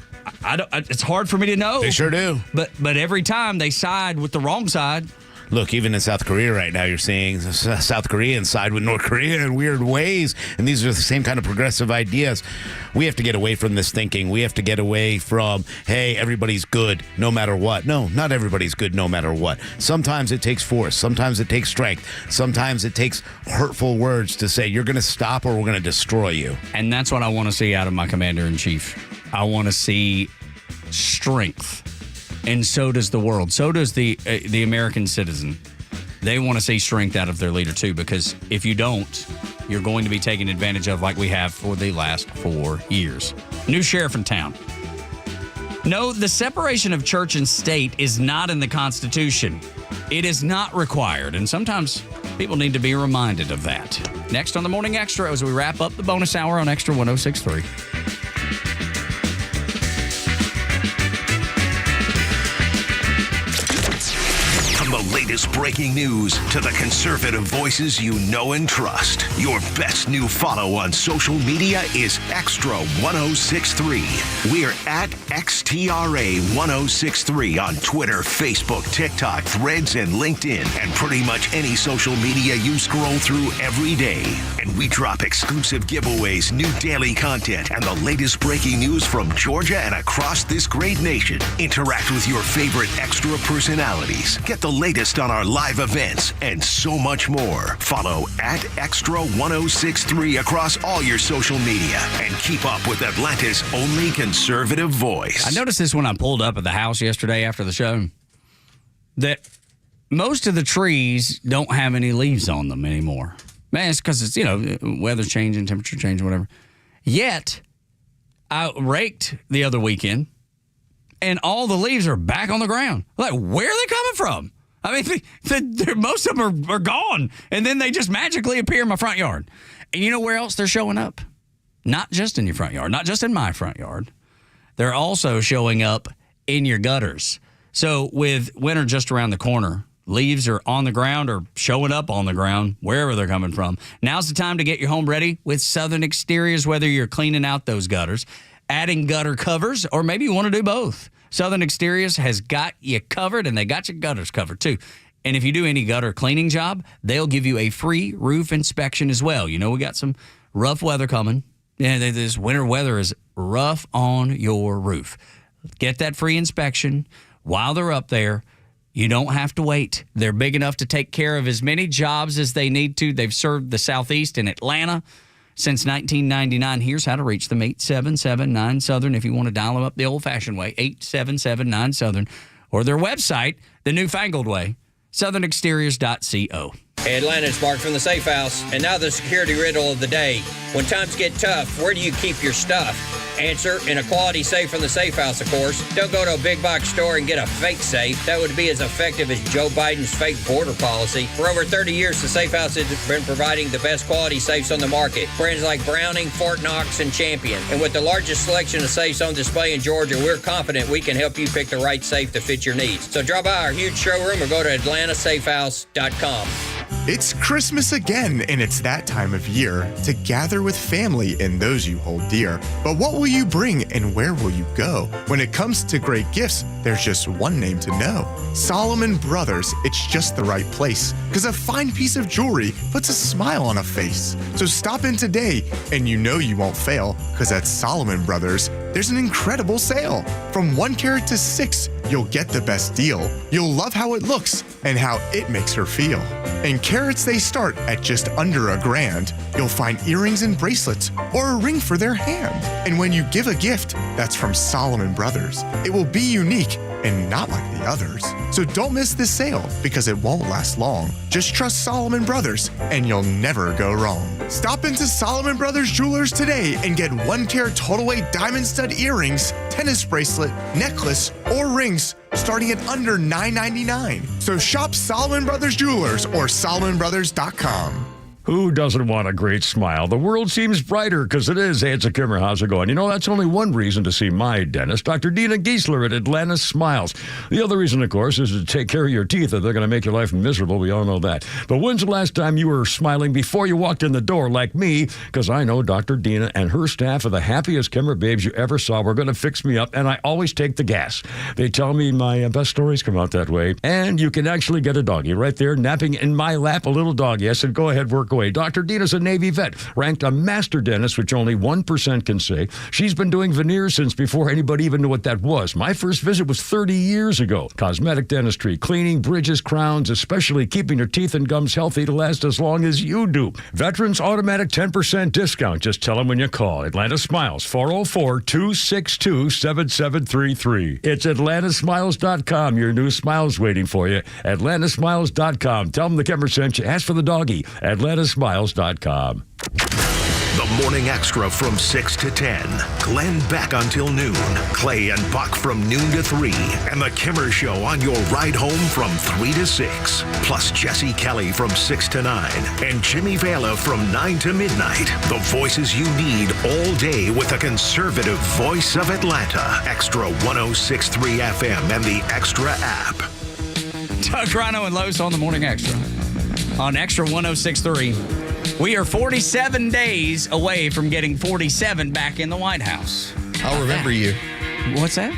It's hard for me to know. They sure do. But every time they side with the wrong side. Look, even in South Korea right now, you're seeing South Koreans side with North Korea in weird ways. And these are the same kind of progressive ideas. We have to get away from this thinking. We have to get away from, hey, everybody's good no matter what. No, not everybody's good no matter what. Sometimes it takes force. Sometimes it takes strength. Sometimes it takes hurtful words to say, you're going to stop or we're going to destroy you. And that's what I want to see out of my commander-in-chief. I want to see strength. And so does the world. So does the American citizen. They want to see strength out of their leader, too, because if you don't, you're going to be taken advantage of like we have for the last 4 years. New sheriff in town. No, the separation of church and state is not in the Constitution. It is not required, and sometimes people need to be reminded of that. Next on the Morning Extra, as we wrap up the bonus hour on Extra 106.3. From the latest breaking news to the conservative voices you know and trust, your best new follow on social media is Extra 106.3. We're at XTRA 106.3 on Twitter, Facebook, TikTok, Threads, and LinkedIn, and pretty much any social media you scroll through every day. And we drop exclusive giveaways, new daily content, and the latest breaking news from Georgia and across this great nation. Interact with your favorite Extra personalities. Get the latest on our live events and so much more. Follow at Extra 106.3 across all your social media and keep up with Atlanta's only conservative voice. I noticed this when I pulled up at the house yesterday after the show, that most of the trees don't have any leaves on them anymore. Man, it's because it's, weather changing, temperature changing, whatever. Yet, I raked the other weekend, and all the leaves are back on the ground. Like, where are they coming from? I mean, most of them are gone, and then they just magically appear in my front yard. And you know where else they're showing up? Not just in your front yard, not just in my front yard. They're also showing up in your gutters. So with winter just around the corner, leaves are on the ground or showing up on the ground, wherever they're coming from. Now's the time to get your home ready with Southern Exteriors, whether you're cleaning out those gutters, adding gutter covers, or maybe you want to do both. Southern Exteriors has got you covered, and they got your gutters covered, too. And if you do any gutter cleaning job, they'll give you a free roof inspection as well. You know, we got some rough weather coming. Yeah, this winter weather is rough on your roof. Get that free inspection while they're up there. You don't have to wait. They're big enough to take care of as many jobs as they need to. They've served the Southeast and Atlanta since 1999. Here's how to reach them: 877-9-SOUTHERN if you want to dial them up the old-fashioned way, 877-9-SOUTHERN, or their website, the newfangled way, southernexteriors.co. Hey, Atlanta, it's Mark from the Safe House, and now the security riddle of the day. When times get tough, where do you keep your stuff? Answer, in a quality safe from the Safe House, of course. Don't go to a big box store and get a fake safe. That would be as effective as Joe Biden's fake border policy. For over 30 years, the Safe House has been providing the best quality safes on the market. Brands like Browning, Fort Knox, and Champion. And with the largest selection of safes on display in Georgia, we're confident we can help you pick the right safe to fit your needs. So drop by our huge showroom or go to atlantasafehouse.com. It's Christmas again, and it's that time of year to gather with family and those you hold dear. But what will you bring and where will you go? When it comes to great gifts, there's just one name to know. Solomon Brothers, it's just the right place, because a fine piece of jewelry puts a smile on a face. So stop in today, and you know you won't fail, because at Solomon Brothers, there's an incredible sale. From 1 carat to 6, you'll get the best deal. You'll love how it looks and how it makes her feel. In carats, they start at just under $1,000. You'll find earrings and bracelets or a ring for their hand. And when you give a gift that's from Solomon Brothers, it will be unique and not like the others. So don't miss this sale because it won't last long. Just trust Solomon Brothers and you'll never go wrong. Stop into Solomon Brothers Jewelers today and get 1 carat total weight diamond stud earrings, tennis bracelet, necklace, or rings starting at under $9.99. So shop Solomon Brothers Jewelers or SolomonBrothers.com. Who doesn't want a great smile? The world seems brighter because it is. Hey, it's Kimmer. How's it going? You know, that's only one reason to see my dentist, Dr. Dina Giesler at Atlanta Smiles. The other reason, of course, is to take care of your teeth if they're going to make your life miserable. We all know that. But when's the last time you were smiling before you walked in the door like me? Because I know Dr. Dina and her staff are the happiest Kimmer babes you ever saw. We're going to fix me up, and I always take the gas. They tell me my best stories come out that way. And you can actually get a doggy right there napping in my lap, a little doggy. I said, go ahead, work away. Dr. Dina's a Navy vet, ranked a master dentist, which only 1% can say. She's been doing veneers since before anybody even knew what that was. My first visit was 30 years ago. Cosmetic dentistry, cleaning, bridges, crowns, especially keeping your teeth and gums healthy to last as long as you do. Veterans automatic 10% discount. Just tell them when you call. Atlanta Smiles, 404-262-7733. It's atlantasmiles.com. Your new smile's waiting for you. atlantasmiles.com. Tell them the Kimmer sent you. Ask for the doggy. atlantasmiles.com. The Morning Xtra from 6 to 10. Glenn back until noon. Clay and Buck from noon to 3. And the Kimmer Show on your ride home from 3 to 6. Plus Jesse Kelly from 6 to 9. And Jimmy Vela from 9 to midnight. The voices you need all day with the conservative voice of Atlanta. Xtra 106.3 FM and the Xtra app. Doug, Rhino, and Los on the Morning Xtra. On Xtra 106.3. We are 47 days away from getting 47 back in the White House. I'll remember you. What's that?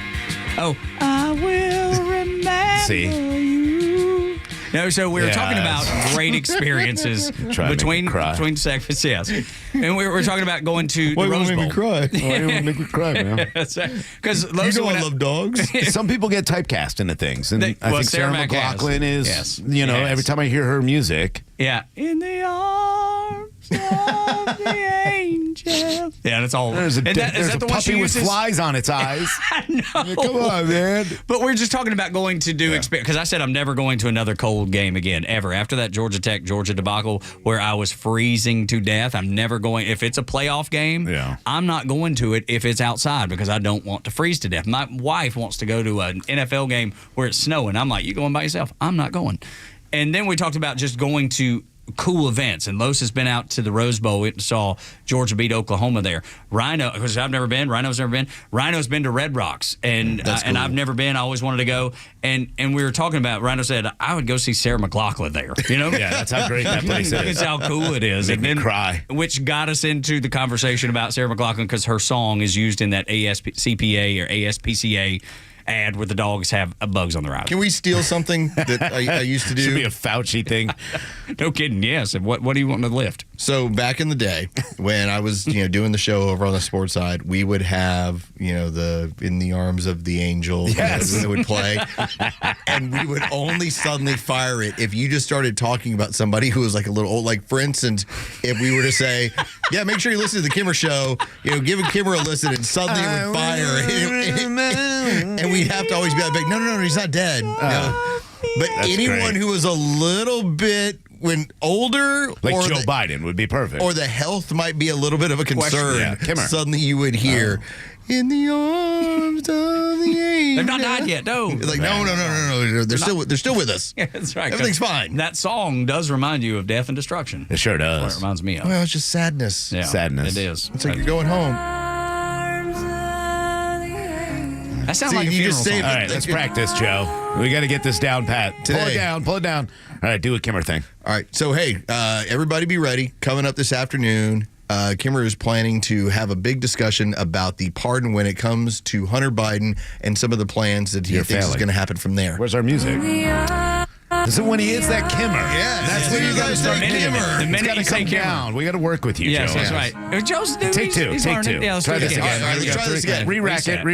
Oh, I will remember you. No, so we were talking about great experiences between segments, yes. And we were talking about going to the Rose Bowl. Why you make me cry, man? Because you know I love dogs. Some people get typed into things. And I think Sarah McLachlan is, every time I hear her music. Yeah. In the arms of the angel. Yeah, that's all. There's a the puppy with flies on its eyes. I know. Come on, man. But we're just talking about going to do because I said I'm never going to another cold game again, ever. After that Georgia debacle where I was freezing to death, I'm never going. If it's a playoff game, I'm not going to it if it's outside because I don't want to freeze to death. My wife wants to go to an NFL game where it's snowing. I'm like, you going by yourself? I'm not going. And then we talked about just going to cool events. And Los has been out to the Rose Bowl. We saw Georgia beat Oklahoma there. Rhino, because I've never been. Rhino's never been. Rhino's been to Red Rocks. And cool. And I've never been. I always wanted to go. And we were talking about, Rhino said, I would go see Sarah McLachlan there. You know? Yeah, that's how great that place is. That's how cool it is. And then cry. Which got us into the conversation about Sarah McLachlan because her song is used in that ASCPA or ASPCA ad where the dogs have bugs on their eyes. Can we steal something that I used to do? Should be a Fauci thing. No kidding. Yes. And what do you want to lift? So back in the day when I was doing the show over on the sports side, we would have the In the Arms of the Angel that would play, and we would only suddenly fire it if you just started talking about somebody who was like a little old. Like for instance, if we were to say, "Yeah, make sure you listen to the Kimmer Show," give Kimmer a listen, and suddenly it would fire, and we'd have to always be like, "No, he's not dead." But anyone who was a little bit older, like Joe Biden would be perfect, or the health might be a little bit of a concern. Suddenly you would hear, "In the arms of the angel." They're not died yet. No. Like no. They're still with us. Yeah, that's right. Everything's fine. That song does remind you of death and destruction. It sure does. That's what it reminds me of. Well, it's just sadness. Yeah, sadness. It is. It's like you're going home. That sounds like a funeral song. All right, let's practice, Joe. We got to get this down pat. Today. Pull it down. All right, do a Kimmer thing. All right, so hey, everybody be ready. Coming up this afternoon, Kimmer is planning to have a big discussion about the pardon when it comes to Hunter Biden and some of the plans that he thinks is going to happen from there. Where's our music? This is when he hits that Kimmer. Yeah, that's when you got to start Kimmer. The minute you say Kimmer down, we got to work with you, yes, Joe. That's right. Joe's doing Take two. Yeah, let's try do this it again. All right, let's try this again. Re-rack it.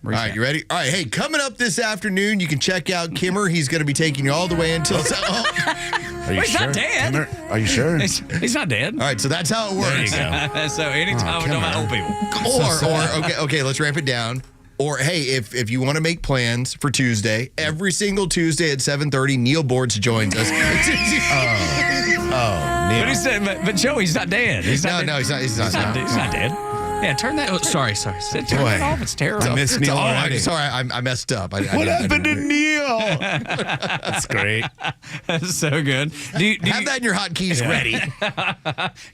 All right, you ready? All right, hey, coming up this afternoon, you can check out Kimmer. He's going to be taking you all the way until... Are you he's sure? not dead. Kimmer, are you sure? He's not dead. All right, so that's how it works. There you go. So anytime we're talking about old people. Okay, let's ramp it down. Or, hey, if you want to make plans for Tuesday, every single Tuesday at 7:30, Neil Boards joins us. Neil. But Joe, he's not dead. He's not dead. He's not dead. Yeah, turn that. Sorry. Turn that off. It's terrible. I miss Neil already. Sorry, I messed up. What happened to Neil? That's great. That's so good. Have that in your hotkeys ready.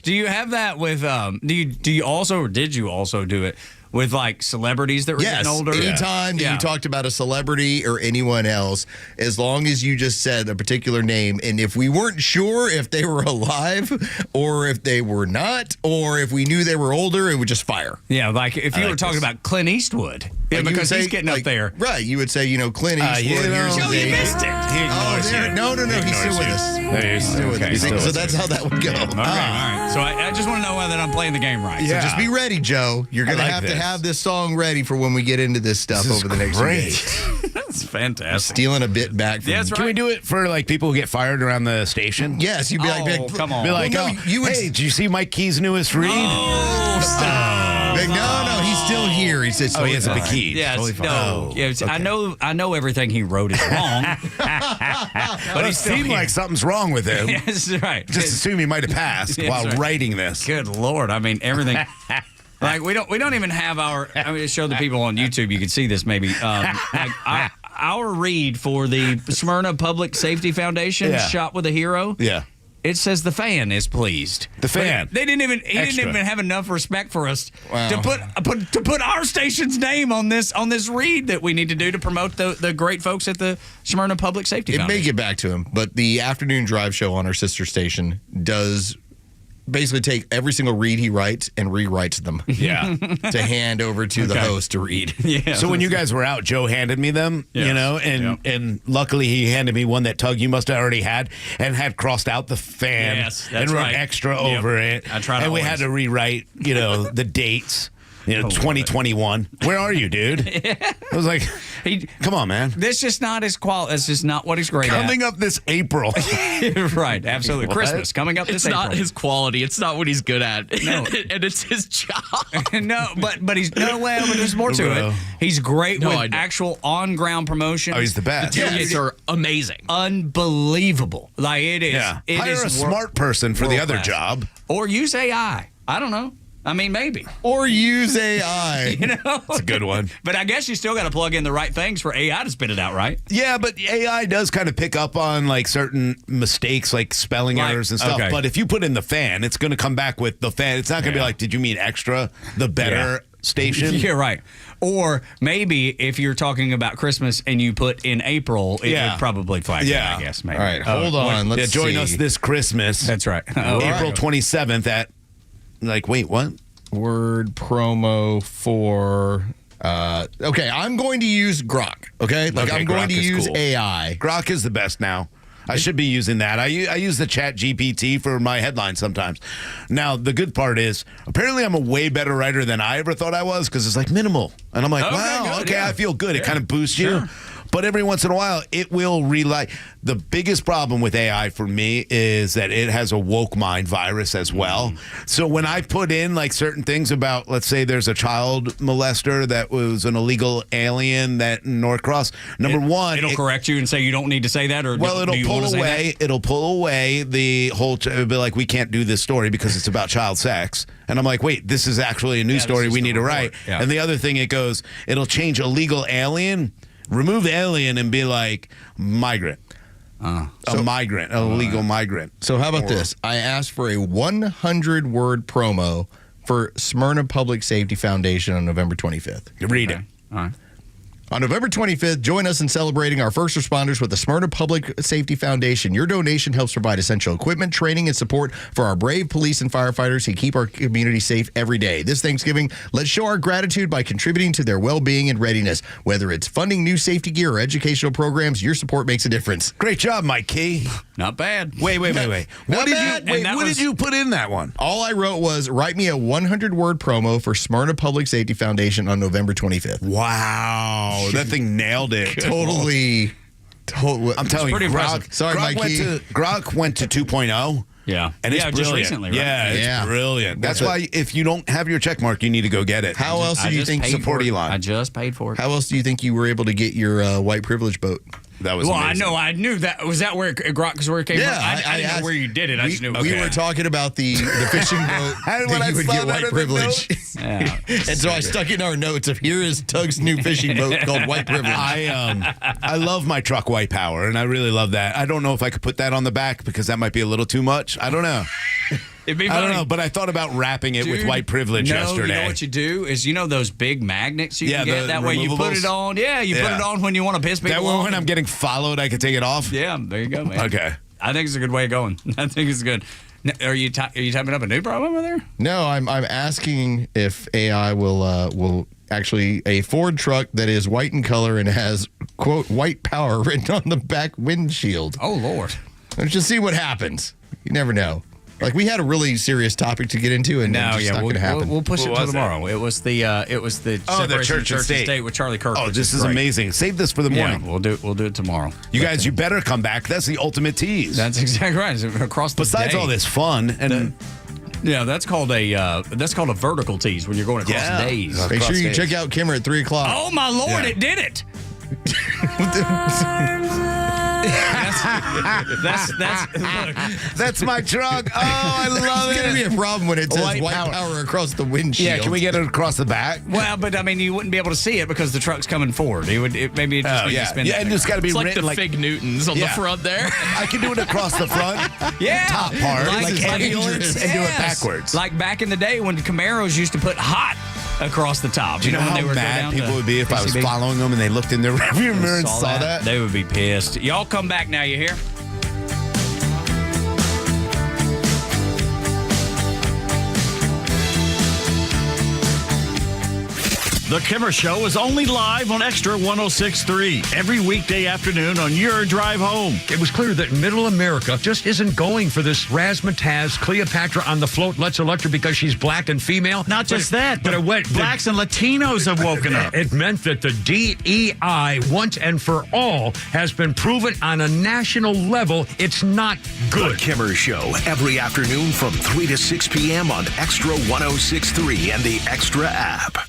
Do you have that with? Do you also, or did you also do it with like celebrities that were getting older? Anytime that you talked about a celebrity or anyone else, as long as you just said a particular name, and if we weren't sure if they were alive or if they were not, or if we knew they were older, it would just fire. Yeah, like if you were talking about Clint Eastwood, because he's getting up there. Right, you would say, Clint Eastwood. You missed it. No, he's still with us. He's still with us. So that's how that would go. All right. So I just want to know whether I'm playing the game right. So just be ready, Joe. You're going to have this song ready for when we get into this stuff over the next few days. That's fantastic. Stealing a bit back from Can we do it for like people who get fired around the station? Yes, you'd be like, come on. Be like, hey, did you see Mike Key's newest read? Oh, stop. No, he's still here. He says, he has a big key. Yes, totally fine. no. Yes, I know everything he wrote is wrong. But it seemed like something's wrong with him. Yes, right. Just assume he might have passed while writing this. Good Lord. I mean, everything. Like we don't even have our. I mean, to show the people on YouTube, you can see this maybe. Like our read for the Smyrna Public Safety Foundation, Shot with a Hero. Yeah. It says the fan is pleased. The fan. He didn't even have enough respect for us to put our station's name on this read that we need to do to promote the great folks at the Smyrna Public Safety Foundation. It may get back to him, but the afternoon drive show on our sister station does basically take every single read he writes and rewrites them. Yeah. To hand over to the host to read. Yeah. So when you guys were out, Joe handed me them, and luckily he handed me one that Tug you must have already had and had crossed out the fan and wrote extra over it. I tried and we had to rewrite, the dates. 2021. Where are you, dude? I was like, come on, man. This is not his quality. That's just not what he's great at. Coming up this April. Right, absolutely. What? Christmas coming up this April. It's not his quality. It's not what he's good at. No. And it's his job. No, but he's but there's more to it. He's great with actual on-ground promotion. Oh, he's the best. The tailgates are amazing. Unbelievable. Like it is. Yeah. It Hire is a smart person for the other job. Or use AI. I don't know. I mean, maybe. Or use AI. It's a good one. But I guess you still got to plug in the right things for AI to spit it out, right? Yeah, but AI does kind of pick up on like certain mistakes, like spelling errors and stuff. Okay. But if you put in the fan, it's going to come back with the fan. It's not going to be like, did you mean extra? The better station? Yeah, right. Or maybe if you're talking about Christmas and you put in April, it would probably flag it, I guess. Maybe. All right, hold on. Let's join us this Christmas. That's right. April 27th at... wait, what? Word promo for... okay, I'm going to use Grok, okay? I'm going to use AI. Grok is the best now. I should be using that. I use the Chat GPT for my headlines sometimes. Now, the good part is, apparently I'm a way better writer than I ever thought I was because it's like minimal. And I'm like, I feel good. It kind of boosts you. But every once in a while, it will relight. The biggest problem with AI for me is that it has a woke mind virus as well. So when I put in like certain things about, let's say there's a child molester that was an illegal alien that in Norcross, number one, it'll correct you and say you don't need to say that, or it'll pull away. It'll pull away the whole. It'll be like, we can't do this story because it's about child sex. And I'm like, wait, this is actually a news story we need to write. Yeah. And the other thing, it'll change illegal alien. Remove alien and be like migrant. A migrant, a legal migrant. So how about this? I asked for a 100-word promo for Smyrna Public Safety Foundation on November 25th. Read it. All right. On November 25th, join us in celebrating our first responders with the Smyrna Public Safety Foundation. Your donation helps provide essential equipment, training, and support for our brave police and firefighters who keep our community safe every day. This Thanksgiving, let's show our gratitude by contributing to their well-being and readiness. Whether it's funding new safety gear or educational programs, your support makes a difference. Great job, Mike Key. Not bad. Wait. What did you put in that one? All I wrote was, write me a 100-word promo for Smyrna Public Safety Foundation on November 25th. Wow. That thing nailed it. Totally. I'm telling you, impressive. Sorry, Mikey. Grok went to 2.0. Yeah. And it's brilliant. Just recently, right? Yeah, it's brilliant. That's why if you don't have your check mark, you need to go get it. How else do you think support Elon? I just paid for it. How else do you think you were able to get your white privilege boat? That was well. amazing. I know. I knew that. Was that where it where it came Yeah, from? I didn't know where you did it. I just knew. We were talking about the fishing boat that you would get white privilege. Yeah. And so I stuck in our notes of here is Tug's new fishing boat called White Privilege. I love my truck white power, and I really love that. I don't know if I could put that on the back because that might be a little too much. I don't know. I don't know, but I thought about wrapping it with white privilege yesterday. You know what you do is those big magnets you can get. That way you put it on. Yeah, you put it on when you want to piss people off. That way when I'm getting followed, I can take it off. Yeah, there you go, man. Okay. I think it's a good way of going. I think it's good. Are you typing up a new problem over there? No, I'm asking if AI will actually a Ford truck that is white in color and has quote white power written on the back windshield. Oh Lord. Let's just see what happens. You never know. Like we had a really serious topic to get into, and it's just not going to happen. We'll push it till tomorrow. It was the the church and state with Charlie Kirk. Oh, this is amazing. Save this for the morning. Yeah, we'll do it tomorall. You guys, you better come back. That's the ultimate tease. That's exactly right. Across the Besides day. all this fun and. Yeah, that's called a vertical tease when you're going across days. Make sure you check out Kimmer at 3 o'clock. Oh my Lord, it did it! That's my truck. Oh, I love it. It's going to be a problem when it says white power across the windshield. Yeah, can we get it across the back? Well, but I mean, you wouldn't be able to see it because the truck's coming forward. Maybe it just needs to spin. Yeah, and it's got to be it's like written the Fig Newtons on the front there. I can do it across the front. Top part, like ambulance, and do it backwards. Like back in the day when the Camaros used to put hot across the top. Do you know how mad people would be if I was following them and they looked in their rearview mirror and saw that? They would be pissed. Y'all come back now, you hear? The Kimmer Show is only live on Extra 106.3 every weekday afternoon on your drive home. It was clear that Middle America just isn't going for this razzmatazz Cleopatra on the float. Let's elect her because she's black and female. Not just that, but it went. Blacks and Latinos have woken up. It meant that the DEI, once and for all, has been proven on a national level. It's not good. The Kimmer Show every afternoon from 3 to 6 p.m. on Extra 106.3 and the Extra app.